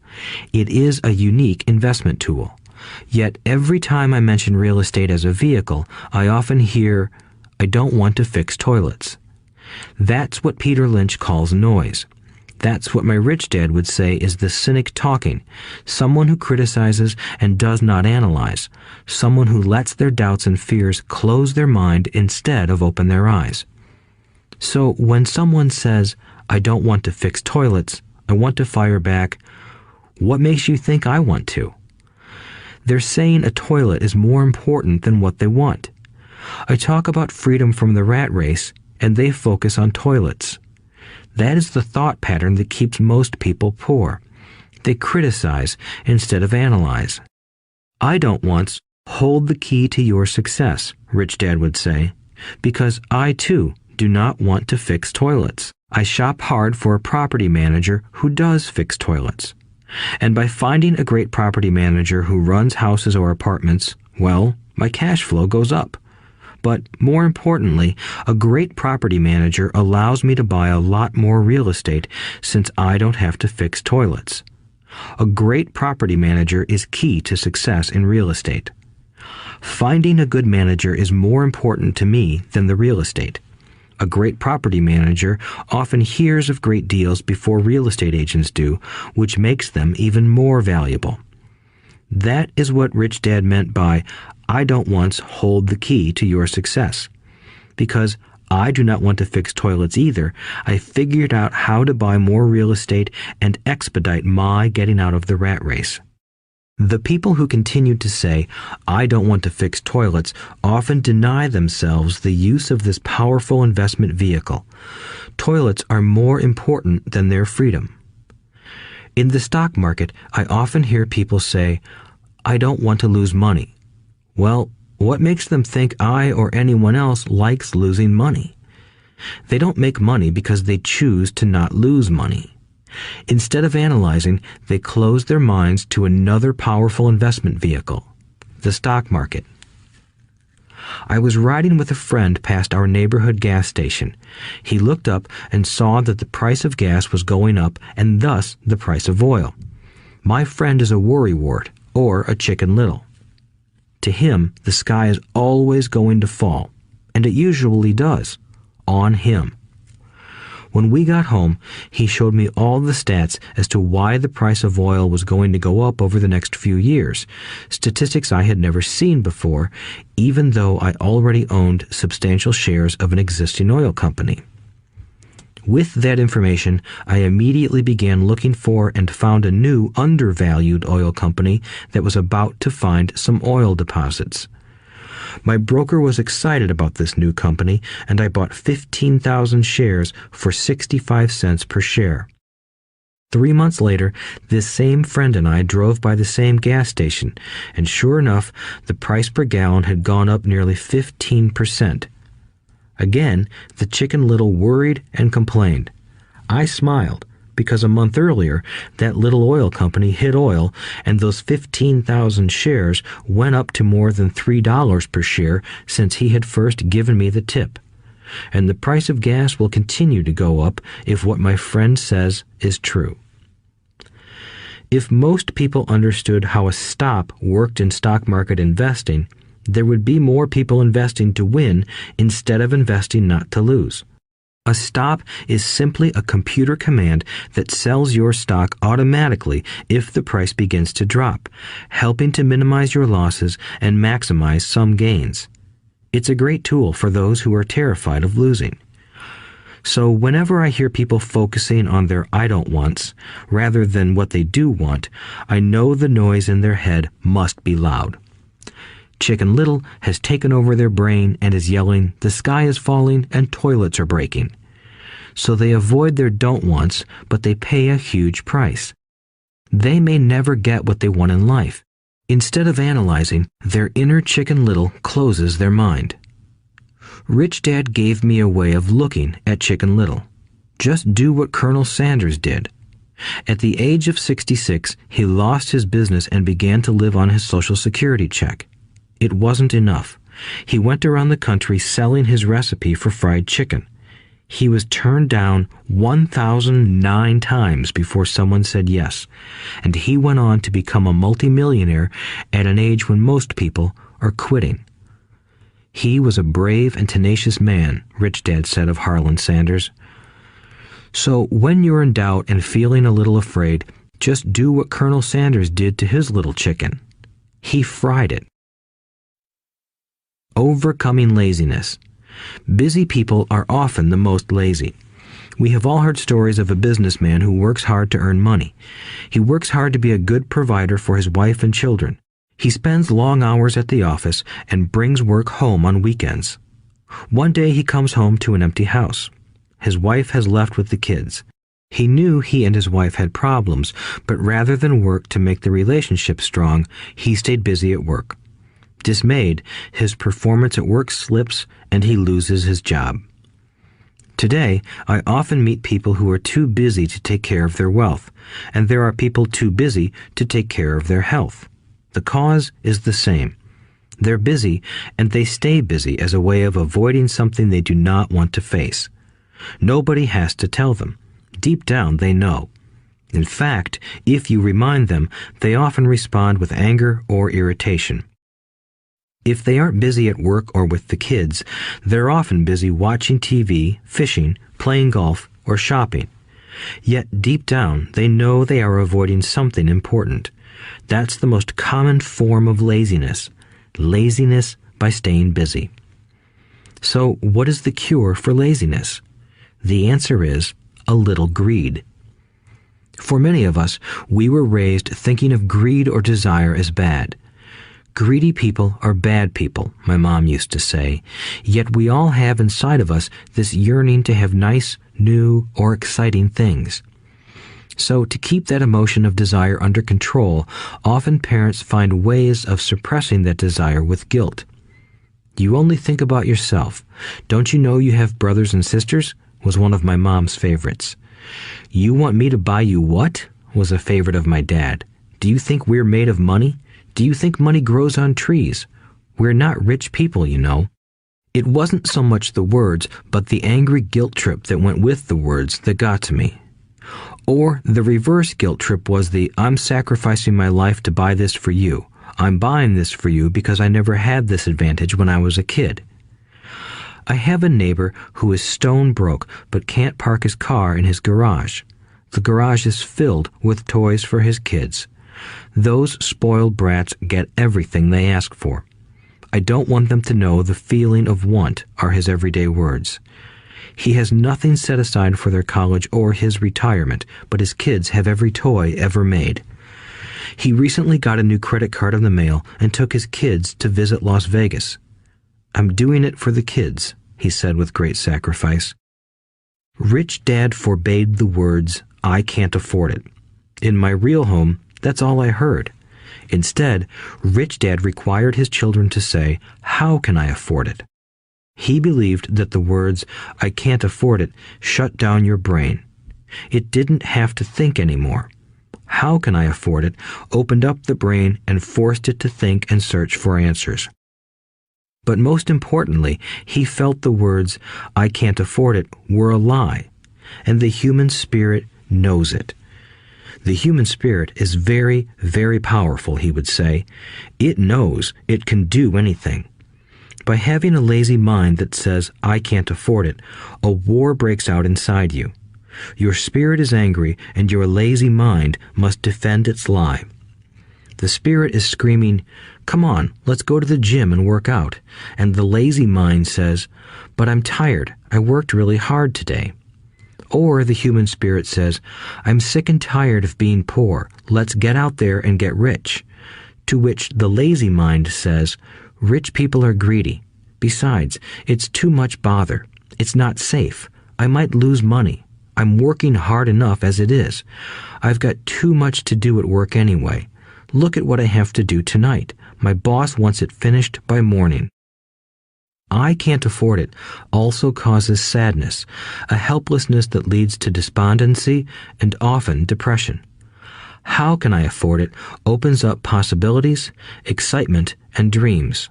It is a unique investment tool. Yet every time I mention real estate as a vehicle, I often hear, "I don't want to fix toilets." That's what Peter Lynch calls noise. That's what my rich dad would say is the cynic talking, someone who criticizes and does not analyze, someone who lets their doubts and fears close their mind instead of open their eyes. So when someone says, "I don't want to fix toilets, I want to fire back," what makes you think I want to? They're saying a toilet is more important than what they want. I talk about freedom from the rat race, and they focus on toilets. That is the thought pattern that keeps most people poor. They criticize instead of analyze. I don't once hold the key to your success, Rich Dad would say, because I too do not want to fix toilets. I shop hard for a property manager who does fix toilets. And by finding a great property manager who runs houses or apartments, well, my cash flow goes up. But more importantly, a great property manager allows me to buy a lot more real estate since I don't have to fix toilets. A great property manager is key to success in real estate. Finding a good manager is more important to me than the real estate. A great property manager often hears of great deals before real estate agents do, which makes them even more valuable. That is what Rich Dad meant by, I don't once hold the key to your success. Because I do not want to fix toilets either, I figured out how to buy more real estate and expedite my getting out of the rat race. The people who continue to say, I don't want to fix toilets, often deny themselves the use of this powerful investment vehicle. Toilets are more important than their freedom. In the stock market, I often hear people say, I don't want to lose money. Well, what makes them think I or anyone else likes losing money? They don't make money because they choose to not lose money. Instead of analyzing, they close their minds to another powerful investment vehicle, the stock market. I was riding with a friend past our neighborhood gas station. He looked up and saw that the price of gas was going up and thus the price of oil. My friend is a worrywart, or a Chicken Little. To him, the sky is always going to fall, and it usually does, on him. When we got home, he showed me all the stats as to why the price of oil was going to go up over the next few years, statistics I had never seen before, even though I already owned substantial shares of an existing oil company. With that information, I immediately began looking for and found a new undervalued oil company that was about to find some oil deposits. My broker was excited about this new company, and I bought 15,000 shares for 65 cents per share. 3 months later, this same friend and I drove by the same gas station, and sure enough, the price per gallon had gone up nearly 15%. Again, the Chicken Little worried and complained. I smiled, because a month earlier, that little oil company hit oil, and those 15,000 shares went up to more than $3 per share since he had first given me the tip. And the price of gas will continue to go up if what my friend says is true. If most people understood how a stop worked in stock market investing, there would be more people investing to win instead of investing not to lose. A stop is simply a computer command that sells your stock automatically if the price begins to drop, helping to minimize your losses and maximize some gains. It's a great tool for those who are terrified of losing. So whenever I hear people focusing on their I don't wants rather than what they do want, I know the noise in their head must be loud. Chicken Little has taken over their brain and is yelling, the sky is falling and toilets are breaking. So they avoid their don't wants, but they pay a huge price. They may never get what they want in life. Instead of analyzing, their inner Chicken Little closes their mind. Rich Dad gave me a way of looking at Chicken Little. Just do what Colonel Sanders did. At the age of 66, he lost his business and began to live on his Social Security check. It wasn't enough. He went around the country selling his recipe for fried chicken. He was turned down 1,009 times before someone said yes, and he went on to become a multimillionaire at an age when most people are quitting. He was a brave and tenacious man, Rich Dad said of Harlan Sanders. So when you're in doubt and feeling a little afraid, just do what Colonel Sanders did to his little chicken. He fried it. Overcoming laziness. Busy people are often the most lazy. We have all heard stories of a businessman who works hard to earn money. He works hard to be a good provider for his wife and children. He spends long hours at the office and brings work home on weekends. One day he comes home to an empty house. His wife has left with the kids. He knew he and his wife had problems, but rather than work to make the relationship strong, he stayed busy at work. Dismayed, his performance at work slips and he loses his job. Today, I often meet people who are too busy to take care of their wealth, and there are people too busy to take care of their health. The cause is the same. They're busy, and they stay busy as a way of avoiding something they do not want to face. Nobody has to tell them. Deep down, they know. In fact, if you remind them, they often respond with anger or irritation. If they aren't busy at work or with the kids, they're often busy watching TV, fishing, playing golf, or shopping. Yet deep down, they know they are avoiding something important. That's the most common form of laziness. Laziness by staying busy. So, what is the cure for laziness? The answer is a little greed. For many of us, we were raised thinking of greed or desire as bad. Greedy people are bad people, my mom used to say, yet we all have inside of us this yearning to have nice, new, or exciting things. So to keep that emotion of desire under control, often parents find ways of suppressing that desire with guilt. You only think about yourself. Don't you know you have brothers and sisters? Was one of my mom's favorites. You want me to buy you what? Was a favorite of my dad. Do you think we're made of money? Do you think money grows on trees? We're not rich people, you know. It wasn't so much the words, but the angry guilt trip that went with the words that got to me. Or the reverse guilt trip was the I'm sacrificing my life to buy this for you. I'm buying this for you because I never had this advantage when I was a kid. I have a neighbor who is stone broke but can't park his car in his garage. The garage is filled with toys for his kids. Those spoiled brats get everything they ask for. I don't want them to know the feeling of want are his everyday words. He has nothing set aside for their college or his retirement, but his kids have every toy ever made. He recently got a new credit card in the mail and took his kids to visit Las Vegas. I'm doing it for the kids, he said with great sacrifice. Rich Dad forbade the words, I can't afford it. In my real home, that's all I heard. Instead, Rich Dad required his children to say, how can I afford it? He believed that the words, I can't afford it, shut down your brain. It didn't have to think anymore. How can I afford it opened up the brain and forced it to think and search for answers. But most importantly, he felt the words, I can't afford it, were a lie, and the human spirit knows it. The human spirit is very, very powerful, he would say. It knows it can do anything. By having a lazy mind that says, I can't afford it, a war breaks out inside you. Your spirit is angry, and your lazy mind must defend its lie. The spirit is screaming, come on, let's go to the gym and work out. And the lazy mind says, but I'm tired. I worked really hard today. Or the human spirit says, I'm sick and tired of being poor. Let's get out there and get rich. To which the lazy mind says, rich people are greedy. Besides, it's too much bother. It's not safe. I might lose money. I'm working hard enough as it is. I've got too much to do at work anyway. Look at what I have to do tonight. My boss wants it finished by morning. I can't afford it also causes sadness, a helplessness that leads to despondency and often depression. How can I afford it opens up possibilities, excitement, and dreams.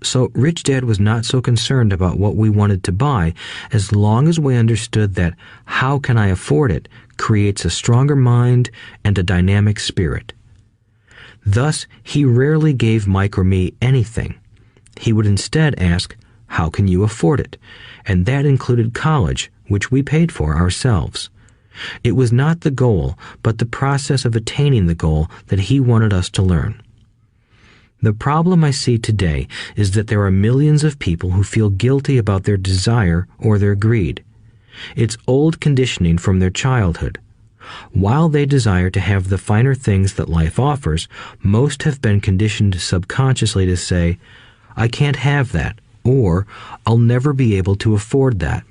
So Rich Dad was not so concerned about what we wanted to buy as long as we understood that how can I afford it creates a stronger mind and a dynamic spirit. Thus, he rarely gave Mike or me anything. He would instead ask, how can you afford it? And that included college, which we paid for ourselves. It was not the goal, but the process of attaining the goal that he wanted us to learn. The problem I see today is that there are millions of people who feel guilty about their desire or their greed. It's old conditioning from their childhood. While they desire to have the finer things that life offers, most have been conditioned subconsciously to say, I can't have that, or I'll never be able to afford that.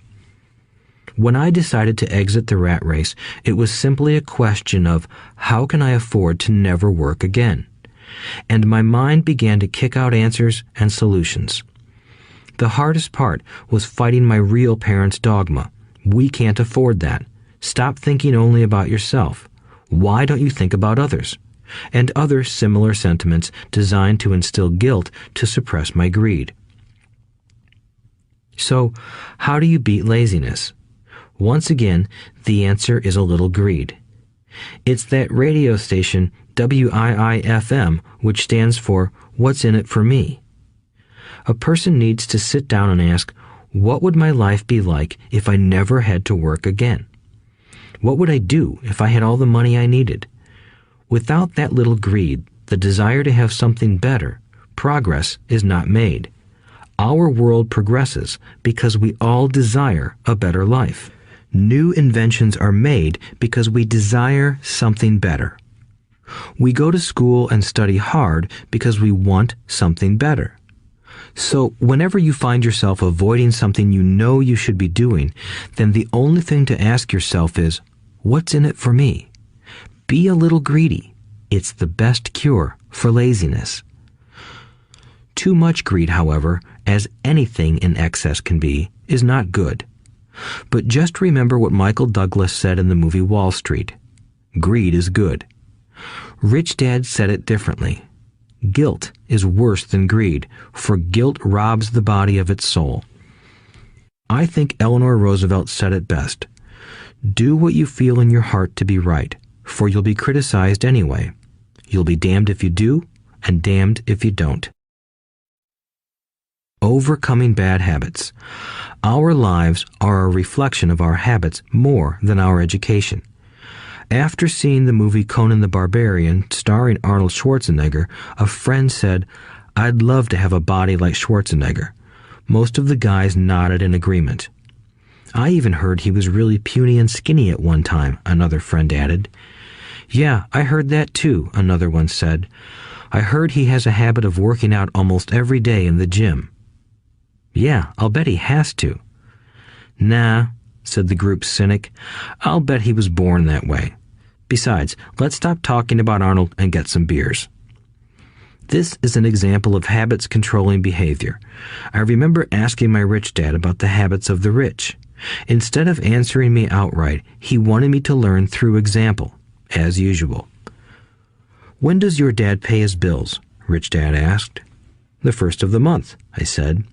When I decided to exit the rat race, it was simply a question of how can I afford to never work again? And my mind began to kick out answers and solutions. The hardest part was fighting my real parents' dogma. We can't afford that. Stop thinking only about yourself. Why don't you think about others? And other similar sentiments designed to instill guilt to suppress my greed. So, how do you beat laziness? Once again, the answer is a little greed. It's that radio station WIIFM, which stands for What's in it for me? A person needs to sit down and ask, what would my life be like if I never had to work again? What would I do if I had all the money I needed? Without that little greed, the desire to have something better, progress is not made. Our world progresses because we all desire a better life. New inventions are made because we desire something better. We go to school and study hard because we want something better. So whenever you find yourself avoiding something you know you should be doing, then the only thing to ask yourself is, what's in it for me? Be a little greedy. It's the best cure for laziness. Too much greed, however, as anything in excess can be, is not good. But just remember what Michael Douglas said in the movie Wall Street. Greed is good. Rich Dad said it differently. Guilt is worse than greed, for guilt robs the body of its soul. I think Eleanor Roosevelt said it best. Do what you feel in your heart to be right, for you'll be criticized anyway. You'll be damned if you do, and damned if you don't. Overcoming bad habits. Our lives are a reflection of our habits more than our education. After seeing the movie Conan the Barbarian, starring Arnold Schwarzenegger, a friend said, "I'd love to have a body like Schwarzenegger." Most of the guys nodded in agreement. "I even heard he was really puny and skinny at one time," another friend added. "Yeah, I heard that too," another one said. "I heard he has a habit of working out almost every day in the gym." "Yeah, I'll bet he has to." "Nah," said the group's cynic. "I'll bet he was born that way. Besides, let's stop talking about Arnold and get some beers." This is an example of habits controlling behavior. I remember asking my rich dad about the habits of the rich. Instead of answering me outright, he wanted me to learn through example, as usual. "When does your dad pay his bills?" Rich Dad asked. "The first of the month," I said.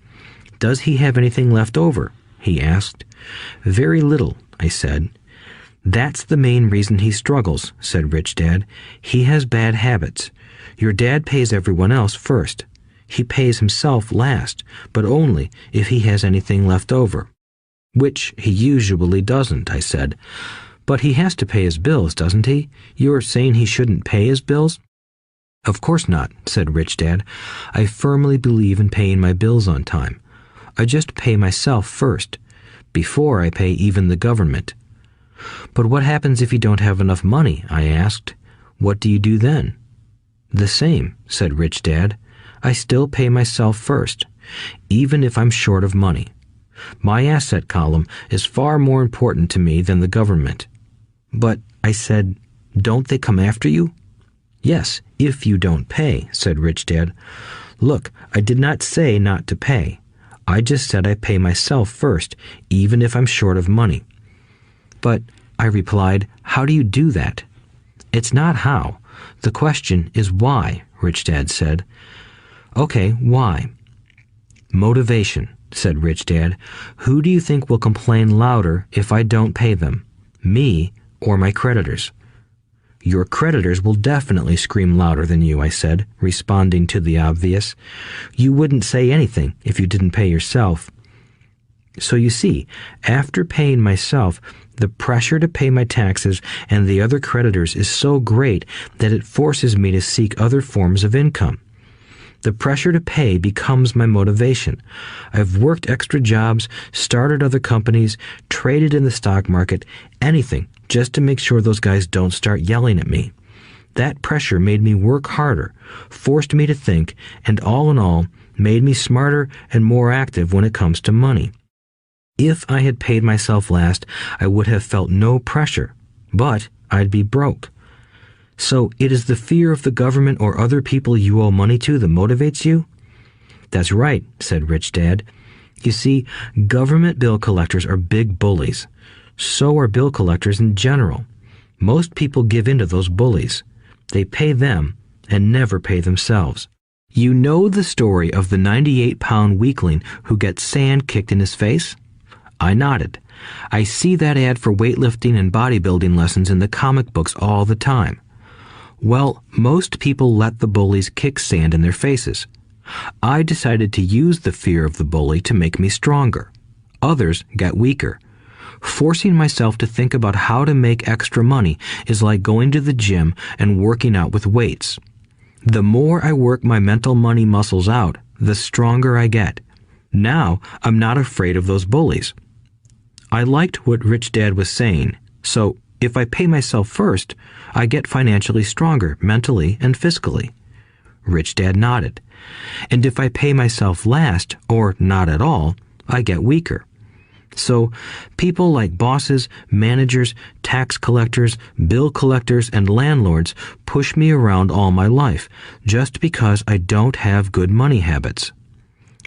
"Does he have anything left over?" he asked. "Very little," I said. "That's the main reason he struggles," said Rich Dad. "He has bad habits. Your dad pays everyone else first. He pays himself last, but only if he has anything left over." "Which he usually doesn't," I said. "But he has to pay his bills, doesn't he? You're saying he shouldn't pay his bills?" "Of course not," said Rich Dad. "I firmly believe in paying my bills on time. I just pay myself first, before I pay even the government." "But what happens if you don't have enough money?" I asked. "What do you do then?" "The same," said Rich Dad. "I still pay myself first, even if I'm short of money. My asset column is far more important to me than the government." "But," I said, "don't they come after you?" "Yes, if you don't pay," said Rich Dad. "Look, I did not say not to pay. I just said I pay myself first, even if I'm short of money." "But," I replied, "how do you do that?" "It's not how. The question is why," Rich Dad said. "Okay, why?" "Motivation," said Rich Dad. "Who do you think will complain louder if I don't pay them? Me or my creditors?" "Your creditors will definitely scream louder than you," I said, responding to the obvious. "You wouldn't say anything if you didn't pay yourself." So you see, after paying myself, the pressure to pay my taxes and the other creditors is so great that it forces me to seek other forms of income. The pressure to pay becomes my motivation. I've worked extra jobs, started other companies, traded in the stock market, anything just to make sure those guys don't start yelling at me. That pressure made me work harder, forced me to think, and all in all, made me smarter and more active when it comes to money. If I had paid myself last, I would have felt no pressure, but I'd be broke. So it is the fear of the government or other people you owe money to that motivates you? That's right, said Rich Dad. You see, government bill collectors are big bullies. So are bill collectors in general. Most people give in to those bullies. They pay them and never pay themselves. You know the story of the 98-pound weakling who gets sand kicked in his face? I nodded. I see that ad for weightlifting and bodybuilding lessons in the comic books all the time. Well, most people let the bullies kick sand in their faces. I decided to use the fear of the bully to make me stronger. Others got weaker. Forcing myself to think about how to make extra money is like going to the gym and working out with weights. The more I work my mental money muscles out, the stronger I get. Now, I'm not afraid of those bullies. I liked what Rich Dad was saying, so if I pay myself first, I get financially stronger mentally and fiscally. Rich Dad nodded. And if I pay myself last, or not at all, I get weaker. So, people like bosses, managers, tax collectors, bill collectors, and landlords push me around all my life just because I don't have good money habits.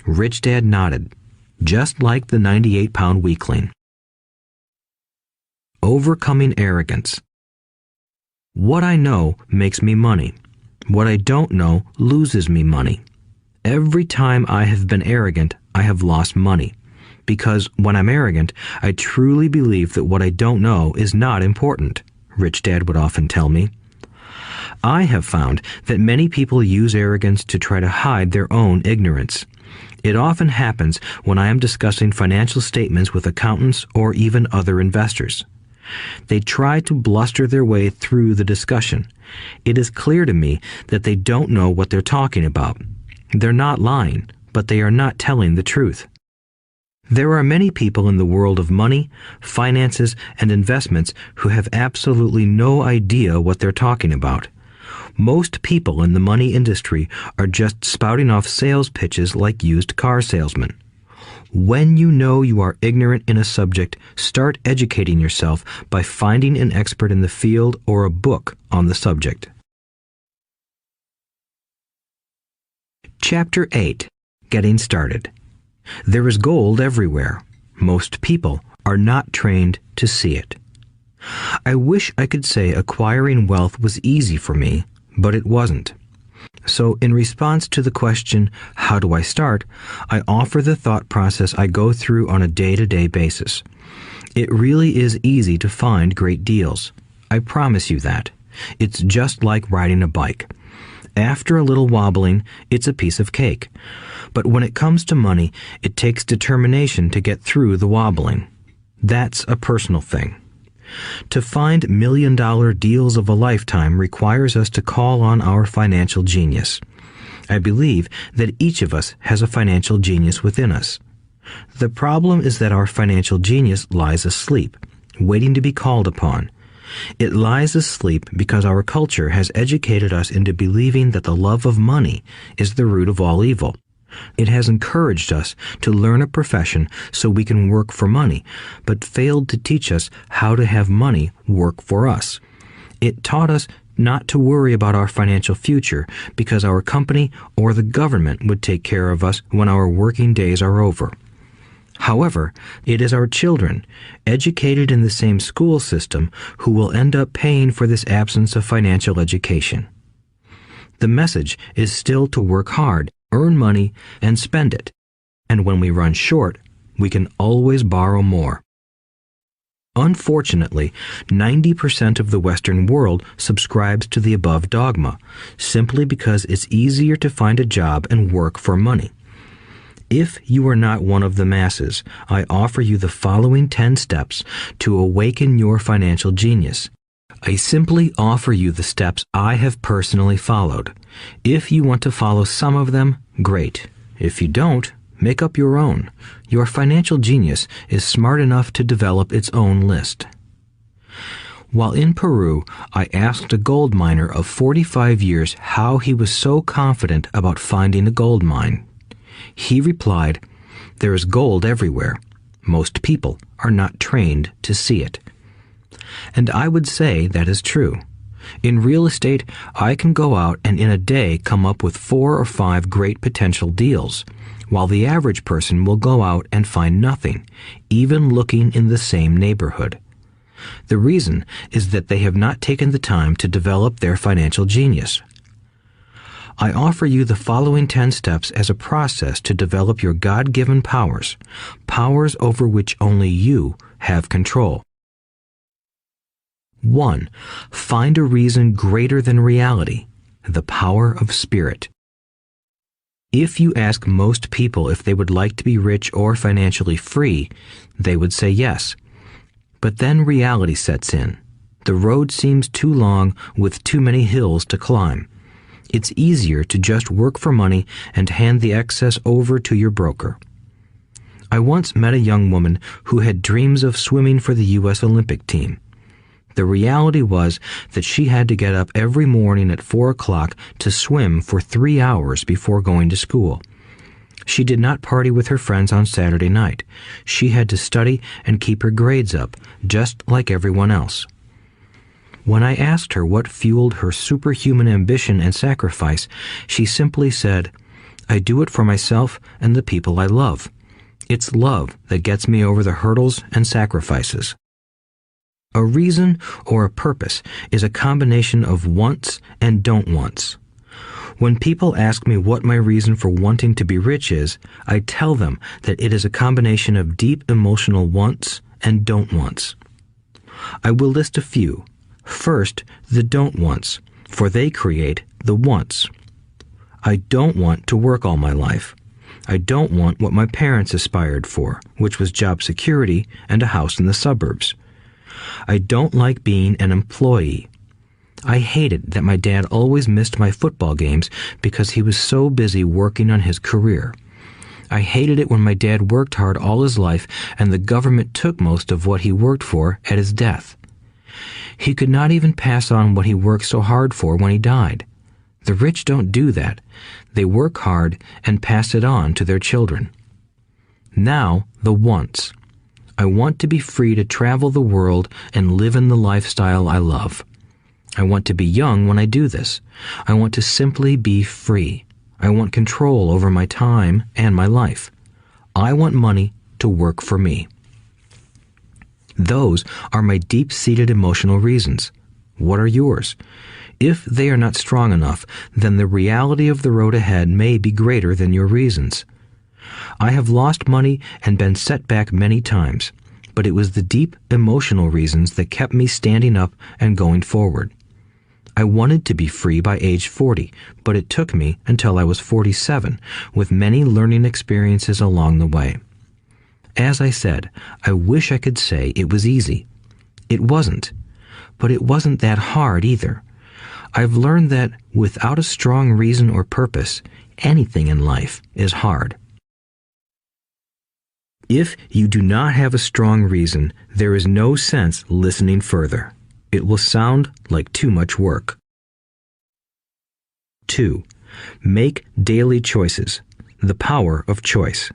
Rich Dad nodded, just like the 98-pound weakling. Overcoming arrogance. What I know makes me money. What I don't know loses me money. Every time I have been arrogant, I have lost money. Because when I'm arrogant, I truly believe that what I don't know is not important, Rich Dad would often tell me. I have found that many people use arrogance to try to hide their own ignorance. It often happens when I am discussing financial statements with accountants or even other investors. They try to bluster their way through the discussion. It is clear to me that they don't know what they're talking about. They're not lying, but they are not telling the truth. There are many people in the world of money, finances, and investments who have absolutely no idea what they're talking about. Most people in the money industry are just spouting off sales pitches like used car salesmen. When you know you are ignorant in a subject, start educating yourself by finding an expert in the field or a book on the subject. Chapter 8. Getting Started. There is gold everywhere. Most people are not trained to see it. I wish I could say acquiring wealth was easy for me, but it wasn't. So in response to the question, how do I start, I offer the thought process I go through on a day-to-day basis. It really is easy to find great deals. I promise you that. It's just like riding a bike. After a little wobbling, it's a piece of cake. But when it comes to money, it takes determination to get through the wobbling. That's a personal thing. To find million-dollar deals of a lifetime requires us to call on our financial genius. I believe that each of us has a financial genius within us. The problem is that our financial genius lies asleep, waiting to be called upon. It lies asleep because our culture has educated us into believing that the love of money is the root of all evil. It has encouraged us to learn a profession so we can work for money, but failed to teach us how to have money work for us. It taught us not to worry about our financial future because our company or the government would take care of us when our working days are over. However, it is our children, educated in the same school system, who will end up paying for this absence of financial education. The message is still to work hard, earn money, and spend it. And when we run short, we can always borrow more. Unfortunately, 90% of the Western world subscribes to the above dogma, simply because it's easier to find a job and work for money. If you are not one of the masses, I offer you the following 10 steps to awaken your financial genius. I simply offer you the steps I have personally followed. If you want to follow some of them, great. If you don't, make up your own. Your financial genius is smart enough to develop its own list. While in Peru, I asked a gold miner of 45 years how he was so confident about finding a gold mine. He replied, "There is gold everywhere. Most people are not trained to see it." And I would say that is true. In real estate, I can go out and in a day come up with 4 or 5 great potential deals, while the average person will go out and find nothing, even looking in the same neighborhood. The reason is that they have not taken the time to develop their financial genius. I offer you the following 10 steps as a process to develop your God-given powers, powers over which only you have control. 1. Find a reason greater than reality, the power of spirit. If you ask most people if they would like to be rich or financially free, they would say yes. But then reality sets in. The road seems too long with too many hills to climb. It's easier to just work for money and hand the excess over to your broker. I once met a young woman who had dreams of swimming for the U.S. Olympic team. The reality was that she had to get up every morning at 4 o'clock to swim for 3 hours before going to school. She did not party with her friends on Saturday night. She had to study and keep her grades up, just like everyone else. When I asked her what fueled her superhuman ambition and sacrifice, she simply said, "I do it for myself and the people I love. It's love that gets me over the hurdles and sacrifices." A reason or a purpose is a combination of wants and don't wants. When people ask me what my reason for wanting to be rich is, I tell them that it is a combination of deep emotional wants and don't wants. I will list a few. First, the don't wants, for they create the wants. I don't want to work all my life. I don't want what my parents aspired for, which was job security and a house in the suburbs. I don't like being an employee. I hated that my dad always missed my football games because he was so busy working on his career. I hated it when my dad worked hard all his life and the government took most of what he worked for at his death. He could not even pass on what he worked so hard for when he died. The rich don't do that. They work hard and pass it on to their children. Now, the wants. I want to be free to travel the world and live in the lifestyle I love. I want to be young when I do this. I want to simply be free. I want control over my time and my life. I want money to work for me. Those are my deep-seated emotional reasons. What are yours? If they are not strong enough, then the reality of the road ahead may be greater than your reasons. I have lost money and been set back many times, but it was the deep emotional reasons that kept me standing up and going forward. I wanted to be free by age 40, but it took me until I was 47, with many learning experiences along the way. As I said, I wish I could say it was easy. It wasn't, but it wasn't that hard either. I've learned that without a strong reason or purpose, anything in life is hard. If you do not have a strong reason, there is no sense listening further. It will sound like too much work. 2. Make daily choices. The power of choice.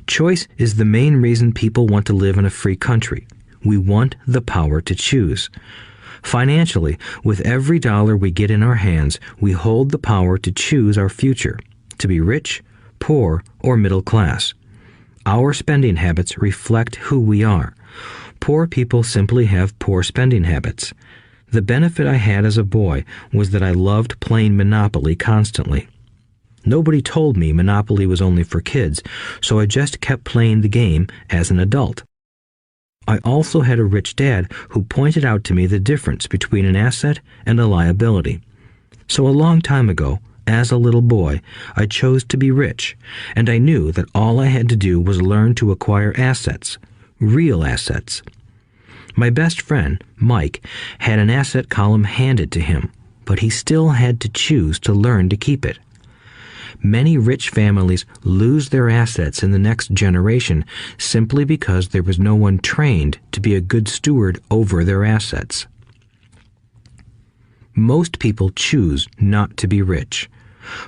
Choice is the main reason people want to live in a free country. We want the power to choose. Financially, with every dollar we get in our hands, we hold the power to choose our future, to be rich, poor, or middle class. Our spending habits reflect who we are. Poor people simply have poor spending habits. The benefit I had as a boy was that I loved playing Monopoly constantly. Nobody told me Monopoly was only for kids, so I just kept playing the game as an adult. I also had a rich dad who pointed out to me the difference between an asset and a liability. So a long time ago, as a little boy, I chose to be rich, and I knew that all I had to do was learn to acquire assets, real assets. My best friend, Mike, had an asset column handed to him, but he still had to choose to learn to keep it. Many rich families lose their assets in the next generation simply because there was no one trained to be a good steward over their assets. Most people choose not to be rich.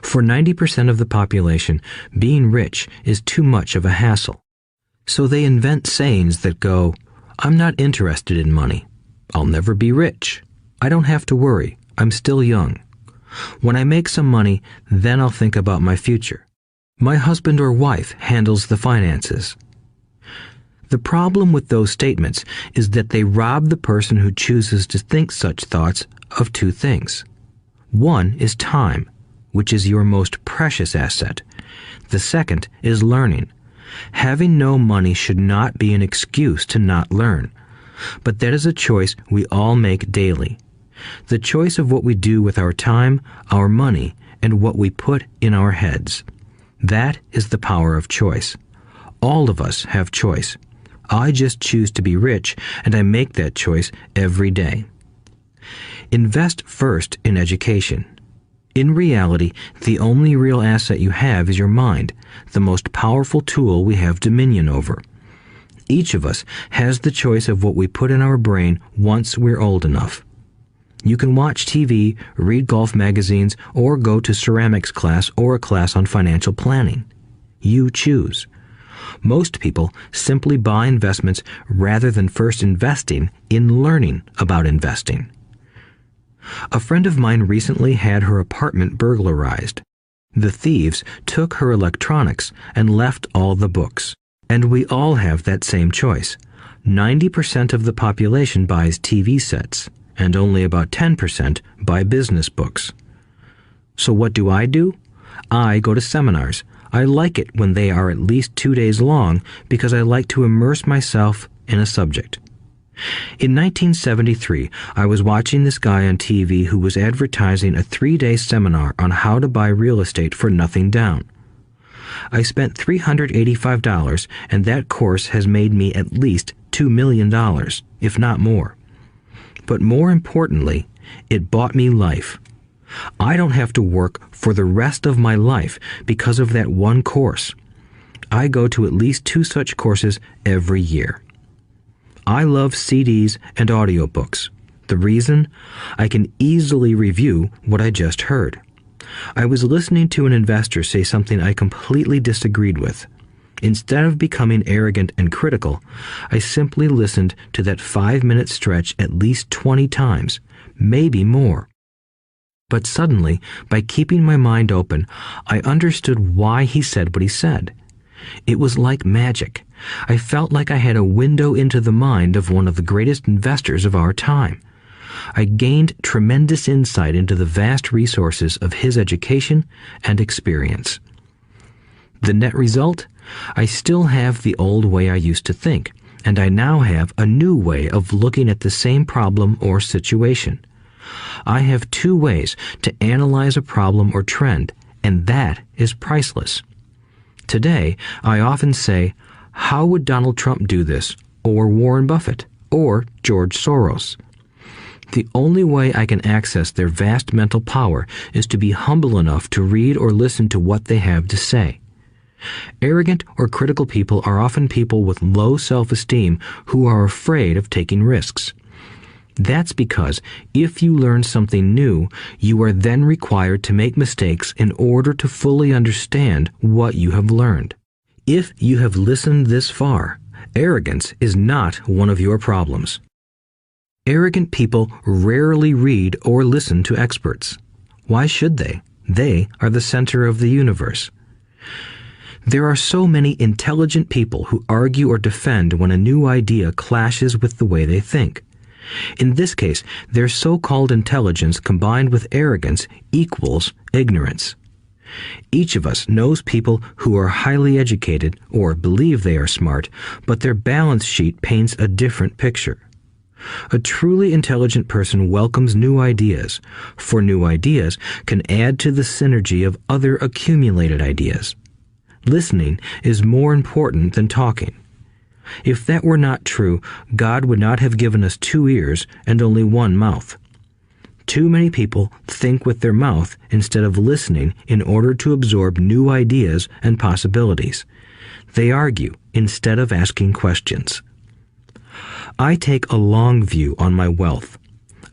For 90% of the population, being rich is too much of a hassle. So they invent sayings that go, "I'm not interested in money. I'll never be rich. I don't have to worry. I'm still young. When I make some money, then I'll think about my future. My husband or wife handles the finances. The problem with those statements is that they rob the person who chooses to think such thoughts of two things. One is time, which is your most precious asset. The second is learning. Having no money should not be an excuse to not learn, but that is a choice we all make daily. The choice of what we do with our time, our money, and what we put in our heads. That is the power of choice. All of us have choice. I just choose to be rich, and I make that choice every day. Invest first in education. In reality, the only real asset you have is your mind, the most powerful tool we have dominion over. Each of us has the choice of what we put in our brain once we're old enough. You can watch TV, read golf magazines, or go to ceramics class or a class on financial planning. You choose. Most people simply buy investments rather than first investing in learning about investing. A friend of mine recently had her apartment burglarized. The thieves took her electronics and left all the books. And we all have that same choice. 90% of the population buys TV sets, and only about 10% buy business books. So what do? I go to seminars. I like it when they are at least 2 days long because I like to immerse myself in a subject. In 1973, I was watching this guy on TV who was advertising a 3-day seminar on how to buy real estate for nothing down. I spent $385, and that course has made me at least $2 million, if not more. But more importantly, it bought me life. I don't have to work for the rest of my life because of that one course. I go to at least 2 such courses every year. I love CDs and audiobooks. The reason? I can easily review what I just heard. I was listening to an investor say something I completely disagreed with. Instead of becoming arrogant and critical, I simply listened to that 5-minute stretch at least 20 times, maybe more. But suddenly, by keeping my mind open, I understood why he said what he said. It was like magic. I felt like I had a window into the mind of one of the greatest investors of our time. I gained tremendous insight into the vast resources of his education and experience. The net result? I still have the old way I used to think, and I now have a new way of looking at the same problem or situation. I have 2 ways to analyze a problem or trend, and that is priceless. Today, I often say, how would Donald Trump do this, or Warren Buffett, or George Soros? The only way I can access their vast mental power is to be humble enough to read or listen to what they have to say. Arrogant or critical people are often people with low self-esteem who are afraid of taking risks. That's because if you learn something new, you are then required to make mistakes in order to fully understand what you have learned. If you have listened this far, arrogance is not one of your problems. Arrogant people rarely read or listen to experts. Why should they? They are the center of the universe. There are so many intelligent people who argue or defend when a new idea clashes with the way they think. In this case, their so-called intelligence combined with arrogance equals ignorance. Each of us knows people who are highly educated or believe they are smart, but their balance sheet paints a different picture. A truly intelligent person welcomes new ideas, for new ideas can add to the synergy of other accumulated ideas. Listening is more important than talking. If that were not true, God would not have given us 2 ears and only 1 mouth. Too many people think with their mouth instead of listening in order to absorb new ideas and possibilities. They argue instead of asking questions. I take a long view on my wealth.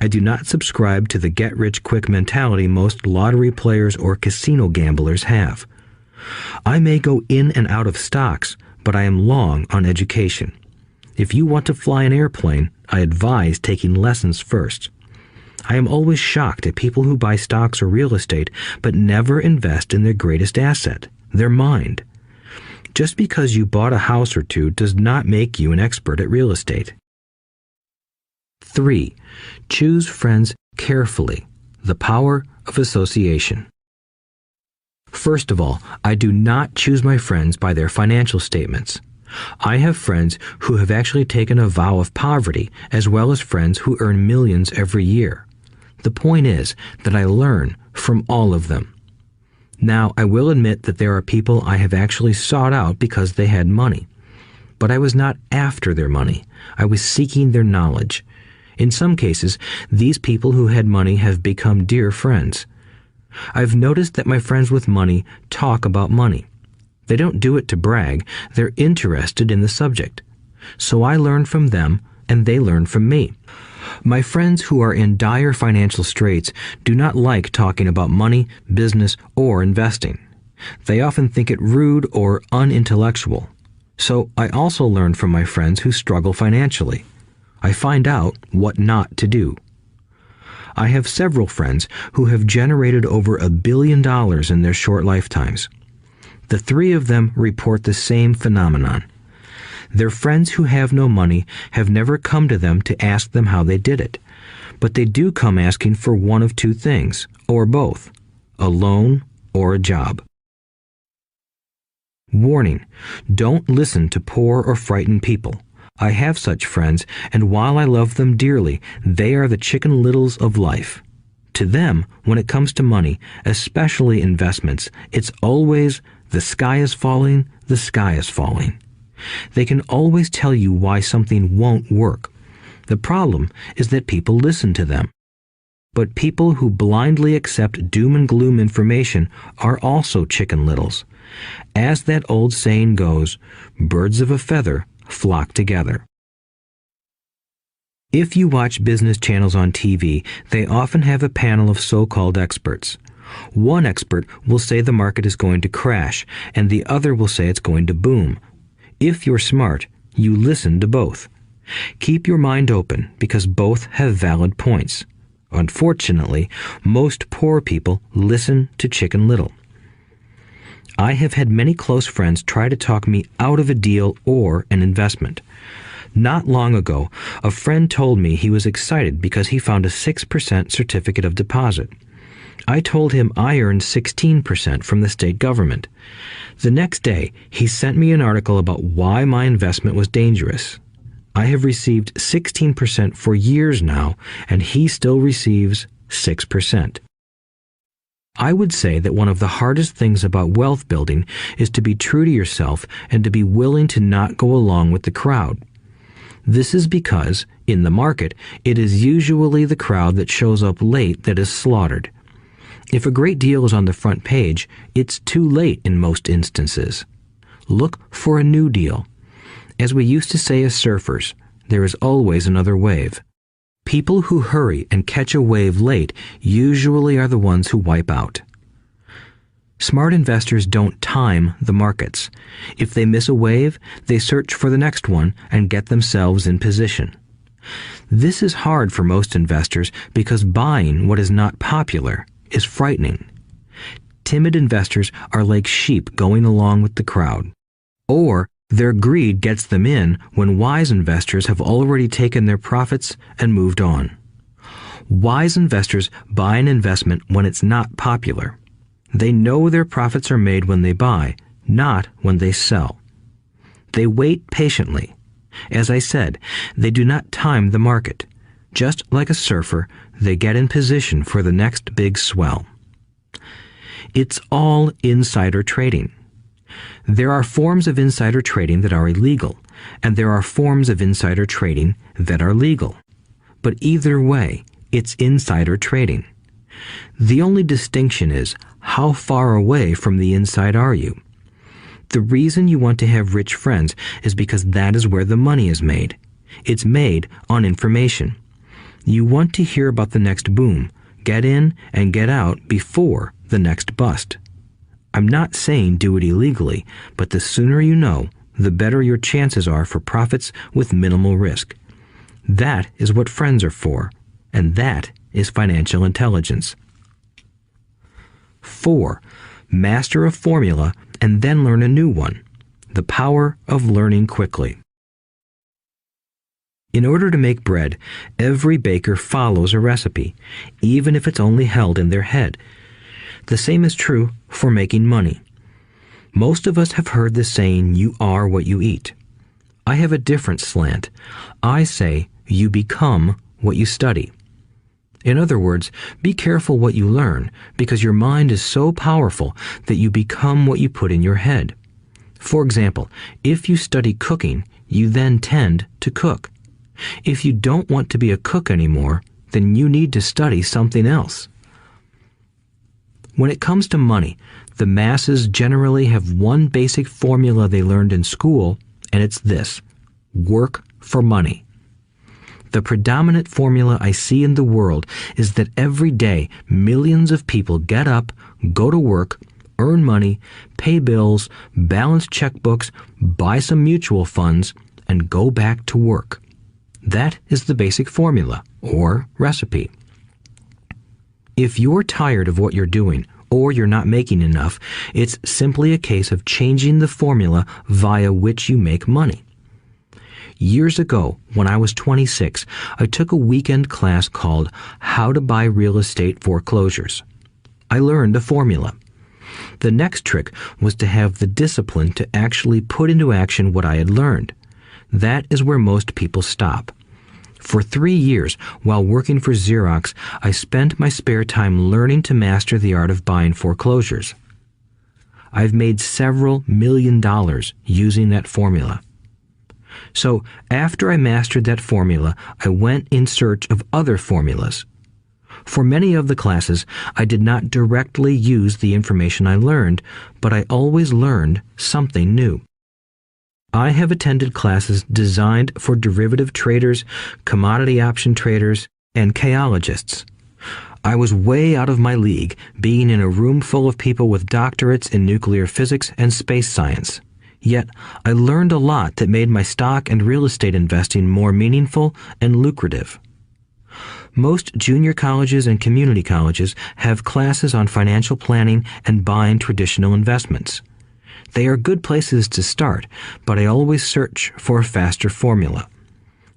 I do not subscribe to the get-rich-quick mentality most lottery players or casino gamblers have. I may go in and out of stocks, but I am long on education. If you want to fly an airplane, I advise taking lessons first. I am always shocked at people who buy stocks or real estate but never invest in their greatest asset, their mind. Just because you bought a house or two does not make you an expert at real estate. 3. Choose friends carefully. The power of association. First of all, I do not choose my friends by their financial statements. I have friends who have actually taken a vow of poverty, as well as friends who earn millions every year. The point is that I learn from all of them. Now, I will admit that there are people I have actually sought out because they had money. But I was not after their money. I was seeking their knowledge. In some cases, these people who had money have become dear friends. I've noticed that my friends with money talk about money. They don't do it to brag. They're interested in the subject. So I learn from them, and they learn from me. My friends who are in dire financial straits do not like talking about money, business, or investing. They often think it rude or unintellectual. So I also learn from my friends who struggle financially. I find out what not to do. I have several friends who have generated over $1 billion in their short lifetimes. The 3 of them report the same phenomenon. Their friends who have no money have never come to them to ask them how they did it, but they do come asking for one of 2 things, or both, a loan or a job. Warning: don't listen to poor or frightened people. I have such friends, and while I love them dearly, they are the Chicken Littles of life. To them, when it comes to money, especially investments, it's always the sky is falling, the sky is falling. They can always tell you why something won't work. The problem is that people listen to them. But people who blindly accept doom and gloom information are also Chicken Littles. As that old saying goes, birds of a feather flock together. If you watch business channels on TV, they often have a panel of so-called experts. One expert will say the market is going to crash, and the other will say it's going to boom. If you're smart, you listen to both. Keep your mind open, because both have valid points. Unfortunately, most poor people listen to Chicken Little. I have had many close friends try to talk me out of a deal or an investment. Not long ago, a friend told me he was excited because he found a 6% certificate of deposit. I told him I earned 16% from the state government. The next day, he sent me an article about why my investment was dangerous. I have received 16% for years now, and he still receives 6%. I would say that one of the hardest things about wealth building is to be true to yourself and to be willing to not go along with the crowd. This is because, in the market, it is usually the crowd that shows up late that is slaughtered. If a great deal is on the front page, it's too late in most instances. Look for a new deal. As we used to say as surfers, there is always another wave. People who hurry and catch a wave late usually are the ones who wipe out. Smart investors don't time the markets. If they miss a wave, they search for the next one and get themselves in position. This is hard for most investors because buying what is not popular is frightening. Timid investors are like sheep going along with the crowd. Or their greed gets them in when wise investors have already taken their profits and moved on. Wise investors buy an investment when it's not popular. They know their profits are made when they buy, not when they sell. They wait patiently. As I said, they do not time the market. Just like a surfer, they get in position for the next big swell. It's all insider trading. There are forms of insider trading that are illegal, and there are forms of insider trading that are legal. But either way, it's insider trading. The only distinction is, how far away from the inside are you? The reason you want to have rich friends is because that is where the money is made. It's made on information. You want to hear about the next boom, get in and get out before the next bust. I'm not saying do it illegally, but the sooner you know, the better your chances are for profits with minimal risk. That is what friends are for, and that is financial intelligence. 4. Master a formula and then learn a new one. The power of learning quickly. In order to make bread, every baker follows a recipe, even if it's only held in their head. The same is true for making money. Most of us have heard the saying, "You are what you eat." I have a different slant. I say, "You become what you study." In other words, be careful what you learn, because your mind is so powerful that you become what you put in your head. For example, if you study cooking, you then tend to cook. If you don't want to be a cook anymore, then you need to study something else. When it comes to money, the masses generally have one basic formula they learned in school, and it's this: work for money. The predominant formula I see in the world is that every day millions of people get up, go to work, earn money, pay bills, balance checkbooks, buy some mutual funds, and go back to work. That is the basic formula, or recipe. If you're tired of what you're doing, or you're not making enough, it's simply a case of changing the formula via which you make money. Years ago, when I was 26, I took a weekend class called How to Buy Real Estate Foreclosures. I learned a formula. The next trick was to have the discipline to actually put into action what I had learned. That is where most people stop. For 3 years, while working for Xerox, I spent my spare time learning to master the art of buying foreclosures. I've made several $million using that formula. So, after I mastered that formula, I went in search of other formulas. For many of the classes, I did not directly use the information I learned, but I always learned something new. I have attended classes designed for derivative traders, commodity option traders, and chaologists. I was way out of my league, being in a room full of people with doctorates in nuclear physics and space science. Yet, I learned a lot that made my stock and real estate investing more meaningful and lucrative. Most junior colleges and community colleges have classes on financial planning and buying traditional investments. They are good places to start, but I always search for a faster formula.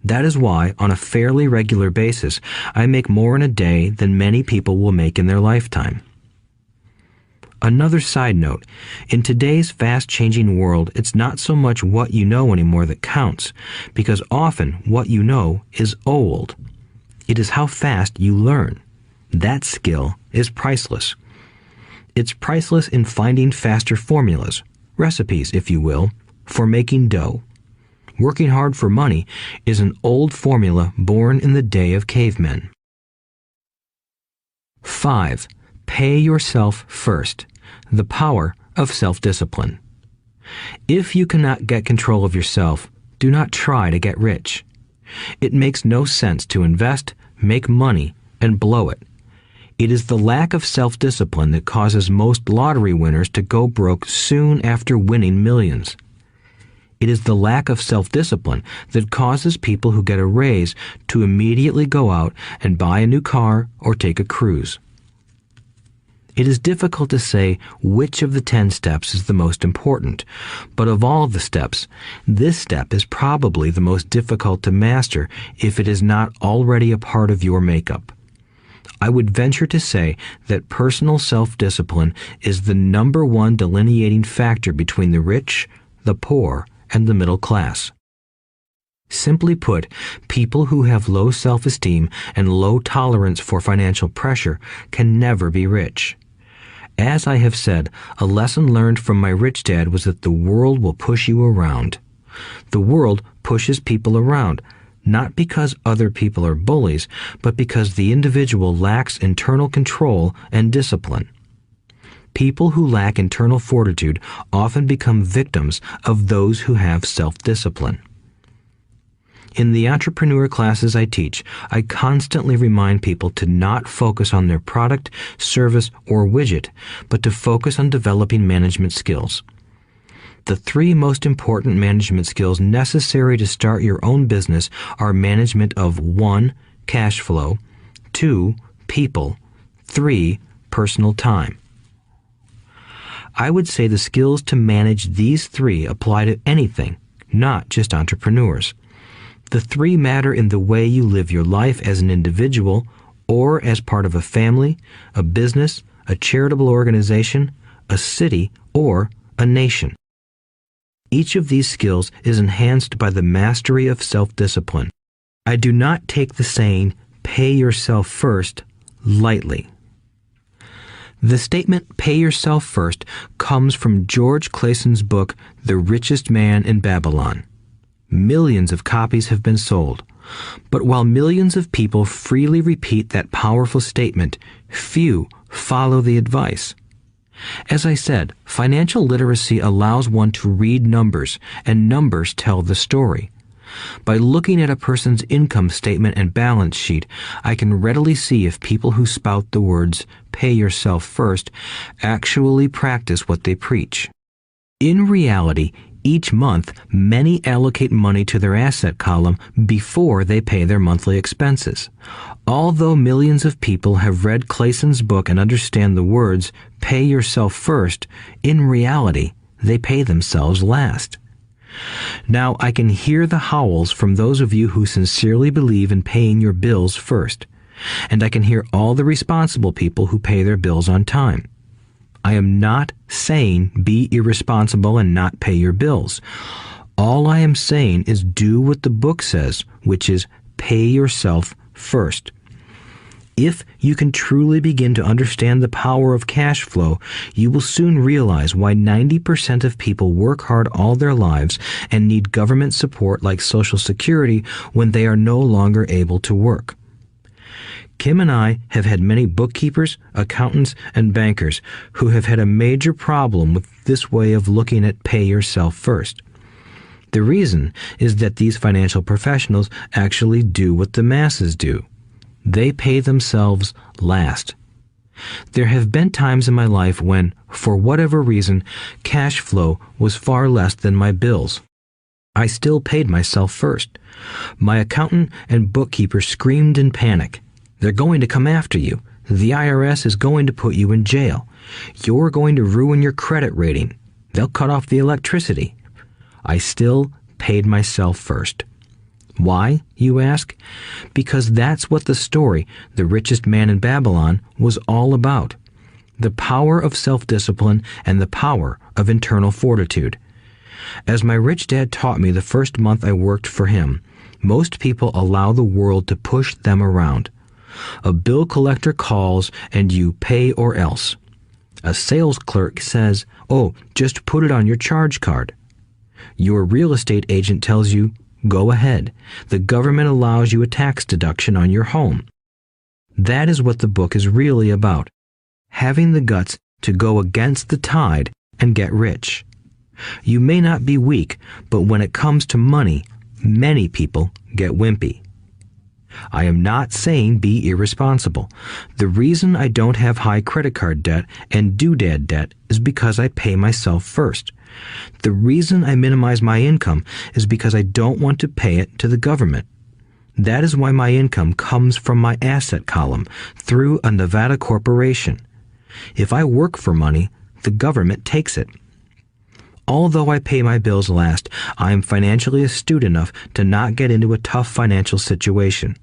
That is why, on a fairly regular basis, I make more in a day than many people will make in their lifetime. Another side note, in today's fast-changing world, it's not so much what you know anymore that counts, because often what you know is old. It is how fast you learn. That skill is priceless. It's priceless in finding faster formulas, recipes, if you will, for making dough. Working hard for money is an old formula born in the day of cavemen. 5. Pay yourself first. The power of self-discipline. If you cannot get control of yourself, do not try to get rich. It makes no sense to invest, make money, and blow it. It is the lack of self-discipline that causes most lottery winners to go broke soon after winning millions. It is the lack of self-discipline that causes people who get a raise to immediately go out and buy a new car or take a cruise. It is difficult to say which of the 10 steps is the most important, but of all the steps, this step is probably the most difficult to master if it is not already a part of your makeup. I would venture to say that personal self-discipline is the number one delineating factor between the rich, the poor, and the middle class. Simply put, people who have low self-esteem and low tolerance for financial pressure can never be rich. As I have said, a lesson learned from my rich dad was that the world will push you around. The world pushes people around, not because other people are bullies, but because the individual lacks internal control and discipline. People who lack internal fortitude often become victims of those who have self-discipline. In the entrepreneur classes I teach, I constantly remind people to not focus on their product, service, or widget, but to focus on developing management skills. The 3 most important management skills necessary to start your own business are management of 1. Cash flow, 2. people. 3, personal time. I would say the skills to manage these 3 apply to anything, not just entrepreneurs. The 3 matter in the way you live your life as an individual or as part of a family, a business, a charitable organization, a city, or a nation. Each of these skills is enhanced by the mastery of self-discipline. I do not take the saying, "pay yourself first," lightly. The statement, "pay yourself first," comes from George Clayson's book, The Richest Man in Babylon. Millions of copies have been sold. But while millions of people freely repeat that powerful statement, few follow the advice. As I said, financial literacy allows one to read numbers, and numbers tell the story. By looking at a person's income statement and balance sheet, I can readily see if people who spout the words, "pay yourself first," actually practice what they preach. In reality, each month, many allocate money to their asset column before they pay their monthly expenses. Although millions of people have read Clayson's book and understand the words, "pay yourself first," in reality, they pay themselves last. Now, I can hear the howls from those of you who sincerely believe in paying your bills first, and I can hear all the responsible people who pay their bills on time. I am not saying be irresponsible and not pay your bills. All I am saying is do what the book says, which is pay yourself first. If you can truly begin to understand the power of cash flow, you will soon realize why 90% of people work hard all their lives and need government support like Social Security when they are no longer able to work. Kim and I have had many bookkeepers, accountants, and bankers who have had a major problem with this way of looking at pay yourself first. The reason is that these financial professionals actually do what the masses do. They pay themselves last. There have been times in my life when, for whatever reason, cash flow was far less than my bills. I still paid myself first. My accountant and bookkeeper screamed in panic. "They're going to come after you. The IRS is going to put you in jail. You're going to ruin your credit rating. They'll cut off the electricity." I still paid myself first. Why, you ask? Because that's what the story, The Richest Man in Babylon, was all about. The power of self-discipline and the power of internal fortitude. As my rich dad taught me the first month I worked for him, most people allow the world to push them around. A bill collector calls and you pay or else. A sales clerk says, "Oh, just put it on your charge card." Your real estate agent tells you, "Go ahead. The government allows you a tax deduction on your home." That is what the book is really about. Having the guts to go against the tide and get rich. You may not be weak, but when it comes to money, many people get wimpy. I am not saying be irresponsible. The reason I don't have high credit card debt and doodad debt is because I pay myself first. The reason I minimize my income is because I don't want to pay it to the government. That is why my income comes from my asset column through a Nevada corporation. If I work for money, the government takes it. Although I pay my bills last, I am financially astute enough to not get into a tough financial situation.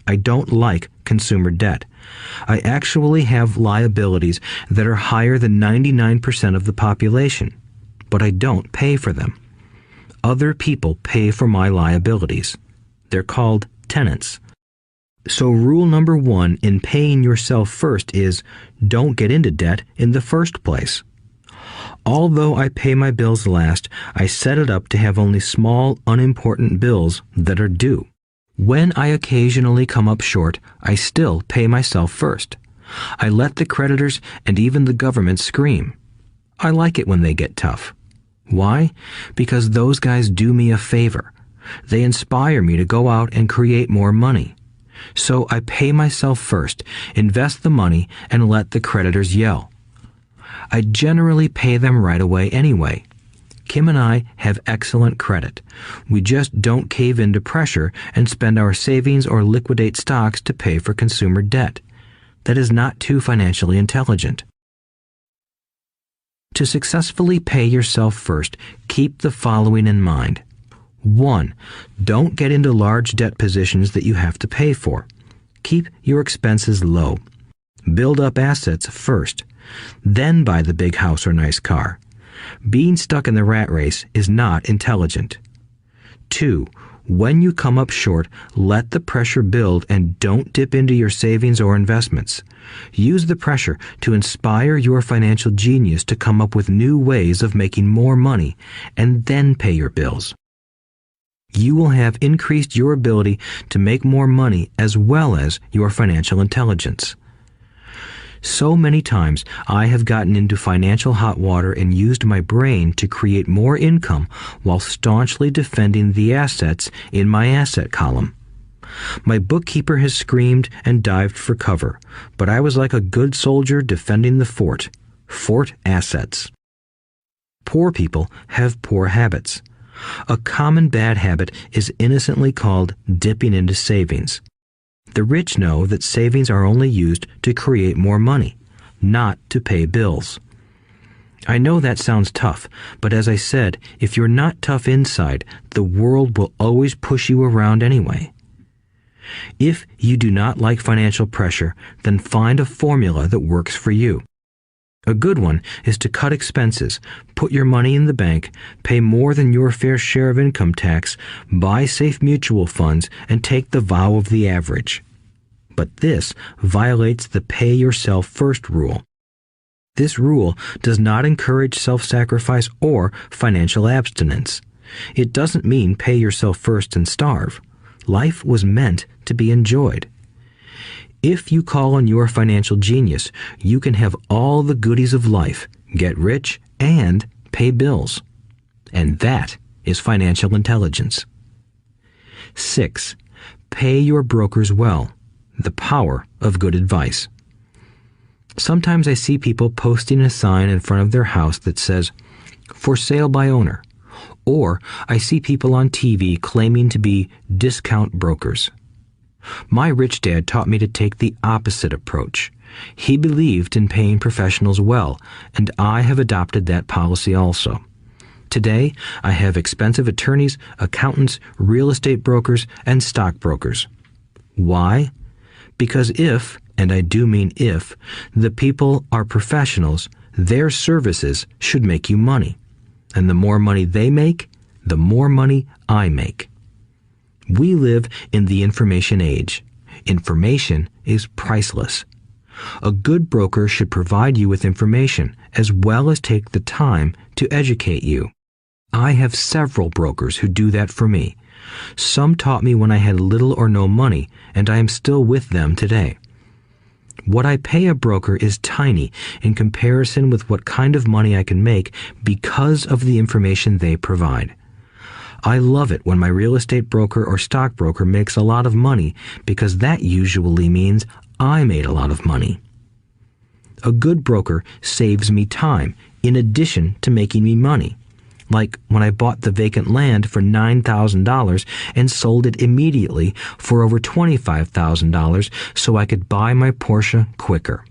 I don't like consumer debt. I actually have liabilities that are higher than 99% of the population, but I don't pay for them. Other people pay for my liabilities. They're called tenants. So rule number 1 in paying yourself first is don't get into debt in the first place. Although I pay my bills last, I set it up to have only small, unimportant bills that are due. When I occasionally come up short, I still pay myself first. I let the creditors and even the government scream. I like it when they get tough. Why? Because those guys do me a favor. They inspire me to go out and create more money. So I pay myself first, invest the money, and let the creditors yell. I generally pay them right away anyway. Kim and I have excellent credit. We just don't cave into pressure and spend our savings or liquidate stocks to pay for consumer debt. That is not too financially intelligent. To successfully pay yourself first, keep the following in mind. 1. Don't get into large debt positions that you have to pay for. Keep your expenses low. Build up assets first. Then buy the big house or nice car. Being stuck in the rat race is not intelligent. 2. When you come up short, let the pressure build and don't dip into your savings or investments. Use the pressure to inspire your financial genius to come up with new ways of making more money and then pay your bills. You will have increased your ability to make more money as well as your financial intelligence. So many times I have gotten into financial hot water and used my brain to create more income while staunchly defending the assets in my asset column. My bookkeeper has screamed and dived for cover, but I was like a good soldier defending the fort. Fort assets. Poor people have poor habits. A common bad habit is innocently called dipping into savings. The rich know that savings are only used to create more money, not to pay bills. I know that sounds tough, but as I said, if you're not tough inside, the world will always push you around anyway. If you do not like financial pressure, then find a formula that works for you. A good one is to cut expenses, put your money in the bank, pay more than your fair share of income tax, buy safe mutual funds, and take the vow of the average. But this violates the pay yourself first rule. This rule does not encourage self-sacrifice or financial abstinence. It doesn't mean pay yourself first and starve. Life was meant to be enjoyed. If you call on your financial genius, you can have all the goodies of life, get rich, and pay bills. And that is financial intelligence. 6. Pay your brokers well. The power of good advice. Sometimes I see people posting a sign in front of their house that says, "For sale by owner." Or I see people on TV claiming to be discount brokers. My rich dad taught me to take the opposite approach. He believed in paying professionals well, and I have adopted that policy also. Today, I have expensive attorneys, accountants, real estate brokers, and stockbrokers. Why? Because if, and I do mean if, the people are professionals, their services should make you money. And the more money they make, the more money I make. We live in the information age. Information is priceless. A good broker should provide you with information as well as take the time to educate you. I have several brokers who do that for me. Some taught me when I had little or no money, and I am still with them today. What I pay a broker is tiny in comparison with what kind of money I can make because of the information they provide. I love it when my real estate broker or stockbroker makes a lot of money because that usually means I made a lot of money. A good broker saves me time in addition to making me money. Like when I bought the vacant land for $9,000 and sold it immediately for over $25,000 so I could buy my Porsche quicker.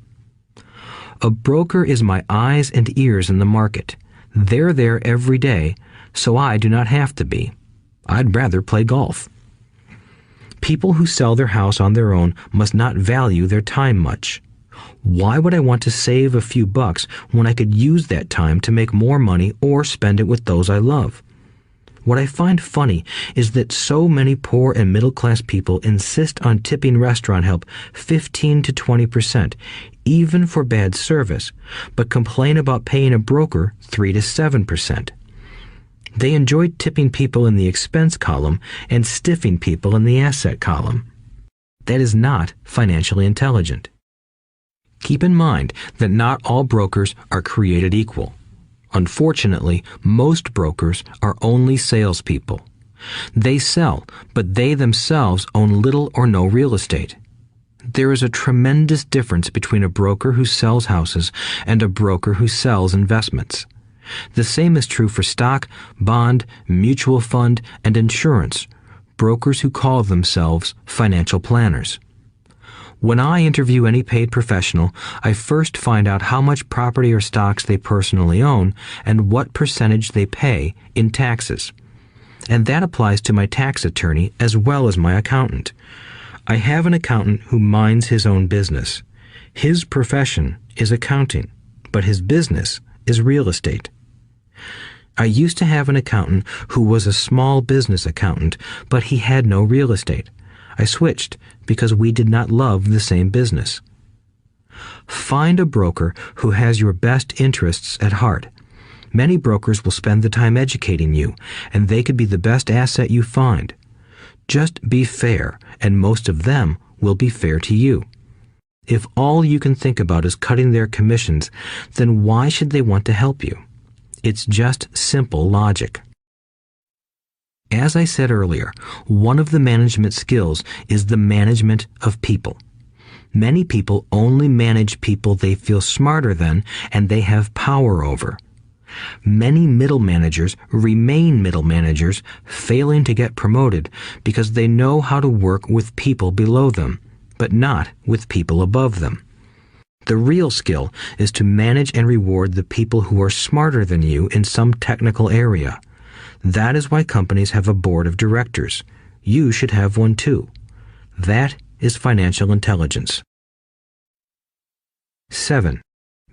A broker is my eyes and ears in the market. They're there every day, so I do not have to be. I'd rather play golf. People who sell their house on their own must not value their time much. Why would I want to save a few bucks when I could use that time to make more money or spend it with those I love? What I find funny is that so many poor and middle-class people insist on tipping restaurant help 15 to 20%, even for bad service, but complain about paying a broker 3 to 7%. They enjoy tipping people in the expense column and stiffing people in the asset column. That is not financially intelligent. Keep in mind that not all brokers are created equal. Unfortunately, most brokers are only salespeople. They sell, but they themselves own little or no real estate. There is a tremendous difference between a broker who sells houses and a broker who sells investments. The same is true for stock, bond, mutual fund, and insurance, brokers who call themselves financial planners. When I interview any paid professional, I first find out how much property or stocks they personally own and what percentage they pay in taxes. And that applies to my tax attorney as well as my accountant. I have an accountant who minds his own business. His profession is accounting, but his business is real estate. I used to have an accountant who was a small business accountant, but he had no real estate. I switched because we did not love the same business. Find a broker who has your best interests at heart. Many brokers will spend the time educating you, and they could be the best asset you find. Just be fair, and most of them will be fair to you. If all you can think about is cutting their commissions, then why should they want to help you? It's just simple logic. As I said earlier, one of the management skills is the management of people. Many people only manage people they feel smarter than and they have power over. Many middle managers remain middle managers, failing to get promoted because they know how to work with people below them, but not with people above them. The real skill is to manage and reward the people who are smarter than you in some technical area. That is why companies have a board of directors. You should have one too. That is financial intelligence. 7.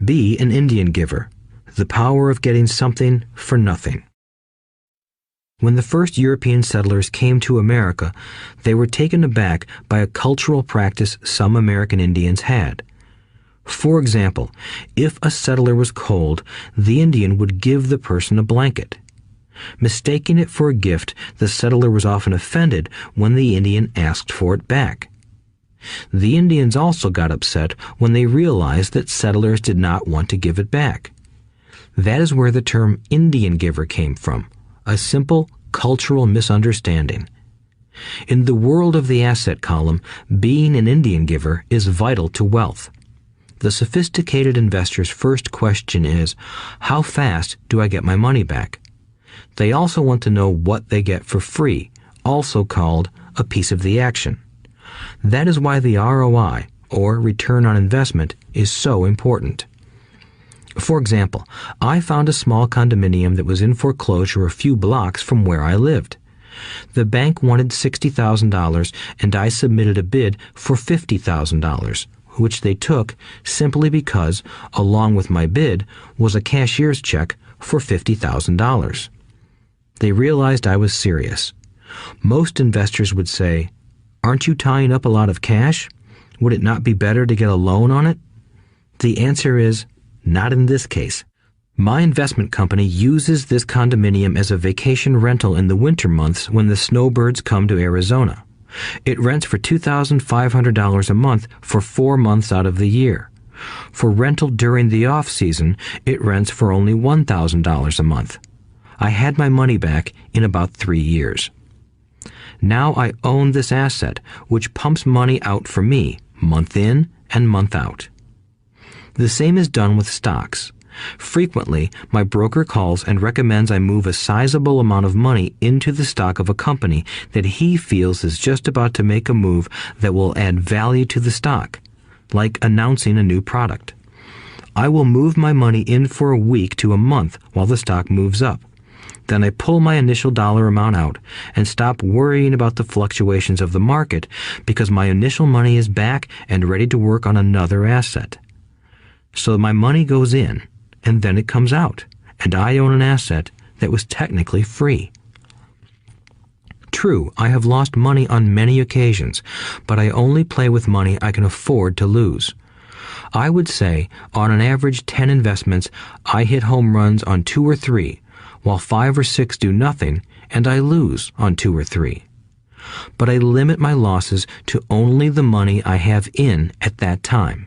Be an Indian giver. The power of getting something for nothing. When the first European settlers came to America, they were taken aback by a cultural practice some American Indians had. For example, if a settler was cold, the Indian would give the person a blanket. Mistaking it for a gift, the settler was often offended when the Indian asked for it back. The Indians also got upset when they realized that settlers did not want to give it back. That is where the term Indian giver came from, a simple cultural misunderstanding. In the world of the asset column, being an Indian giver is vital to wealth. The sophisticated investor's first question is, how fast do I get my money back? They also want to know what they get for free, also called a piece of the action. That is why the ROI, or return on investment, is so important. For example, I found a small condominium that was in foreclosure a few blocks from where I lived. The bank wanted $60,000 and I submitted a bid for $50,000, which they took simply because, along with my bid, was a cashier's check for $50,000. They realized I was serious. Most investors would say, "Aren't you tying up a lot of cash? Would it not be better to get a loan on it?" The answer is, not in this case. My investment company uses this condominium as a vacation rental in the winter months when the snowbirds come to Arizona. It rents for $2,500 a month for 4 months out of the year. For rental during the off-season, it rents for only $1,000 a month. I had my money back in about 3 years. Now I own this asset, which pumps money out for me, month in and month out. The same is done with stocks. Frequently, my broker calls and recommends I move a sizable amount of money into the stock of a company that he feels is just about to make a move that will add value to the stock, like announcing a new product. I will move my money in for a week to a month while the stock moves up. Then I pull my initial dollar amount out and stop worrying about the fluctuations of the market because my initial money is back and ready to work on another asset. So my money goes in, and then it comes out, and I own an asset that was technically free. True, I have lost money on many occasions, but I only play with money I can afford to lose. I would say, on an average 10 investments, I hit home runs on 2 or 3, while 5 or 6 do nothing, and I lose on 2 or 3. But I limit my losses to only the money I have in at that time.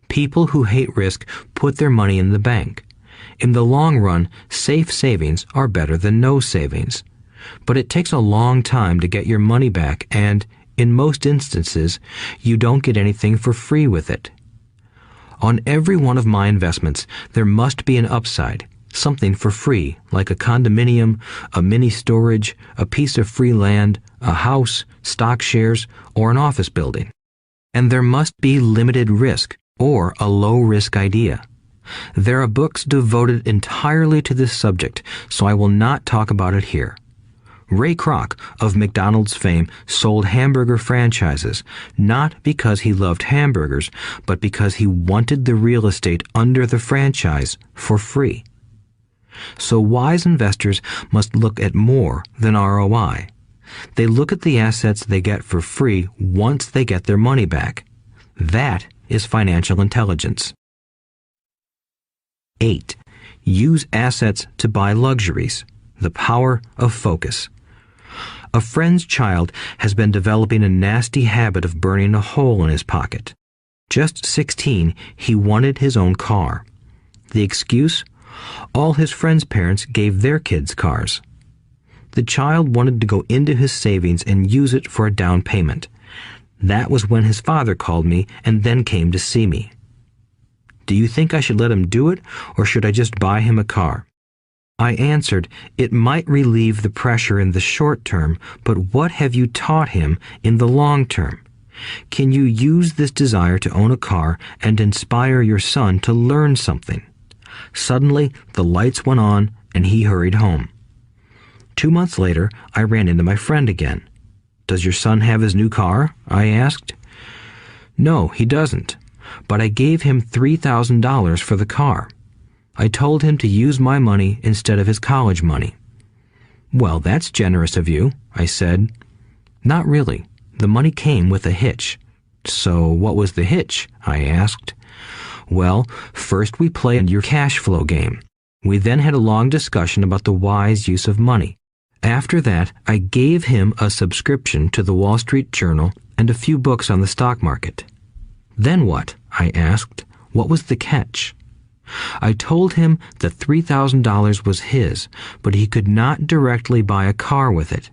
People who hate risk put their money in the bank. In the long run, safe savings are better than no savings. But it takes a long time to get your money back, and, in most instances, you don't get anything for free with it. On every one of my investments, there must be an upside, something for free, like a condominium, a mini storage, a piece of free land, a house, stock shares, or an office building. and there must be limited risk or a low-risk idea. There are books devoted entirely to this subject, so I will not talk about it here. Ray Kroc of McDonald's fame sold hamburger franchises, not because he loved hamburgers, but because he wanted the real estate under the franchise for free. So wise investors must look at more than ROI. They look at the assets they get for free once they get their money back. That is financial intelligence. 8. Use assets to buy luxuries. The power of focus. A friend's child has been developing a nasty habit of burning a hole in his pocket. Just 16, he wanted his own car. The excuse? All his friends' parents gave their kids cars. The child wanted to go into his savings and use it for a down payment. That was when his father called me and then came to see me. Do you think I should let him do it, or should I just buy him a car? I answered, it might relieve the pressure in the short term, but what have you taught him in the long term? Can you use this desire to own a car and inspire your son to learn something? Suddenly, the lights went on and he hurried home. 2 months later, I ran into my friend again. Does your son have his new car? I asked. No, he doesn't, but I gave him $3,000 for the car. I told him to use my money instead of his college money. Well, that's generous of you, I said. Not really. The money came with a hitch. So what was the hitch? I asked. Well, first we played your cash flow game. We then had a long discussion about the wise use of money. After that, I gave him a subscription to the Wall Street Journal and a few books on the stock market. Then what? I asked. What was the catch? I told him that $3,000 was his, but he could not directly buy a car with it.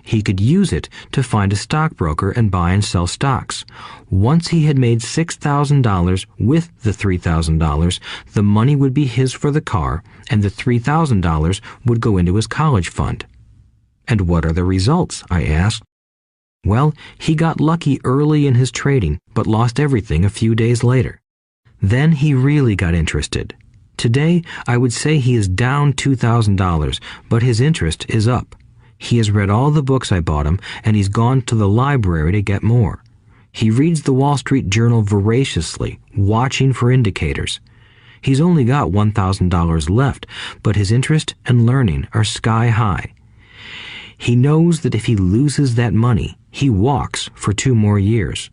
He could use it to find a stockbroker and buy and sell stocks. Once he had made $6,000 with the $3,000, the money would be his for the car, and the $3,000 would go into his college fund. And what are the results? I asked. Well, he got lucky early in his trading, but lost everything a few days later. Then he really got interested. Today, I would say he is down $2,000, but his interest is up. He has read all the books I bought him, and he's gone to the library to get more. He reads the Wall Street Journal voraciously, watching for indicators. He's only got $1,000 left, but his interest and learning are sky high. He knows that if he loses that money, he walks for 2 more years.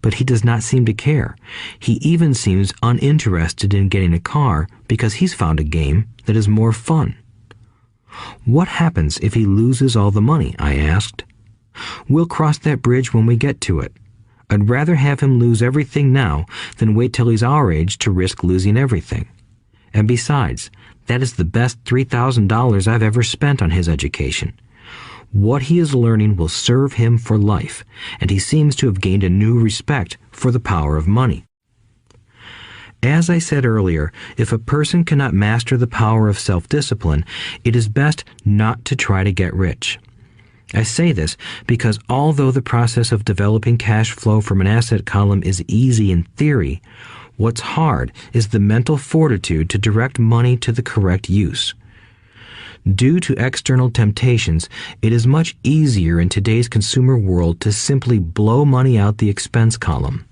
But he does not seem to care. He even seems uninterested in getting a car because he's found a game that is more fun. What happens if he loses all the money? I asked. We'll cross that bridge when we get to it. I'd rather have him lose everything now than wait till he's our age to risk losing everything. And besides, that is the best $3,000 I've ever spent on his education. What he is learning will serve him for life, and he seems to have gained a new respect for the power of money. As I said earlier, if a person cannot master the power of self-discipline, it is best not to try to get rich. I say this because although the process of developing cash flow from an asset column is easy in theory, what's hard is the mental fortitude to direct money to the correct use. Due to external temptations, it is much easier in today's consumer world to simply blow money out the expense column.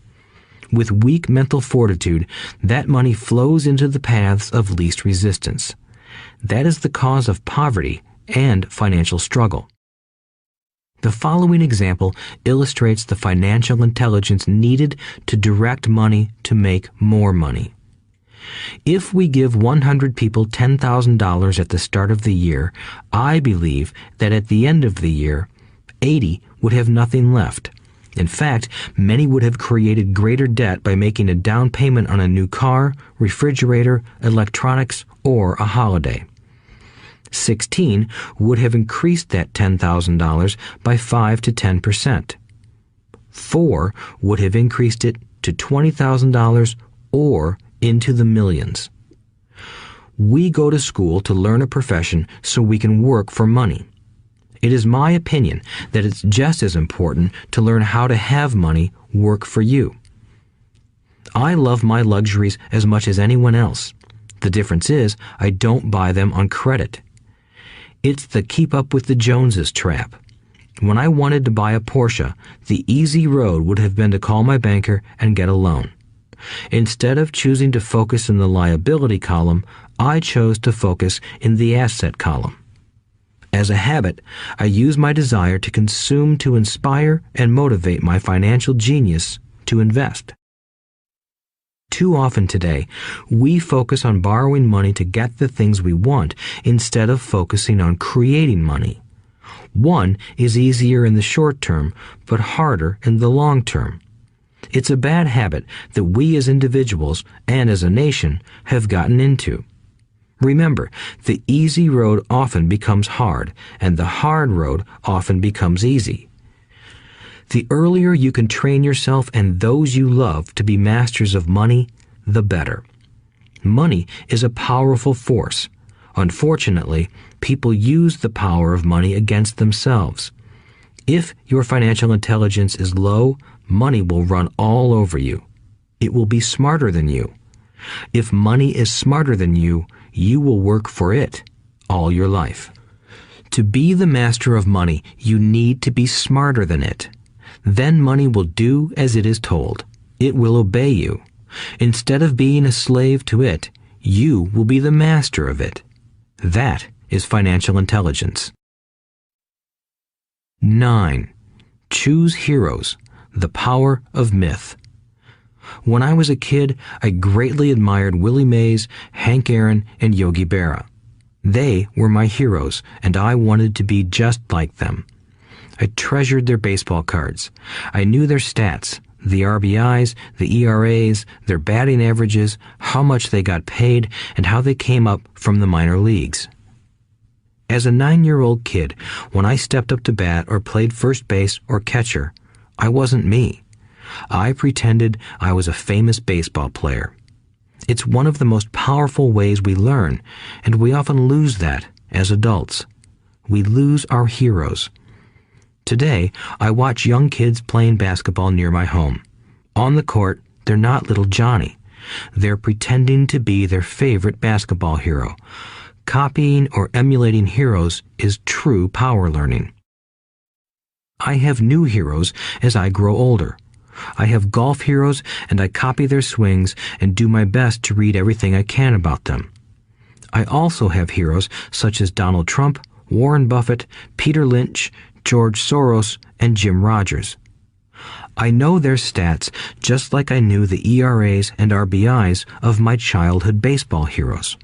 With weak mental fortitude, that money flows into the paths of least resistance. That is the cause of poverty and financial struggle. The following example illustrates the financial intelligence needed to direct money to make more money. If we give 100 people $10,000 at the start of the year, I believe that at the end of the year, 80 would have nothing left. In fact, many would have created greater debt by making a down payment on a new car, refrigerator, electronics, or a holiday. 16 would have increased that $10,000 by 5 to 10%. 4 would have increased it to $20,000 or into the millions. We go to school to learn a profession so we can work for money. It is my opinion that it's just as important to learn how to have money work for you. I love my luxuries as much as anyone else. The difference is I don't buy them on credit. It's the keep up with the Joneses trap. When I wanted to buy a Porsche, the easy road would have been to call my banker and get a loan. Instead of choosing to focus in the liability column, I chose to focus in the asset column. As a habit, I use my desire to consume to inspire and motivate my financial genius to invest. Too often today, we focus on borrowing money to get the things we want instead of focusing on creating money. One is easier in the short term, but harder in the long term. It's a bad habit that we as individuals and as a nation have gotten into. Remember, the easy road often becomes hard, and the hard road often becomes easy. The earlier you can train yourself and those you love to be masters of money, the better. Money is a powerful force. Unfortunately, people use the power of money against themselves. If your financial intelligence is low, money will run all over you. It will be smarter than you. If money is smarter than you, you will work for it all your life. To be the master of money, you need to be smarter than it. Then money will do as it is told. It will obey you. Instead of being a slave to it, you will be the master of it. That is financial intelligence. 9. Choose heroes. The power of myth. When I was a kid, I greatly admired Willie Mays, Hank Aaron, and Yogi Berra. They were my heroes, and I wanted to be just like them. I treasured their baseball cards. I knew their stats, the RBIs, the ERAs, their batting averages, how much they got paid, and how they came up from the minor leagues. As a 9-year-old kid, when I stepped up to bat or played first base or catcher, I wasn't me. I pretended I was a famous baseball player. It's one of the most powerful ways we learn, and we often lose that as adults. We lose our heroes. Today, I watch young kids playing basketball near my home. On the court, they're not little Johnny. They're pretending to be their favorite basketball hero. Copying or emulating heroes is true power learning. I have new heroes as I grow older. I have golf heroes, and I copy their swings and do my best to read everything I can about them. I also have heroes such as Donald Trump, Warren Buffett, Peter Lynch, George Soros, and Jim Rogers. I know their stats just like I knew the ERAs and RBIs of my childhood baseball heroes.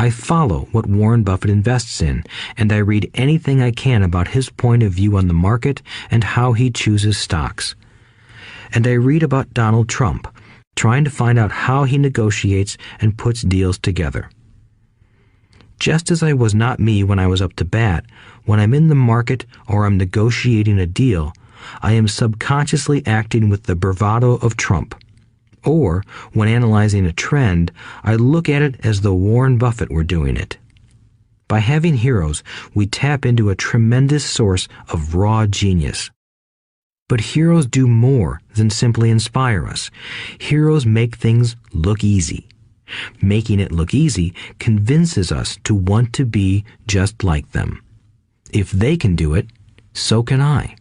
I follow what Warren Buffett invests in, and I read anything I can about his point of view on the market and how he chooses stocks. And I read about Donald Trump, trying to find out how he negotiates and puts deals together. Just as I was not me when I was up to bat, when I'm in the market or I'm negotiating a deal, I am subconsciously acting with the bravado of Trump. Or, when analyzing a trend, I look at it as though Warren Buffett were doing it. By having heroes, we tap into a tremendous source of raw genius. But heroes do more than simply inspire us. Heroes make things look easy. Making it look easy convinces us to want to be just like them. If they can do it, so can I.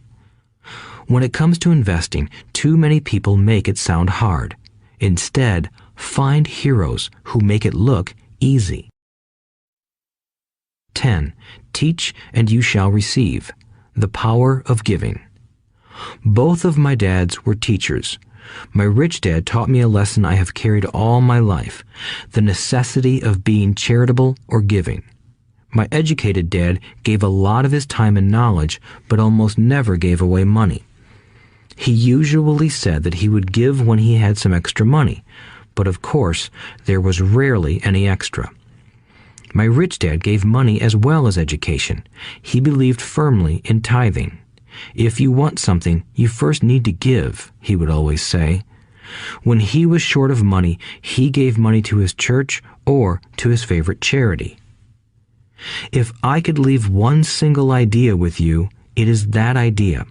When it comes to investing, too many people make it sound hard. Instead, find heroes who make it look easy. 10. Teach and you shall receive. The power of giving. Both of my dads were teachers. My rich dad taught me a lesson I have carried all my life, the necessity of being charitable or giving. My educated dad gave a lot of his time and knowledge, but almost never gave away money. He usually said that he would give when he had some extra money, but of course, there was rarely any extra. My rich dad gave money as well as education. He believed firmly in tithing. If you want something, you first need to give, he would always say. When he was short of money, he gave money to his church or to his favorite charity. If I could leave one single idea with you, it is that idea.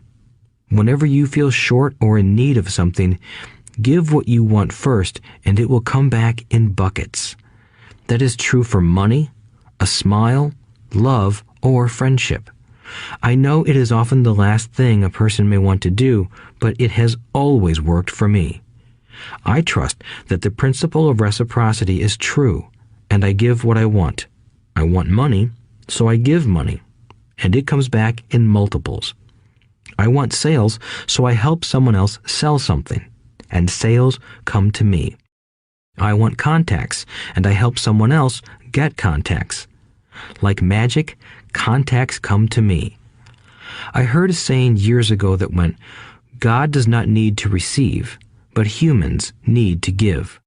Whenever you feel short or in need of something, give what you want first, and it will come back in buckets. That is true for money, a smile, love, or friendship. I know it is often the last thing a person may want to do, but it has always worked for me. I trust that the principle of reciprocity is true, and I give what I want. I want money, so I give money, and it comes back in multiples. I want sales, so I help someone else sell something, and sales come to me. I want contacts, and I help someone else get contacts. Like magic, contacts come to me. I heard a saying years ago that went, God does not need to receive, but humans need to give.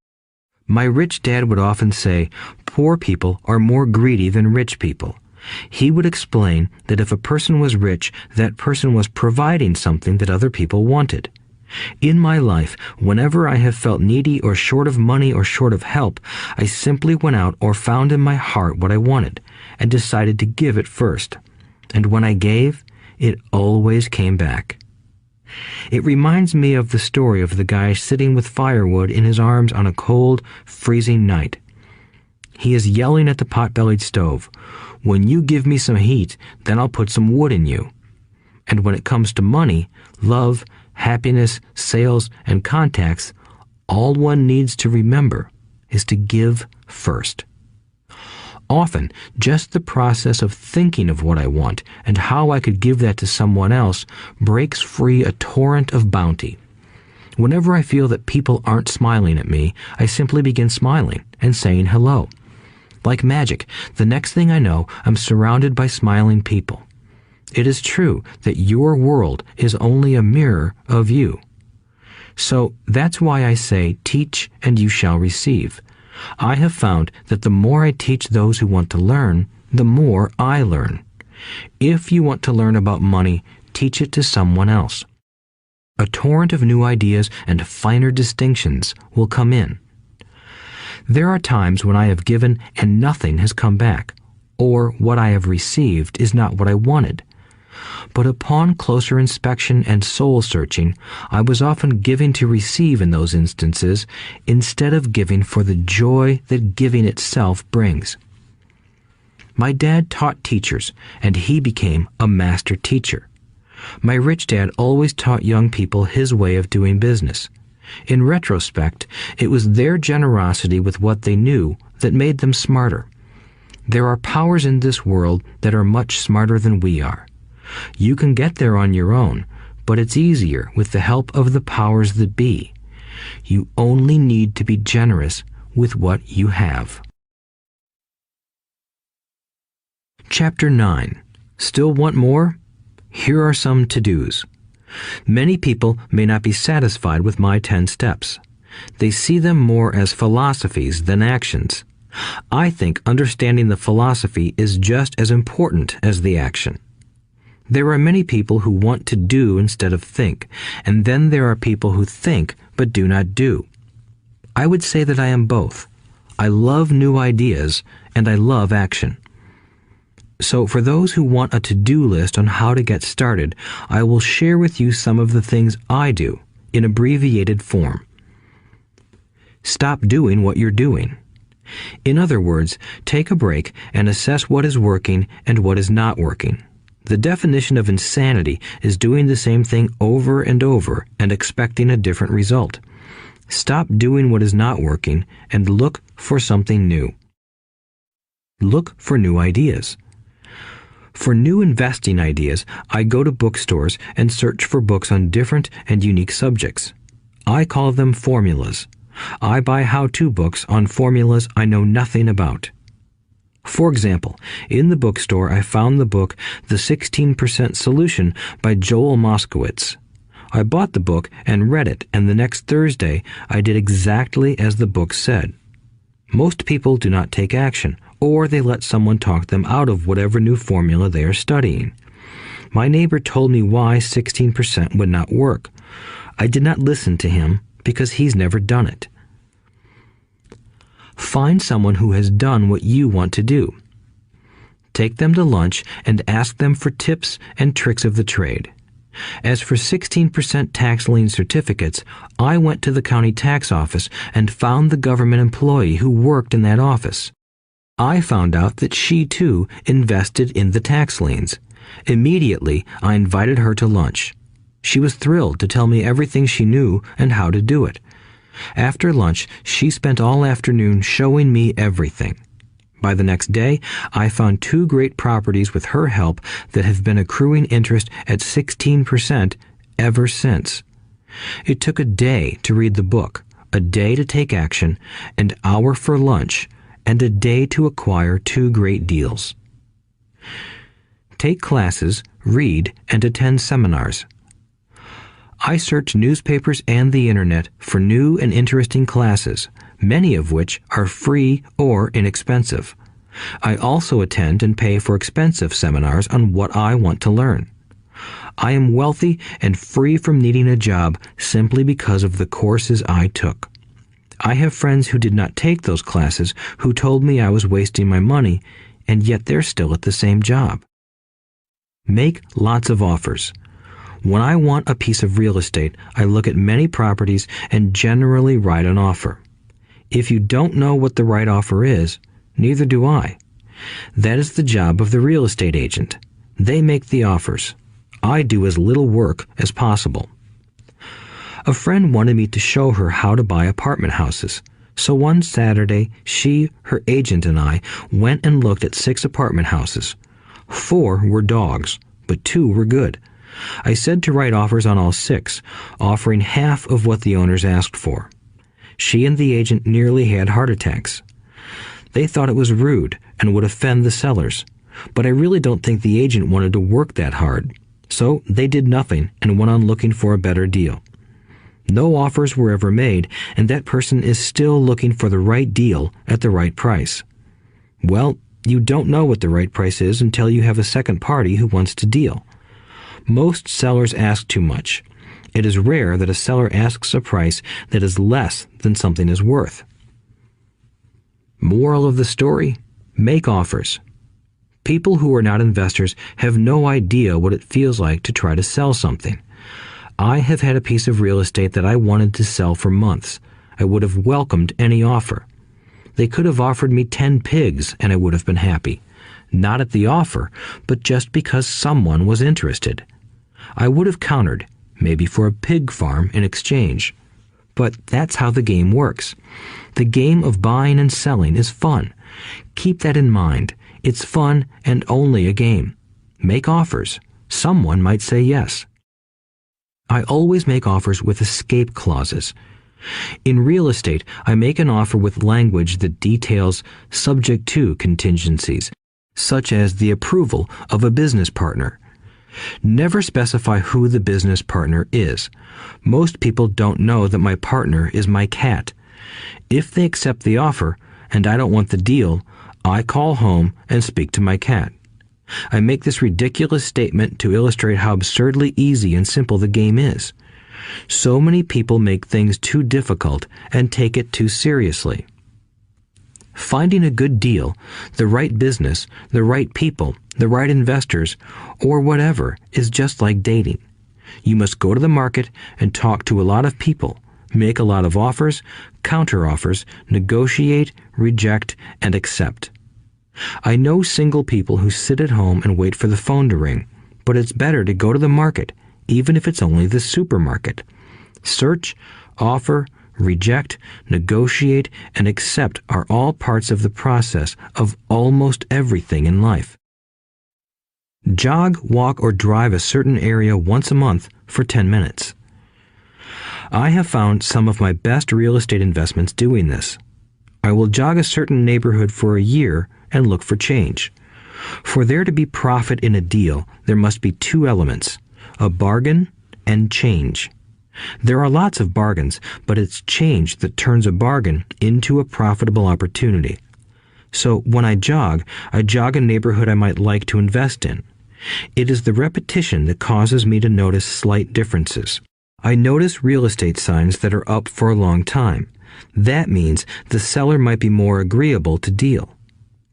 My rich dad would often say, poor people are more greedy than rich people. He would explain that if a person was rich, that person was providing something that other people wanted. In my life, whenever I have felt needy or short of money or short of help, I simply went out or found in my heart what I wanted and decided to give it first. And when I gave, it always came back. It reminds me of the story of the guy sitting with firewood in his arms on a cold, freezing night. He is yelling at the pot-bellied stove, "When you give me some heat, then I'll put some wood in you." And when it comes to money, love, happiness, sales, and contacts, all one needs to remember is to give first. Often, just the process of thinking of what I want and how I could give that to someone else breaks free a torrent of bounty. Whenever I feel that people aren't smiling at me, I simply begin smiling and saying hello. Like magic, the next thing I know, I'm surrounded by smiling people. It is true that your world is only a mirror of you. So that's why I say, teach and you shall receive. I have found that the more I teach those who want to learn, the more I learn. If you want to learn about money, teach it to someone else. A torrent of new ideas and finer distinctions will come in. There are times when I have given and nothing has come back, or what I have received is not what I wanted. But upon closer inspection and soul-searching, I was often giving to receive in those instances instead of giving for the joy that giving itself brings. My dad taught teachers, and he became a master teacher. My rich dad always taught young people his way of doing business. In retrospect, it was their generosity with what they knew that made them smarter. There are powers in this world that are much smarter than we are. You can get there on your own, but it's easier with the help of the powers that be. You only need to be generous with what you have. Chapter 9. Still want more? Here are some to-dos. Many people may not be satisfied with my 10 steps. They see them more as philosophies than actions. I think understanding the philosophy is just as important as the action. There are many people who want to do instead of think, and then there are people who think but do not do. I would say that I am both. I love new ideas, and I love action. So for those who want a to-do list on how to get started, I will share with you some of the things I do in abbreviated form. Stop doing what you're doing. In other words, take a break and assess what is working and what is not working. The definition of insanity is doing the same thing over and over and expecting a different result. Stop doing what is not working and look for something new. Look for new ideas. For new investing ideas, I go to bookstores and search for books on different and unique subjects. I call them formulas. I buy how-to books on formulas I know nothing about. For example, in the bookstore I found the book The 16% Solution by Joel Moskowitz. I bought the book and read it, and the next Thursday I did exactly as the book said. Most people do not take action, or they let someone talk them out of whatever new formula they are studying. My neighbor told me why 16% would not work. I did not listen to him because he's never done it. Find someone who has done what you want to do. take them to lunch, and ask them for tips and tricks of the trade. As for 16% tax lien certificates, I went to the county tax office and found the government employee who worked in that office. I found out that she, too, invested in the tax liens. Immediately, I invited her to lunch. She was thrilled to tell me everything she knew and how to do it. After lunch, she spent all afternoon showing me everything. By the next day, I found 2 great properties with her help that have been accruing interest at 16% ever since. It took a day to read the book, a day to take action, an hour for lunch, and a day to acquire 2 great deals. Take classes, read, and attend seminars. I search newspapers and the internet for new and interesting classes, many of which are free or inexpensive. I also attend and pay for expensive seminars on what I want to learn. I am wealthy and free from needing a job simply because of the courses I took. I have friends who did not take those classes who told me I was wasting my money, and yet they're still at the same job. Make lots of offers. When I want a piece of real estate, I look at many properties and generally write an offer. If you don't know what the right offer is, neither do I. That is the job of the real estate agent. They make the offers. I do as little work as possible. A friend wanted me to show her how to buy apartment houses. So one Saturday, she, her agent, and I went and looked at 6 apartment houses. 4 were dogs, but 2 were good. I said to write offers on all 6, offering half of what the owners asked for. She and the agent nearly had heart attacks. They thought it was rude and would offend the sellers, but I really don't think the agent wanted to work that hard. So they did nothing and went on looking for a better deal. No offers were ever made, and that person is still looking for the right deal at the right price. Well, you don't know what the right price is until you have a second party who wants to deal. Most sellers ask too much. It is rare that a seller asks a price that is less than something is worth. Moral of the story: make offers. People who are not investors have no idea what it feels like to try to sell something. I have had a piece of real estate that I wanted to sell for months. I would have welcomed any offer. They could have offered me 10 pigs and I would have been happy. Not at the offer, but just because someone was interested. I would have countered, maybe for a pig farm in exchange. But that's how the game works. The game of buying and selling is fun. Keep that in mind. It's fun and only a game. Make offers. Someone might say yes. I always make offers with escape clauses. In real estate, I make an offer with language that details subject to contingencies, such as the approval of a business partner. Never specify who the business partner is. Most people don't know that my partner is my cat. If they accept the offer and I don't want the deal, I call home and speak to my cat. I make this ridiculous statement to illustrate how absurdly easy and simple the game is. So many people make things too difficult and take it too seriously. Finding a good deal, the right business, the right people, the right investors, or whatever is just like dating. You must go to the market and talk to a lot of people, make a lot of offers, counter-offers, negotiate, reject, and accept. I know single people who sit at home and wait for the phone to ring, but it's better to go to the market, even if it's only the supermarket. Search, offer, reject, negotiate, and accept are all parts of the process of almost everything in life. Jog, walk, or drive a certain area once a month for 10 minutes. I have found some of my best real estate investments doing this. I will jog a certain neighborhood for a year and look for change. For there to be profit in a deal, there must be 2 elements, a bargain and change. There are lots of bargains, but it's change that turns a bargain into a profitable opportunity. So when I jog a neighborhood I might like to invest in. It is the repetition that causes me to notice slight differences. I notice real estate signs that are up for a long time. That means the seller might be more agreeable to deal.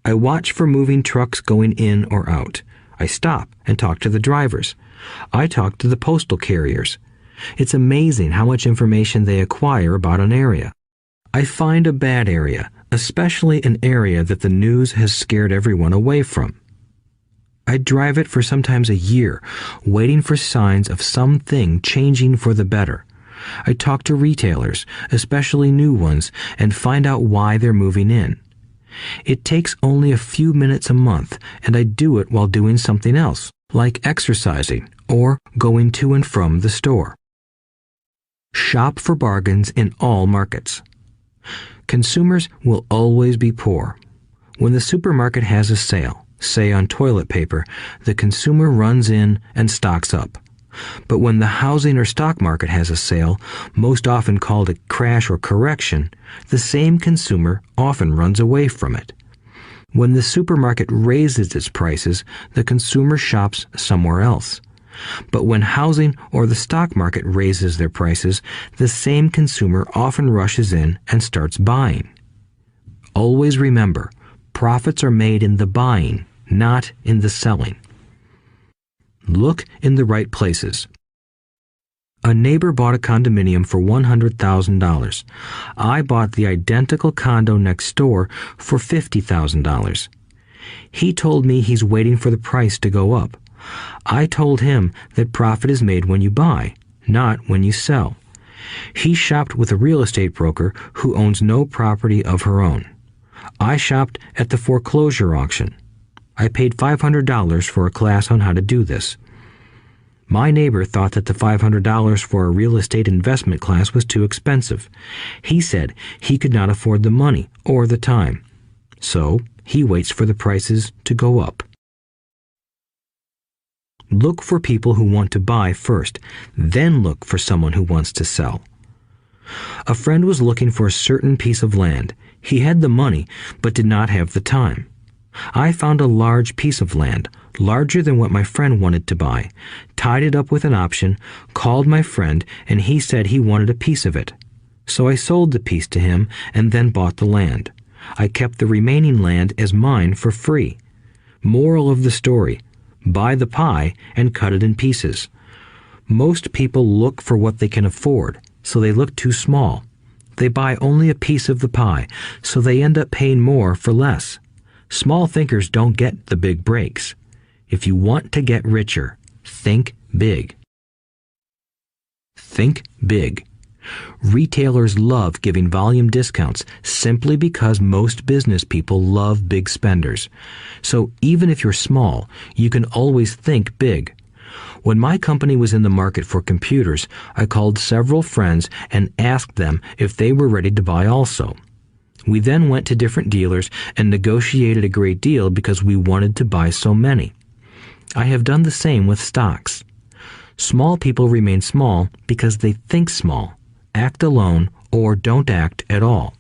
I watch for moving trucks going in or out. I stop and talk to the drivers. I talk to the postal carriers. It's amazing how much information they acquire about an area. I find a bad area, especially an area that the news has scared everyone away from. I drive it for sometimes a year, waiting for signs of something changing for the better. I talk to retailers, especially new ones, and find out why they're moving in. It takes only a few minutes a month, and I do it while doing something else, like exercising or going to and from the store. Shop for bargains in all markets. Consumers will always be poor. When the supermarket has a sale, say on toilet paper, the consumer runs in and stocks up. But when the housing or stock market has a sale, most often called a crash or correction, the same consumer often runs away from it. When the supermarket raises its prices, the consumer shops somewhere else. But when housing or the stock market raises their prices, the same consumer often rushes in and starts buying. Always remember, profits are made in the buying, not in the selling. Look in the right places. A neighbor bought a condominium for $100,000. I bought the identical condo next door for $50,000. He told me he's waiting for the price to go up. I told him that profit is made when you buy, not when you sell. He shopped with a real estate broker who owns no property of her own. I shopped at the foreclosure auction. I paid $500 for a class on how to do this. My neighbor thought that the $500 for a real estate investment class was too expensive. He said he could not afford the money or the time. So he waits for the prices to go up. Look for people who want to buy first, then look for someone who wants to sell. A friend was looking for a certain piece of land. He had the money, but did not have the time. I found a large piece of land, larger than what my friend wanted to buy, tied it up with an option, called my friend, and he said he wanted a piece of it. So I sold the piece to him and then bought the land. I kept the remaining land as mine for free. Moral of the story: buy the pie and cut it in pieces. Most people look for what they can afford, so they look too small. They buy only a piece of the pie, so they end up paying more for less. Small thinkers don't get the big breaks. If you want to get richer, think big. Think big. Retailers love giving volume discounts simply because most business people love big spenders. So even if you're small, you can always think big. When my company was in the market for computers, I called several friends and asked them if they were ready to buy also. We then went to different dealers and negotiated a great deal because we wanted to buy so many. I have done the same with stocks. Small people remain small because they think small, act alone, or don't act at all.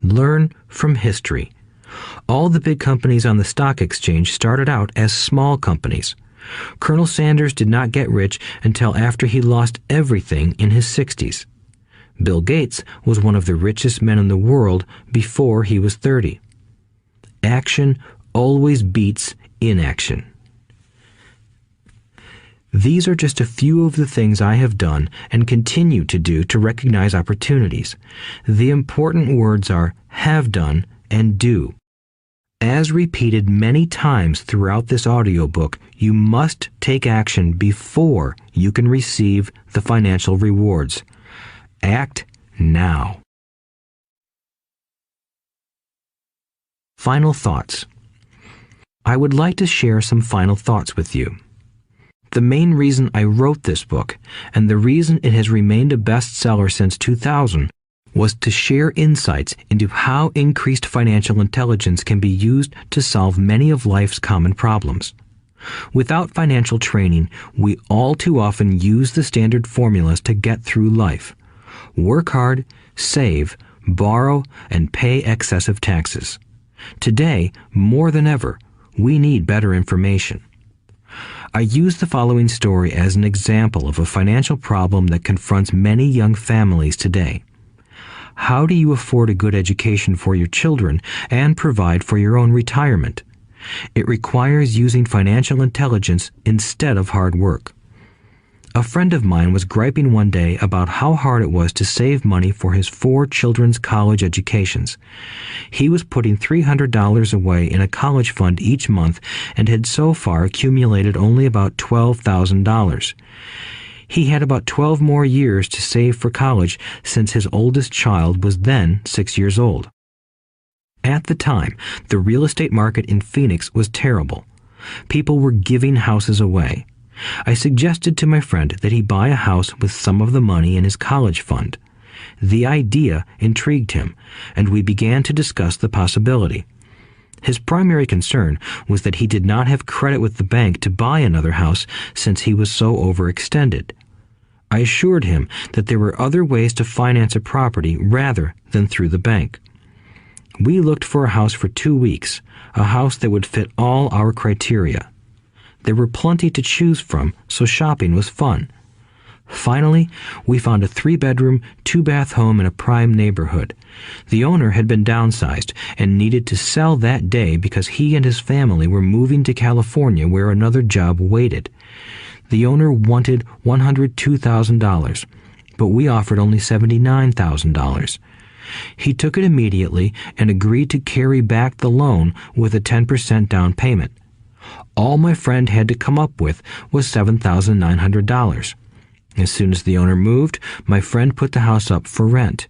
Learn from history. All the big companies on the stock exchange started out as small companies. Colonel Sanders did not get rich until after he lost everything in his 60s. Bill Gates was one of the richest men in the world before he was 30. Action always beats inaction. These are just a few of the things I have done and continue to do to recognize opportunities. The important words are have done and do. As repeated many times throughout this audiobook, you must take action before you can receive the financial rewards. Act now. Final thoughts. I would like to share some final thoughts with you. The main reason I wrote this book, and the reason it has remained a bestseller since 2000, was to share insights into how increased financial intelligence can be used to solve many of life's common problems. Without financial training, we all too often use the standard formulas to get through life. Work hard, save, borrow, and pay excessive taxes. Today, more than ever, we need better information. I use the following story as an example of a financial problem that confronts many young families today. How do you afford a good education for your children and provide for your own retirement? It requires using financial intelligence instead of hard work. A friend of mine was griping one day about how hard it was to save money for his 4 children's college educations. He was putting $300 away in a college fund each month and had so far accumulated only about $12,000. He had about 12 more years to save for college since his oldest child was then 6 years old. At the time, the real estate market in Phoenix was terrible. People were giving houses away. I suggested to my friend that he buy a house with some of the money in his college fund. The idea intrigued him, and we began to discuss the possibility. His primary concern was that he did not have credit with the bank to buy another house since he was so overextended. I assured him that there were other ways to finance a property rather than through the bank. We looked for a house for 2 weeks, a house that would fit all our criteria. There were plenty to choose from, so shopping was fun. Finally, we found a 3-bedroom, 2-bath home in a prime neighborhood. The owner had been downsized and needed to sell that day because he and his family were moving to California where another job waited. The owner wanted $102,000, but we offered only $79,000. He took it immediately and agreed to carry back the loan with a 10% down payment. All my friend had to come up with was $7,900. As soon as the owner moved, my friend put the house up for rent.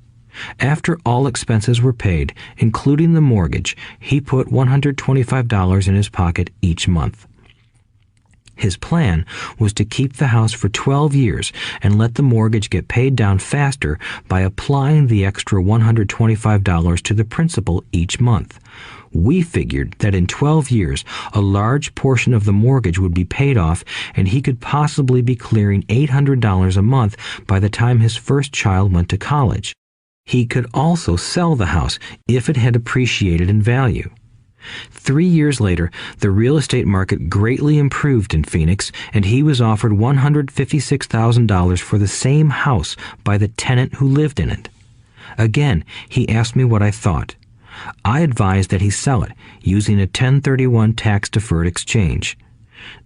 After all expenses were paid, including the mortgage, he put $125 in his pocket each month. His plan was to keep the house for 12 years and let the mortgage get paid down faster by applying the extra $125 to the principal each month. We figured that in 12 years, a large portion of the mortgage would be paid off and he could possibly be clearing $800 a month by the time his first child went to college. He could also sell the house if it had appreciated in value. 3 years later, the real estate market greatly improved in Phoenix, and he was offered $156,000 for the same house by the tenant who lived in it. Again, he asked me what I thought. I advised that he sell it, using a 1031 tax-deferred exchange.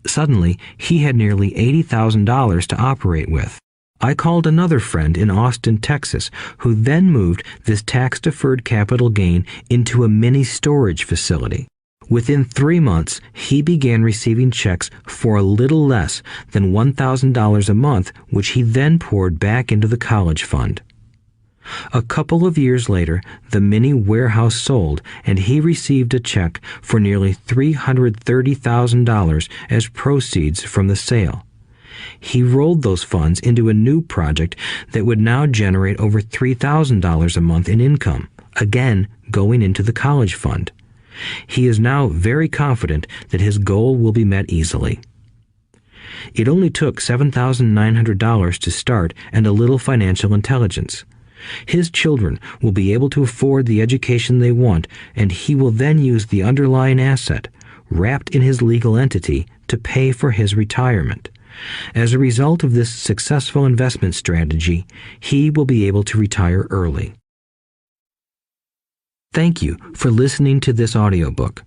Suddenly, he had nearly $80,000 to operate with. I called another friend in Austin, Texas, who then moved this tax-deferred capital gain into a mini storage facility. Within 3 months, he began receiving checks for a little less than $1,000 a month, which he then poured back into the college fund. A couple of years later, the mini warehouse sold, and he received a check for nearly $330,000 as proceeds from the sale. He rolled those funds into a new project that would now generate over $3,000 a month in income, again going into the college fund. He is now very confident that his goal will be met easily. It only took $7,900 to start and a little financial intelligence. His children will be able to afford the education they want, and he will then use the underlying asset, wrapped in his legal entity, to pay for his retirement. As a result of this successful investment strategy, he will be able to retire early. Thank you for listening to this audiobook.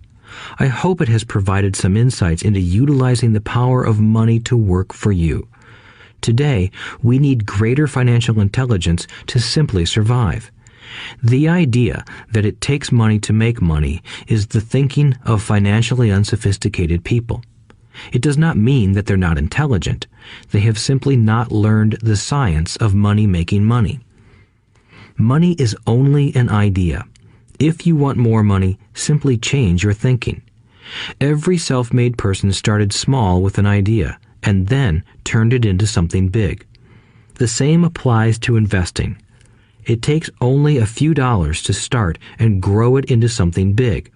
I hope it has provided some insights into utilizing the power of money to work for you. Today, we need greater financial intelligence to simply survive. The idea that it takes money to make money is the thinking of financially unsophisticated people. It does not mean that they're not intelligent. They have simply not learned the science of making money. Money is only an idea. If you want more money, simply change your thinking. Every self-made person started small with an idea and then turned it into something big. The same applies to investing. It takes only a few dollars to start and grow it into something big.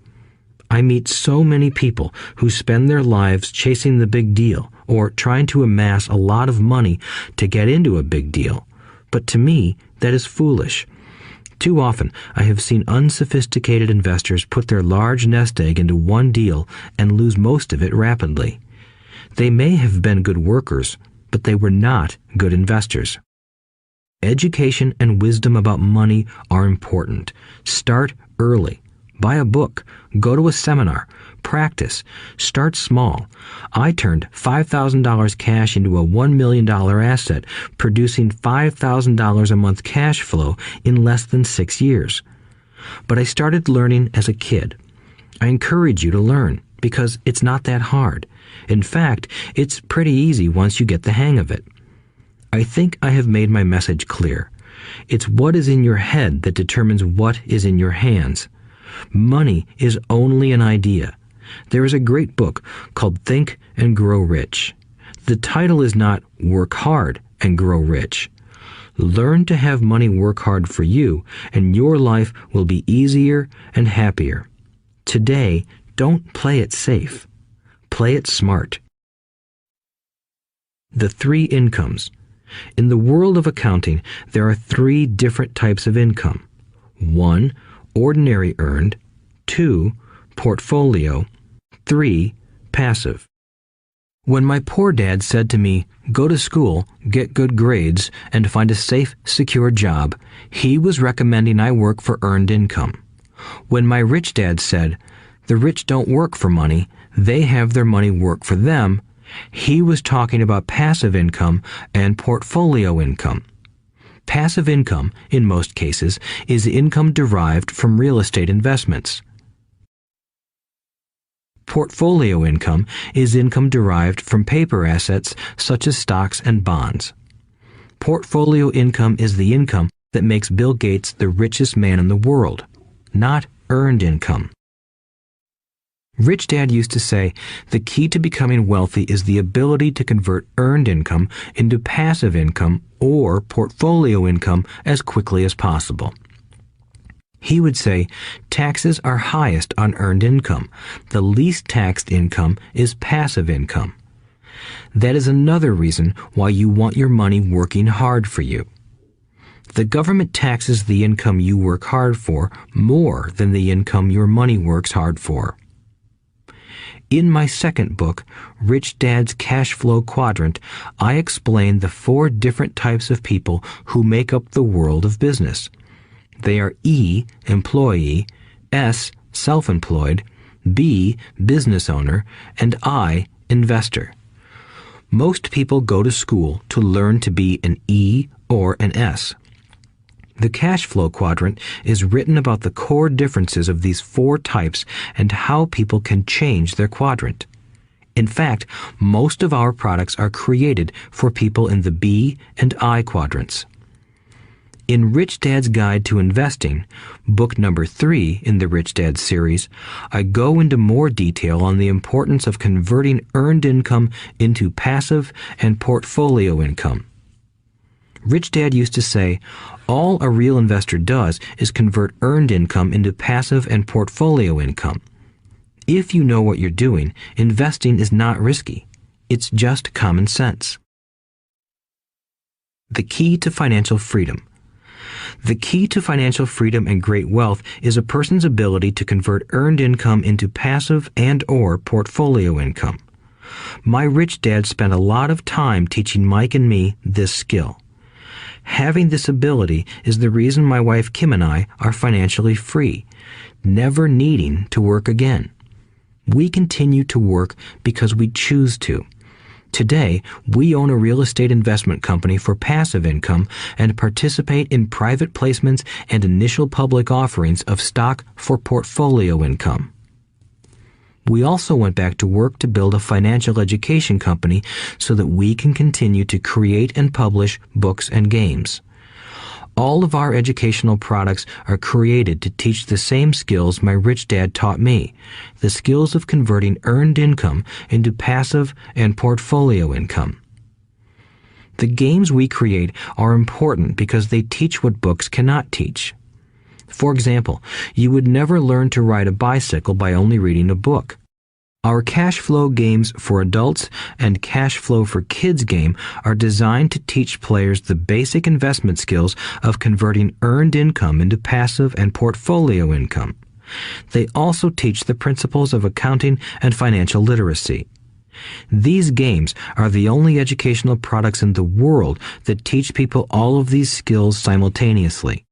I meet so many people who spend their lives chasing the big deal or trying to amass a lot of money to get into a big deal. But to me, that is foolish. Too often, I have seen unsophisticated investors put their large nest egg into one deal and lose most of it rapidly. They may have been good workers, but they were not good investors. Education and wisdom about money are important. Start early. Buy a book. Go to a seminar. Practice. Start small. I turned $5,000 cash into a $1 million asset, producing $5,000 a month cash flow in less than 6 years. But I started learning as a kid. I encourage you to learn because it's not that hard. In fact, it's pretty easy once you get the hang of it. I think I have made my message clear. It's what is in your head that determines what is in your hands. Money is only an idea. There is a great book called Think and Grow Rich. The title is not Work Hard and Grow Rich. Learn to have money work hard for you, and your life will be easier and happier. Today, don't play it safe. Play it smart. The 3 incomes. In the world of accounting, there are 3 different types of income. 1, ordinary earned. 2, portfolio. 3, passive. When my poor dad said to me, "Go to school, get good grades, and find a safe, secure job," he was recommending I work for earned income. When my rich dad said, "The rich don't work for money, they have their money work for them," he was talking about passive income and portfolio income. Passive income, in most cases, is income derived from real estate investments. Portfolio income is income derived from paper assets such as stocks and bonds. Portfolio income is the income that makes Bill Gates the richest man in the world, not earned income. Rich Dad used to say, the key to becoming wealthy is the ability to convert earned income into passive income or portfolio income as quickly as possible. He would say, taxes are highest on earned income. The least taxed income is passive income. That is another reason why you want your money working hard for you. The government taxes the income you work hard for more than the income your money works hard for. In my second book, Rich Dad's Cash Flow Quadrant, I explain the 4 different types of people who make up the world of business. They are E, employee, S, self-employed, B, business owner, and I, investor. Most people go to school to learn to be an E or an S. The cash flow quadrant is written about the core differences of these 4 types and how people can change their quadrant. In fact, most of our products are created for people in the B and I quadrants. In Rich Dad's Guide to Investing, book number 3 in the Rich Dad series, I go into more detail on the importance of converting earned income into passive and portfolio income. Rich Dad used to say, all a real investor does is convert earned income into passive and portfolio income. If you know what you're doing, investing is not risky. It's just common sense. The key to financial freedom. The key to financial freedom and great wealth is a person's ability to convert earned income into passive and/or portfolio income. My rich dad spent a lot of time teaching Mike and me this skill. Having this ability is the reason my wife Kim and I are financially free, never needing to work again. We continue to work because we choose to. Today, we own a real estate investment company for passive income and participate in private placements and initial public offerings of stock for portfolio income. We also went back to work to build a financial education company so that we can continue to create and publish books and games. All of our educational products are created to teach the same skills my rich dad taught me, the skills of converting earned income into passive and portfolio income. The games we create are important because they teach what books cannot teach. For example, you would never learn to ride a bicycle by only reading a book. Our cash flow games for adults and cash flow for kids game are designed to teach players the basic investment skills of converting earned income into passive and portfolio income. They also teach the principles of accounting and financial literacy. These games are the only educational products in the world that teach people all of these skills simultaneously.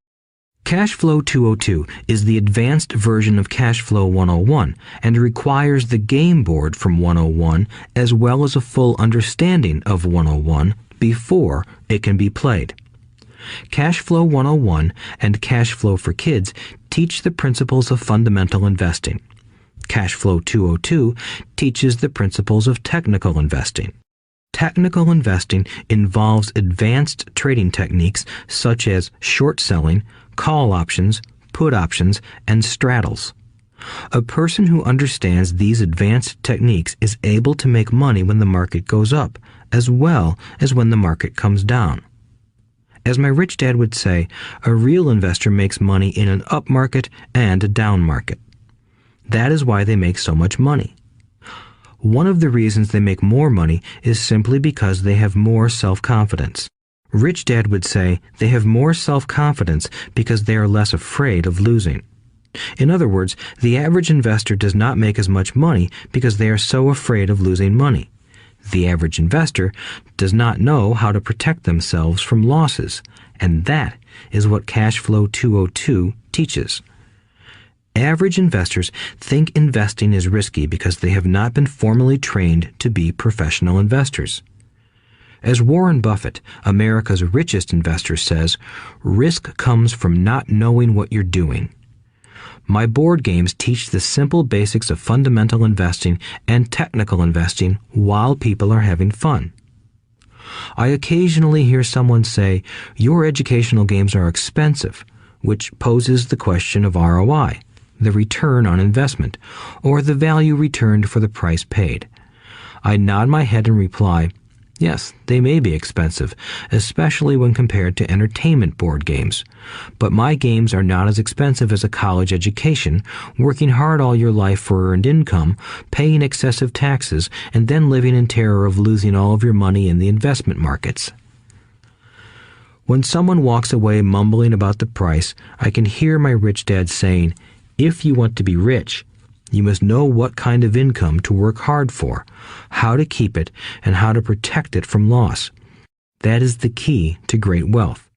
Cash Flow 202 is the advanced version of Cash Flow 101 and requires the game board from 101 as well as a full understanding of 101 before it can be played. Cash Flow 101 and Cash Flow for Kids teach the principles of fundamental investing. Cash Flow 202 teaches the principles of technical investing. Technical investing involves advanced trading techniques such as short selling, call options, put options, and straddles. A person who understands these advanced techniques is able to make money when the market goes up, as well as when the market comes down. As my rich dad would say, a real investor makes money in an up market and a down market. That is why they make so much money. One of the reasons they make more money is simply because they have more self-confidence. Rich Dad would say they have more self-confidence because they are less afraid of losing. In other words, the average investor does not make as much money because they are so afraid of losing money. The average investor does not know how to protect themselves from losses, and that is what Cash Flow 202 teaches. Average investors think investing is risky because they have not been formally trained to be professional investors. As Warren Buffett, America's richest investor, says, risk comes from not knowing what you're doing. My board games teach the simple basics of fundamental investing and technical investing while people are having fun. I occasionally hear someone say, your educational games are expensive, which poses the question of ROI, the return on investment, or the value returned for the price paid. I nod my head and reply, yes, they may be expensive, especially when compared to entertainment board games. But my games are not as expensive as a college education, working hard all your life for earned income, paying excessive taxes, and then living in terror of losing all of your money in the investment markets. When someone walks away mumbling about the price, I can hear my rich dad saying, if you want to be rich, you must know what kind of income to work hard for, how to keep it, and how to protect it from loss. That is the key to great wealth.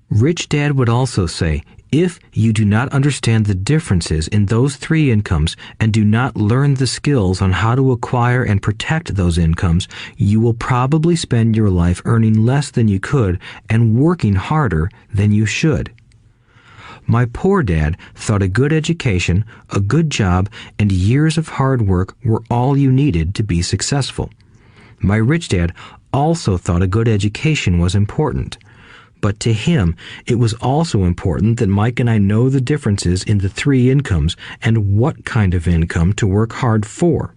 Rich Dad would also say, if you do not understand the differences in those three incomes and do not learn the skills on how to acquire and protect those incomes, you will probably spend your life earning less than you could and working harder than you should. My poor dad thought a good education, a good job, and years of hard work were all you needed to be successful. My rich dad also thought a good education was important. But to him, it was also important that Mike and I know the differences in the three incomes and what kind of income to work hard for.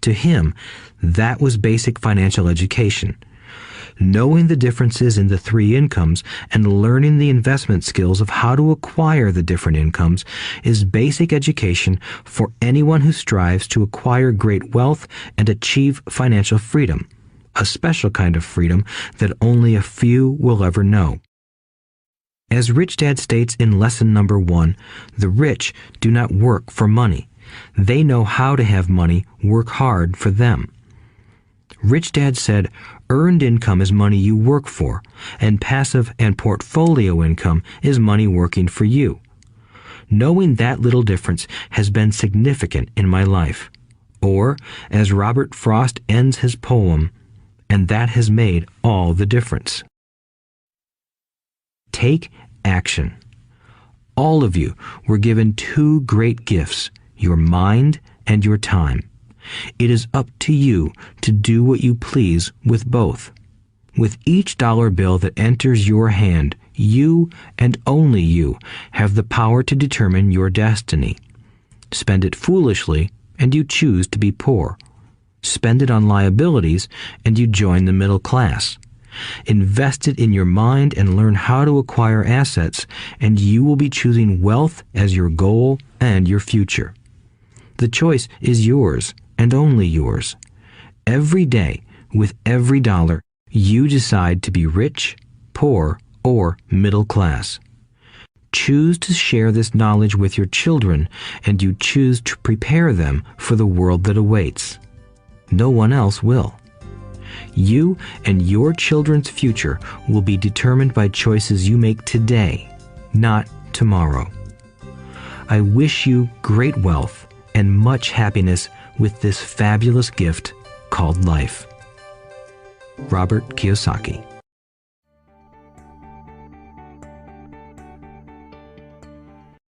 To him, that was basic financial education. Knowing the differences in the three incomes and learning the investment skills of how to acquire the different incomes is basic education for anyone who strives to acquire great wealth and achieve financial freedom, a special kind of freedom that only a few will ever know. As Rich Dad states in lesson number 1, the rich do not work for money. They know how to have money work hard for them. Rich Dad said, earned income is money you work for, and passive and portfolio income is money working for you. Knowing that little difference has been significant in my life. Or, as Robert Frost ends his poem, and that has made all the difference. Take action. All of you were given two great gifts, your mind and your time. It is up to you to do what you please with both. With each dollar bill that enters your hand, you and only you have the power to determine your destiny. Spend it foolishly, and you choose to be poor. Spend it on liabilities, and you join the middle class. Invest it in your mind and learn how to acquire assets, and you will be choosing wealth as your goal and your future. The choice is yours, and only yours. Every day, with every dollar, you decide to be rich, poor, or middle class. Choose to share this knowledge with your children, and you choose to prepare them for the world that awaits. No one else will. You and your children's future will be determined by choices you make today, not tomorrow. I wish you great wealth and much happiness with this fabulous gift called life. Robert Kiyosaki.